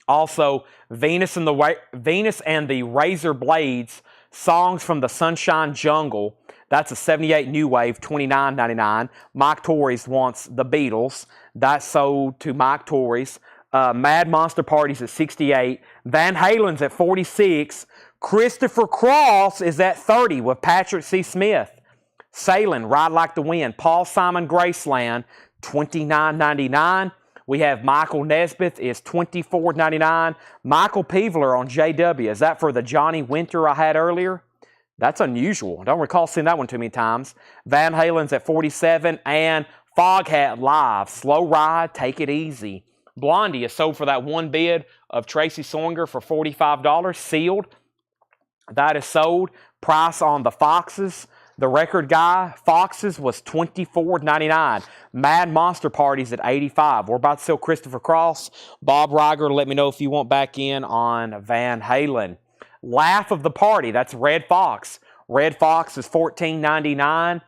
Also, Venus and the Razor Blades, Songs from the Sunshine Jungle. That's a 78 New Wave, $29.99. Mike Torres wants the Beatles. That's sold to Mike Torres. Mad Monster Party's at $68. Van Halen's at $46. Christopher Cross is at $30 with Patrick C. Smith. Sailing, Ride Like the Wind, Paul Simon Graceland, $29.99. We have Michael Nesbitt is $24.99. Michael Peevler on JW. Is that for the Johnny Winter I had earlier? That's unusual. I don't recall seeing that one too many times. Van Halen's at $47. And Foghat Live, Slow Ride, Take It Easy. Blondie is sold for that one bid of Tracy Songer for $45. Sealed. That is sold. Price on the Foxes. The Record Guy, Foxes, was $24.99. Mad Monster Parties at $85. We're about to sell Christopher Cross. Bob Riger, let me know if you want back in on Van Halen. Laugh of the Party, that's Red Fox. Red Fox is $14.99.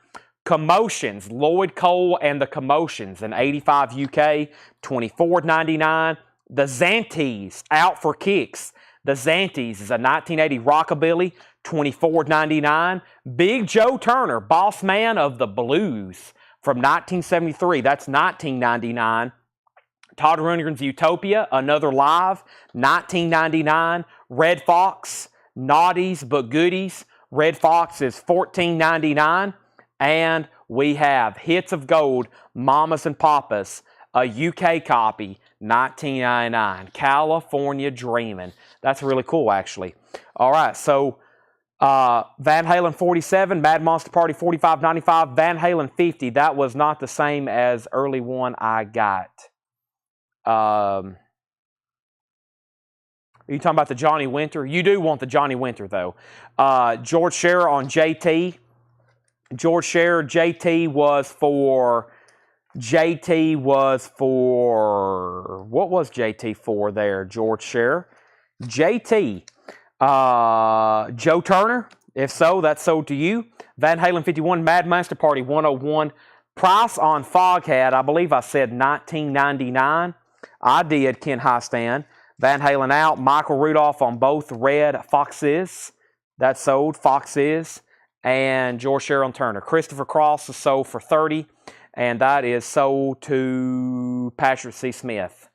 Commotions, Lloyd Cole and the Commotions in 85 UK, $24.99. The Zantees, Out for Kicks. The Zantees is a 1980 rockabilly, $24.99. Big Joe Turner, Boss Man of the Blues from 1973. That's $19.99. Todd Rundgren's Utopia, Another Live, $19.99. Red Fox, Naughties but Goodies. Red Fox is $14.99. And we have Hits of Gold, Mamas and Papas, a UK copy, $19.99. California Dreamin'. That's really cool, actually. All right, so Van Halen 47, Mad Monster Party $45.95, Van Halen 50. That was not the same as early one I got. Are you talking about the Johnny Winter? You do want the Johnny Winter, though. George Scherer on JT. George Scherer, JT was for, what was JT for there, George Scherer? JT, Joe Turner, if so, that's sold to you. Van Halen 51, Mad Monster Party 101. Price on Foghat, I believe I said $19.99. I did, Ken Highstand. Van Halen out, Michael Rudolph on both Red Foxes. That's sold, Foxes. And George Scherer on Turner. Christopher Cross is sold for $30. And that is sold to Patrick C. Smith.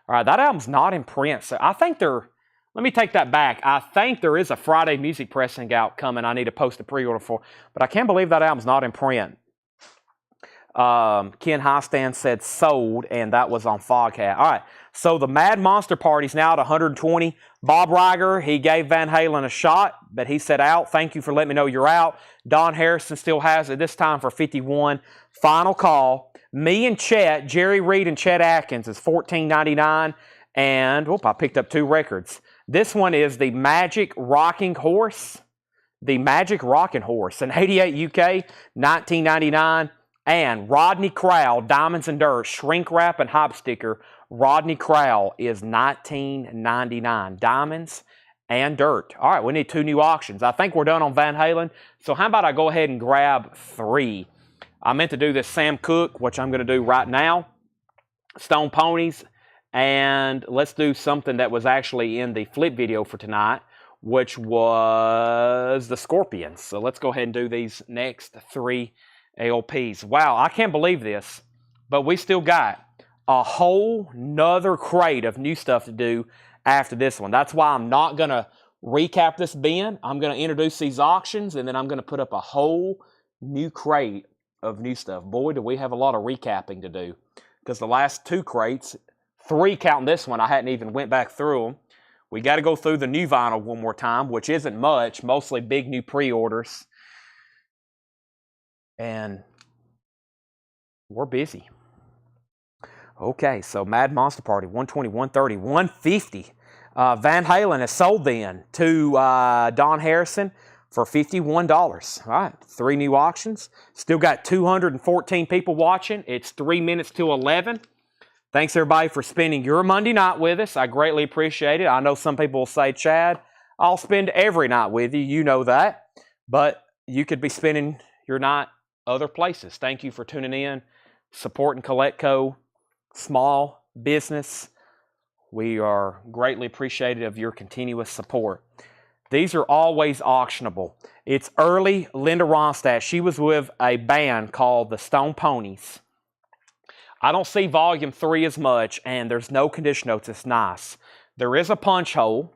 All right, that album's not in print. So I think let me take that back. I think there is a Friday music pressing out coming I need to post a pre-order for. But I can't believe that album's not in print. Ken Highstand said sold, and that was on Foghat. All right, so the Mad Monster Party's now at 120. Bob Riger, he gave Van Halen a shot, but he said out. Thank you for letting me know you're out. Don Harrison still has it, this time for 51. Final call. Me and Chet, Jerry Reed and Chet Atkins is $14.99. And, I picked up two records. This one is the Magic Rocking Horse. The Magic Rocking Horse in 88 UK, $19.99. And Rodney Crowell, Diamonds and Dirt, Shrink Wrap and Hop Sticker. Rodney Crowell is $19.99. Diamonds and Dirt. All right, we need two new auctions. I think we're done on Van Halen. So how about I go ahead and grab three? I meant to do this Sam Cooke, which I'm going to do right now. Stone Ponies. And let's do something that was actually in the flip video for tonight, which was the Scorpions. So let's go ahead and do these next three ALPs. Wow, I can't believe this, but we still got a whole nother crate of new stuff to do after this one. That's why I'm not going to recap this bin. I'm going to introduce these auctions, and then I'm going to put up a whole new crate of new stuff. Boy, do we have a lot of recapping to do, because the last two crates, three counting this one, I hadn't even went back through them. We got to go through the new vinyl one more time, which isn't much, mostly big new pre-orders. And we're busy. Okay, so Mad Monster Party, 120, 130, 150. Van Halen is sold then to Don Harrison for $51. All right, three new auctions. Still got 214 people watching. It's 3 minutes till 11. Thanks, everybody, for spending your Monday night with us. I greatly appreciate it. I know some people will say, Chad, I'll spend every night with you. You know that. But you could be spending your night other places. Thank you for tuning in, supporting Collectco, small business. We are greatly appreciative of your continuous support. These are always auctionable. It's early Linda Ronstadt. She was with a band called the Stone Ponies. I don't see volume 3 as much, and there's no condition notes. It's nice. There is a punch hole.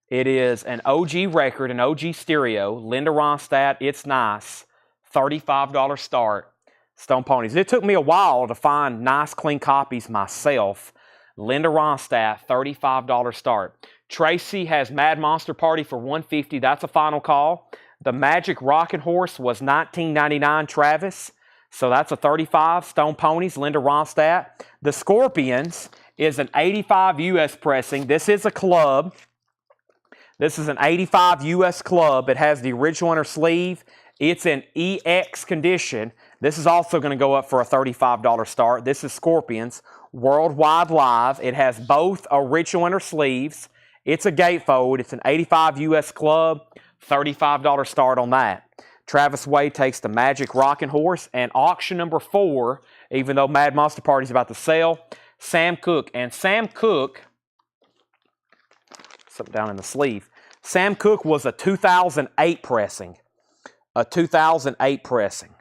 It is an OG record, an OG stereo. Linda Ronstadt, it's nice. $35 start. Stone Ponies. It took me a while to find nice, clean copies myself. Linda Ronstadt, $35 start. Tracy has Mad Monster Party for $150. That's a final call. The Magic Rocking Horse was $19.99, Travis. So that's a $35. Stone Ponies, Linda Ronstadt. The Scorpions is an $85 US pressing. This is a club. This is an $85 US club. It has the original inner sleeve. It's in EX condition. This is also going to go up for a $35 start. This is Scorpions Worldwide Live. It has both original inner sleeves. It's a gatefold. It's an $85 US club. $35 start on that. Travis Wade takes the Magic Rocking Horse. And auction number 4, even though Mad Monster Party is about to sell, Sam Cooke. And Sam Cooke, something down in the sleeve. Sam Cooke was a 2008 pressing. A 2008 pressing.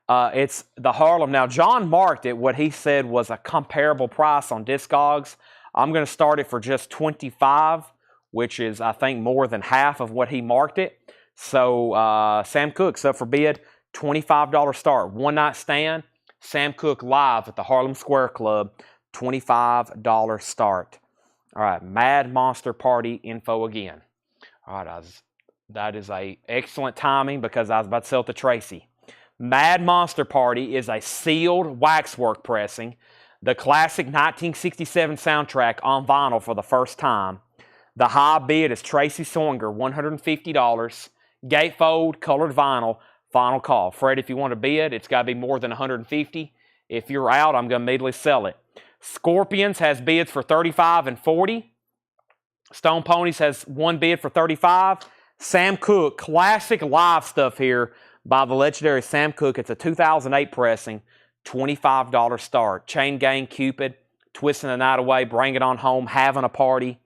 It's the Harlem. Now, John marked it. What he said was a comparable price on Discogs. I'm going to start it for just $25, which is, I think, more than half of what he marked it. So, Sam Cooke's up for bid, $25 start. One night stand, Sam Cooke live at the Harlem Square Club, $25 start. All right, Mad Monster Party info again. All right, that is a excellent timing because I was about to sell it to Tracy. Mad Monster Party is a sealed waxwork pressing. The classic 1967 soundtrack on vinyl for the first time. The high bid is Tracy Songer, $150. Gatefold, colored vinyl, final call. Fred, if you want to bid, it's got to be more than $150. If you're out, I'm going to immediately sell it. Scorpions has bids for $35 and $40. Stone Ponies has one bid for $35. Sam Cooke, classic live stuff here by the legendary Sam Cooke. It's a 2008 pressing, $25 start. Chain Gang, Cupid, Twisting the Night Away, Bring It On Home, Having a Party.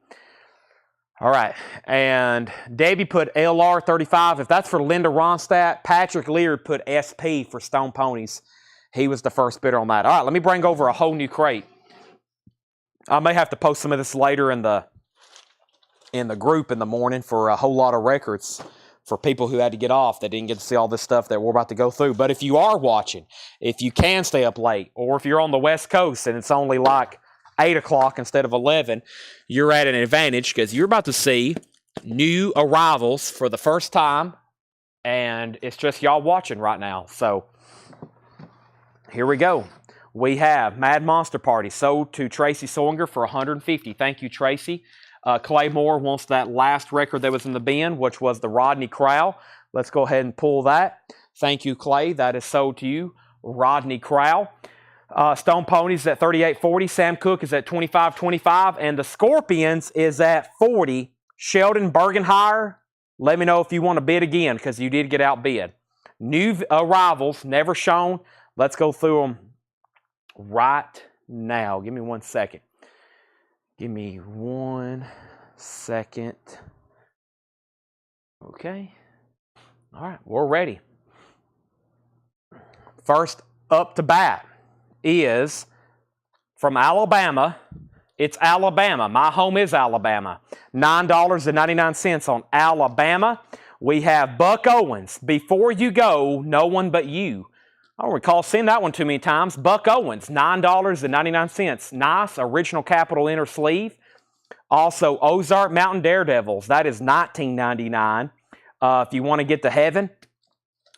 All right, and Debbie put LR 35. If that's for Linda Ronstadt, Patrick Lear put SP for Stone Ponies. He was the first bidder on that. All right, let me bring over a whole new crate. I may have to post some of this later in the group in the morning for a whole lot of records for people who had to get off that didn't get to see all this stuff that we're about to go through. But if you are watching, if you can stay up late, or if you're on the West Coast and it's only like 8 o'clock instead of 11, you're at an advantage because you're about to see new arrivals for the first time, and it's just y'all watching right now. So here we go. We have Mad Monster Party sold to Tracy Songer for $150. Thank you, Tracy. Clay Moore wants that last record that was in the bin, which was the Rodney Crowell. Let's go ahead and pull that. Thank you, Clay. That is sold to you, Rodney Crowell. Stone Ponies at $38.40. Sam Cooke is at $25.25. And the Scorpions is at $40. Sheldon Bergenhire, let me know if you want to bid again because you did get outbid. New arrivals, never shown. Let's go through them right now. Give me 1 second. Give me 1 second. Okay. All right, we're ready. First up to bat is from Alabama. It's Alabama. My home is Alabama. $9.99 on Alabama. We have Buck Owens. Before you go, no one but you. I don't recall seeing that one too many times. Buck Owens, $9.99. Nice original capital inner sleeve. Also, Ozark Mountain Daredevils. That is $19.99. If you want to get to heaven,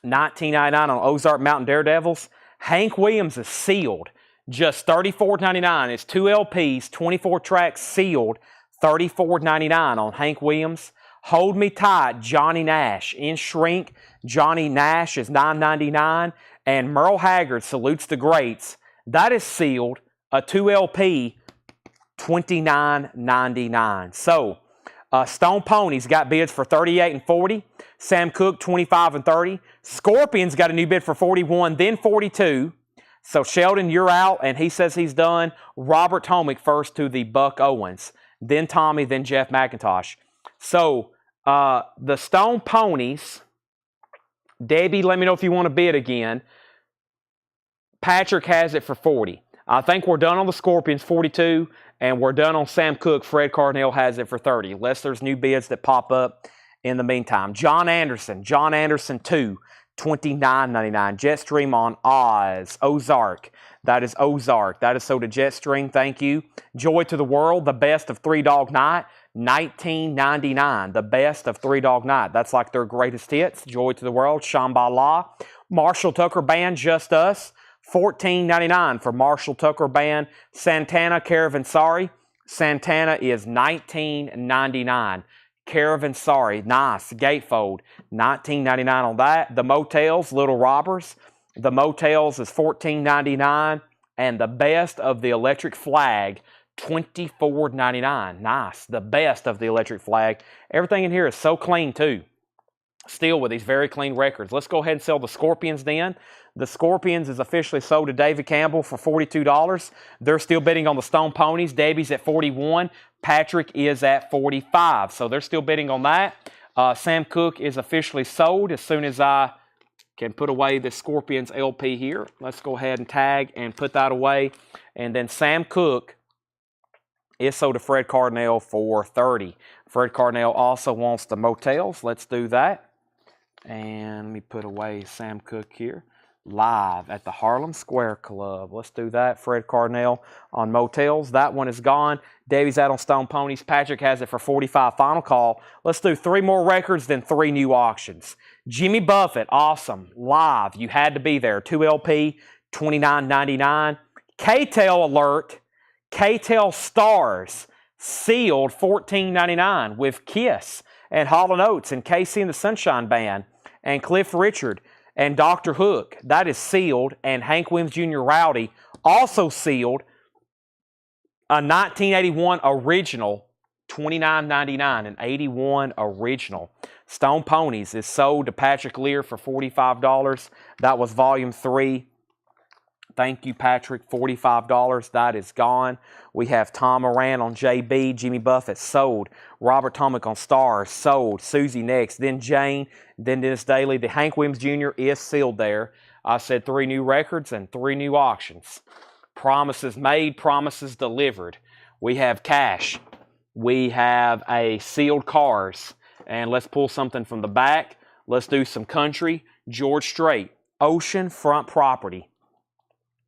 $19.99 on Ozark Mountain Daredevils. Hank Williams is sealed. Just $34.99. It's 2 LPs, 24 tracks sealed. $34.99 on Hank Williams. Hold Me Tight, Johnny Nash. In shrink, Johnny Nash is $9.99. And Merle Haggard Salutes the Greats. That is sealed. A 2 LP, $29.99. So, Stone Ponies got bids for $38 and $40. Sam Cooke, $25 and $30. Scorpions got a new bid for $41, then $42. So Sheldon, you're out, and he says he's done. Robert Tomick first to the Buck Owens. Then Tommy, then Jeff McIntosh. So, the Stone Ponies, Debbie, let me know if you want to bid again. Patrick has it for $40. I think we're done on the Scorpions, $42, and we're done on Sam Cooke. Fred Cardinale has it for $30, unless there's new bids that pop up in the meantime. John Anderson 2, $29.99. Jetstream on Ozark. That is Ozark. That is sold to Jetstream. Thank you. Joy to the World, the best of Three Dog Night, $19.99. The best of Three Dog Night. That's like their greatest hits. Joy to the World, Shambhala. Marshall Tucker Band, Just Us, $14.99 for Marshall Tucker Band. Santana Caravansari. Santana is $19.99. Caravansari, nice. Gatefold, $19.99 on that. The Motels, Little Robbers. The Motels is $14.99. And the best of the Electric Flag, $24.99. Nice. The best of the Electric Flag. Everything in here is so clean too. Still with these very clean records. Let's go ahead and sell the Scorpions then. The Scorpions is officially sold to David Campbell for $42. They're still bidding on the Stone Ponies. Debbie's at $41. Patrick is at $45. So they're still bidding on that. Sam Cooke is officially sold. As soon as I can put away the Scorpions LP here, let's go ahead and tag and put that away. And then Sam Cooke is sold to Fred Cardinal for $30. Fred Cardinal also wants the Motels. Let's do that. And let me put away Sam Cooke here. Live at the Harlem Square Club. Let's do that. Fred Cardinal on Motels. That one is gone. Davey's out on Stone Ponies. Patrick has it for $45. Final call. Let's do 3 more records, then 3 new auctions. Jimmy Buffett, awesome. Live. You had to be there. 2 LP, $29.99. K-Tel alert. K-Tel Stars, sealed, $14.99 with Kiss and Hall & Oates and Casey and the Sunshine Band and Cliff Richard and Dr. Hook. That is sealed. And Hank Williams Jr. Rowdy, also sealed. A 1981 original, $29.99. An 81 original. Stone Ponies is sold to Patrick Lear for $45. That was volume 3. Thank you, Patrick. $45. That is gone. We have Tom Moran on JB. Jimmy Buffett sold. Robert Tomic on Stars sold. Susie next. Then Jane. Then Dennis Daly. The Hank Williams Jr. is sealed there. I said 3 new records and 3 new auctions. Promises made, promises delivered. We have cash. We have a sealed Cars. And let's pull something from the back. Let's do some country. George Strait. Oceanfront Property.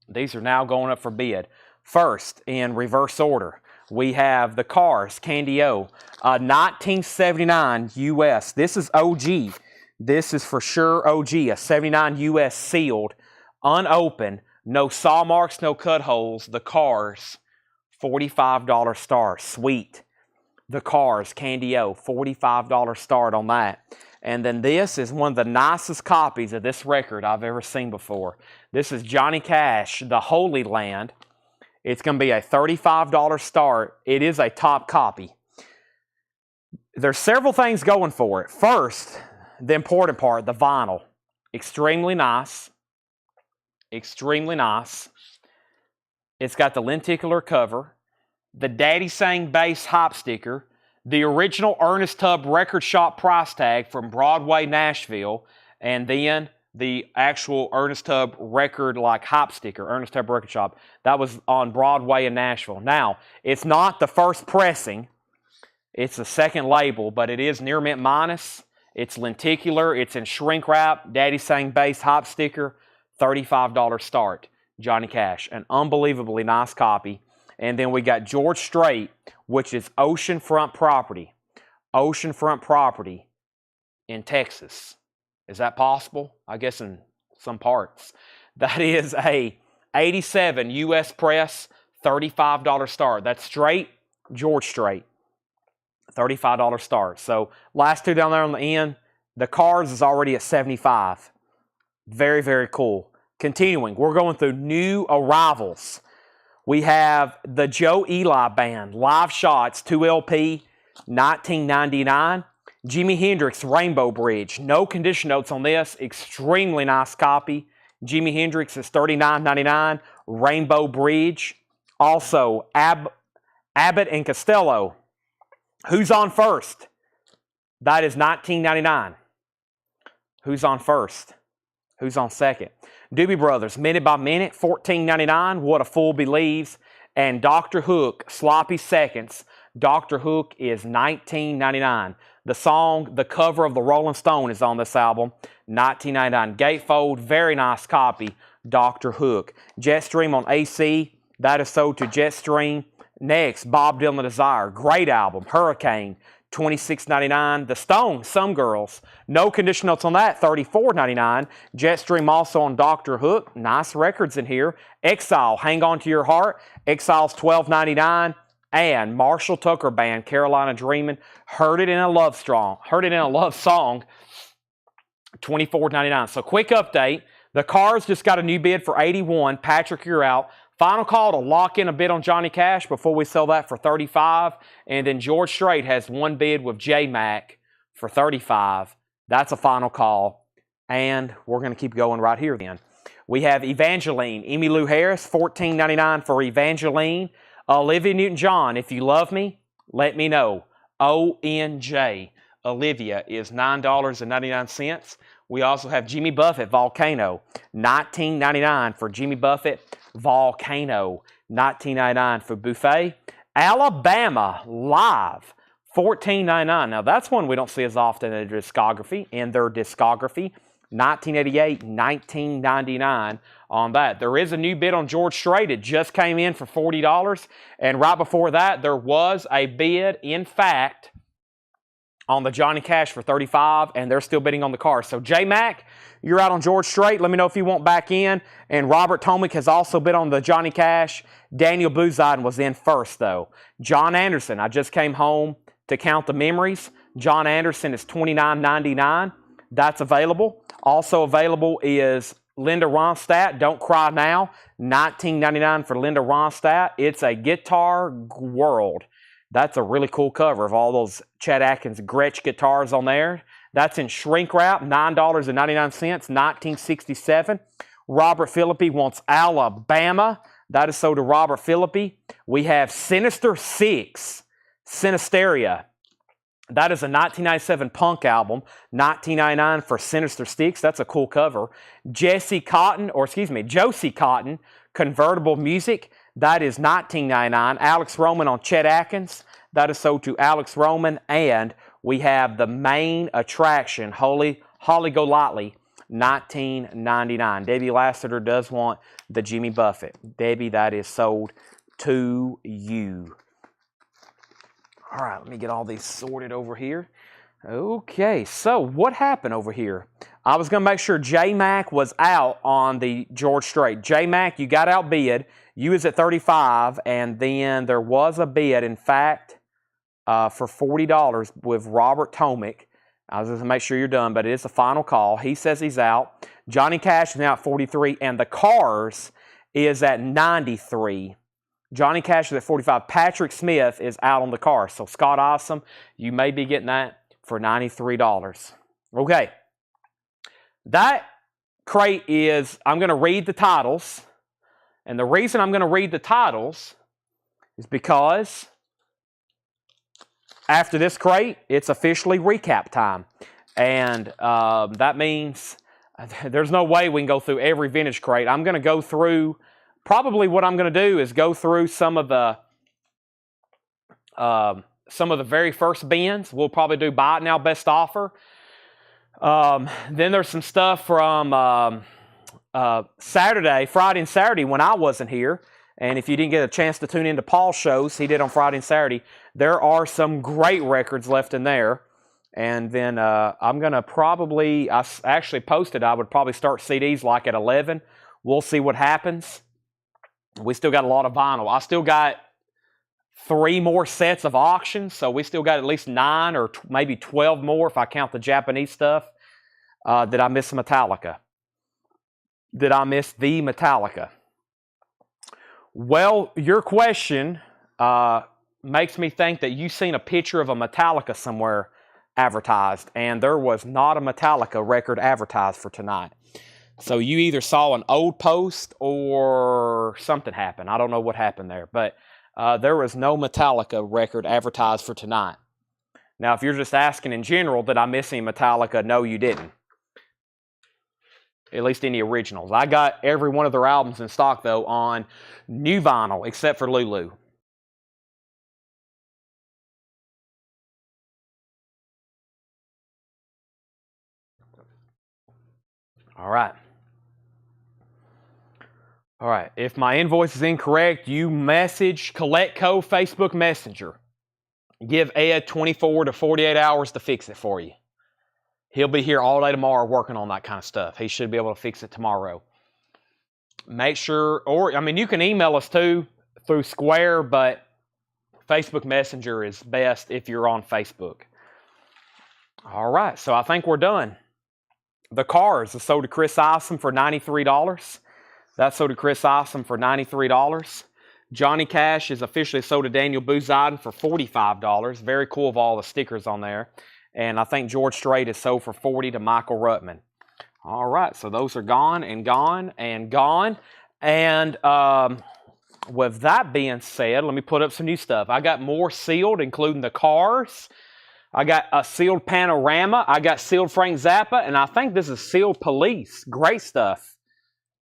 These are now going up for bid. First, in reverse order, we have the Cars, Candy O, 1979 US. This is OG. This is for sure OG, a 79 US sealed, unopened, no saw marks, no cut holes. The Cars, $45 star, sweet. The Cars, Candy O, $45 start on that. And then this is one of the nicest copies of this record I've ever seen before. This is Johnny Cash, The Holy Land. It's going to be a $35 start. It is a top copy. There's several things going for it. First, the important part, the vinyl. Extremely nice. Extremely nice. It's got the lenticular cover. The Daddy Sang Bass hop sticker. The original Ernest Tubb record shop price tag from Broadway, Nashville, and then the actual Ernest Tubb record like hop sticker, Ernest Tubb record shop. That was on Broadway in Nashville. Now, it's not the first pressing. It's the second label, but it is near mint minus. It's lenticular. It's in shrink wrap. Daddy Sang Bass hop sticker, $35 start. Johnny Cash. An unbelievably nice copy. And then we got George Strait, which is Oceanfront Property. Oceanfront Property in Texas. Is that possible? I guess in some parts. That is a 87 U.S. Press, $35 start. That's Strait, George Strait. $35 start. So last 2 down there on the end. The Cars is already at 75. Very, very cool. Continuing, we're going through new arrivals. We have the Joe Eli Band, Live Shots, 2 LP, $19.99. Jimi Hendrix, Rainbow Bridge. No condition notes on this. Extremely nice copy. Jimi Hendrix is $39.99. Rainbow Bridge. Also, Abbott and Costello. Who's on first? That is $19.99. Who's on first? Who's on second? Doobie Brothers, Minute by Minute, $14.99. What a Fool Believes. And Dr. Hook, Sloppy Seconds, Dr. Hook is $19.99. The song, the cover of the Rolling Stone is on this album, $19.99. Gatefold, very nice copy, Dr. Hook. Jetstream on AC, that is sold to Jetstream. Next, Bob Dylan Desire, great album, Hurricane, $26.99. The Stones, Some Girls, no condition notes on that, $34.99. Jetstream also on Dr. Hook, nice records in here. Exile, Hang On to Your Heart, Exile's $12.99. And Marshall Tucker Band, Carolina Dreamin', Heard It in a Love Song, $24.99. So quick update, the Cars just got a new bid for $81. Patrick, you're out. Final call to lock in a bid on Johnny Cash before we sell that for $35. And then George Strait has one bid with J-Mac for $35. That's a final call. And we're going to keep going right here then. We have Evangeline, Emmylou Harris, $14.99 for Evangeline. Olivia Newton-John, If You Love Me, Let Me Know. ONJ. Olivia is $9.99. We also have Jimmy Buffett, Volcano, $19.99 for Jimmy Buffett, Volcano, $19.99 for Buffet. Alabama, Live, $14.99. Now that's one we don't see as often in their discography. 1988, $19.99 on that. There is a new bid on George Strait. It just came in for $40. And right before that, there was a bid, in fact, on the Johnny Cash for $35, and they're still bidding on the car. So J-Mac, you're out on George Strait. Let me know if you want back in. And Robert Tomick has also bid on the Johnny Cash. Daniel Bouzide was in first, though. John Anderson, I just came home to count the memories. John Anderson is $29.99. That's available. Also available is Linda Ronstadt, Don't Cry Now, $19.99 for Linda Ronstadt. It's a Guitar World. That's a really cool cover of all those Chet Atkins Gretsch guitars on there. That's in shrink wrap, $9.99, 1967. Robert Philippi wants Alabama. That is sold to Robert Philippi. We have Sinister Six, Sinisteria. That is a 1997 punk album, $19.99 for Sinister Six. That's a cool cover. Josie Cotton, Convertible Music. That is $19.99. Alex Roman on Chet Atkins. That is sold to Alex Roman. And we have the main attraction, Holly Golightly, $19.99. Debbie Lassiter does want the Jimmy Buffett. Debbie, that is sold to you. All right, let me get all these sorted over here. Okay, so what happened over here? I was going to make sure J-Mac was out on the George Strait. J-Mac, you got outbid. You was at $35, and then there was a bid, in fact, for $40 with Robert Tomick. I was going to make sure you're done, but it is the final call. He says he's out. Johnny Cash is now at $43, and the Cars is at $93. Johnny Cash is at $45. Patrick Smith is out on the car. So Scott Awesome, you may be getting that for $93. Okay. That crate is, I'm going to read the titles. And the reason I'm going to read the titles is because after this crate, it's officially recap time. And that means there's no way we can go through every vintage crate. I'm going to go through, probably what I'm going to do is go through some of the very first bins. We'll probably do buy it now, best offer. Then there's some stuff from Friday and Saturday when I wasn't here. And if you didn't get a chance to tune into Paul's shows, he did on Friday and Saturday, there are some great records left in there. And then I'm going to probably, I actually posted I would probably start CDs like at 11. We'll see what happens. We still got a lot of vinyl. I still got 3 more sets of auctions, so we still got at least 9 or maybe 12 more if I count the Japanese stuff. Did I miss Metallica? Did I miss the Metallica? Well, your question makes me think that you've seen a picture of a Metallica somewhere advertised, and there was not a Metallica record advertised for tonight. So you either saw an old post or something happened. I don't know what happened there, but there was no Metallica record advertised for tonight. Now, if you're just asking in general, did I miss any Metallica? No, you didn't. At least any originals. I got every one of their albums in stock, though, on new vinyl, except for Lulu. All right. All right. If my invoice is incorrect, you message CollectCo Facebook Messenger. Give Ed 24 to 48 hours to fix it for you. He'll be here all day tomorrow working on that kind of stuff. He should be able to fix it tomorrow. Make sure, or, I mean, you can email us too through Square, but Facebook Messenger is best if you're on Facebook. All right, so I think we're done. The cars are sold to Chris Isom for $93. That's sold to Chris Isom for $93. Johnny Cash is officially sold to Daniel Bouzadin for $45. Very cool of all the stickers on there. And I think George Strait is sold for $40 to Michael Ruttman. All right, so those are gone and gone and gone. And with that being said, let me put up some new stuff. I got more sealed, including the cars. I got a sealed Panorama. I got sealed Frank Zappa. And I think this is sealed Police. Great stuff.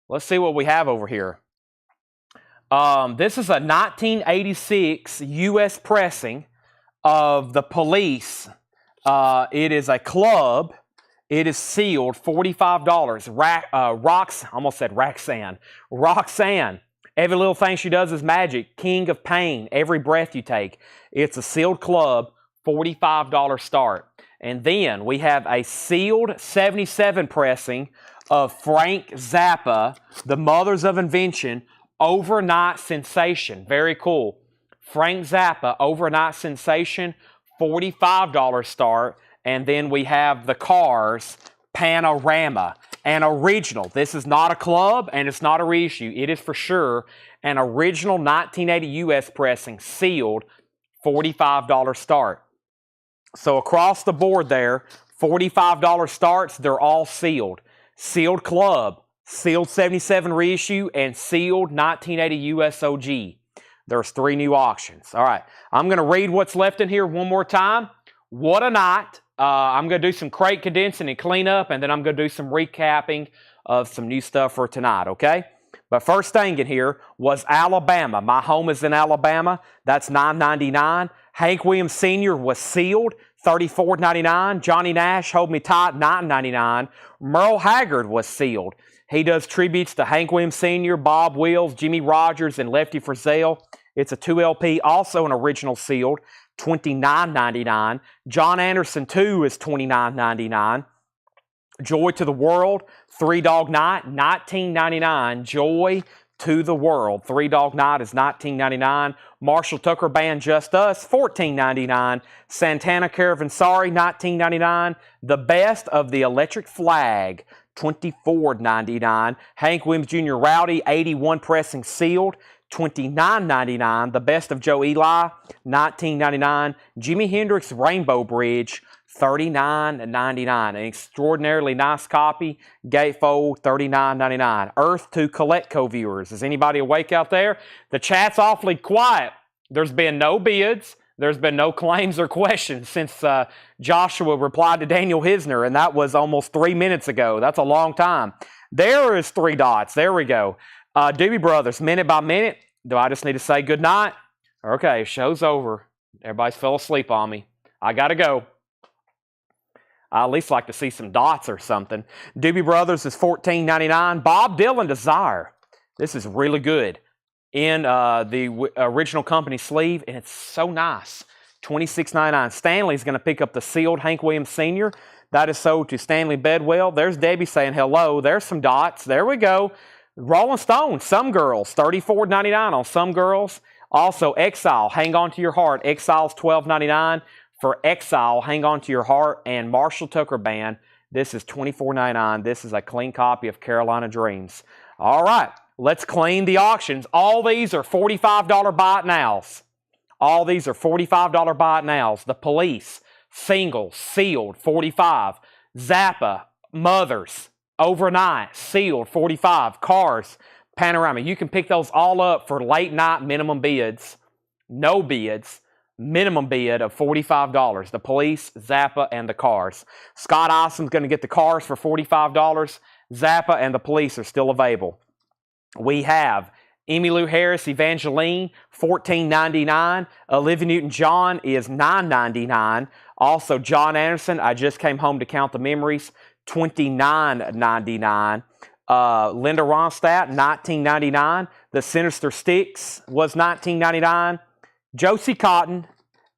Let's see what we have over here. This is a 1986 U.S. pressing of the Police. It is a club. It is sealed, $45. Almost said Roxanne. Roxanne. Every little thing she does is magic. King of Pain. Every breath you take. It's a sealed club, $45 start. And then we have a sealed 77 pressing of Frank Zappa, The Mothers of Invention, Overnight Sensation. Very cool. Frank Zappa, Overnight Sensation, $45 start. And then we have the Cars Panorama, an original. This is not a club and it's not a reissue. It is for sure an original 1980 US pressing, sealed, $45 start. So across the board there, $45 starts, they're all sealed. Sealed club, sealed 77 reissue, and sealed 1980 US OG. There's 3 new auctions. All right, I'm going to read what's left in here one more time. What a night. I'm going to do some crate condensing and cleanup, and then I'm going to do some recapping of some new stuff for tonight, okay? But first thing in here was Alabama. My home is in Alabama. That's $9.99. Hank Williams Sr. was sealed, $34.99. Johnny Nash, Hold Me Tight, $9.99. Merle Haggard was sealed. He does tributes to Hank Williams Sr., Bob Wills, Jimmy Rogers, and Lefty Frizzell. It's a 2 LP, also an original sealed, $29.99. John Anderson 2 is $29.99. Joy to the World, Three Dog Night, $19.99. Joy to the World, Three Dog Night is $19.99. Marshall Tucker Band, Just Us, $14.99. Santana Caravansari, $19.99. The Best of the Electric Flag, $24.99. Hank Williams Jr. Rowdy, 81 pressing sealed, $29.99. The Best of Joe Eli, $19.99. Jimi Hendrix Rainbow Bridge, $39.99. An extraordinarily nice copy. Gatefold, $39.99. Earth to CollectCo viewers. Is anybody awake out there? The chat's awfully quiet. There's been no bids. There's been no claims or questions since Joshua replied to Daniel Hisner, and that was almost 3 minutes ago. That's a long time. There is 3 dots. There we go. Doobie Brothers, minute by minute. Do I just need to say good night? Okay, show's over. Everybody's fell asleep on me. I gotta go. I at least like to see some dots or something. Doobie Brothers is $14.99. Bob Dylan Desire. This is really good. In the original company sleeve, and it's so nice. $26.99. Stanley's going to pick up the sealed Hank Williams Sr. That is sold to Stanley Bedwell. There's Debbie saying hello. There's some dots. There we go. Rolling Stone, Some Girls, $34.99 on Some Girls. Also, Exile, Hang On To Your Heart. Exile's $12.99. For Exile, Hang On To Your Heart, and Marshall Tucker Band, this is $24.99. This is a clean copy of Carolina Dreams. All right, let's clean the auctions. All these are $45 buy it nows. All these are $45 buy it nows. The Police, single, sealed, $45. Zappa, Mothers, Overnight, sealed, $45. Cars, Panorama. You can pick those all up for late night minimum bids. No bids. Minimum bid of $45. The Police, Zappa, and the Cars. Scott Isom's going to get the Cars for $45. Zappa and the Police are still available. We have Emmylou Harris, Evangeline, $14.99. Olivia Newton-John is $9.99. Also, John Anderson, I Just Came Home to Count the Memories, $29.99. Linda Ronstadt, $19.99. The Sinister Sticks was $19.99. Josie Cotton,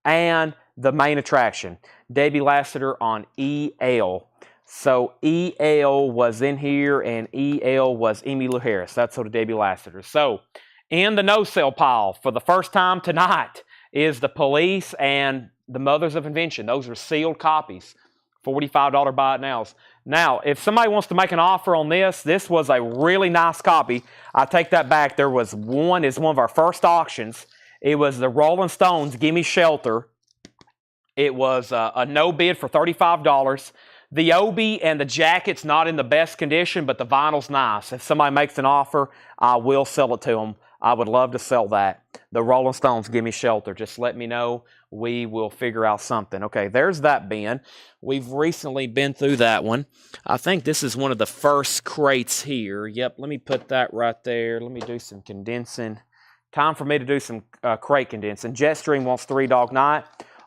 and the main attraction, Debbie Lassiter on EL. So EL was in here, and EL was Emmylou Harris. That's sort of Debbie Lassiter. So in the no-sale pile for the first time tonight is The Police and The Mothers of Invention. Those are sealed copies, $45 buy it nows. Now, if somebody wants to make an offer on this, this was a really nice copy. I take that back. There was one, it's one of our first auctions. It was the Rolling Stones, Gimme Shelter. It was a no bid for $35. The Obi and the jacket's not in the best condition, but the vinyl's nice. If somebody makes an offer, I will sell it to them. I would love to sell that. The Rolling Stones, Gimme Shelter. Just let me know. We will figure out something. Okay, there's that bin. We've recently been through that one. I think this is one of the first crates here. Yep, let me put that right there. Let me do some condensing. Time for me to do some crate condensing. Jetstream wants 3 Dog Night.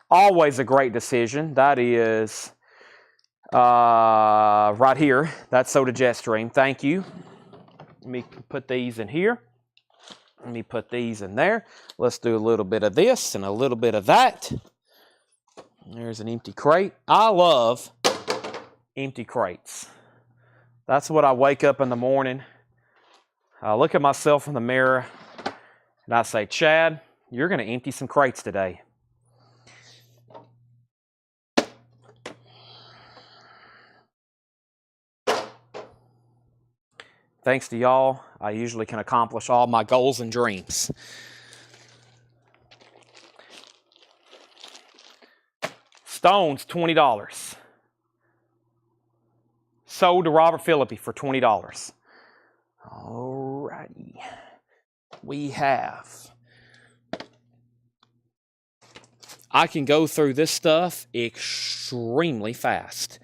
Always a great decision. That is right here. That's Soda Jetstream. Thank you. Let me put these in here. Let me put these in there. Let's do a little bit of this and a little bit of that. There's an empty crate. I love empty crates. That's what I wake up in the morning. I look at myself in the mirror and I say, Chad, you're going to empty some crates today. Thanks to y'all, I usually can accomplish all my goals and dreams. Stones, $20. Sold to Robert Philippi for $20. Alrighty. We have. I can go through this stuff extremely fast.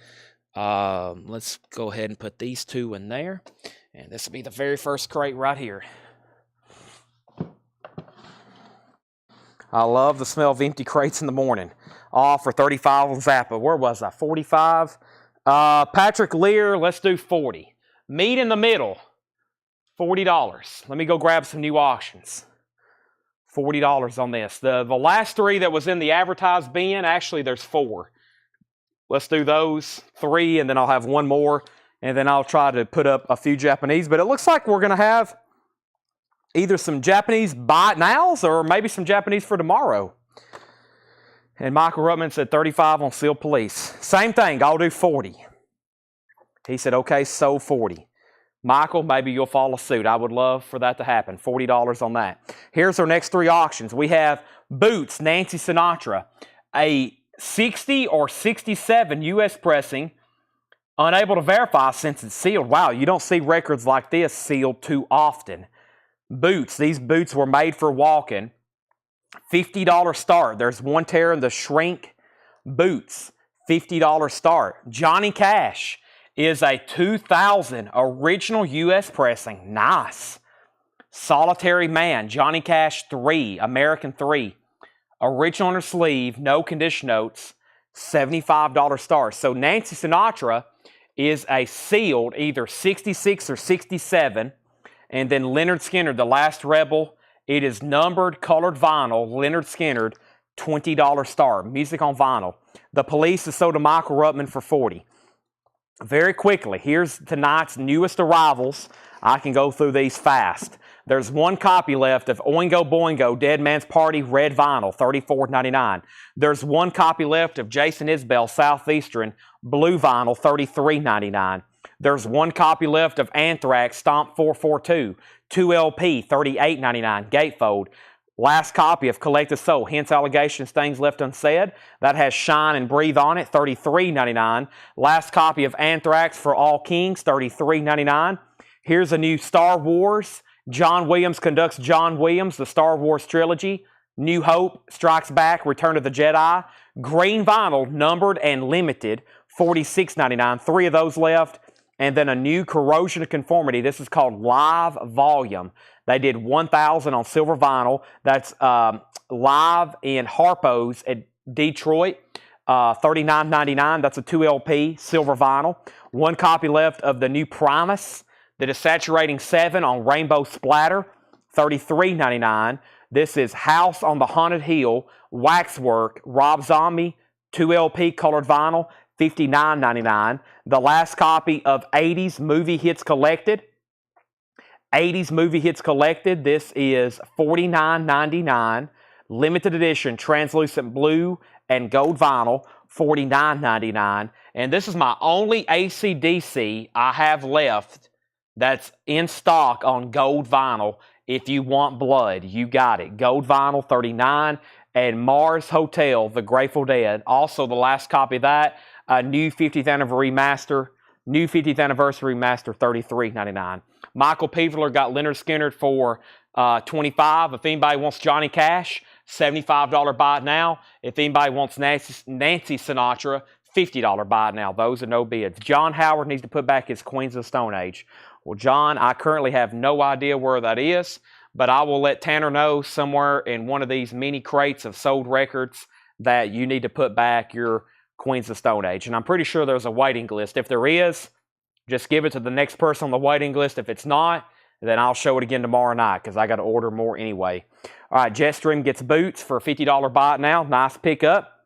Let's go ahead and put these two in there. And this will be the very first crate right here. I love the smell of empty crates in the morning. All for $35 on Zappa. Where was I? $45. Patrick Lear, let's do $40. Meet in the middle, $40. Let me go grab some new auctions. $40 on this. The last 3 that was in the advertised bin, actually there's 4. Let's do those 3, and then I'll have one more. And then I'll try to put up a few Japanese. But it looks like we're going to have either some Japanese buy it nows or maybe some Japanese for tomorrow. And Michael Rutman said 35 on Sealed Police. Same thing, I'll do 40. He said, okay, so 40. Michael, maybe you'll follow suit. I would love for that to happen. $40 on that. Here's our next 3 auctions. We have Boots, Nancy Sinatra, a 60 or 67 U.S. pressing. Unable to verify since it's sealed. Wow, you don't see records like this sealed too often. Boots. These boots were made for walking. $50 start. There's one tear in the shrink. Boots. $50 start. Johnny Cash is a 2000 original U.S. pressing. Nice. Solitary Man. Johnny Cash 3. American 3. Original on her sleeve. No condition notes. $75 start. So Nancy Sinatra is a sealed either 66 or 67. And then Leonard Skinner, The Last Rebel. It is numbered, colored vinyl. Leonard Skinner, $20 start. Music on vinyl. The Police is sold to Michael Rutman for $40. Very quickly, here's tonight's newest arrivals. I can go through these fast. There's one copy left of Oingo Boingo, Dead Man's Party, red vinyl, $34.99. There's one copy left of Jason Isbell, Southeastern, blue vinyl, $33.99. There's one copy left of Anthrax, Stomp 442, 2LP, $38.99, gatefold. Last copy of Collective Soul, Hence Allegations, Things Left Unsaid. That has Shine and Breathe on it, $33.99. Last copy of Anthrax for All Kings, $33.99. Here's a new Star Wars. John Williams conducts John Williams, the Star Wars trilogy. New Hope, Strikes Back, Return of the Jedi. Green vinyl, numbered and limited, $46.99. 3 of those left. And then a new Corrosion of Conformity. This is called Live Volume. They did 1,000 on silver vinyl. That's live in Harpo's at Detroit. $39.99. That's a 2 LP silver vinyl. One copy left of the new Primus that is saturating 7 on rainbow splatter, $33.99. This is House on the Haunted Hill waxwork Rob Zombie 2 LP colored vinyl, $59.99. The last copy of 80s Movie Hits Collected. 80s Movie Hits Collected. This is $49.99. Limited edition translucent blue and gold vinyl, $49.99. And this is my only AC/DC I have left that's in stock on gold vinyl. If you want blood, you got it. Gold vinyl, $39. And Mars Hotel, The Grateful Dead. Also, the last copy of that, a new 50th anniversary remaster, $33.99. Michael Peveler got Leonard Skinner for $25. If anybody wants Johnny Cash, $75 buy it now. If anybody wants Nancy Sinatra, $50 buy it now. Those are no bids. John Howard needs to put back his Queens of the Stone Age. Well, John, I currently have no idea where that is, but I will let Tanner know somewhere in one of these mini crates of sold records that you need to put back your Queens of the Stone Age. And I'm pretty sure there's a waiting list. If there is, just give it to the next person on the waiting list. If it's not, then I'll show it again tomorrow night because I got to order more anyway. All right, Jetstream gets boots for a $50 buy it now. Nice pickup.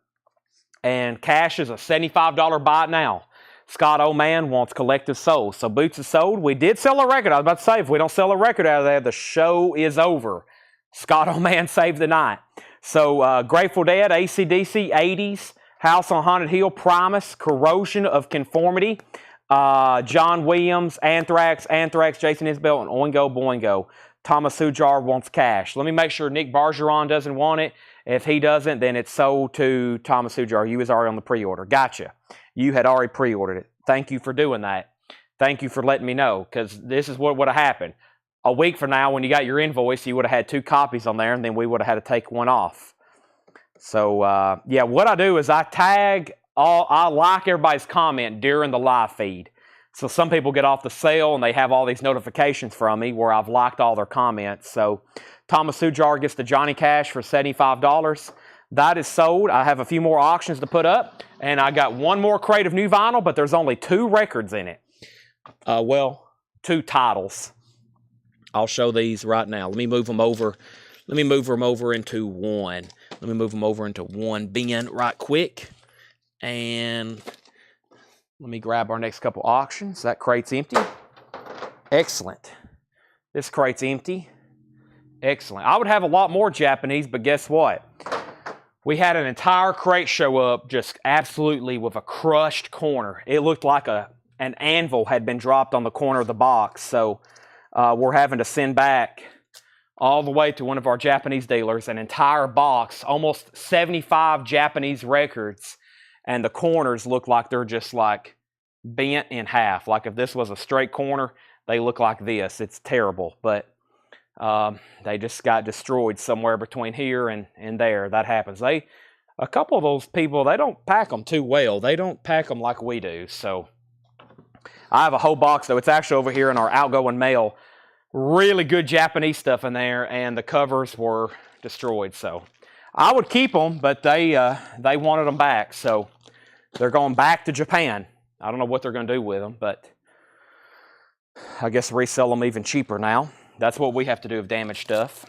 And Cash is a $75 buy it now. Scott O'Man wants Collective Soul. So boots is sold. We did sell a record. I was about to say, if we don't sell a record out of there, the show is over. Scott O'Man saved the night. So Grateful Dead, AC/DC, 80s, House on Haunted Hill, Primus, Corrosion of Conformity, John Williams, Anthrax, Jason Isbell, and Oingo Boingo. Thomas Hujar wants Cash. Let me make sure Nick Bargeron doesn't want it. If he doesn't, then it's sold to Thomas Hujar. You was already on the pre-order. Gotcha. You had already pre-ordered it. Thank you for doing that. Thank you for letting me know, because this is what would have happened. A week from now, when you got your invoice, you would have had 2 copies on there, and then we would have had to take one off. So, yeah, what I do is I tag I like everybody's comment during the live feed. So some people get off the sale and they have all these notifications from me where I've liked all their comments. So Thomas Hujar gets the Johnny Cash for $75. That is sold. I have a few more auctions to put up. And I got one more crate of new vinyl, but there's only 2 records in it. Well, 2 titles. I'll show these right now. Let me move them over. Let me move them over into one. Let me move them over into one bin right quick. And let me grab our next couple auctions. That crate's empty. Excellent. This crate's empty. Excellent. I would have a lot more Japanese, but guess what? We had an entire crate show up just absolutely with a crushed corner. It looked like an anvil had been dropped on the corner of the box. So we're having to send back all the way to one of our Japanese dealers an entire box, almost 75 Japanese records. And the corners look like they're just like bent in half. Like if this was a straight corner, they look like this. It's terrible, but they just got destroyed somewhere between here and there. That happens. A couple of those people, they don't pack them too well. They don't pack them like we do. So I have a whole box, though. It's actually over here in our outgoing mail. Really good Japanese stuff in there, and the covers were destroyed. So I would keep them, but they wanted them back. So they're going back to Japan. I don't know what they're going to do with them, but I guess resell them even cheaper now. That's what we have to do with damaged stuff.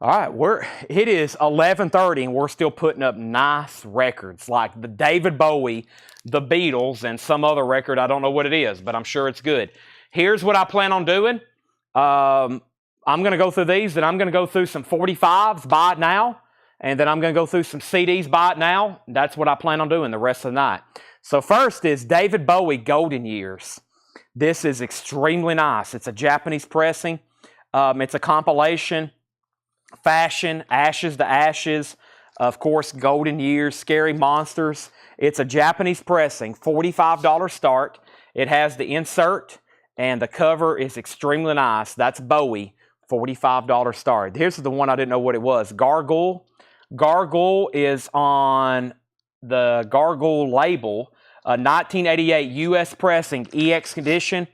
All right, it is 11:30 and we're still putting up nice records like the David Bowie, the Beatles, and some other record. I don't know what it is, but I'm sure it's good. Here's what I plan on doing. I'm going to go through these, and I'm going to go through some 45s, buy it now, and then I'm going to go through some CDs, buy it now. That's what I plan on doing the rest of the night. So first is David Bowie, Golden Years. This is extremely nice. It's a Japanese pressing. It's a compilation, Fashion, Ashes to Ashes, of course, Golden Years, Scary Monsters. It's a Japanese pressing, $45 start. It has the insert, and the cover is extremely nice. That's Bowie, $45 start. Here's the one I didn't know what it was. Gargoyle. Gargoyle is on the Gargoyle label. 1988 U.S. pressing, EX condition,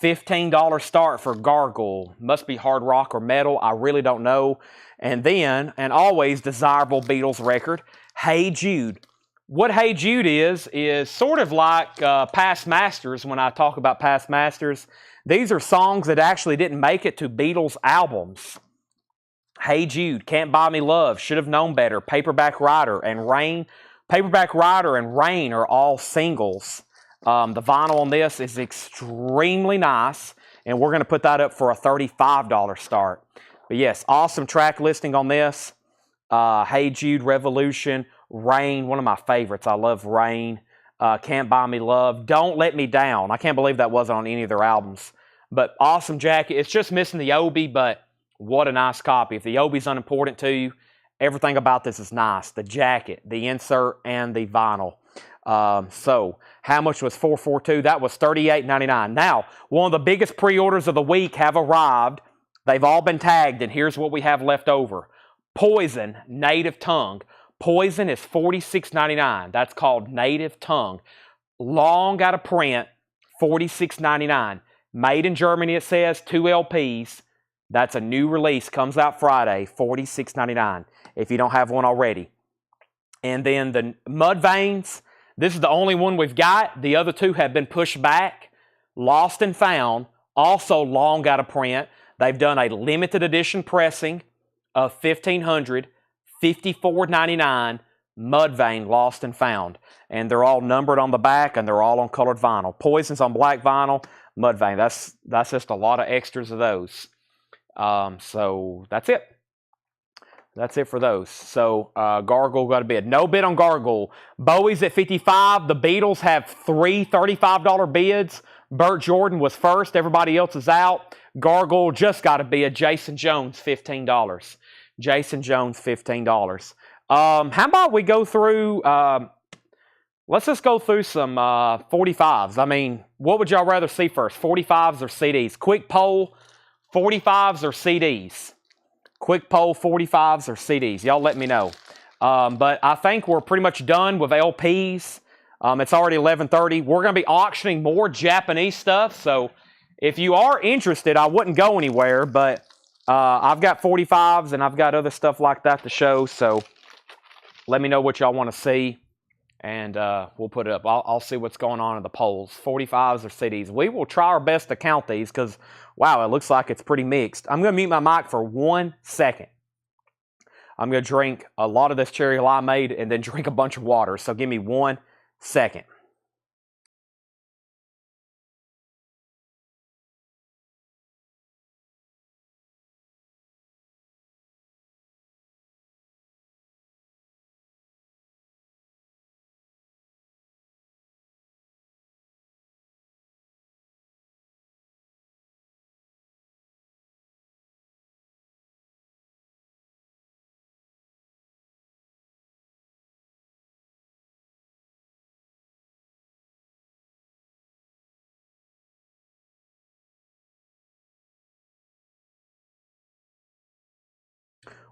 $15 start for Gargoyle. Must be hard rock or metal. I really don't know. And then, an always desirable Beatles record, Hey Jude, what Hey Jude is sort of like past masters. When I talk about past masters, these are songs that actually didn't make it to Beatles albums. Hey Jude, Can't Buy Me Love, Should Have Known Better, Paperback Writer, and Rain. Paperback Writer and Rain are all singles. The vinyl on this is extremely nice, and we're going to put that up for a $35 start. But yes, awesome track listing on this. Hey Jude, Revolution, Rain, one of my favorites. I love Rain. Can't Buy Me Love, Don't Let Me Down. I can't believe that wasn't on any of their albums. But awesome jacket. It's just missing the obi, but what a nice copy. If the obi's unimportant to you, everything about this is nice. The jacket, the insert, and the vinyl. So how much was 442? That was $38.99. Now, one of the biggest pre-orders of the week have arrived. They've all been tagged, and here's what we have left over. Poison, Native Tongue. Poison is $46.99. That's called Native Tongue. Long out of print, $46.99. Made in Germany, it says, 2 LPs. That's a new release, comes out Friday, $46.99, if you don't have one already. And then the Mudveins, this is the only one we've got. The other two have been pushed back. Lost and Found, also long out of print. They've done a limited edition pressing of 1,500, $54.99, Mudvein, Lost and Found. And they're all numbered on the back, and they're all on colored vinyl. Poison's on black vinyl, Mudvein. That's just a lot of extras of those. So that's it. That's it for those. So Gargle got a bid. No bid on Gargle. Bowie's at 55. The Beatles have 3 $35 bids. Burt Jordan was first. Everybody else is out. Gargle just got a bid. Jason Jones, $15. Jason Jones, $15. How about we go through, let's just go through some 45s. I mean, what would y'all rather see first, 45s or CDs? Quick poll, 45s or CDs? Quick poll, 45s or CDs? Y'all let me know. But I think we're pretty much done with LPs. It's already 11:30. We're going to be auctioning more Japanese stuff. So if you are interested, I wouldn't go anywhere. But I've got 45s and I've got other stuff like that to show. So let me know what y'all want to see. And we'll put it up. I'll see what's going on in the polls. 45s or CDs. We will try our best to count these because, wow, it looks like it's pretty mixed. I'm going to mute my mic for 1 second. I'm going to drink a lot of this cherry limeade and then drink a bunch of water. So give me 1 second.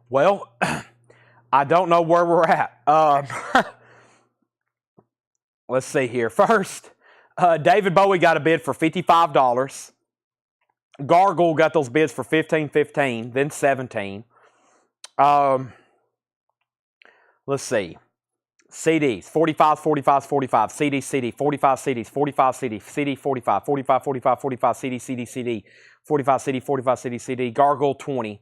Well, I don't know where we're at. Let's see here. First, David Bowie got a bid for $55. Gargle got those bids for $15.15, then $17. Let's see. CDs, 45s, 45s, 45, CD, CD, 45 CDs, 45 CD, CD, 45, 45, 45, 45, CD, CD, CD, 45 CD, 45 CD, CD, Gargle 20,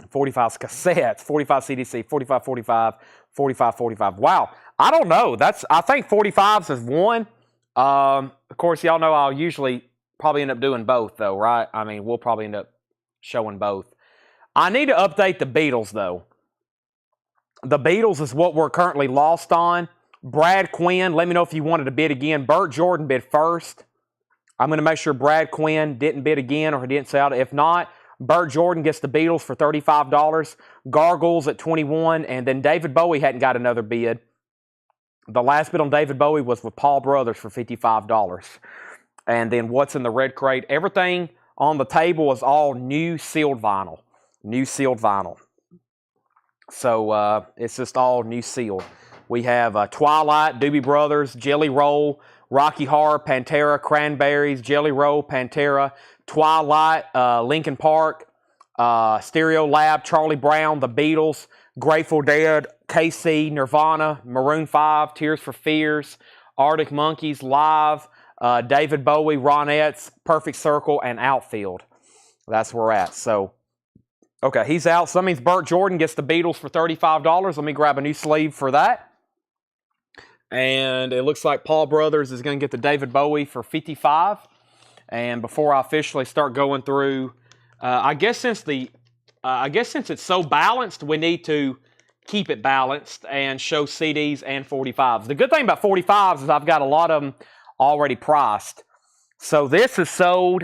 45 cassettes, 45 CDC, 45, 45, 45, 45. Wow, I don't know. I think 45s is one. Of course, y'all know I'll usually probably end up doing both, though, right? I mean, we'll probably end up showing both. I need to update the Beatles, though. The Beatles is what we're currently lost on. Brad Quinn, let me know if you wanted to bid again. Burt Jordan bid first. I'm going to make sure Brad Quinn didn't bid again or he didn't sell it. If not, Burt Jordan gets the Beatles for $35. Gargles at $21. And then David Bowie hadn't got another bid. The last bid on David Bowie was with Paul Brothers for $55. And then what's in the red crate? Everything on the table is all new sealed vinyl. New sealed vinyl. So it's just all new sealed. We have Twilight, Doobie Brothers, Jelly Roll, Rocky Horror, Pantera, Cranberries, Jelly Roll, Pantera, Twilight, Linkin Park, Stereo Lab, Charlie Brown, The Beatles, Grateful Dead, KC, Nirvana, Maroon 5, Tears for Fears, Arctic Monkeys, Live, David Bowie, Ronettes, Perfect Circle, and Outfield. That's where we're at. So, okay, he's out. So that means Burt Jordan gets the Beatles for $35. Let me grab a new sleeve for that. And it looks like Paul Brothers is going to get the David Bowie for $55. And before I officially start going through, I guess since it's so balanced, we need to keep it balanced and show CDs and 45s. The good thing about 45s is I've got a lot of them already priced. So this is sold.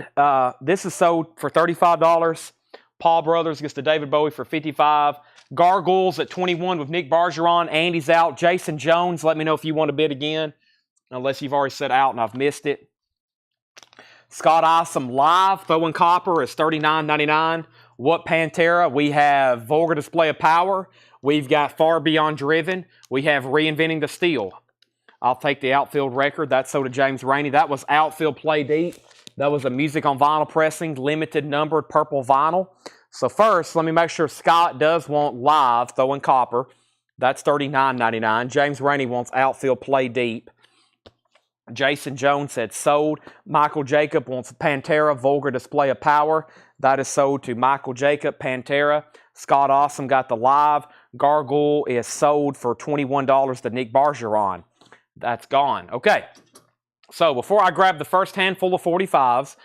This is sold for $35. Paul Brothers gets the David Bowie for $55. Gargoyles at $21 with Nick Bergeron. Andy's out. Jason Jones, let me know if you want to bid again, unless you've already said out and I've missed it. Scott Isom Live, Throwing Copper is $39.99. What Pantera? We have Vulgar Display of Power. We've got Far Beyond Driven. We have Reinventing the Steel. I'll take the Outfield record. That's sold to James Rainey. That was Outfield Play Deep. That was a music on vinyl pressing, limited numbered purple vinyl. So first, let me make sure Scott does want Live, Throwing Copper. That's $39.99. James Rainey wants Outfield Play Deep. Jason Jones said sold. Michael Jacob wants Pantera, Vulgar Display of Power. That is sold to Michael Jacob, Pantera. Scott Awesome got the Live. Gargoyle is sold for $21 to Nick Bergeron. That's gone. Okay. So before I grab the first handful of 45s,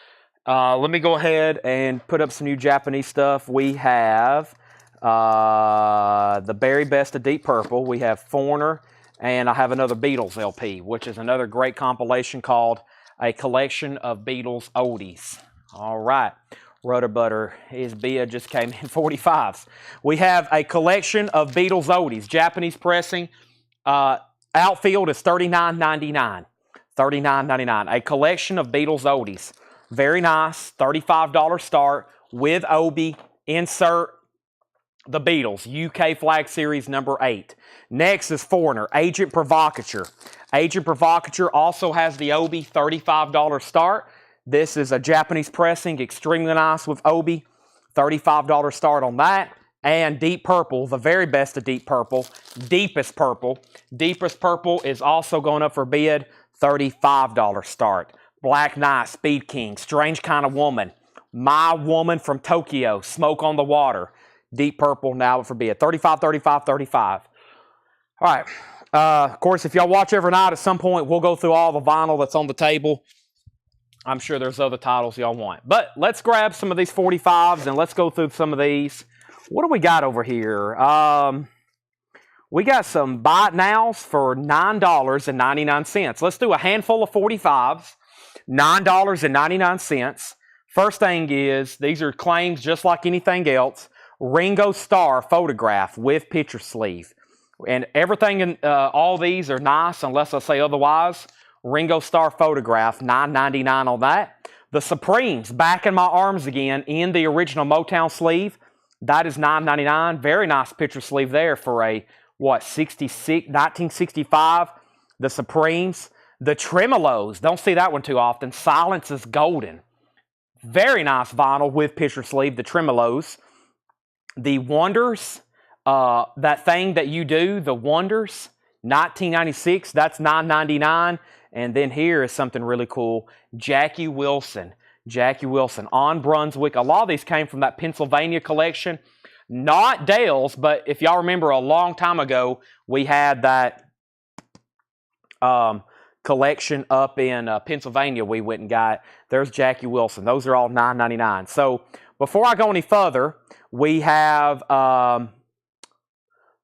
let me go ahead and put up some new Japanese stuff. We have the very best of Deep Purple. We have Foreigner, and I have another Beatles LP, which is another great compilation called A Collection of Beatles Oldies. All right. Rudder Butter, his bid just came in 45s. We have a collection of Beatles Oldies, Japanese pressing. Outfield is $39.99. $39.99. A collection of Beatles Oldies. Very nice. $35 start with Obi. Insert the Beatles. UK Flag Series number 8. Next is Foreigner. Agent Provocateur. Agent Provocateur also has the Obi. $35 start. This is a Japanese pressing. Extremely nice with Obi. $35 start on that. And Deep Purple, the very best of Deep Purple. Deepest Purple. Deepest Purple is also going up for bid. $35 start. Black Knight, Speed King, Strange Kind of Woman, My Woman from Tokyo, Smoke on the Water. Deep Purple now for bid. 35, 35, 35. All right. Of course, if y'all watch every night, at some point, we'll go through all the vinyl that's on the table. I'm sure there's other titles y'all want. But let's grab some of these 45s and let's go through some of these. What do we got over here? We got some buy it nows for $9.99. Let's do a handful of 45s, $9.99. First thing is, these are claims just like anything else. Ringo Starr photograph with picture sleeve. And everything in all these are nice unless I say otherwise. Ringo Starr photograph, $9.99 on that. The Supremes, Back in My Arms Again, in the original Motown sleeve. That is $9.99. Very nice picture sleeve there for a 1965. The Supremes. The Tremolos. Don't see that one too often. Silence is Golden. Very nice vinyl with picture sleeve. The Tremolos. The Wonders. That Thing That You Do. The Wonders. 1996. That's $9.99. And then here is something really cool. Jackie Wilson. Jackie Wilson on Brunswick. A lot of these came from that Pennsylvania collection. Not Dale's, but if y'all remember a long time ago, we had that collection up in Pennsylvania we went and got. There's Jackie Wilson. Those are all $9.99. So before I go any further, we have,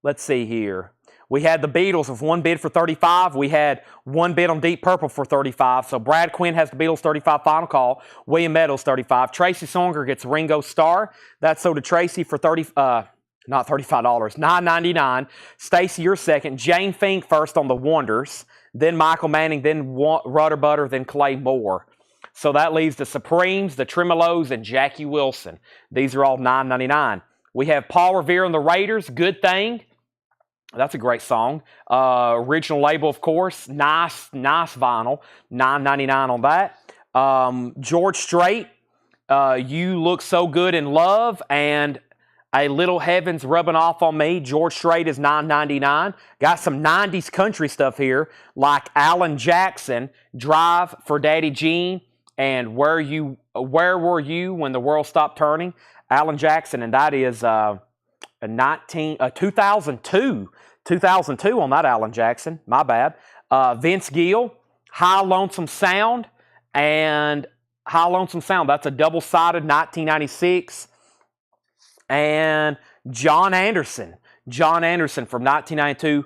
let's see here. We had the Beatles with one bid for $35. We had one bid on Deep Purple for $35. So Brad Quinn has the Beatles 35 final call. William Meadows 35. Tracy Songer gets Ringo Starr. That's sold to Tracy for not $35, $9.99. Stacy, you're second. Jane Fink first on the Wonders. Then Michael Manning. Then Rudder Butter. Then Clay Moore. So that leaves the Supremes, the Tremolos, and Jackie Wilson. These are all $9.99. We have Paul Revere and the Raiders. Good Thing. That's a great song. Original label, of course. Nice vinyl. $9.99 on that. George Strait, You Look So Good in Love. And A Little Heaven's Rubbing Off on Me. George Strait is $9.99. Got some 90s country stuff here, like Alan Jackson, Drive for Daddy Jean, and Where Were You When the World Stopped Turning. Alan Jackson, and that is 2002. 2002 on that Alan Jackson. My bad. Vince Gill, High Lonesome Sound, and High Lonesome Sound. That's a double-sided 1996. And John Anderson from 1992.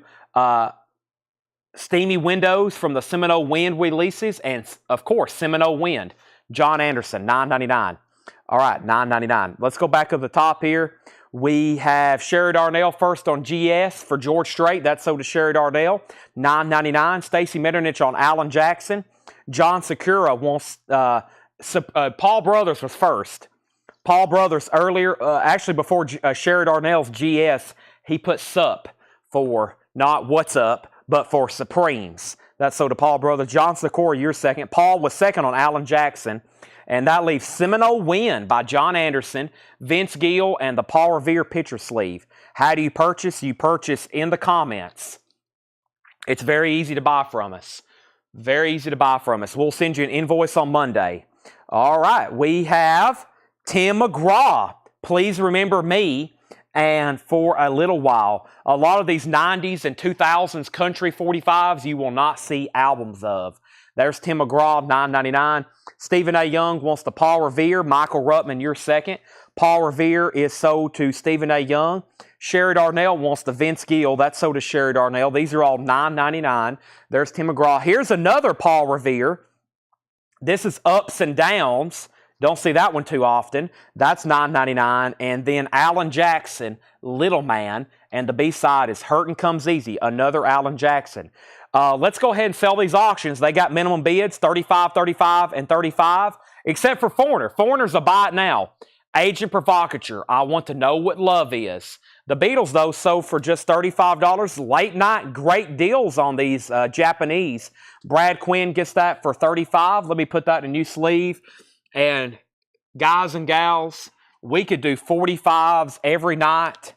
Steamy Windows from the Seminole Wind releases, and of course, Seminole Wind. John Anderson, $9.99. All right, $9.99. Let's go back to the top here. We have Sherry Darnell first on GS for George Strait. That's sold to Sherry Darnell, $9.99. Stacy Metternich on Alan Jackson. John Secura wants, Paul Brothers was first. Paul Brothers earlier, actually before Sherry Darnell's GS, he put SUP for not What's Up, but for Supremes. That's sold to Paul Brothers. John Secura, you're second. Paul was second on Alan Jackson. And that leaves Seminole Wind by John Anderson, Vince Gill, and the Paul Revere picture sleeve. How do you purchase? You purchase in the comments. It's very easy to buy from us. Very easy to buy from us. We'll send you an invoice on Monday. All right, we have Tim McGraw. Please remember me. And for a little while, a lot of these 90s and 2000s country 45s you will not see albums of. There's Tim McGraw, $9.99. Stephen A. Young wants the Paul Revere. Michael Ruttman, you're second. Paul Revere is sold to Stephen A. Young. Sherry Darnell wants the Vince Gill. That's sold to Sherry Darnell. These are all $9.99. There's Tim McGraw. Here's another Paul Revere. This is Ups and Downs. Don't see that one too often. That's $9.99. And then Alan Jackson, Little Man. And the B-side is Hurtin' Comes Easy, another Alan Jackson. Let's go ahead and sell these auctions. They got minimum bids, 35, 35, and 35, except for Foreigner. Foreigner's a buy it now. Agent Provocateur, I Want to Know What Love Is. The Beatles, though, sold for just $35. Late night, great deals on these Japanese. Brad Quinn gets that for $35. Let me put that in a new sleeve. And guys and gals, we could do 45s every night.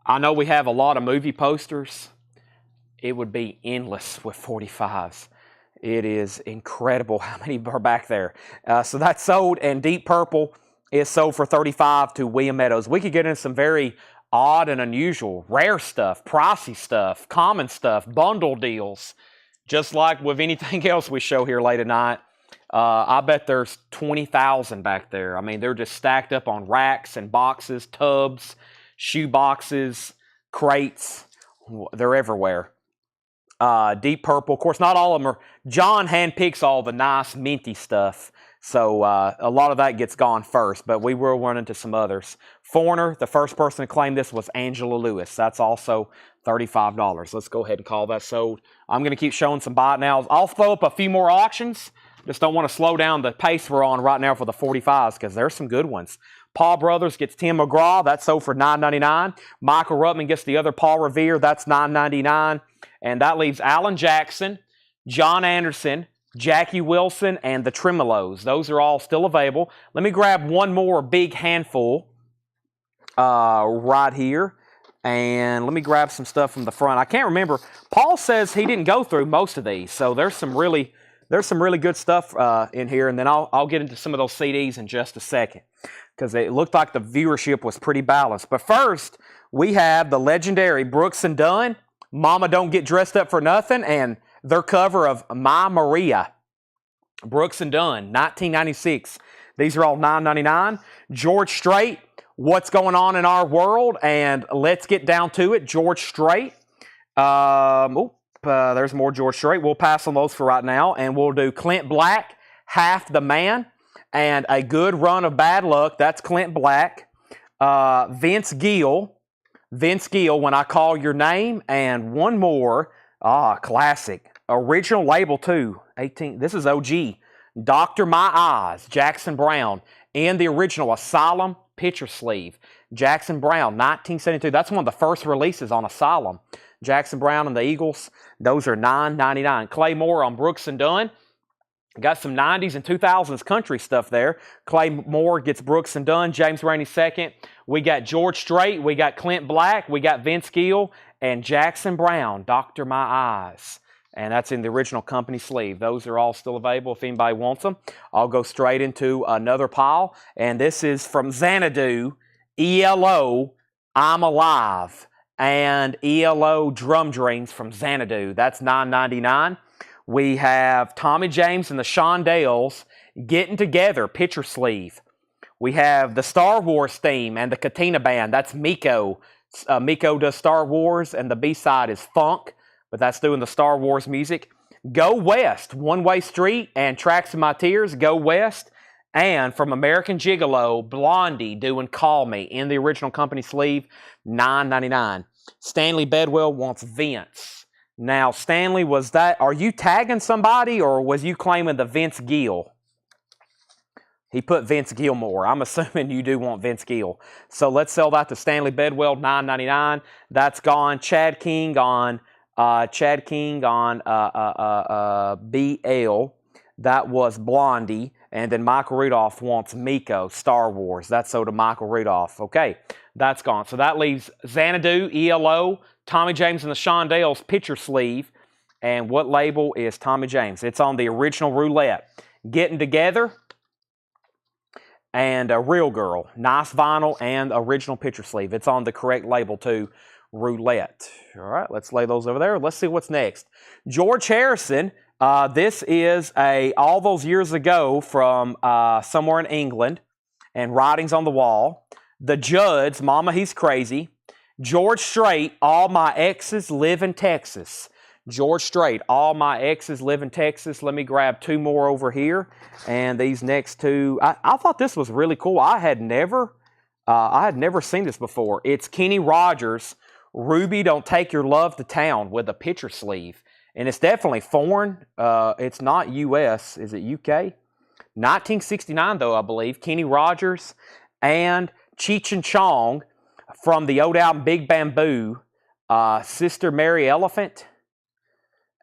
I know we have a lot of movie posters. It would be endless with 45s. It is incredible how many are back there. So that's sold, and Deep Purple is sold for $35 to William Meadows. We could get into some very odd and unusual, rare stuff, pricey stuff, common stuff, bundle deals, just like with anything else we show here late at night. I bet there's 20,000 back there. I mean, they're just stacked up on racks and boxes, tubs, shoe boxes, crates. They're everywhere. Deep Purple. Of course, not all of them are. John handpicks all the nice minty stuff. So a lot of that gets gone first, but we will run into some others. Foreigner, the first person to claim this was Angela Lewis. That's also $35. Let's go ahead and call that sold. I'm going to keep showing some buy it nows. I'll throw up a few more auctions. Just don't want to slow down the pace we're on right now for the 45s because there's some good ones. Paul Brothers gets Tim McGraw. That's sold for $9.99. Michael Ruttman gets the other Paul Revere. That's $9.99. And that leaves Alan Jackson, John Anderson, Jackie Wilson, and the Tremolos. Those are all still available. Let me grab one more big handful right here. And let me grab some stuff from the front. I can't remember. Paul says he didn't go through most of these. So there's some really good stuff in here. And then I'll get into some of those CDs in just a second, because it looked like the viewership was pretty balanced. But first, we have the legendary Brooks and Dunn, Mama Don't Get Dressed Up for Nothing, and their cover of My Maria. Brooks and Dunn, 1996. These are all $9.99. George Strait, What's Going On in Our World, and Let's Get Down to It, George Strait. There's more George Strait. We'll pass on those for right now, and we'll do Clint Black, Half the Man, and A Good Run of Bad Luck. That's Clint Black. Vince Gill, When I Call Your Name, and one more, classic. Original label too, 18. This is OG. Dr. My Eyes, Jackson Browne. And the original Asylum picture sleeve. Jackson Browne, 1972. That's one of the first releases on Asylum. Jackson Browne and the Eagles. Those are $9.99. Clay Moore on Brooks and Dunn. Got some 90s and 2000s country stuff there. Clay Moore gets Brooks and Dunn. James Rainey second. We got George Strait. We got Clint Black. We got Vince Gill and Jackson Brown. Doctor My Eyes. And that's in the original company sleeve. Those are all still available if anybody wants them. I'll go straight into another pile. And this is from Xanadu, ELO, I'm Alive. And ELO Drum Dreams from Xanadu. That's $9.99. We have Tommy James and the Shondells Getting Together, picture sleeve. We have the Star Wars theme and the Katina Band. That's Miko. Miko does Star Wars, and the B-side is Funk, but that's doing the Star Wars music. Go West, One Way Street and Tracks of My Tears, Go West. And from American Gigolo, Blondie doing Call Me in the original company sleeve, $9.99. Stanley Bedwell wants Vince. Now, Stanley, are you tagging somebody or was you claiming the Vince Gill? He put Vince Gilmore. I'm assuming you do want Vince Gill. So let's sell that to Stanley Bedwell, $9.99. That's gone. Chad King on BL. That was Blondie. And then Michael Rudolph wants Miko, Star Wars. That's sold to Michael Rudolph. Okay, that's gone. So that leaves Xanadu, ELO, Tommy James and the Shondells picture sleeve. And what label is Tommy James? It's on the original roulette. Getting Together and a Real Girl. Nice vinyl and original picture sleeve. It's on the correct label too, roulette. All right, let's lay those over there. Let's see what's next. George Harrison. This is all those years ago from somewhere in England, and Writings on the Wall. The Judds, Mama He's Crazy. George Strait, All My Exes Live in Texas. George Strait, All My Exes Live in Texas. Let me grab two more over here, and these next two. I thought this was really cool. I had never seen this before. It's Kenny Rogers, Ruby Don't Take Your Love to Town with a picture sleeve. And it's definitely foreign. It's not U.S. Is it U.K.? 1969, though, I believe. Kenny Rogers and Cheech and Chong from the old album Big Bamboo. Sister Mary Elephant.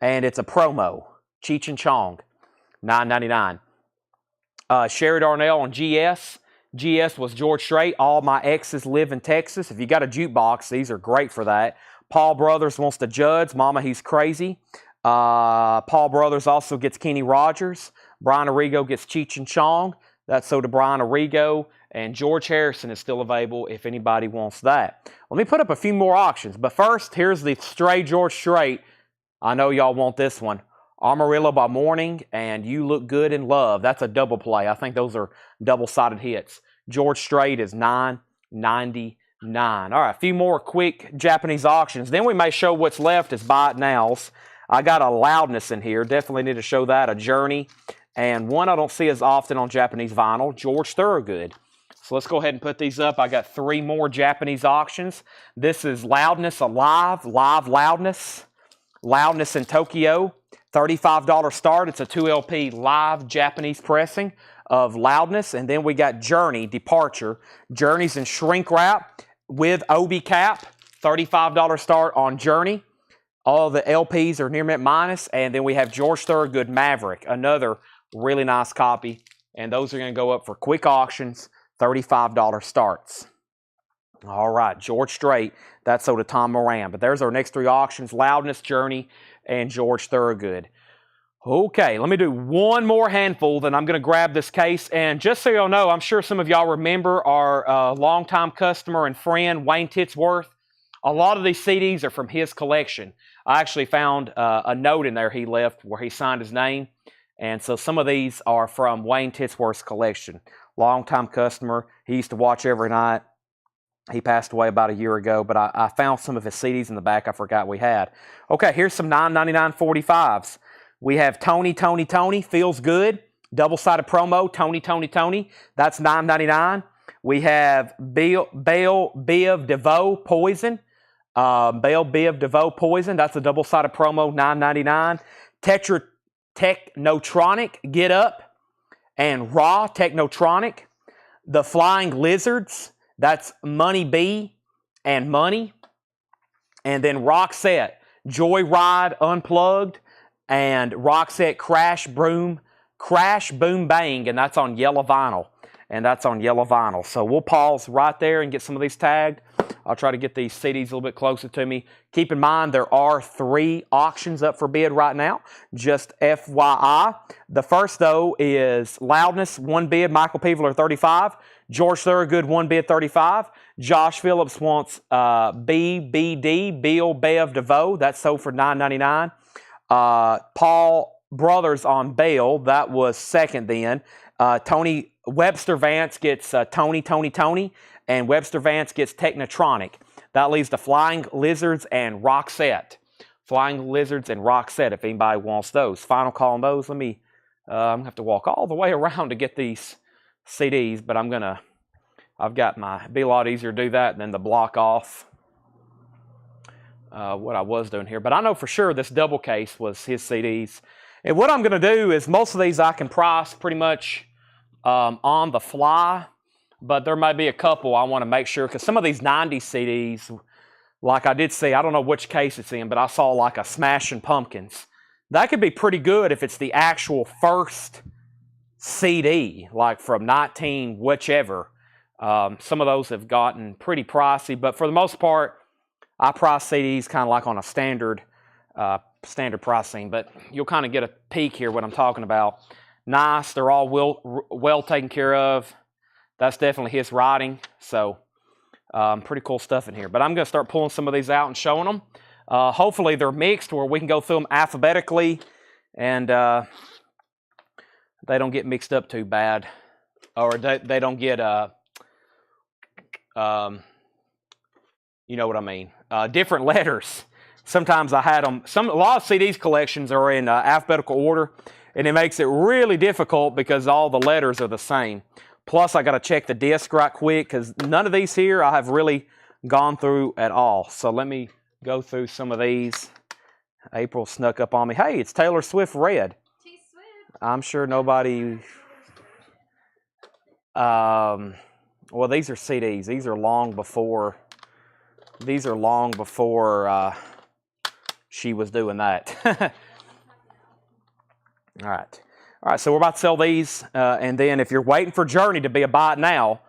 And it's a promo. Cheech and Chong. $9.99. Sherry Darnell on GS. GS was George Strait. All My Exes Live in Texas. If you got a jukebox, these are great for that. Paul Brothers wants the Judds. Mama He's Crazy. Paul Brothers also gets Kenny Rogers. Brian Arrigo gets Cheech and Chong. That's so to Brian Arrigo. And George Harrison is still available if anybody wants that. Let me put up a few more auctions. But first, here's the Stray George Strait. I know y'all want this one. Amarillo by Morning and You Look Good in Love. That's a double play. I think those are double-sided hits. George Strait is $9.99. All right, a few more quick Japanese auctions. Then we may show what's left as buy it nows. I got a Loudness in here. Definitely need to show that. A Journey. And one I don't see as often on Japanese vinyl, George Thorogood. So let's go ahead and put these up. I got three more Japanese auctions. This is Loudness Alive, Live Loudness. Loudness in Tokyo. $35 start. It's a 2LP live Japanese pressing of Loudness. And then we got Journey, Departure. Journey's in shrink wrap with Obi cap. $35 start on Journey. All the LPs are near mint minus. And then we have George Thorogood Maverick, another really nice copy. And those are going to go up for quick auctions, $35 starts. All right, George Strait, that's sold to Tom Moran. But there's our next three auctions, Loudness, Journey, and George Thorogood. Okay, let me do one more handful, then I'm going to grab this case. And just so y'all know, I'm sure some of y'all remember our longtime customer and friend, Wayne Titsworth. A lot of these CDs are from his collection. I actually found a note in there he left where he signed his name. And so some of these are from Wayne Titsworth's collection. Longtime customer. He used to watch every night. He passed away about a year ago, but I found some of his CDs in the back I forgot we had. Okay, here's some $9.99 45s. We have Tony, Tony, Tony, Feels Good. Double-sided promo, Tony, Tony, Tony. That's $9.99. We have Bale Biv DeVoe, Poison. Bale Biv DeVoe, Poison. That's a double-sided promo, $9.99. Technotronic, Get Up. And Raw, Technotronic. The Flying Lizards. That's Money B and Money. And then Roxette, Joyride Unplugged. And Roxette Crash Broom Crash, Boom, Bang, and that's on yellow vinyl. So we'll pause right there and get some of these tagged. I'll try to get these CDs a little bit closer to me. Keep in mind there are 3 auctions up for bid right now, just FYI. The first, though, is Loudness, 1 bid, Michael Peveler, 35. George Thorogood, 1 bid, 35. Josh Phillips wants BBD, Bill Bev DeVoe. That's sold for $9.99. Paul Brothers on Bale. That was second then. Tony Webster Vance gets Tony, and Webster Vance gets Technotronic. That leaves the Flying Lizards and Roxette. If anybody wants those. Final call on those. I'm going to have to walk all the way around to get these CDs, but it'd be a lot easier to do that than to block off what I was doing here. But I know for sure this double case was his CDs. And what I'm going to do is most of these I can price pretty much on the fly, but there may be a couple I want to make sure, because some of these 90s CDs, like I did see, I don't know which case it's in, but I saw like a Smashing Pumpkins. That could be pretty good if it's the actual first CD, like from 19 whichever. Some of those have gotten pretty pricey, but for the most part, I price CDs kind of like on a standard pricing, but you'll kind of get a peek here what I'm talking about. Nice, they're all well taken care of. That's definitely his writing, so pretty cool stuff in here. But I'm going to start pulling some of these out and showing them. Hopefully they're mixed where we can go through them alphabetically and they don't get mixed up too bad, or they don't get you know what I mean, different letters. Sometimes I had them. A lot of CDs collections are in alphabetical order, and it makes it really difficult because all the letters are the same. Plus, I got to check the disc right quick because none of these here I have really gone through at all. So let me go through some of these. April snuck up on me. Hey, it's Taylor Swift Red. T-Swift. I'm sure nobody. Well, these are CDs. These are long before. She was doing that. All right, so we're about to sell these, and then if you're waiting for Journey to be a buy it now,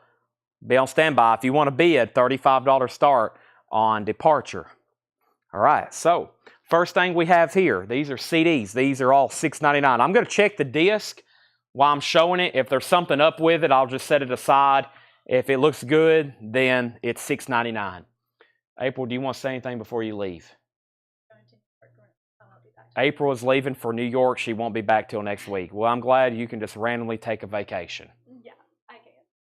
be on standby. If you want to bid, $35 start on Departure. All right, so first thing we have here, these are CDs. These are all $6.99. I'm going to check the disc while I'm showing it. If there's something up with it, I'll just set it aside. If it looks good, then it's $6.99. April, do you want to say anything before you leave? April is leaving for New York. She won't be back till next week. Well, I'm glad you can just randomly take a vacation. Yeah, I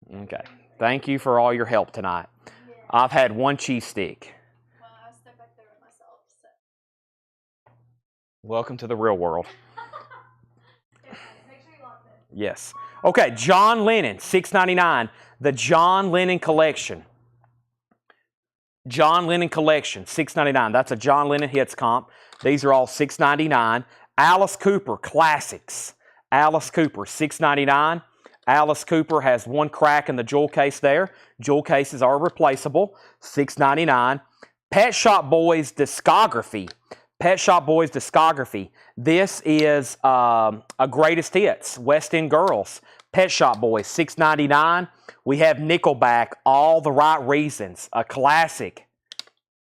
can. Okay. Thank you for all your help tonight. Yeah. I've had 1 cheese stick. Well, I was stuck back there with myself, so. Welcome to the real world. Yeah, make sure you lock it. Yes. Okay, John Lennon, $6.99. The John Lennon Collection. John Lennon Collection, $6.99. That's a John Lennon Hits comp. These are all $6.99. Alice Cooper Classics. Alice Cooper, $6.99. Alice Cooper has 1 crack in the jewel case there. Jewel cases are replaceable, $6.99. Pet Shop Boys Discography. Pet Shop Boys Discography. This is a greatest hits, West End Girls. Pet Shop Boys, $6.99. We have Nickelback, All the Right Reasons, a classic.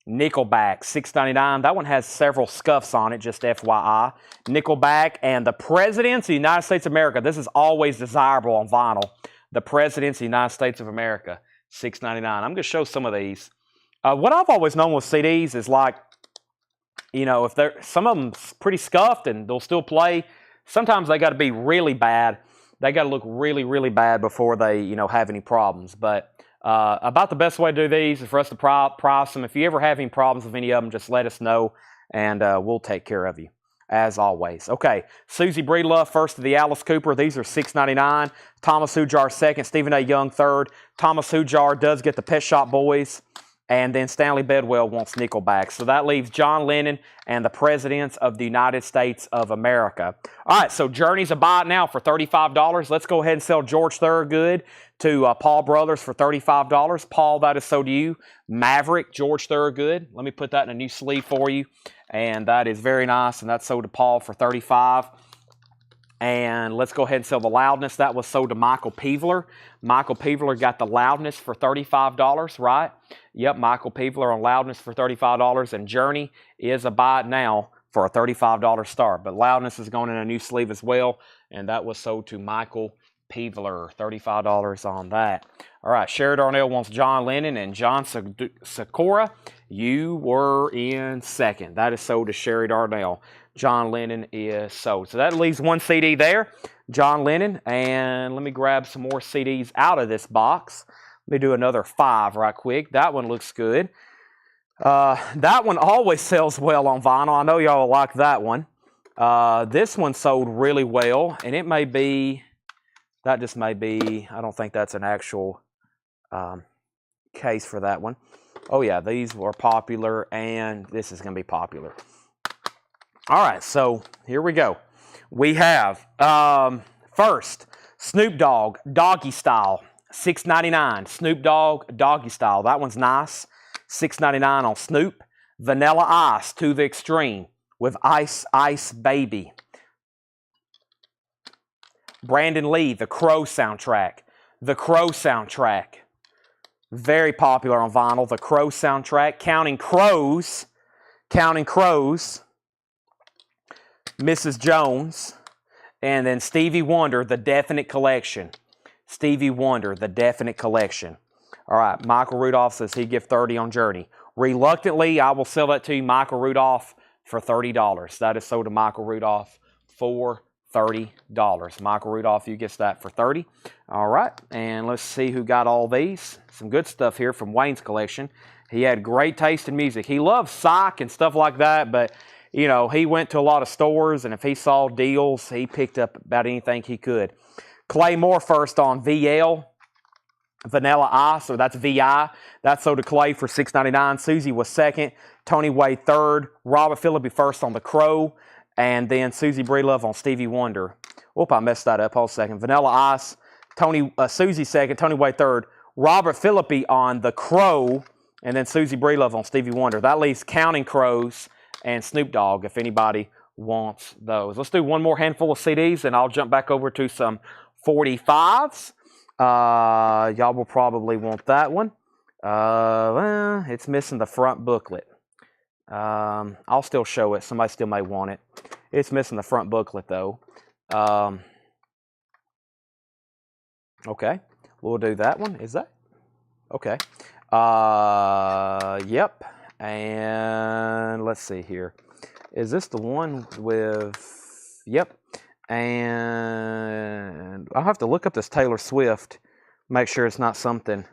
Nickelback, $6.99. That one has several scuffs on it, just FYI. Nickelback and the Presidents of the United States of America. This is always desirable on vinyl. The Presidents of the United States of America, $6.99. I'm going to show some of these. What I've always known with CDs is like, you know, if they're some of them pretty scuffed and they'll still play. Sometimes they got to be really bad. They got to look really, really bad before they, you know, have any problems. But about the best way to do these is for us to price them. If you ever have any problems with any of them, just let us know, and we'll take care of you, as always. Okay, Susie Breedlove, first of the Alice Cooper. These are $6.99. Thomas Hujar, second. Stephen A. Young, third. Thomas Hujar does get the Pet Shop Boys. And then Stanley Bedwell wants Nickelback. So that leaves John Lennon and the Presidents of the United States of America. All right, so Journey's a buy it now for $35. Let's go ahead and sell George Thorogood to Paul Brothers for $35. Paul, that is so to you. Maverick, George Thorogood. Let me put that in a new sleeve for you. And that is very nice, and that's sold to Paul for $35. And let's go ahead and sell the loudness. That was sold to Michael Peevler. Michael Peevler got the loudness for $35, right? Yep, Michael Peevler on loudness for $35. And Journey is a buy it now for a $35 start. But loudness is going in a new sleeve as well. And that was sold to Michael Peevler. $35 on that. All right, Sherry Darnell wants John Lennon and John Sakura. You were in second. That is sold to Sherry Darnell. John Lennon is sold. So that leaves one CD there, John Lennon. And let me grab some more CDs out of this box. Let me do another 5 right quick. That one looks good. That one always sells well on vinyl. I know y'all like that one. This one sold really well, and it may be, that just may be, I don't think that's an actual case for that one. Oh yeah, these were popular, and this is going to be popular. All right, so here we go. We have, first, Snoop Dogg, Doggy Style, $6.99. Snoop Dogg, Doggy Style. That one's nice. $6.99 on Snoop. Vanilla Ice, To the Extreme, with Ice Ice Baby. Brandon Lee, The Crow soundtrack. The Crow soundtrack. Very popular on vinyl. The Crow soundtrack. Counting Crows. Counting Crows. Mrs. Jones. And then Stevie Wonder, The Definite Collection. Stevie Wonder, The Definite Collection. All right, Michael Rudolph says he'd give $30 on Journey. Reluctantly, I will sell that to you, Michael Rudolph, for $30. That is sold to Michael Rudolph for $30. Michael Rudolph, you get that for $30. All right, and let's see who got all these. Some good stuff here from Wayne's collection. He had great taste in music. He loved psych and stuff like that, but you know, he went to a lot of stores, and if he saw deals, he picked up about anything he could. Clay Moore first on VL, Vanilla Ice, or that's VI. That's sold to Clay for $6.99. Susie was second. Tony Wade third. Robert Phillippe first on The Crow. And then Susie Breedlove on Stevie Wonder. Whoop, I messed that up. Hold a second. Vanilla Ice, Susie second. Tony Wade third. Robert Phillippe on The Crow. And then Susie Breedlove on Stevie Wonder. That leaves Counting Crows and Snoop Dogg if anybody wants those. Let's do one more handful of CDs, and I'll jump back over to some 45s. Y'all will probably want that one. Well, it's missing the front booklet. I'll still show it. Somebody still may want it. It's missing the front booklet, though. Okay, we'll do that one. Is that? Okay. Yep. And let's see here. Is this the one with... Yep. And I'll have to look up this Taylor Swift, make sure it's not something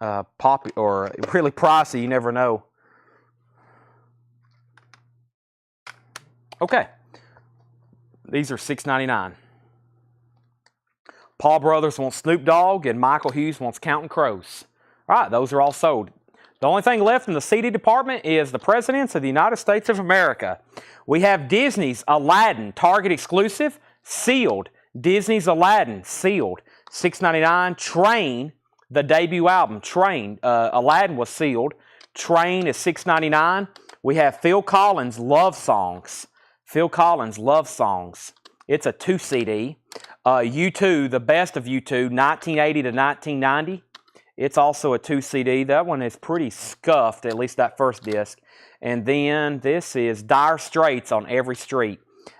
poppy or really pricey. You never know. Okay. These are $6.99. Paul Brothers wants Snoop Dogg, and Michael Hughes wants Counting Crows. All right, those are all sold. The only thing left in the CD department is the Presidents of the United States of America. We have Disney's Aladdin, Target exclusive, sealed. Disney's Aladdin, sealed. $6.99. Train, the debut album, Train. Aladdin was sealed. Train is $6.99. We have Phil Collins, Love Songs. Phil Collins, Love Songs. It's a 2 CD. U2, The Best of U2, 1980 to 1990. It's also a 2 CD. That one is pretty scuffed, at least that first disc. And then this is Dire Straits on Every Street.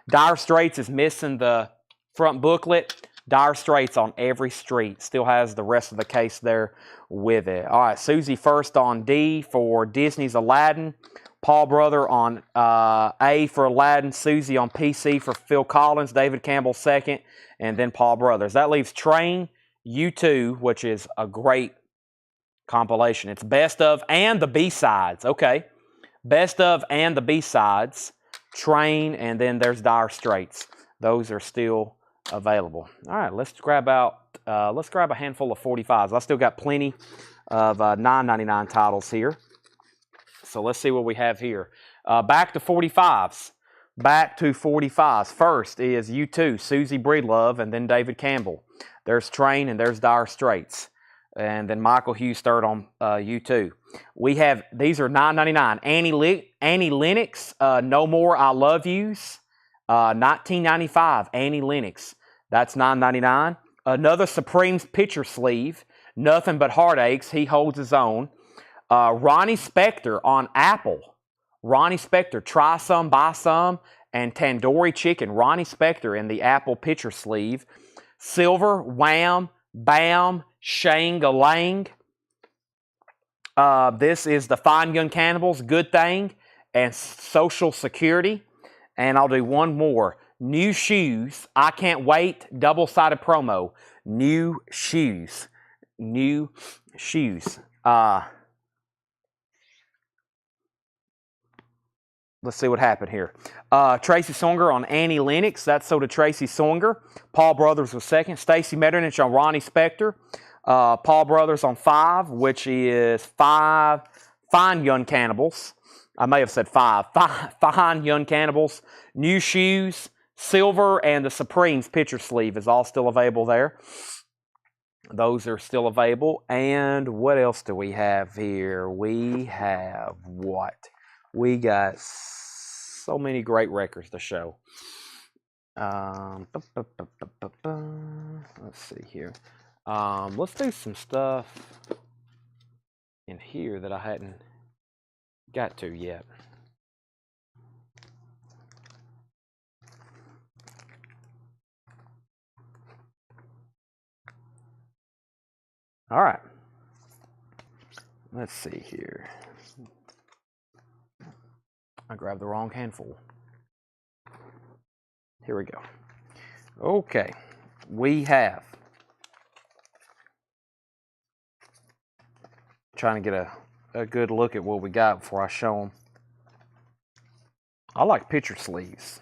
Dire Straits is missing the front booklet. Dire Straits on Every Street. Still has the rest of the case there with it. All right, Susie first on D for Disney's Aladdin. Paul Brother on A for Aladdin. Susie on PC for Phil Collins. David Campbell second. And then Paul Brothers. That leaves Train, U2, which is a great compilation. It's best of and the B-sides. Okay. Best of and the B-sides. Train, and then there's Dire Straits. Those are still available. All right, let's grab a handful of 45s. I still got plenty of $9.99 titles here. So let's see what we have here. Back to 45s. Back to 45s. First is U2, Susie Breedlove, and then David Campbell. There's Train, and there's Dire Straits. And then Michael Hughes third on U2. We have, these are $9.99. Annie Lennox, No More I Love Yous. $19.95, Annie Lennox. That's $9.99. Another Supremes picture sleeve. Nothing but heartaches. He holds his own. Ronnie Spector on Apple. Ronnie Spector, try some, buy some. And tandoori chicken. Ronnie Spector in the Apple picture sleeve. Silver, wham, bam, shang-a-lang. This is the Fine Young Cannibals, Good Thing, and Social Security. And I'll do one more. New shoes. I can't wait. Double-sided promo. New shoes. New shoes. Let's see what happened here. Tracy Songer on Annie Lennox. That's sold to Tracy Songer. Paul Brothers was second. Stacy Metternich on Ronnie Spector. Paul Brothers on 5, which is 5 Fine Young Cannibals. I may have said 5. Fine Young Cannibals. New shoes, silver, and the Supremes picture sleeve is all still available there. Those are still available. And what else do we have here? We have what? We got so many great records to show. Let's see here. Let's do some stuff in here that I hadn't got to yet. All right. Let's see here. I grabbed the wrong handful. Here we go. Okay. We have. Trying to get a good look at what we got before I show them. I like picture sleeves.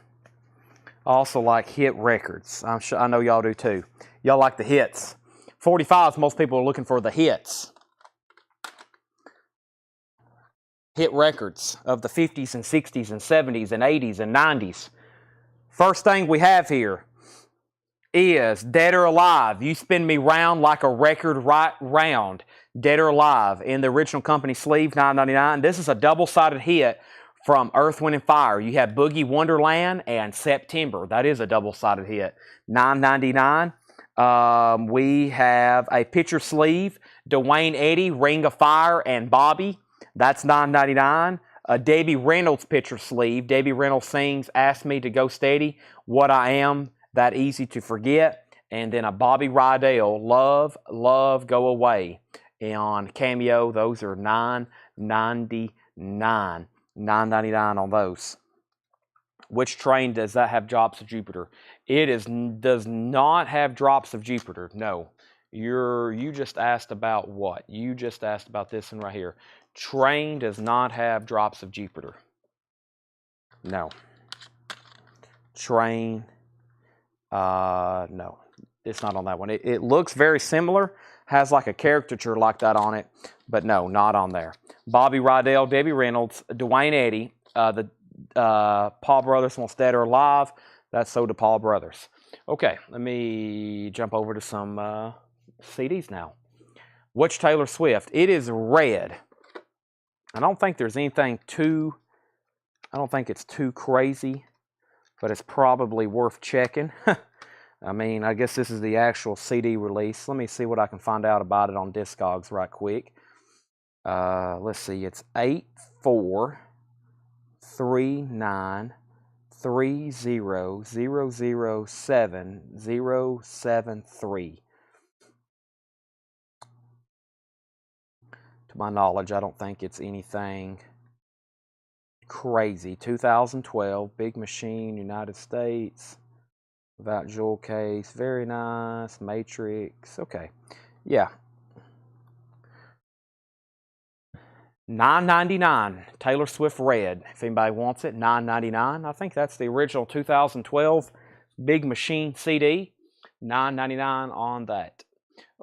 I also like hit records. I know y'all do too. Y'all like the hits. 45s, most people are looking for the hits. Hit records of the 50s and 60s and 70s and 80s and 90s. First thing we have here is Dead or Alive. You spin me round like a record right round. Dead or Alive in the original company sleeve, $9.99. This is a double-sided hit from Earth, Wind, and Fire. You have Boogie Wonderland and September. That is a double-sided hit. $9.99. We have a picture sleeve, Dwayne Eddy, Ring of Fire, and Bobby. That's $9.99. A Debbie Reynolds picture sleeve. Debbie Reynolds sings Ask Me to Go Steady, What I Am, That Easy to Forget. And then a Bobby Rydell, Love, Love, Go Away. On Cameo, those are $9.99. $9.99 on those. Which train does that have drops of Jupiter? It does not have drops of Jupiter. No. You just asked about what? You just asked about this one right here. Train does not have drops of Jupiter. No. Train, no. It's not on that one. It looks very similar. Has like a caricature like that on it. But no, not on there. Bobby Rydell, Debbie Reynolds, Dwayne Eddy, the Paul Brothers wants Dead or Alive. That's sold to Paul Brothers. Okay, let me jump over to some CDs now. Which Taylor Swift? It is red. I don't think there's anything I don't think it's too crazy, but it's probably worth checking. I mean, I guess this is the actual CD release. Let me see what I can find out about it on Discogs right quick. Let's see, it's 8439300077073. To my knowledge, I don't think it's anything crazy. 2012, Big Machine, United States. Without jewel case, very nice. Matrix, okay, yeah. $9.99, Taylor Swift Red. If anybody wants it, $9.99. I think that's the original 2012 Big Machine CD. $9.99 on that.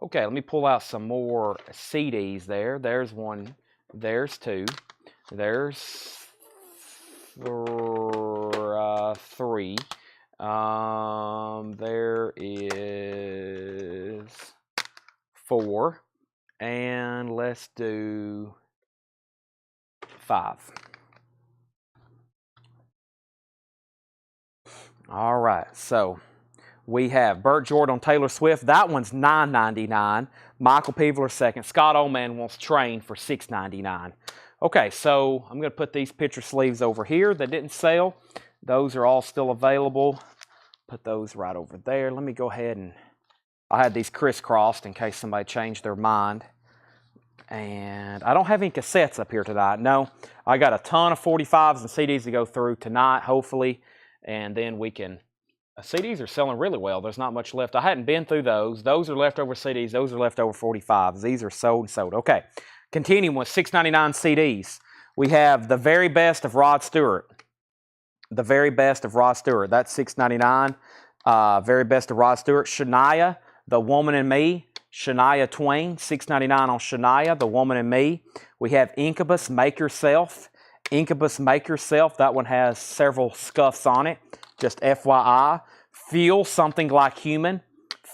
Okay, let me pull out some more CDs there. There's one. There's two. There's three. There is 4. And let's do 5. All right, so we have Burt Jordan on Taylor Swift. That one's $9.99. Michael Peveler second. Scott Oman wants Train for $6.99. Okay, so I'm going to put these picture sleeves over here that didn't sell. Those are all still available. Put those right over there. Let me go ahead and I had these crisscrossed in case somebody changed their mind. And I don't have any cassettes up here tonight. No, I got a ton of 45s and CDs to go through tonight, hopefully. And then we can... CDs are selling really well. There's not much left. I hadn't been through those. Those are leftover CDs. Those are leftover 45s. These are sold and sold. Okay, continuing with $6.99 CDs. We have The Very Best of Rod Stewart. The Very Best of Rod Stewart. That's $6.99. Very Best of Rod Stewart. Shania, The Woman in Me. Shania Twain. $6.99 on Shania, The Woman in Me. We have Incubus, Make Yourself. Incubus, Make Yourself. That one has several scuffs on it. Just FYI. Feel Something Like Human.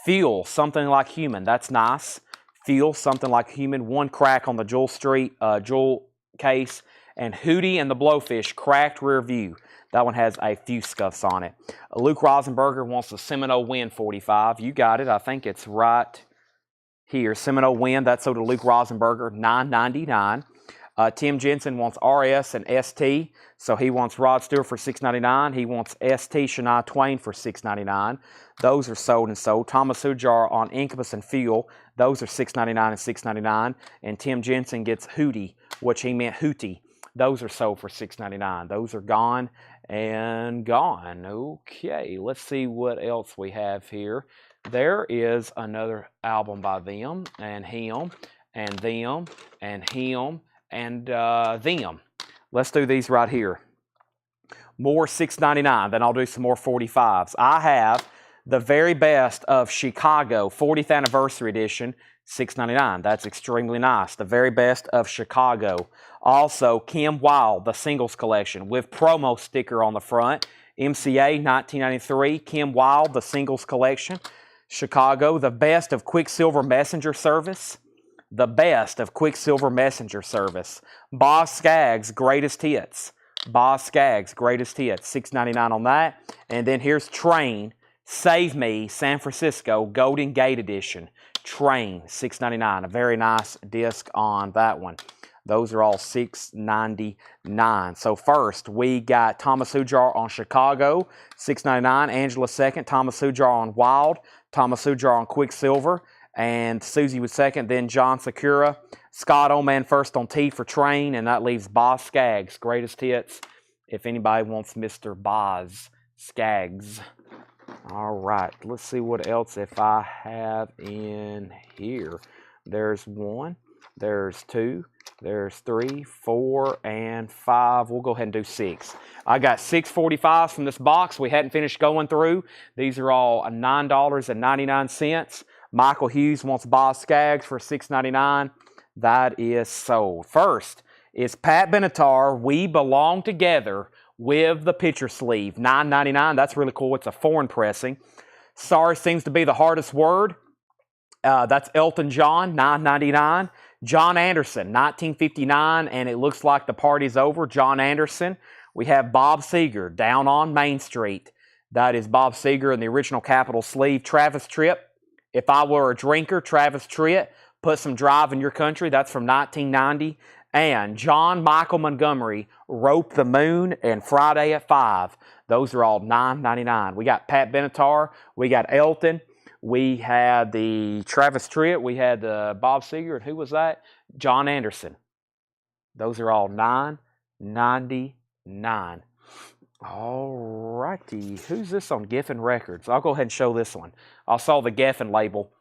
Feel Something Like Human. That's nice. Feel Something Like Human. One crack on the jewel case. And Hootie and the Blowfish, cracked rear view. That one has a few scuffs on it. Luke Rosenberger wants the Seminole Wind 45. You got it. I think it's right here. Seminole Wind. That's sold to Luke Rosenberger, $9.99. Tim Jensen wants RS and ST, so he wants Rod Stewart for $6.99. He wants ST Shania Twain for $6.99. Those are sold and sold. Thomas Hujar on Incubus and Fuel. Those are $6.99 and $6.99. And Tim Jensen gets Hootie, which he meant Hootie. Those are sold for $6.99. Those are gone and gone. Okay, let's see what else we have here. There is another album by them and him and them and him and them. Let's do these right here. More $6.99. Then I'll do some more 45s. I have The Very Best of Chicago 40th Anniversary Edition, $6.99. That's extremely nice. The Very Best of Chicago. Also, Kim Wilde, the Singles Collection with promo sticker on the front. MCA 1993. Kim Wilde, the Singles Collection. Chicago. The Best of Quicksilver Messenger Service. The Best of Quicksilver Messenger Service. Boz Scaggs, Greatest Hits. Boz Scaggs, Greatest Hits. $6.99 on that. And then here's Train, Save Me, San Francisco, Golden Gate Edition. Train, $6.99. A very nice disc on that one. Those are all $6.99. So first, we got Thomas Hujar on Chicago, $6.99. Angela second. Thomas Hujar on Wild. Thomas Hujar on Quicksilver. And Susie was second, then John Sakura. Scott Oman first on T for Train, and that leaves Boz Scaggs, Greatest Hits, if anybody wants Mr. Boz Scaggs. All right, let's see what else if I have in here. There's 1, there's 2, there's 3, 4, and 5. We'll go ahead and do 6. I got 6 45s from this box we hadn't finished going through. These are all $9.99. Michael Hughes wants Boz Scaggs for $6.99. That is sold. First is Pat Benatar, We Belong Together, with the picture sleeve. $9.99. That's really cool. It's a foreign pressing. Sorry seems to be the hardest word. That's Elton John, $9.99. John Anderson, 1959, and it looks like the party's over. John Anderson. We have Bob Seger, Down on Main Street. That is Bob Seger in the original Capitol sleeve. Travis Tritt, If I Were a Drinker. Travis Tritt, Put Some Drive in Your Country. That's from 1990. And John Michael Montgomery, Rope the Moon and Friday at 5. Those are all $9.99. We got Pat Benatar. We got Elton. We had the Travis Tritt. We had the Bob Seger. And who was that? John Anderson. Those are all $9.99. All righty. Who's this on Geffen Records? I'll go ahead and show this one. I saw the Geffen label.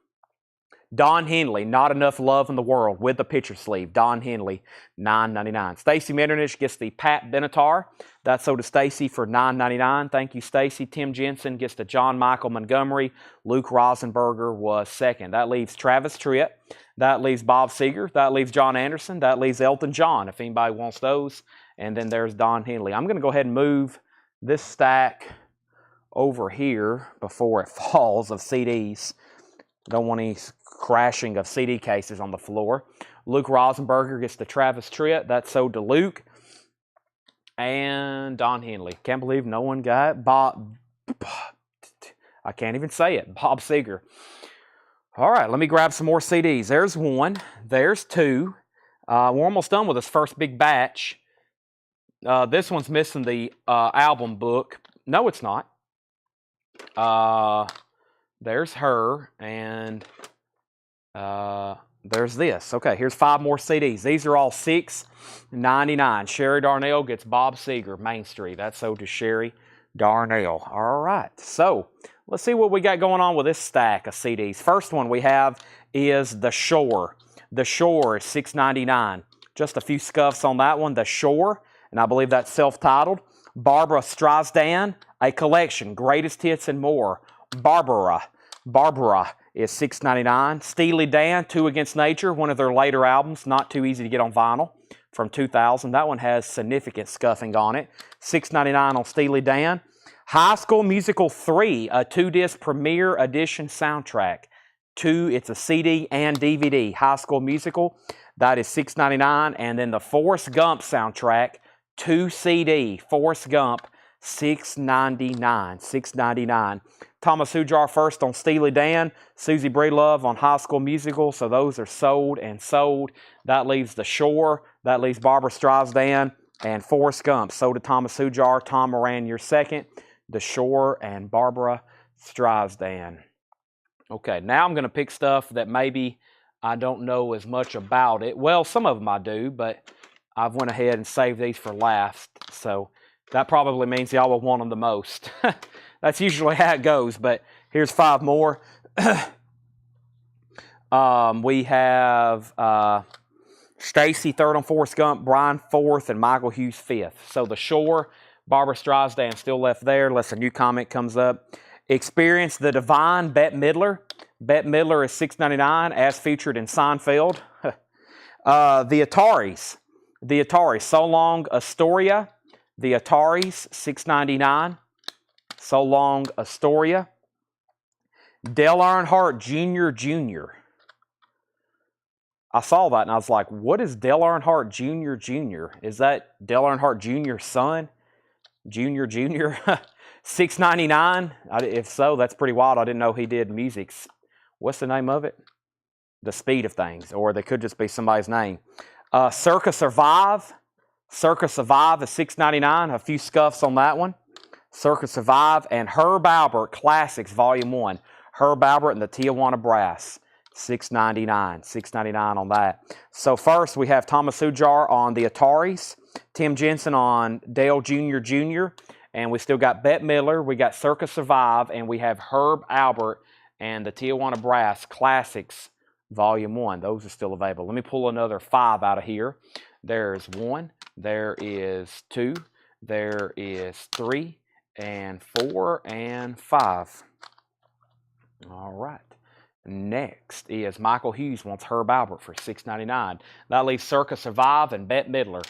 Don Henley, Not Enough Love in the World, with the picture sleeve. Don Henley, $9.99. Stacy Metternich gets the Pat Benatar. That's sold to Stacy for $9.99. Thank you, Stacy. Tim Jensen gets the John Michael Montgomery. Luke Rosenberger was second. That leaves Travis Tritt. That leaves Bob Seger. That leaves John Anderson. That leaves Elton John, if anybody wants those. And then there's Don Henley. I'm going to go ahead and move this stack over here before it falls of CDs. Don't want any crashing of CD cases on the floor. Luke Rosenberger gets the Travis Tritt. That's sold to Luke. And Don Henley. Can't believe no one got I can't even say it. Bob Seger. All right, let me grab some more CDs. There's one. There's two. We're almost done with this first big batch. This one's missing the album book. No, it's not. There's her, and there's this. Okay, here's 5 more CDs. These are all $6.99. Sherry Darnell gets Bob Seger, Main Street. That's sold to Sherry Darnell. All right, so let's see what we got going on with this stack of CDs. First one we have is The Shore. The Shore is $6.99. Just a few scuffs on that one. The Shore, and I believe that's self-titled. Barbara Streisand, A Collection, Greatest Hits and More. Barbara is $6.99. Steely Dan, Two Against Nature, one of their later albums, not too easy to get on vinyl, from 2000. That one has significant scuffing on it. $6.99 on Steely Dan. High School Musical 3, a 2-disc premiere edition soundtrack. It's a CD and DVD. High School Musical, that is $6.99. And then the Forrest Gump soundtrack, 2 CD, Forrest Gump, $6.99. Thomas Hujar first on Steely Dan, Susie Breedlove on High School Musical, so those are sold and sold. That leaves The Shore, that leaves Barbara Streisand, and Forrest Gump. Sold to Thomas Hujar. Tom Moran, you're second. The Shore and Barbara Streisand. Okay, now I'm going to pick stuff that maybe I don't know as much about it. Well, some of them I do, but I've went ahead and saved these for last, so that probably means y'all will want them the most. That's usually how it goes, but here's 5 more. We have Stacy third on Forrest Gump, Brian fourth, and Michael Hughes fifth. So The Shore, Barbara Streisand still left there unless a new comment comes up. Experience the Divine, Bette Midler. Bette Midler is $6.99 as featured in Seinfeld. The Ataris, So Long Astoria. The Ataris, $6.99. So Long Astoria. Dale Earnhardt Jr. I saw that and I was like, what is Dale Earnhardt Jr.? Is that Dale Earnhardt Jr.'s son? Jr. $6.99. If so, that's pretty wild. I didn't know he did music. What's the name of it? The Speed of Things. Or they could just be somebody's name. Circa Survive. Circa Survive is $6.99. A few scuffs on that one. Circa Survive. And Herb Albert Classics Volume 1. Herb Albert and the Tijuana Brass. $6.99. $6.99 on that. So first we have Thomas Hujar on the Ataris. Tim Jensen on Dale Jr. And we still got Bette Midler. We got Circa Survive. And we have Herb Albert and the Tijuana Brass Classics Volume 1. Those are still available. Let me pull another 5 out of here. There's 1. There is 2. There is 3. And 4. And 5. All right. Next is Michael Hughes wants Herb Albert for $6.99. That leaves Circa Survive and Bette Midler.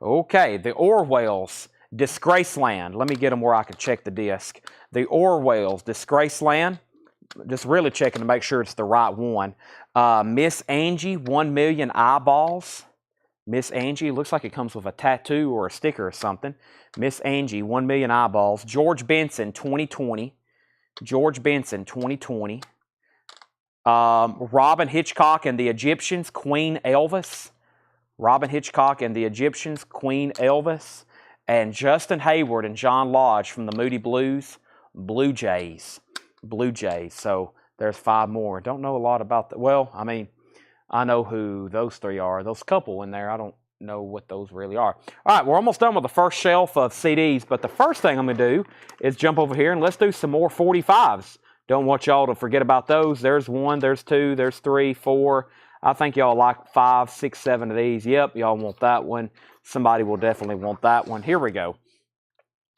Okay, the Orwells, Disgraceland. Let me get them where I can check the disc. The Orwells, Disgraceland. Just really checking to make sure it's the right one. Miss Angie, 1 Million Eyeballs. Miss Angie, looks like it comes with a tattoo or a sticker or something. Miss Angie, 1 Million Eyeballs. George Benson, 2020. George Benson, 2020. Robin Hitchcock and the Egyptians, Queen Elvis. Robin Hitchcock and the Egyptians, Queen Elvis. And Justin Hayward and John Lodge from the Moody Blues, Blue Jays. Blue Jays. So there's 5 more. Don't know a lot about that. Well, I mean, I know who those 3 are. Those couple in there, I don't know what those really are. All right, we're almost done with the first shelf of CDs, but the first thing I'm going to do is jump over here and let's do some more 45s. Don't want y'all to forget about those. There's 1, there's 2, there's 3, 4. I think y'all like 5, 6, 7 of these. Yep, y'all want that one. Somebody will definitely want that one. Here we go.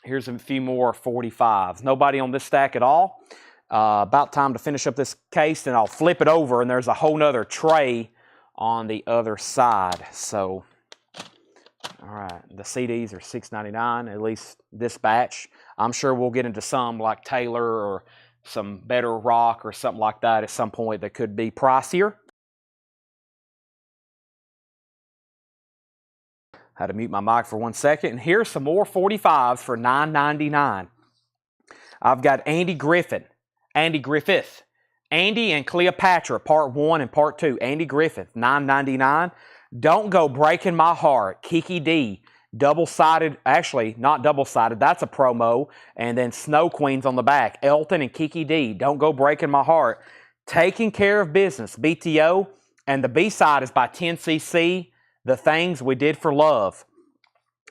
Here's a few more 45s. Nobody on this stack at all. About time to finish up this case, and I'll flip it over, and there's a whole nother tray on the other side. So, all right, the CDs are $6.99, at least this batch. I'm sure we'll get into some like Taylor or some better rock or something like that at some point that could be pricier. Had to mute my mic for 1 second. And here's some more 45s for $9.99. I've got Andy Griffith, Andy and Cleopatra, part 1 and part 2. Andy Griffith, $9.99. Don't Go Breaking My Heart, Kiki D, double-sided, actually not double-sided, that's a promo, and then Snow Queens on the back. Elton and Kiki D, Don't Go Breaking My Heart. Taking Care of Business, BTO, and the B-side is by 10cc, The Things We Did for Love.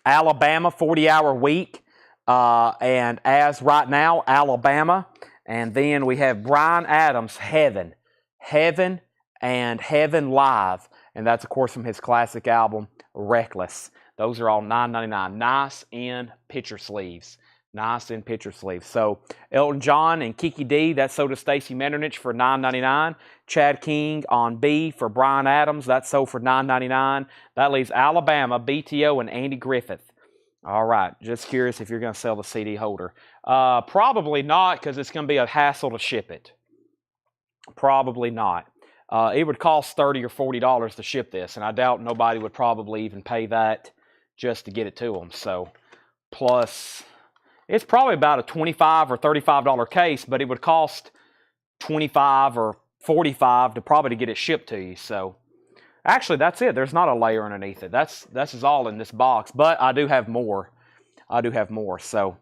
Alabama, 40-hour week, and as right now, Alabama. And then we have Bryan Adams, Heaven and Heaven Live. And that's, of course, from his classic album, Reckless. Those are all $9.99. Nice in picture sleeves. So Elton John and Kiki D, that's sold to Stacey Metternich for $9.99. Chad King on B for Bryan Adams, that's sold for $9.99. That leaves Alabama, BTO, and Andy Griffith. All right, just curious if you're going to sell the CD holder. Probably not, because it's going to be a hassle to ship it. Probably not. It would cost $30 or $40 to ship this, and I doubt nobody would probably even pay that just to get it to them. So, plus, it's probably about a $25 or $35 case, but it would cost $25 or $45 to probably get it shipped to you. So, actually, that's it. There's not a layer underneath it. This is all in this box, but I do have more. So,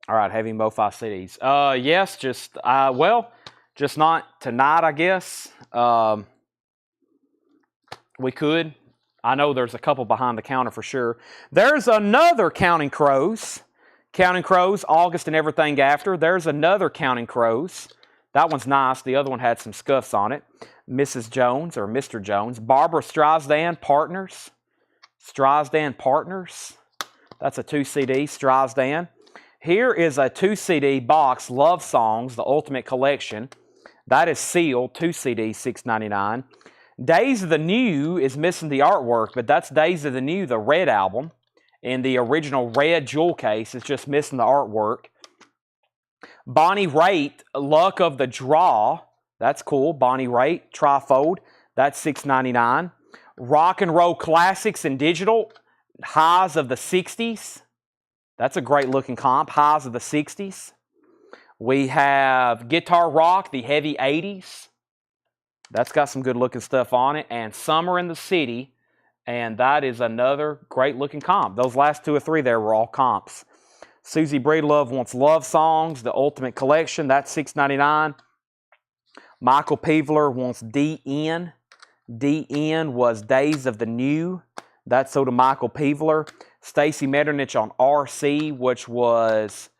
all right, heavy MoFi CDs. Yes, just not tonight, I guess. We could. I know there's a couple behind the counter for sure. There's another Counting Crows. August and Everything After. There's another Counting Crows. That one's nice. The other one had some scuffs on it. Mrs. Jones or Mr. Jones. Barbara Streisand, Partners. That's a 2 CD, Streisand. Here is a 2 CD box, Love Songs, the Ultimate Collection. That is sealed, 2 CD, $6.99. Days of the New is missing the artwork, but that's Days of the New, the red album. In the original red jewel case, it's just missing the artwork. Bonnie Raitt, Luck of the Draw. That's cool. Bonnie Raitt, trifold. That's $6.99. Rock and Roll Classics in digital. Highs of the 60s. That's a great looking comp. Highs of the 60s. We have Guitar Rock, the heavy 80s. That's got some good looking stuff on it. And Summer in the City. And that is another great looking comp. Those last 2 or 3 there were all comps. Susie Breedlove wants Love Songs, the Ultimate Collection. That's $6.99. Michael Peevler wants DN. DN was Days of the New. That's sold to Michael Peevler. Stacey Metternich on RC, which was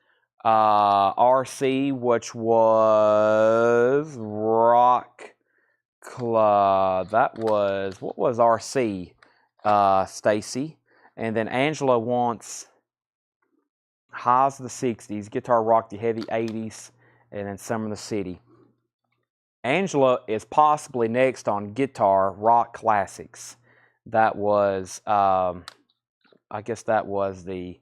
Rock Club. That was, what was RC? Stacey. And then Angela wants Highs of the 60s, Guitar Rock, the heavy 80s, and then Summer in the City. Angela is possibly next on Guitar Rock Classics. That was, I guess that was the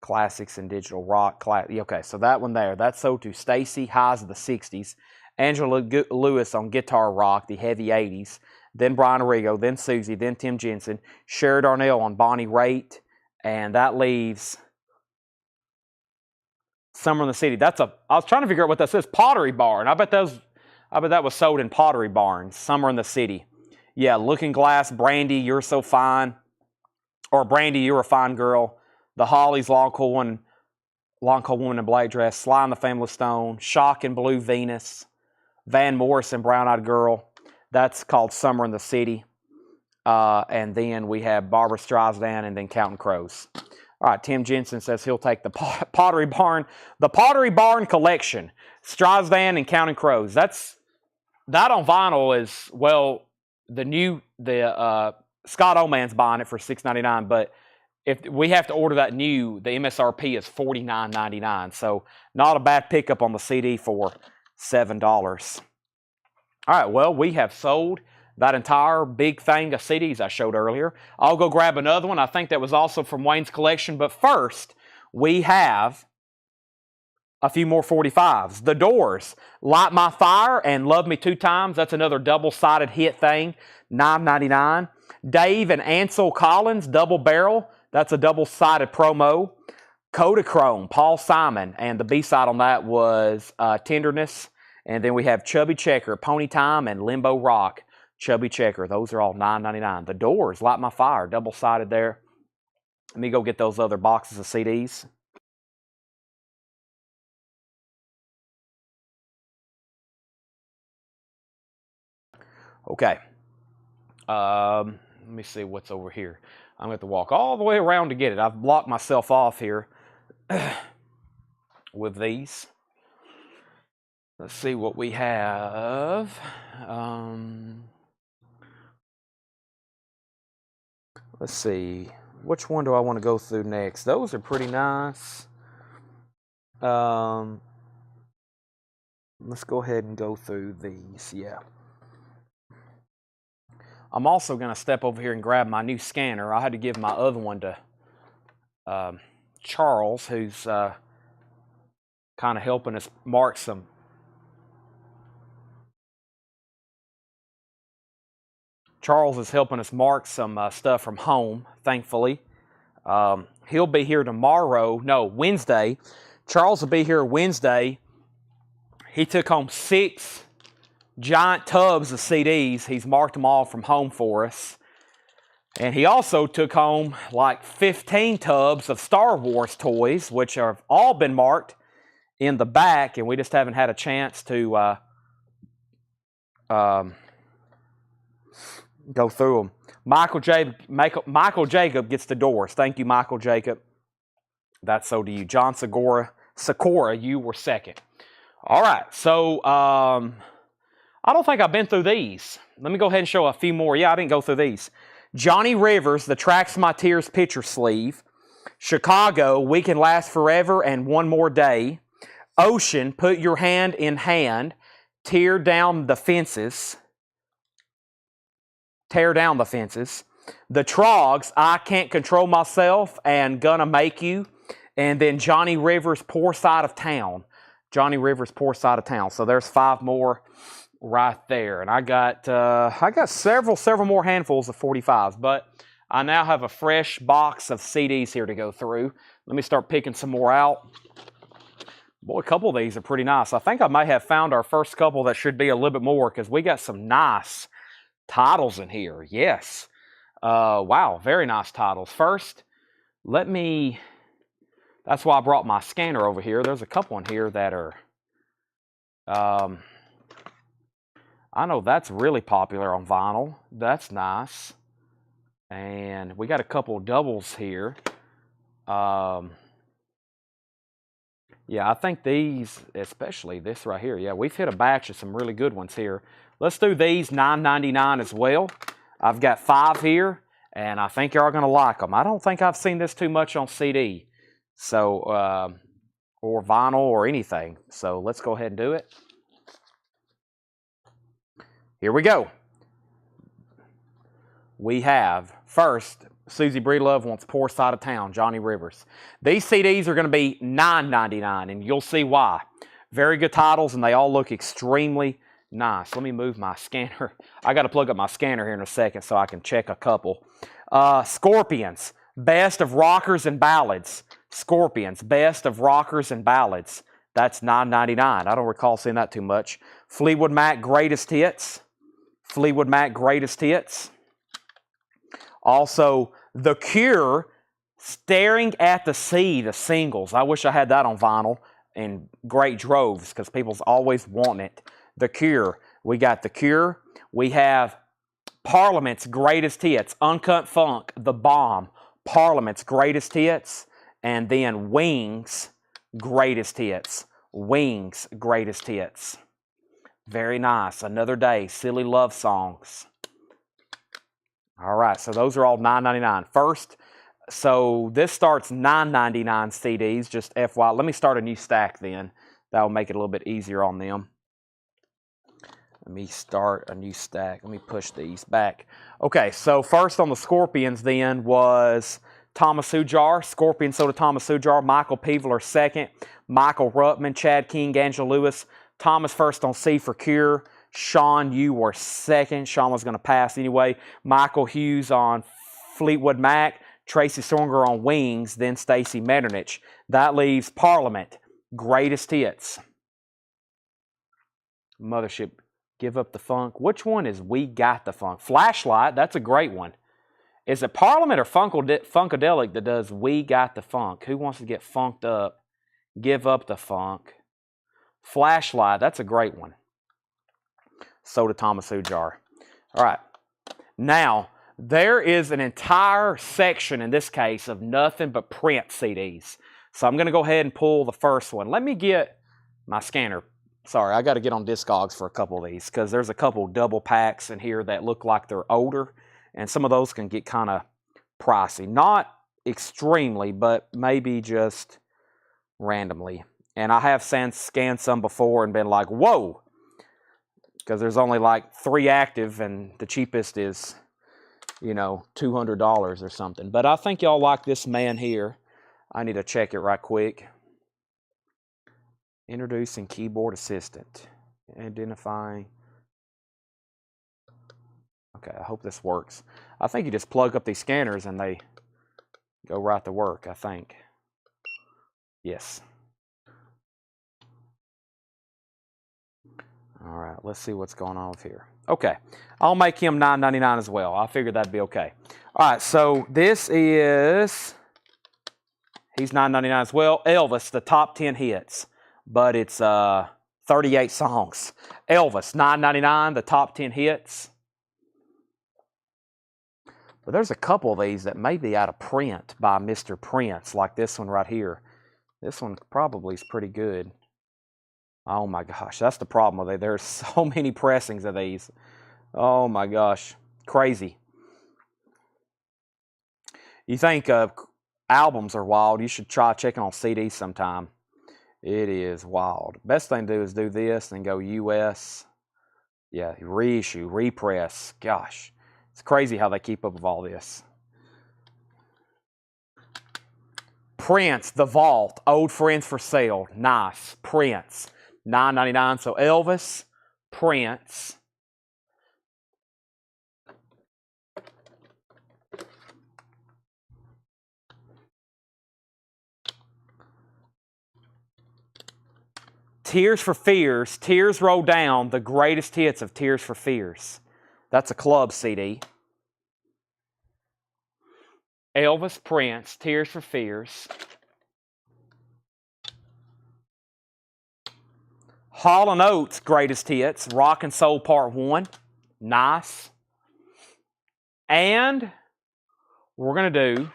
Classics and Digital Rock. Okay, so that one there. That's sold to Stacy, Highs of the 60s. Angela Lewis on Guitar Rock, the heavy 80s. Then Brian Arrigo, then Susie, then Tim Jensen. Sherry Darnell on Bonnie Raitt. And that leaves Summer in the City. I was trying to figure out what that says. Pottery Barn. I bet that was sold in Pottery Barn. Summer in the City. Yeah, Looking Glass, Brandy, You're So Fine. Or Brandy, You're a Fine Girl. The Hollies, Long Cold Woman in Black Dress. Sly and the Family Stone. Shock and Blue Venus. Van Morrison, Brown Eyed Girl. That's called Summer in the City. And then we have Barbara Streisand and then Counting Crows. All right, Tim Jensen says he'll take the Pottery Barn collection. Streisand and Counting Crows. That on vinyl is, well, the Scott Oman's buying it for $6.99, but if we have to order that new, the MSRP is $49.99. So not a bad pickup on the CD for $7. All right, well, we have sold that entire big thing of CDs I showed earlier. I'll go grab another one. I think that was also from Wayne's collection. But first, we have a few more 45s. The Doors, Light My Fire and Love Me Two Times. That's another double-sided hit thing, $9.99. Dave and Ansel Collins, Double Barrel. That's a double-sided promo. Kodachrome, Paul Simon, and the B-side on that was Tenderness. And then we have Chubby Checker, Pony Time, and Limbo Rock, Chubby Checker. Those are all $9.99. The Doors, Light My Fire, double-sided there. Let me go get those other boxes of CDs. Okay. Let me see what's over here. I'm going to have to walk all the way around to get it. I've blocked myself off here with these. Let's see what we have. Let's see. Which one do I want to go through next? Those are pretty nice. Let's go ahead and go through these. Yeah. I'm also going to step over here and grab my new scanner. I had to give my other one to Charles, who's kind of helping us mark some. Charles is helping us mark some stuff from home, thankfully. He'll be here tomorrow. No, Wednesday. Charles will be here Wednesday. He took home 6 giant tubs of CDs. He's marked them all from home for us. And he also took home like 15 tubs of Star Wars toys, which have all been marked in the back, and we just haven't had a chance to go through them. Michael Jacob gets the Doors. Thank you, Michael Jacob. That's so to you. John Sakura, you were second. All right, so I don't think I've been through these. Let me go ahead and show a few more. Yeah, I didn't go through these. Johnny Rivers, The Tracks My Tears picture sleeve. Chicago, We Can Last Forever and One More Day. Ocean, Put Your Hand in Hand. Tear Down the Fences. Tear Down the Fences. The Trogs, I Can't Control Myself and Gonna Make You. And then Johnny Rivers, Poor Side of Town. Johnny Rivers, Poor Side of Town. So there's 5 more right there. And I got several more handfuls of 45s, but I now have a fresh box of CDs here to go through. Let me start picking some more out. Boy, a couple of these are pretty nice. I think I may have found our first couple that should be a little bit more because we got some nice titles in here. Yes. Wow, very nice titles. First, that's why I brought my scanner over here. There's a couple in here that are, I know that's really popular on vinyl. That's nice. And we got a couple of doubles here. Yeah, I think these, especially this right here. Yeah, we've hit a batch of some really good ones here. Let's do these $9.99 as well. I've got 5 here, and I think you're going to like them. I don't think I've seen this too much on CD, so or vinyl or anything. So let's go ahead and do it. Here we go. We have, first, Susie Breedlove wants Poor Side of Town, Johnny Rivers. These CDs are going to be $9.99, and you'll see why. Very good titles, and they all look extremely nice. Let me move my scanner. I got to plug up my scanner here in a second so I can check a couple. Scorpions, Best of Rockers and Ballads. Scorpions, Best of Rockers and Ballads. That's $9.99. I don't recall seeing that too much. Fleetwood Mac Greatest Hits. Fleetwood Mac Greatest Hits. Also, The Cure, Staring at the Sea, the singles. I wish I had that on vinyl in great droves because people's always wanting it. The Cure. We got The Cure. We have Parliament's Greatest Hits. Uncut Funk, The Bomb. Parliament's Greatest Hits. And then Wings, Greatest Hits. Wings, Greatest Hits. Very nice. Another Day, Silly Love Songs. All right, so those are all $9.99. First, so this starts $9.99 CDs, just FYI. Let me start a new stack then. That will make it a little bit easier on them. Let me start a new stack. Let me push these back. Okay, so first on the Scorpions then was Thomas Hujar, Scorpion Soda Thomas Hujar, Michael Peveler second, Michael Ruttman, Chad King, Angela Lewis, Thomas first on C for Cure. Sean, you were second. Sean was going to pass anyway. Michael Hughes on Fleetwood Mac. Tracy Stronger on Wings, then Stacey Metternich. That leaves Parliament, Greatest Hits. Mothership, Give Up the Funk. Which one is We Got the Funk? Flashlight, that's a great one. Is it Parliament or Funkadelic that does We Got the Funk? Who wants to get funked up? Give Up the Funk. Flashlight, that's a great one. Soda Thomas Ujar. All right. Now, there is an entire section in this case of nothing but print CDs. So I'm going to go ahead and pull the first one. Let me get my scanner. Sorry, I got to get on Discogs for a couple of these because there's a couple double packs in here that look like they're older, and some of those can get kind of pricey. Not extremely, but maybe just randomly. And I have scanned some before and been like, whoa, because there's only like 3 active and the cheapest is, you know, $200 or something. But I think y'all like this man here. I need to check it right quick. Introducing keyboard assistant. Identifying. Okay, I hope this works. I think you just plug up these scanners and they go right to work, I think. Yes. All right, let's see what's going on with here. Okay, I'll make him $9.99 as well. I figured that'd be okay. All right, so this is, he's $9.99 as well. Elvis, the top 10 hits, but it's 38 songs. Elvis, $9.99, the top 10 hits. But there's a couple of these that may be out of print by Mr. Prince, like this one right here. This one probably is pretty good. Oh my gosh, that's the problem with it. There's so many pressings of these. Oh my gosh, crazy. You think albums are wild, you should try checking on CDs sometime. It is wild. Best thing to do is do this and go US. Yeah, reissue, repress. Gosh, it's crazy how they keep up with all this. Prince, The Vault, Old Friends for Sale. Nice. Prince. $9.99. So Elvis, Prince. Tears for Fears. Tears Roll Down. The Greatest Hits of Tears for Fears. That's a club CD. Elvis, Prince, Tears for Fears. Hall & Oates, Greatest Hits, Rock and Soul Part 1. Nice. And we're going to do,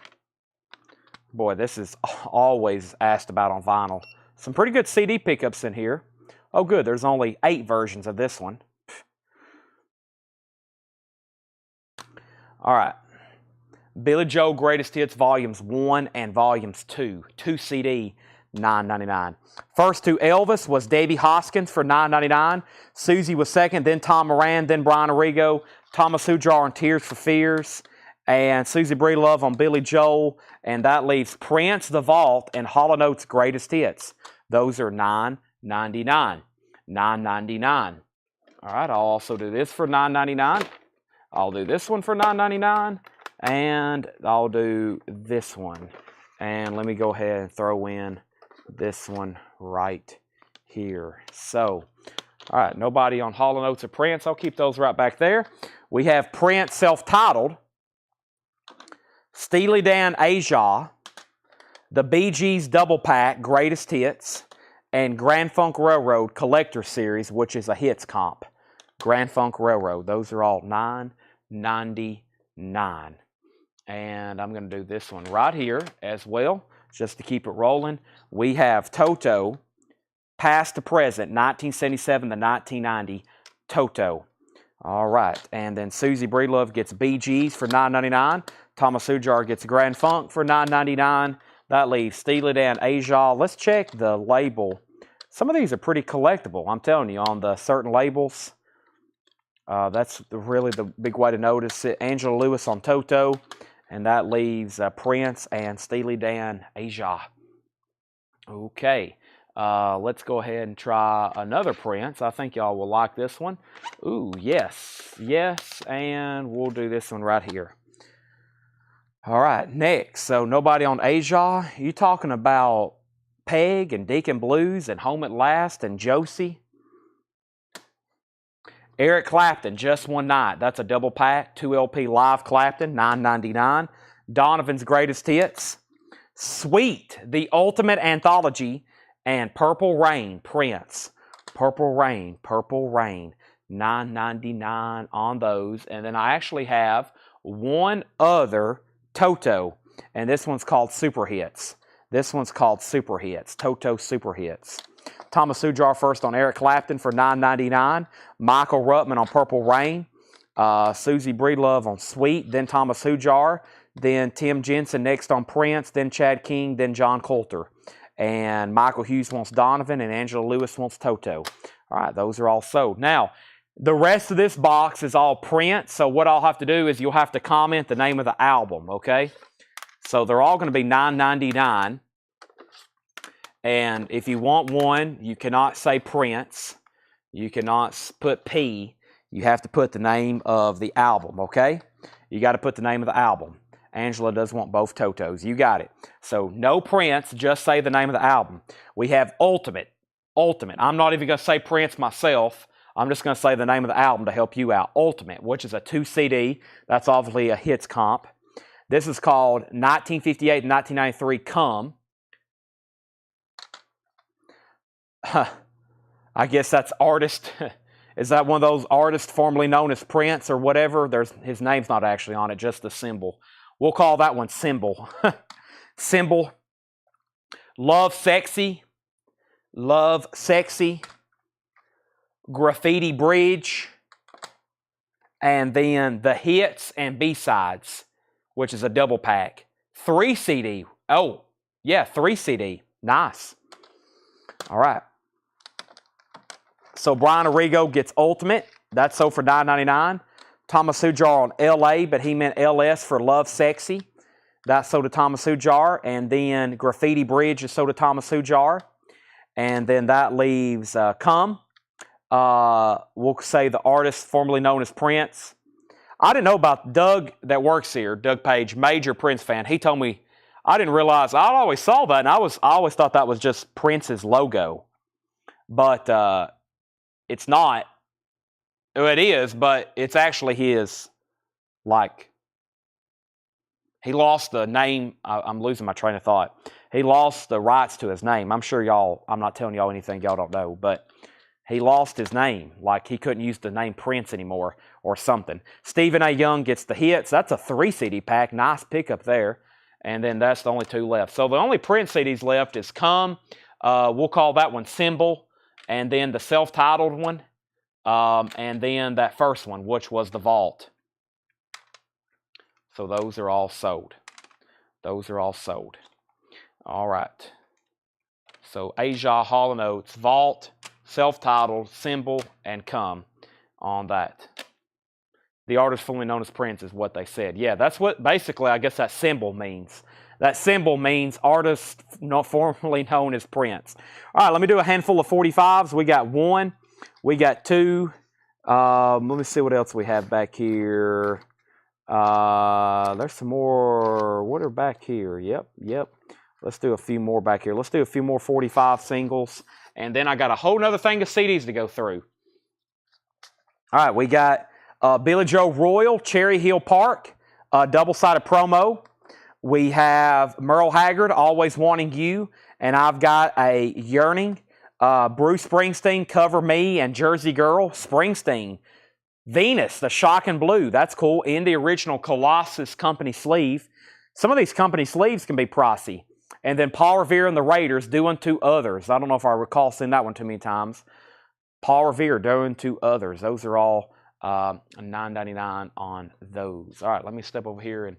boy, this is always asked about on vinyl. Some pretty good CD pickups in here. Oh, good, there's only 8 versions of this one. All right. Billy Joel Greatest Hits Volumes 1 and Volumes 2. 2 CD, $9.99. First to Elvis was Davey Hoskins for $9.99. Susie was second, then Tom Moran, then Brian Arrigo. Thomas Ujar on Tears for Fears. And Susie Breedlove on Billy Joel. And that leaves Prince, The Vault, and Hall & Oates Greatest Hits. Those are $9.99. $9.99. All right, I'll also do this for $9.99. I'll do this one for $9.99. And I'll do this one. And let me go ahead and throw in this one right here. So, all right, nobody on Hall & Oates or Prince. I'll keep those right back there. We have Prince self-titled, Steely Dan Aja, the Bee Gees Double Pack Greatest Hits, and Grand Funk Railroad Collector Series, which is a hits comp. Grand Funk Railroad. Those are all $9.99. And I'm going to do this one right here as well, just to keep it rolling. We have Toto, past to present, 1977 to 1990, Toto. All right, and then Susie Breedlove gets Bee Gees for $9.99. Thomas Ujar gets Grand Funk for $9.99. That leaves Steely Dan Aja. Let's check the label. Some of these are pretty collectible, I'm telling you, on the certain labels. That's really the big way to notice it. Angela Lewis on Toto. And that leaves Prince and Steely Dan Aja. Okay, let's go ahead and try another Prince. I think y'all will like this one. Ooh, yes, yes, and we'll do this one right here. All right, next. So nobody on Asia. You talking about Peg and Deacon Blues and Home at Last and Josie? Eric Clapton, Just One Night. That's a double pack. 2 LP live Clapton, $9.99. Donovan's Greatest Hits. Sweet, The Ultimate Anthology, and Purple Rain, Prince. Purple Rain, $9.99 on those. And then I actually have one other Toto, and this one's called Super Hits. Toto Super Hits. Thomas Sujar first on Eric Clapton for $9.99. Michael Ruttman on Purple Rain. Susie Breedlove on Sweet. Then Thomas Sujar. Then Tim Jensen next on Prince. Then Chad King. Then John Coulter. And Michael Hughes wants Donovan. And Angela Lewis wants Toto. All right, those are all sold. Now, the rest of this box is all Prince. So what I'll have to do is you'll have to comment the name of the album, okay? So they're all going to be $9.99. And if you want one, you cannot say Prince. You cannot put P. You have to put the name of the album, okay? You got to put the name of the album. Angela does want both Totos. You got it. So no Prince, just say the name of the album. We have Ultimate. I'm not even going to say Prince myself. I'm just going to say the name of the album to help you out. Ultimate, which is a 2 CD. That's obviously a hits comp. This is called 1958 and 1993 Come. I guess that's artist. Is that one of those artists formerly known as Prince or whatever? His name's not actually on it, just the symbol. We'll call that one Symbol. Symbol. Love Sexy. Graffiti Bridge. And then the Hits and B-Sides, which is a double pack. 3 CD. Oh, yeah, 3 CD. Nice. All right. So Brian Arrigo gets Ultimate. That's sold for $9.99. Thomas Sujar on LA, but he meant LS for Love Sexy. That's sold to Thomas Sujar. And then Graffiti Bridge is sold to Thomas Sujar. And then that leaves Come. We'll say the artist formerly known as Prince. I didn't know about Doug that works here, Doug Page, major Prince fan. He told me, I didn't realize, I always saw that, and I always thought that was just Prince's logo. But it's not. Well, it is, but it's actually his, like, he lost the name. I'm losing my train of thought. He lost the rights to his name. I'm sure I'm not telling y'all anything y'all don't know, but he lost his name. Like, he couldn't use the name Prince anymore or something. Stephen A. Young gets the Hits. That's a 3 CD pack. Nice pickup there. And then that's the only 2 left. So the only Prince CDs left is Come. We'll call that one Symbol. And then the self-titled one. And then that first one, which was The Vault. So those are all sold. All right. So Asia, Hall & Oates, Vault, self-titled, Symbol, and Come on that. The artist formerly known as Prince is what they said. Yeah, that's what basically I guess that symbol means. That symbol means artist not formerly known as Prince. All right, let me do a handful of 45s. We got 1. We got 2. Let me see what else we have back here. There's some more. What are back here? Yep. Let's do a few more back here. Let's do a few more 45 singles. And then I got a whole nother thing of CDs to go through. All right, we got Billy Joe Royal, Cherry Hill Park, double-sided promo. We have Merle Haggard, Always Wanting You. And I've got a Yearning, Bruce Springsteen, Cover Me, and Jersey Girl, Springsteen. Venus, the Shocking Blue. That's cool. In the original Colossus company sleeve. Some of these company sleeves can be pricey. And then Paul Revere and the Raiders, Doing to Others. I don't know if I recall seeing that one too many times. Paul Revere, Doing to Others. Those are all $9.99 on those. All right, let me step over here and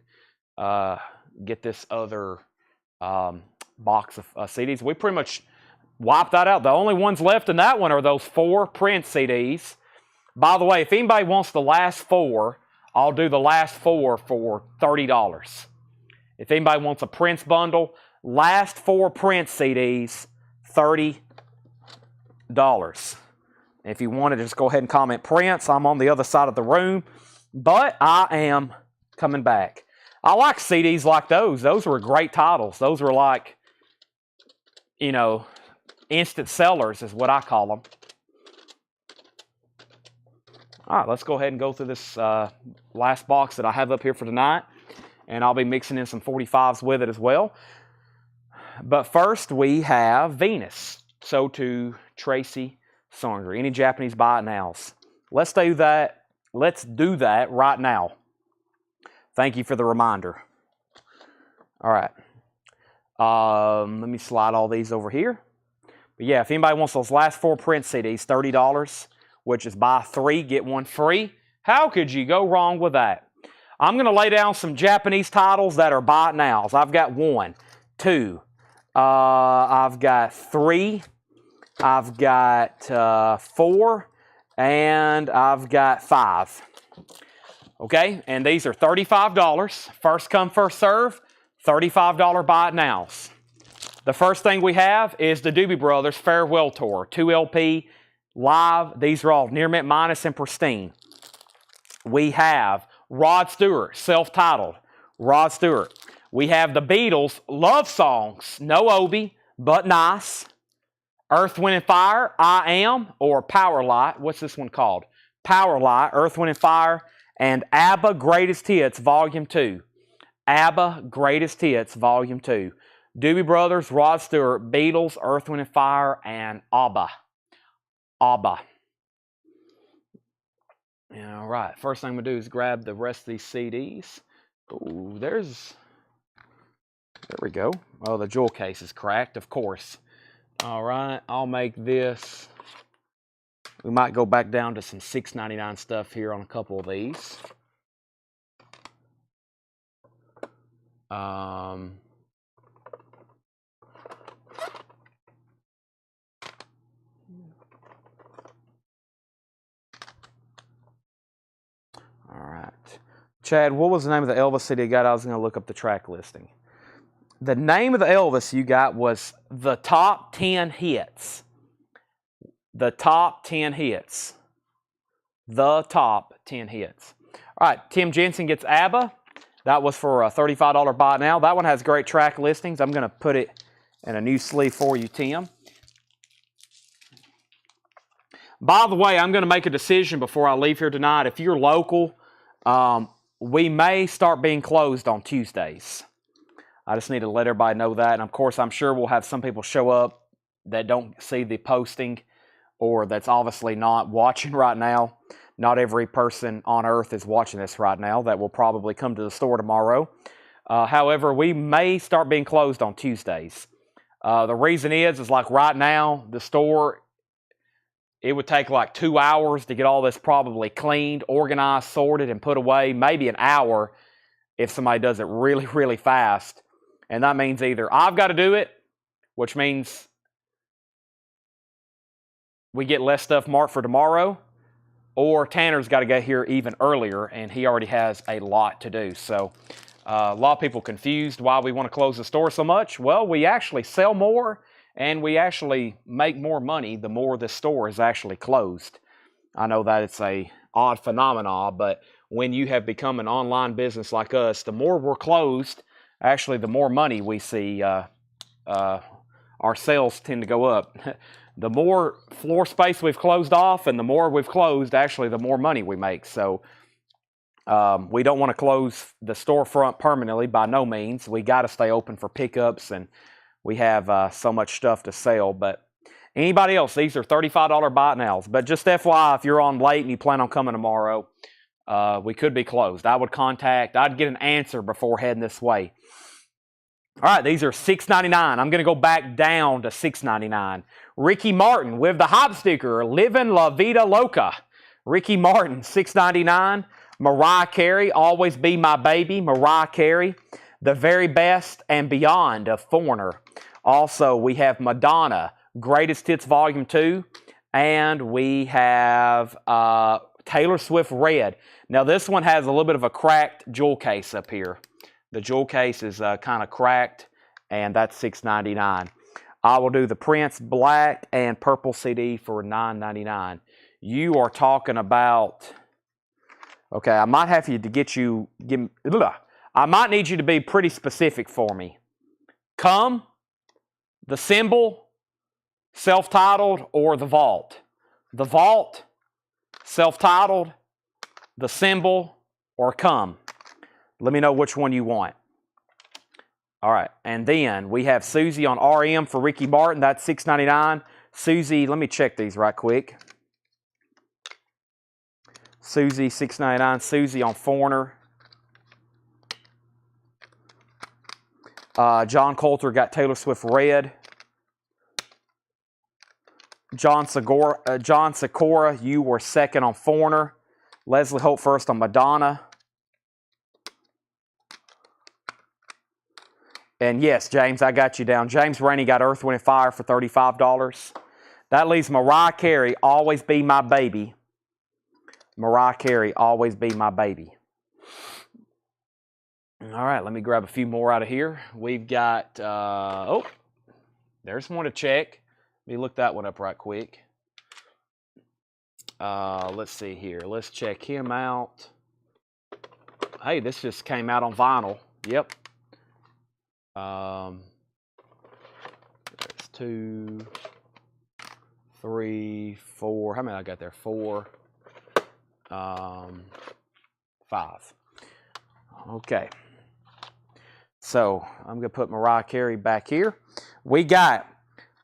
get this other box of CDs. We pretty much wiped that out. The only ones left in that one are those 4 Prince CDs. By the way, if anybody wants the last 4, I'll do the last 4 for $30. If anybody wants a Prince bundle, last 4 Prince CDs, $30. If you want to just go ahead and comment Prince, I'm on the other side of the room. But I am coming back. I like CDs like those. Those were great titles. Those were like, you know, instant sellers is what I call them. All right, let's go ahead and go through this last box that I have up here for tonight. And I'll be mixing in some 45s with it as well. But first, we have Venus. So to Tracy Saunders. Any Japanese buy it nows. Let's do that. Let's do that right now. Thank you for the reminder. All right. Let me slide all these over here. But yeah, if anybody wants those last 4 print CDs, $30, which is buy 3, get 1 free. How could you go wrong with that? I'm going to lay down some Japanese titles that are buy it nows. I've got 1, 2, I've got 3, I've got 4, and I've got 5. Okay, and these are $35. First come, first serve, $35 buy it nows. The first thing we have is the Doobie Brothers Farewell Tour, 2 LP live. These are all near mint minus and pristine. We have Rod Stewart, self-titled, Rod Stewart. We have the Beatles, Love Songs, no Obi, but nice. Earth, Wind, and Fire, I Am, or Power Light. What's this one called? Power Light, Earth, Wind, and Fire, and ABBA Greatest Hits, Volume 2. ABBA Greatest Hits, Volume 2. Doobie Brothers, Rod Stewart, Beatles, Earth, Wind, and Fire, and ABBA. ABBA. All right, first thing I'm going to do is grab the rest of these CDs. Oh, there we go. Oh, the jewel case is cracked, of course. All right, I'll make this. We might go back down to some $6.99 stuff here on a couple of these. All right. Chad, what was the name of the Elvis CD you got? I was going to look up the track listing. The name of the Elvis you got was The Top 10 Hits. The Top 10 Hits. The Top 10 Hits. All right, Tim Jensen gets ABBA. That was for a $35 buy now. That one has great track listings. I'm going to put it in a new sleeve for you, Tim. By the way, I'm going to make a decision before I leave here tonight. If you're local, we may start being closed on Tuesdays. I just need to let everybody know that. And of course, I'm sure we'll have some people show up that don't see the posting or that's obviously not watching right now. Not every person on earth is watching this right now. That will probably come to the store tomorrow. However, we may start being closed on Tuesdays. The reason is like right now, the store, it would take like 2 hours to get all this probably cleaned, organized, sorted, and put away. Maybe an hour if somebody does it really, really fast. And that means either I've got to do it, which means we get less stuff marked for tomorrow, or Tanner's got to get here even earlier, and he already has a lot to do. So a lot of people confused why we want to close the store so much. Well, we actually sell more, and we actually make more money the more the store is actually closed. I know that it's a odd phenomenon, but when you have become an online business like us, the more we're closed, actually the more money we see. Our sales tend to go up. The more floor space we've closed off and the more we've closed, actually the more money we make. So we don't want to close the storefront permanently by no means. We got to stay open for pickups, and we have so much stuff to sell. But anybody else, these are $35 buy it nows. But just FYI, if you're on late and you plan on coming tomorrow, we could be closed. I'd get an answer before heading this way. All right, these are $6.99. I'm going to go back down to $6.99. Ricky Martin with the hop sticker, Livin' La Vida Loca. Ricky Martin, $6.99. Mariah Carey, Always Be My Baby. Mariah Carey, The Very Best and Beyond of Foreigner. Also, we have Madonna, Greatest Hits Volume 2. And we have Taylor Swift Red. Now, this one has a little bit of a cracked jewel case up here. The jewel case is kind of cracked, and that's $6.99. I will do the Prince Black and Purple CD for $9.99. You are talking about... Okay, I might have to get you... I might need you to be pretty specific for me. Come, the symbol, self-titled, or the vault. The vault, self-titled, the symbol, or come. Let me know which one you want. All right, and then we have Susie on RM for Ricky Martin. That's $6.99. Susie, let me check these right quick. Susie, $6.99. Susie on Foreigner. John Coulter got Taylor Swift Red. John Sikora, you were second on Foreigner. Leslie Holt first on Madonna. And yes, James, I got you down. James Rainey got Earth, Wind & Fire for $35. That leaves Mariah Carey, Always Be My Baby. Mariah Carey, Always Be My Baby. All right, let me grab a few more out of here. We've got, oh, there's one to check. Let me look that one up right quick. Let's see here. Let's check him out. Hey, this just came out on vinyl. Yep. There's 2, 3, 4. How many I got there? 4, 5. Okay. So I'm going to put Mariah Carey back here. We got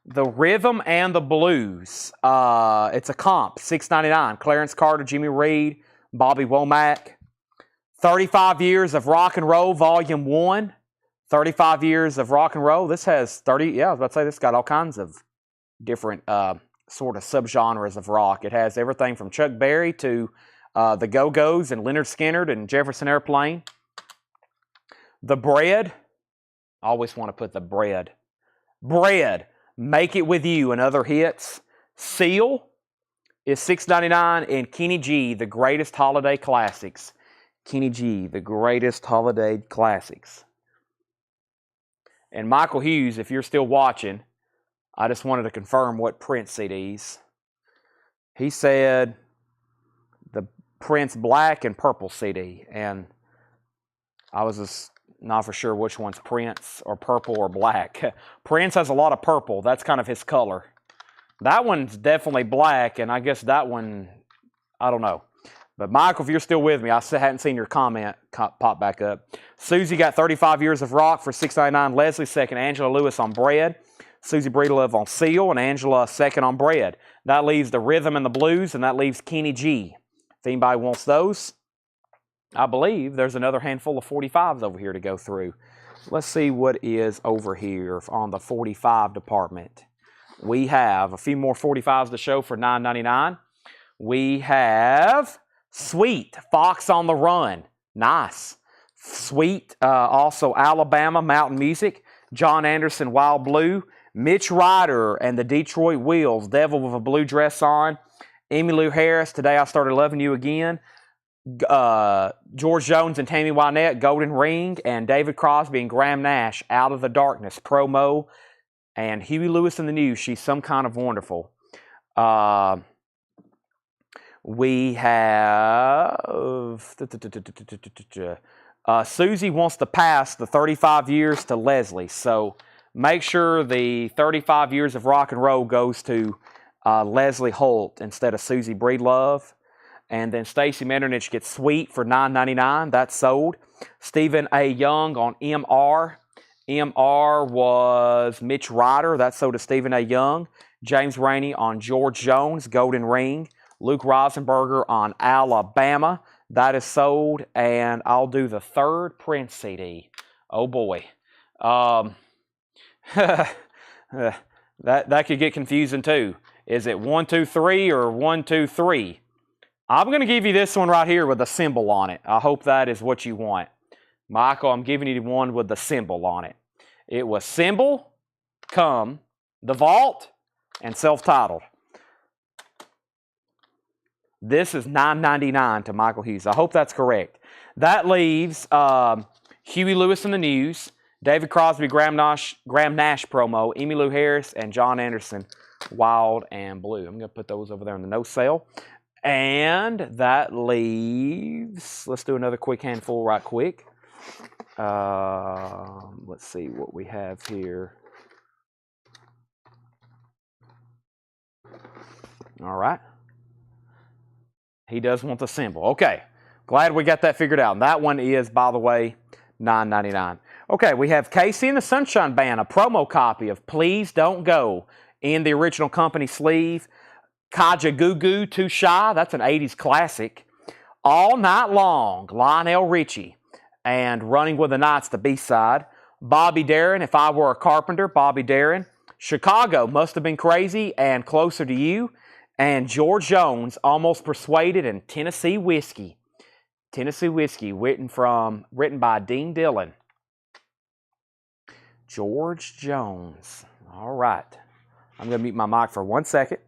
the Rhythm and the Blues. It's a comp, $6.99. Clarence Carter, Jimmy Reed, Bobby Womack. 35 Years of Rock and Roll, Volume 1. 35 Years of Rock and Roll. This has 30, yeah, I was about to say this got all kinds of different sort of subgenres of rock. It has everything from Chuck Berry to the Go-Go's and Leonard Skinner and Jefferson Airplane. The Bread. I always want to put the Bread. Bread. Make It With You and other hits. Seal is $6.99. And Kenny G, the greatest holiday classics. Kenny G, the greatest holiday classics. And Michael Hughes, if you're still watching, I just wanted to confirm what Prince CDs. He said the Prince Black and Purple CD. And I was just not for sure which one's Prince or purple or black. Prince has a lot of purple. That's kind of his color. That one's definitely black, and I guess that one, I don't know. But Michael, if you're still with me, I hadn't seen your comment pop back up. Susie got 35 Years of Rock for $6.99. Leslie second. Angela Lewis on Bread. Susie Breedlove on Seal, and Angela second on Bread. That leaves the Rhythm and the Blues, and that leaves Kenny G. If anybody wants those, I believe there's another handful of 45s over here to go through. Let's see what is over here on the 45 department. We have a few more 45s to show for $9.99. We have Sweet, Fox on the Run. Nice. Sweet, also Alabama, Mountain Music. John Anderson, Wild Blue. Mitch Ryder and the Detroit Wheels, Devil with a Blue Dress On. Emmylou Harris, Today I Started Loving You Again. George Jones and Tammy Wynette, Golden Ring, and David Crosby and Graham Nash, Out of the Darkness, promo, and Huey Lewis and the News, She's Some Kind of Wonderful. We have Susie wants to pass the 35 years to Leslie, so make sure the 35 years of rock and roll goes to Leslie Holt instead of Susie Breedlove. And then Stacy Metternich gets Sweet for $9.99. That's sold. Stephen A. Young on MR. MR was Mitch Ryder. That's sold to Stephen A. Young. James Rainey on George Jones, Golden Ring. Luke Rosenberger on Alabama. That is sold. And I'll do the third Prince CD. Oh, boy. That could get confusing, too. Is it 1, 2, 3 or 1, 2, 3? I'm going to give you this one right here with a symbol on it. I hope that is what you want. Michael, I'm giving you one with the symbol on it. It was Symbol, Come, The Vault, and Self-Titled. This is $9.99 to Michael Hughes. I hope that's correct. That leaves Huey Lewis and the News, David Crosby, Graham Nash promo, Emmylou Harris, and John Anderson, Wild and Blue. I'm going to put those over there in the no sale. And that leaves, let's do another quick handful right quick. Let's see what we have here. All right. He does want the symbol. Okay. Glad we got that figured out. And that one is, by the way, $9.99. Okay, we have Casey and the Sunshine Band, a promo copy of Please Don't Go in the original company sleeve. Kaja Goo Goo, Too Shy, that's an 80s classic. All Night Long, Lionel Richie. And Running with the Knights, the B-side. Bobby Darin, If I Were a Carpenter, Bobby Darin. Chicago, Must Have Been Crazy, and Closer to You. And George Jones, Almost Persuaded, and Tennessee Whiskey. Tennessee Whiskey, written by Dean Dillon. George Jones. All right. I'm going to mute my mic for 1 second.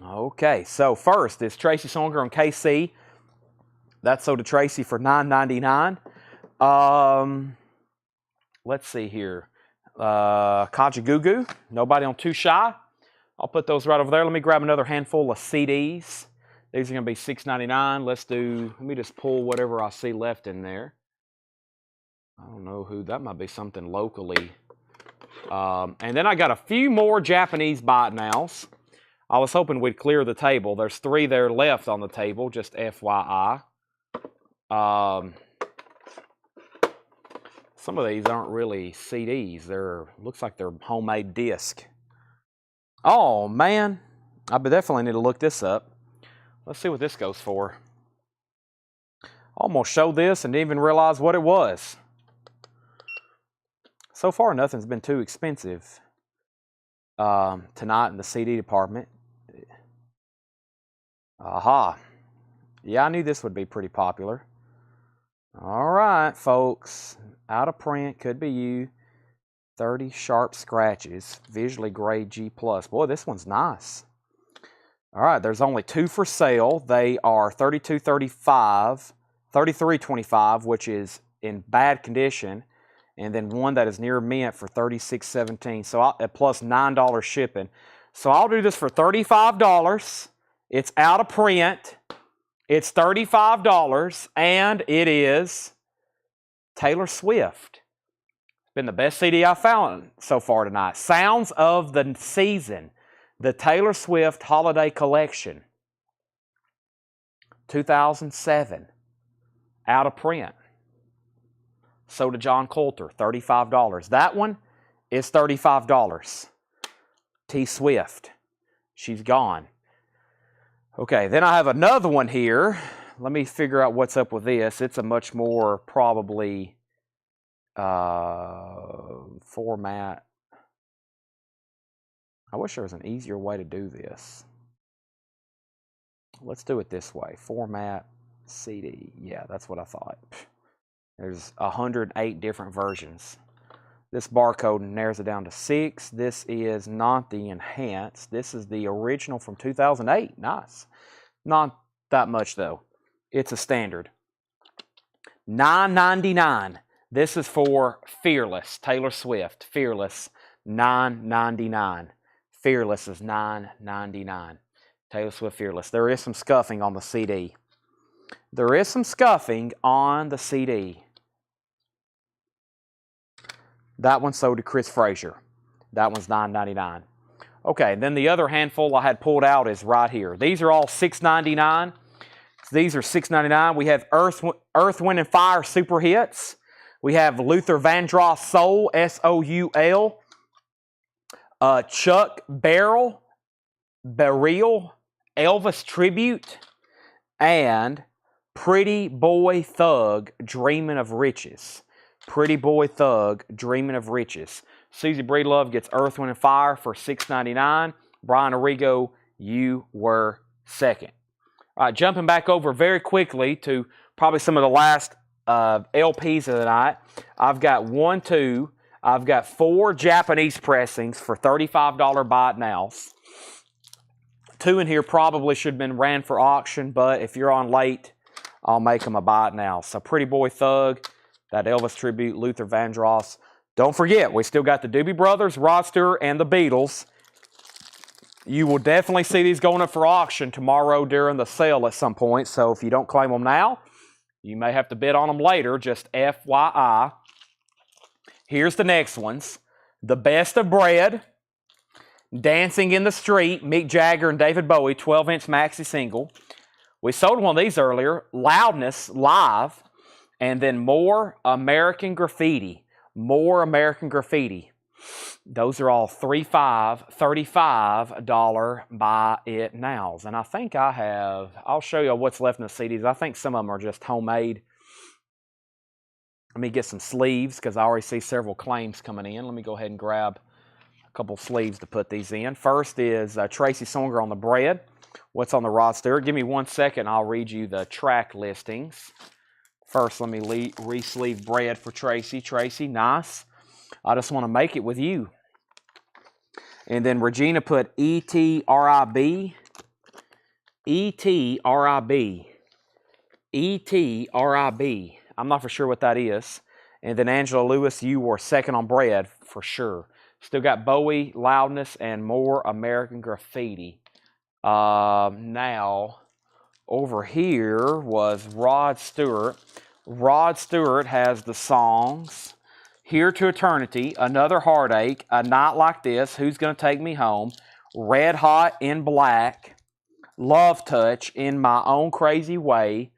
Okay, so first is Tracy Songer on KC. That's sold to Tracy for $9.99. Let's see here. Kaja Goo Goo, Nobody on Too Shy. I'll put those right over there. Let me grab another handful of CDs. These are going to be $6.99. Let me just pull whatever I see left in there. I don't know who, that might be something locally. And then I got a few more Japanese bite nows. I was hoping we'd clear the table. There's 3 there left on the table, just FYI. Some of these aren't really CDs. Looks like they're homemade disc. Oh, man. I definitely need to look this up. Let's see what this goes for. Almost showed this and didn't even realize what it was. So far, nothing's been too expensive tonight in the CD department. Aha. Yeah, I knew this would be pretty popular. All right, folks. Out of print, could be you. 30 sharp scratches. Visually grade G+. Boy, this one's nice. All right, there's only 2 for sale. They are $33.25, which is in bad condition, and then one that is near mint for $36.17. So plus $9 shipping. So I'll do this for $35. It's out of print. It's $35, and it is Taylor Swift. Been the best CD I found so far tonight. Sounds of the Season, the Taylor Swift Holiday Collection, 2007, out of print. So did John Coulter, $35. That one is $35. T Swift, she's gone. Okay, then I have another one here. Let me figure out what's up with this. It's a much more probably format. I wish there was an easier way to do this. Let's do it this way. Format CD. Yeah, that's what I thought. There's 108 different versions. This barcode narrows it down to 6. This is not the enhanced. This is the original from 2008. Nice. Not that much, though. It's a standard. $9.99. This is for Fearless. Taylor Swift. Fearless. $9.99. Fearless is $9.99. Taylor Swift Fearless. There is some scuffing on the CD. There is some scuffing on the CD. That one sold to Chris Frazier. That one's $9.99. Okay, then the other handful I had pulled out is right here. These are all $6.99. These are $6.99. We have Earth, Wind, and Fire Super Hits. We have Luther Vandross Soul, S-O-U-L. Chuck Burial, Elvis Tribute, and Pretty Boy Thug, Dreaming of Riches. Pretty Boy Thug, Dreaming of Riches. Susie Breedlove gets Earth, Wind, and Fire for $6.99. Brian Arrigo, You Were Second. All right, jumping back over very quickly to probably some of the last LPs of the night. I've got 4 Japanese pressings for $35 buy it nows. 2 in here probably should have been ran for auction, but if you're on late, I'll make them a buy it now. So Pretty Boy Thug, that Elvis tribute, Luther Vandross. Don't forget, we still got the Doobie Brothers, Rod Stewart, and the Beatles. You will definitely see these going up for auction tomorrow during the sale at some point. So if you don't claim them now, you may have to bid on them later. Just FYI. Here's the next ones. The Best of Bread. Dancing in the Street. Mick Jagger and David Bowie. 12-inch maxi single. We sold one of these earlier. Loudness Live. And then More American Graffiti. More American Graffiti. Those are all $35 buy it nows. And I think I'll show you what's left in the CDs. I think some of them are just homemade. Let me get some sleeves because I already see several claims coming in. Let me go ahead and grab a couple sleeves to put these in. First is Tracy Songer on the bread. What's on the Rod Stewart? Give me 1 second. I'll read you the track listings. First, let me re-sleeve bread for Tracy. Tracy, nice. I just want to make it with you. And then Regina put E-T-R-I-B. E-T-R-I-B. E-T-R-I-B. I'm not for sure what that is. And then Angela Lewis, you were second on bread for sure. Still got Bowie, Loudness, and More American Graffiti. Now, over here was Rod Stewart. Rod Stewart has the songs Here to Eternity, Another Heartache, A Night Like This, Who's Gonna Take Me Home, Red Hot in Black, Love Touch, In My Own Crazy Way,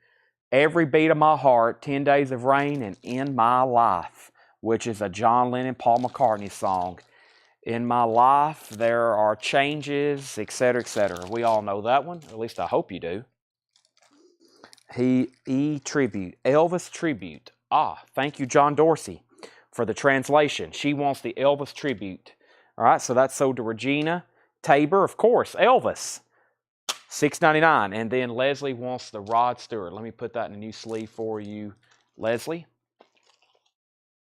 Every Beat of My Heart, 10 Days of Rain, and In My Life, which is a John Lennon, Paul McCartney song. In My Life, there are changes, etc., etc. We all know that one. At least I hope you do. Tribute. Elvis Tribute. Thank you, John Dorsey, for the translation. She wants the Elvis Tribute. All right, so that's sold to Regina. Tabor, of course, Elvis. $6.99. And then Leslie wants the Rod Stewart. Let me put that in a new sleeve for you, Leslie.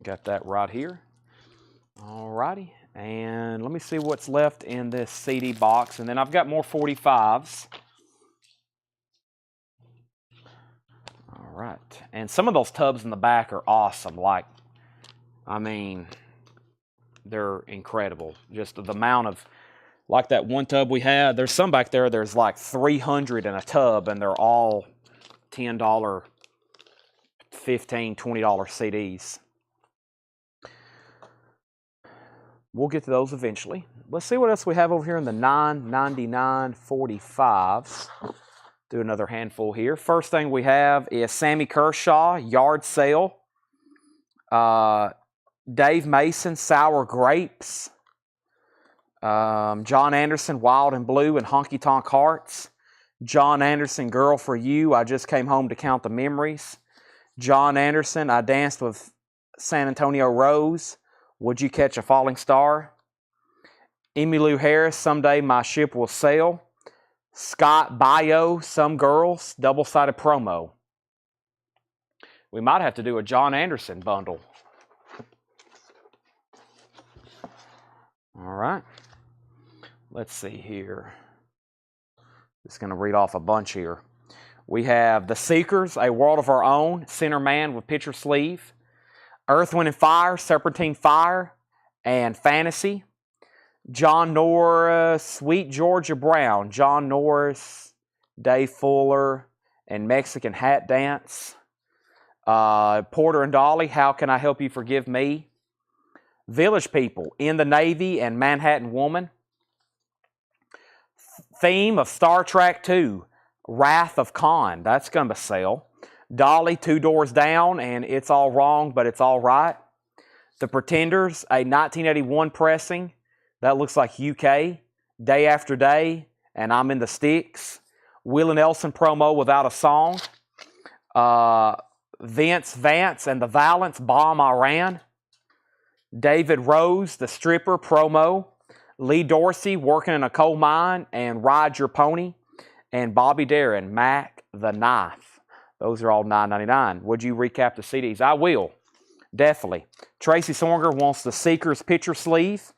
Got that right here. All righty. And let me see what's left in this CD box. And then I've got more 45s. All right. And some of those tubs in the back are awesome. They're incredible. Just the amount of, like that one tub we had, there's some back there, there's like 300 in a tub, and they're all $10, $15, $20 CDs. We'll get to those eventually. Let's see what else we have over here in the $9.99 45s. Do another handful here. First thing we have is Sammy Kershaw, Yard Sale. Dave Mason, Sour Grapes. John Anderson, Wild and Blue and Honky Tonk Hearts. John Anderson, Girl for You, I Just Came Home to Count the Memories. John Anderson, I Danced with San Antonio Rose. Would You Catch a Falling Star? Emmylou Harris, Someday My Ship Will Sail. Scott Baio, Some Girls, double-sided promo. We might have to do a John Anderson bundle. All right. Let's see here. Just going to read off a bunch here. We have The Seekers, A World of Our Own, Center Man with picture sleeve. Earth, Wind, and Fire, Serpentine Fire, and Fantasy. John Norris, Sweet Georgia Brown. John Norris, Dave Fuller, and Mexican Hat Dance. Porter and Dolly, How Can I Help You Forgive Me? Village People, In the Navy, and Manhattan Woman. Theme of Star Trek II, Wrath of Khan. That's going to sell. Dolly, Two Doors Down, and It's All Wrong, But It's All Right. The Pretenders, a 1981 pressing. That looks like UK. Day After Day, and I'm in the Sticks. Willie Nelson promo without a song. Vince Vance and the Valance, Bomb Iran. David Rose, the Stripper promo. Lee Dorsey, Working in a Coal Mine, and Ride Your Pony. And Bobby Darin, Mac the Knife. Those are all $9.99. Would you recap the CDs? I will. Definitely. Tracy Songer wants the Seekers picture sleeve.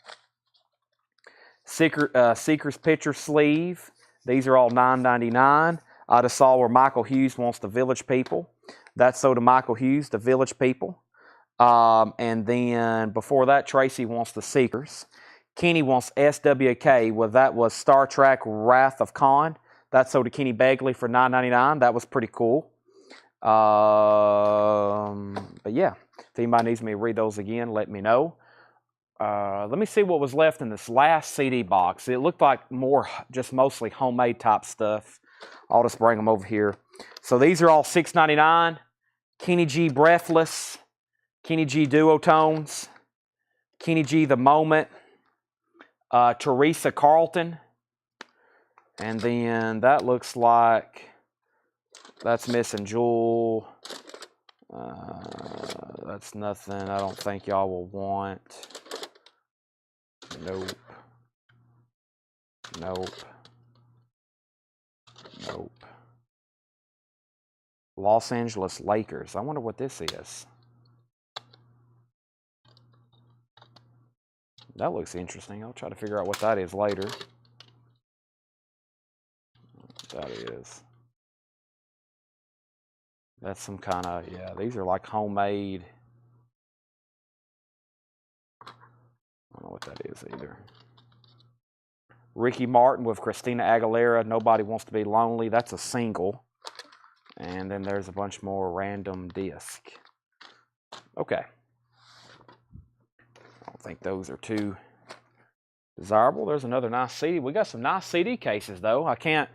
Seekers picture sleeve. These are all $9.99. I just saw where Michael Hughes wants the Village People. That's so to Michael Hughes, the Village People. And then before that, Tracy wants the Seekers. Kenny wants SWK. Well, that was Star Trek Wrath of Khan. That sold to Kenny Begley for $9.99. That was pretty cool. But yeah, if anybody needs me to read those again, let me know. Let me see what was left in this last CD box. It looked like more just mostly homemade type stuff. I'll just bring them over here. So these are all $6.99. Kenny G Breathless, Kenny G Duotones, Kenny G The Moment, Teresa Carlton, and then that looks like that's missing Jewel. That's nothing I don't think y'all will want. Nope. Nope. Nope. Los Angeles Lakers. I wonder what this is. That looks interesting. I'll try to figure out what that is later. What that is. That's some kind of, yeah, these are like homemade. I don't know what that is either. Ricky Martin with Christina Aguilera, Nobody Wants to Be Lonely. That's a single. And then there's a bunch more random disc. Okay. I don't think those are too desirable. There's another nice CD. We got some nice CD cases, though. I can't,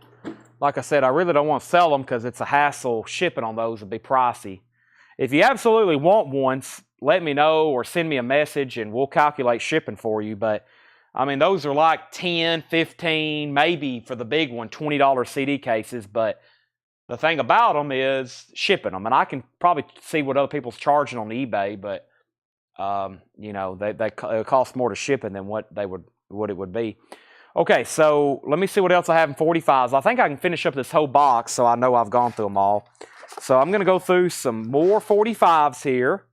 like I said, I really don't want to sell them because it's a hassle. Shipping on those would be pricey. If you absolutely want ones, let me know or send me a message and we'll calculate shipping for you. But, I mean, those are like 10, 15, maybe for the big one, $20 CD cases. But the thing about them is shipping them. And I can probably see what other people's charging on eBay, but, you know, it costs more to shipping than what it would be. Okay, so let me see what else I have in 45s. I think I can finish up this whole box so I know I've gone through them all. So I'm going to go through some more 45s here.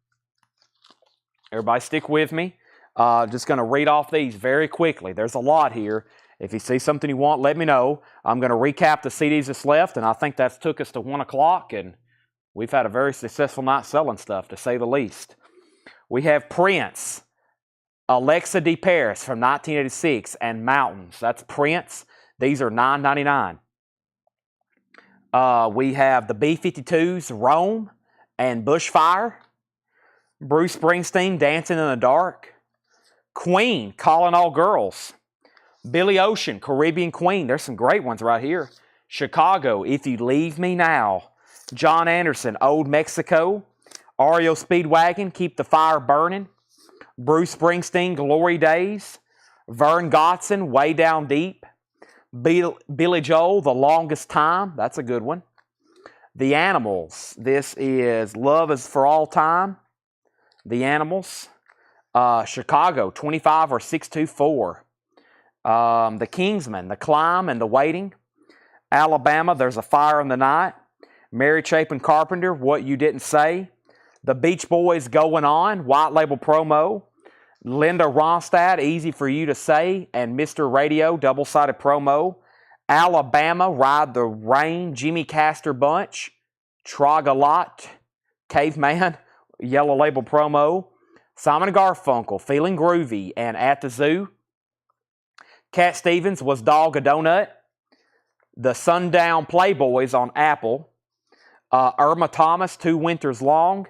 Everybody stick with me. Just going to read off these very quickly. There's a lot here. If you see something you want, let me know. I'm going to recap the CDs that's left, and I think that's took us to 1 o'clock, and we've had a very successful night selling stuff, to say the least. We have Prince, Alexa de Paris from 1986, and Mountains. That's Prince. These are $9.99. We have the B-52s, Rome, and Bushfire. Bruce Springsteen, Dancing in the Dark. Queen, Calling All Girls. Billy Ocean, Caribbean Queen. There's some great ones right here. Chicago, If You Leave Me Now. John Anderson, Old Mexico. REO Speedwagon, Keep the Fire Burning. Bruce Springsteen, Glory Days. Vern Gotson, Way Down Deep. Billy Joel, The Longest Time. That's a good one. The Animals. This is Love Is For All Time. The Animals. Chicago, 25 or 624. The Kingsmen, The Climb and The Waiting. Alabama, There's a Fire in the Night. Mary Chapin Carpenter, What You Didn't Say. The Beach Boys, Going On, White Label Promo. Linda Ronstadt, Easy For You to Say, and Mr. Radio, double-sided promo. Alabama, Ride the Rain, Jimmy Castor Bunch. Trogalot, Caveman, Yellow Label promo. Simon & Garfunkel, Feeling Groovy, and At the Zoo. Cat Stevens, Was Dog a Donut? The Sundown Playboys on Apple. Irma Thomas, Two Winters Long.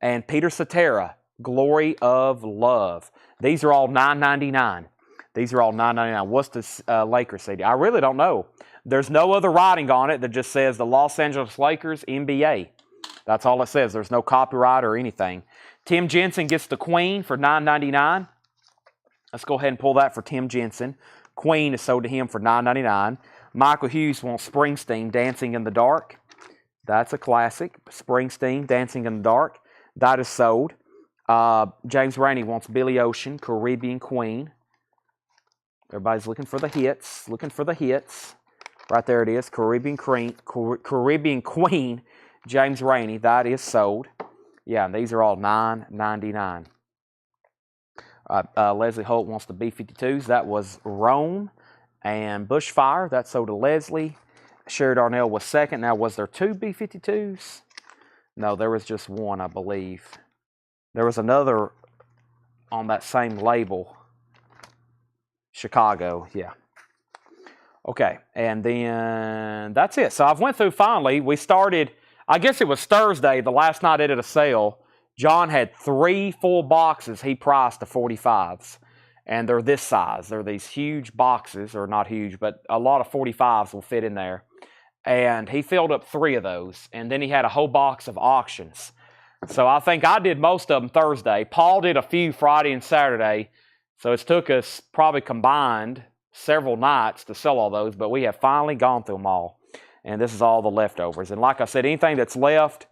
And Peter Cetera, Glory of Love. These are all $9.99. These are all $9.99. What's this Lakers CD? I really don't know. There's no other writing on it that just says the Los Angeles Lakers NBA. That's all it says. There's no copyright or anything. Tim Jensen gets the Queen for $9.99. Let's go ahead and pull that for Tim Jensen. Queen is sold to him for $9.99. Michael Hughes wants Springsteen, Dancing in the Dark. That's a classic. Springsteen, Dancing in the Dark. That is sold. James Rainey wants Billy Ocean, Caribbean Queen. Everybody's looking for the hits. Looking for the hits. Right there it is. Caribbean Queen, James Rainey. That is sold. Yeah, and these are all $9.99. Leslie Holt wants the B-52s. That was Rome and Bushfire. That sold to Leslie. Sherry Darnell was second. Now, was there two B-52s? No, there was just one, I believe. There was another on that same label. Chicago, yeah. Okay, and then that's it. So I've went through finally. We started, I guess it was Thursday, the last night I did a sale. John had 3 full boxes he priced to 45s. And they're this size. They're these huge boxes, or not huge, but a lot of 45s will fit in there. And he filled up 3 of those. And then he had a whole box of auctions. So I think I did most of them Thursday. Paul did a few Friday and Saturday. So it's took us probably combined several nights to sell all those, but we have finally gone through them all. And this is all the leftovers. And like I said, anything that's left,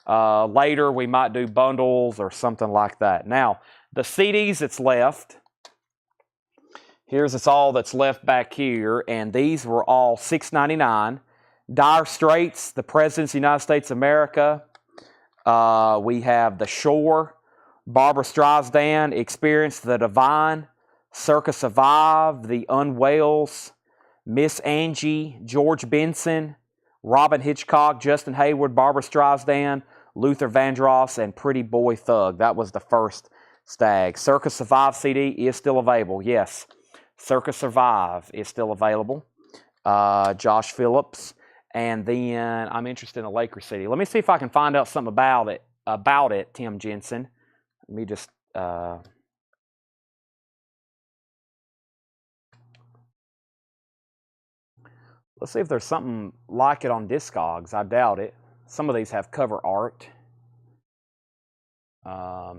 later we might do bundles or something like that. Now, the CDs that's left, it's all that's left back here, and these were all $6.99. Dire Straits, the President's of the United States of America. We have The Shore, Barbara Streisand, Experience the Divine, Circa Survive, The Unwells, Miss Angie, George Benson, Robin Hitchcock, Justin Hayward, Barbara Streisand, Luther Vandross, and Pretty Boy Thug. That was the first stag. Circa Survive CD is still available, yes. Circa Survive is still available. Josh Phillips. And then I'm interested in a Lakers CD. Let me see if I can find out something about it, Tim Jensen. Let me just... let's see if there's something like it on Discogs. I doubt it. Some of these have cover art.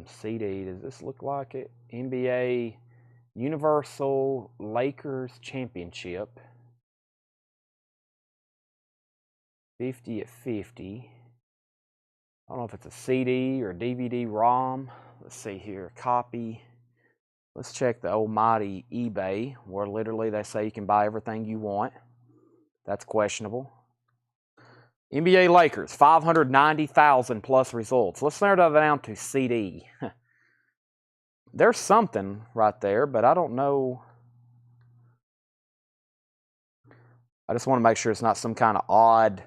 CD, does this look like it? NBA Universal Lakers Championship. 50 at 50. I don't know if it's a CD or DVD-ROM. Let's see here. Copy. Let's check the almighty eBay, where literally they say you can buy everything you want. That's questionable. NBA Lakers, 590,000 plus results. Let's narrow that down to CD. There's something right there, but I don't know. I just want to make sure it's not some kind of odd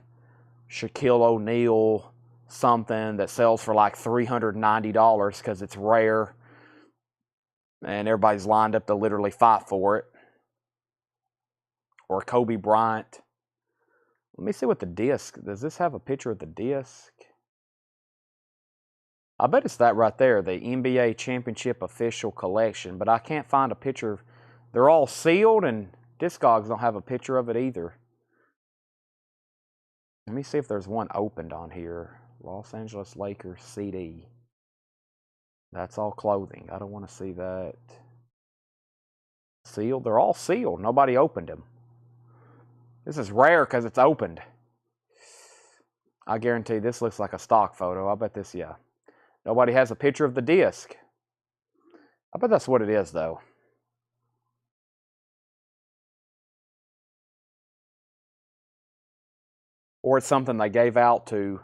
Shaquille O'Neal something that sells for like $390 because it's rare and everybody's lined up to literally fight for it. Or Kobe Bryant. Let me see what the disc, does this have a picture of the disc? I bet it's that right there, the NBA Championship Official Collection, but I can't find a picture. They're all sealed and Discogs don't have a picture of it either. Let me see if there's one opened on here. Los Angeles Lakers CD. That's all clothing. I don't want to see that. Sealed? They're all sealed. Nobody opened them. This is rare because it's opened. I guarantee this looks like a stock photo. I bet this, yeah. Nobody has a picture of the disc. I bet that's what it is, though. Or it's something they gave out to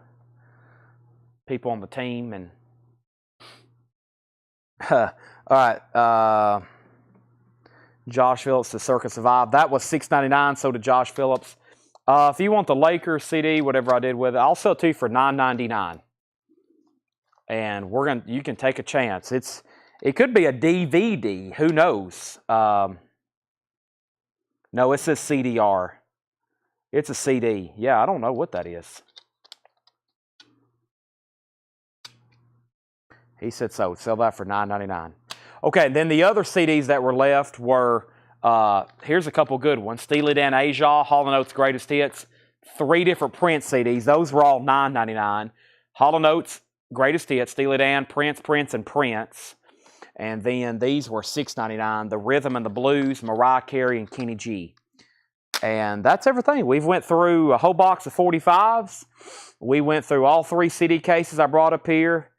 people on the team. And all right. Josh Phillips to Circa Survive. That was $6.99. So did Josh Phillips. If you want the Lakers CD, whatever I did with it, I'll sell it to you for $9.99. And you can take a chance. It could be a DVD. Who knows? No, it says CDR. It's a CD. Yeah, I don't know what that is. He said so. Sell that for $9.99. Okay, then the other CDs that were left were, here's a couple good ones. Steely Dan Aja, Hall & Oates Greatest Hits. 3 different Prince CDs. Those were all $9.99. Hall & Oates Greatest Hits, Steely Dan, Prince, and Prince. And then these were $6.99. The Rhythm and the Blues, Mariah Carey and Kenny G. And that's everything. We've went through a whole box of 45s. We went through all 3 CD cases I brought up here.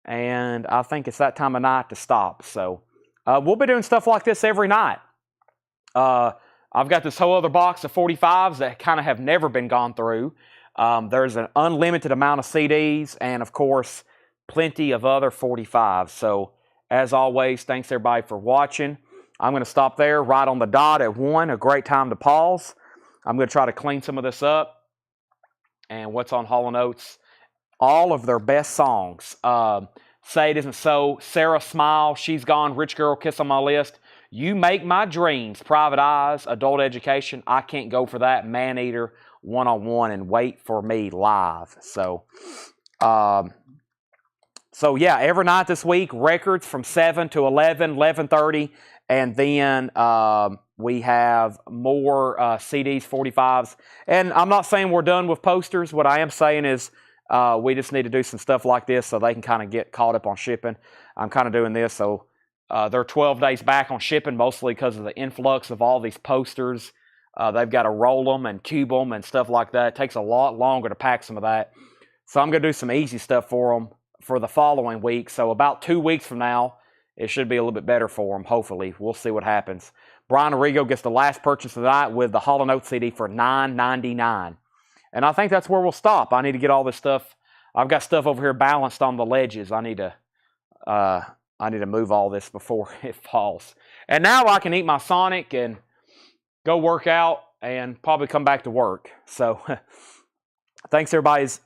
And I think it's that time of night to stop. So we'll be doing stuff like this every night. I've got this whole other box of 45s that kind of have never been gone through. There's an unlimited amount of CDs and, of course, plenty of other 45s. So, as always, thanks everybody for watching. I'm going to stop there right on the dot at 1, a great time to pause. I'm going to try to clean some of this up. And what's on Hall & Oates? All of their best songs. Say It Isn't So, Sarah Smile, She's Gone, Rich Girl, Kiss on My List. You make my dreams, private eyes, adult education. I can't go for that. Man Eater, one-on-one, and wait for me live. So yeah, every night this week, records from 7 to 11, 11:30, and then we have more CDs, 45s. And I'm not saying we're done with posters. What I am saying is we just need to do some stuff like this so they can kind of get caught up on shipping. I'm kind of doing this so they're 12 days back on shipping, mostly because of the influx of all these posters. They've got to roll them and cube them and stuff like that. It takes a lot longer to pack some of that. So I'm going to do some easy stuff for them for the following week. So about 2 weeks from now, it should be a little bit better for them, hopefully. We'll see what happens. Brian Arrigo gets the last purchase of the night with the Hall & Oates CD for $9.99. And I think that's where we'll stop. I need to get all this stuff. I've got stuff over here balanced on the ledges. I need to move all this before it falls. And now I can eat my Sonic and go work out and probably come back to work. So thanks everybody as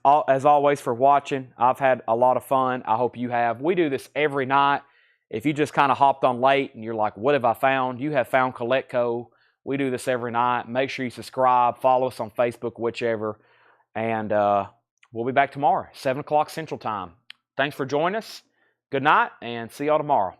always for watching. I've had a lot of fun. I hope you have. We do this every night. If you just kind of hopped on late and you're like, what have I found? You have found Collectco. We do this every night. Make sure you subscribe. Follow us on Facebook, whichever. And we'll be back tomorrow, 7 o'clock Central Time. Thanks for joining us. Good night, and see y'all tomorrow.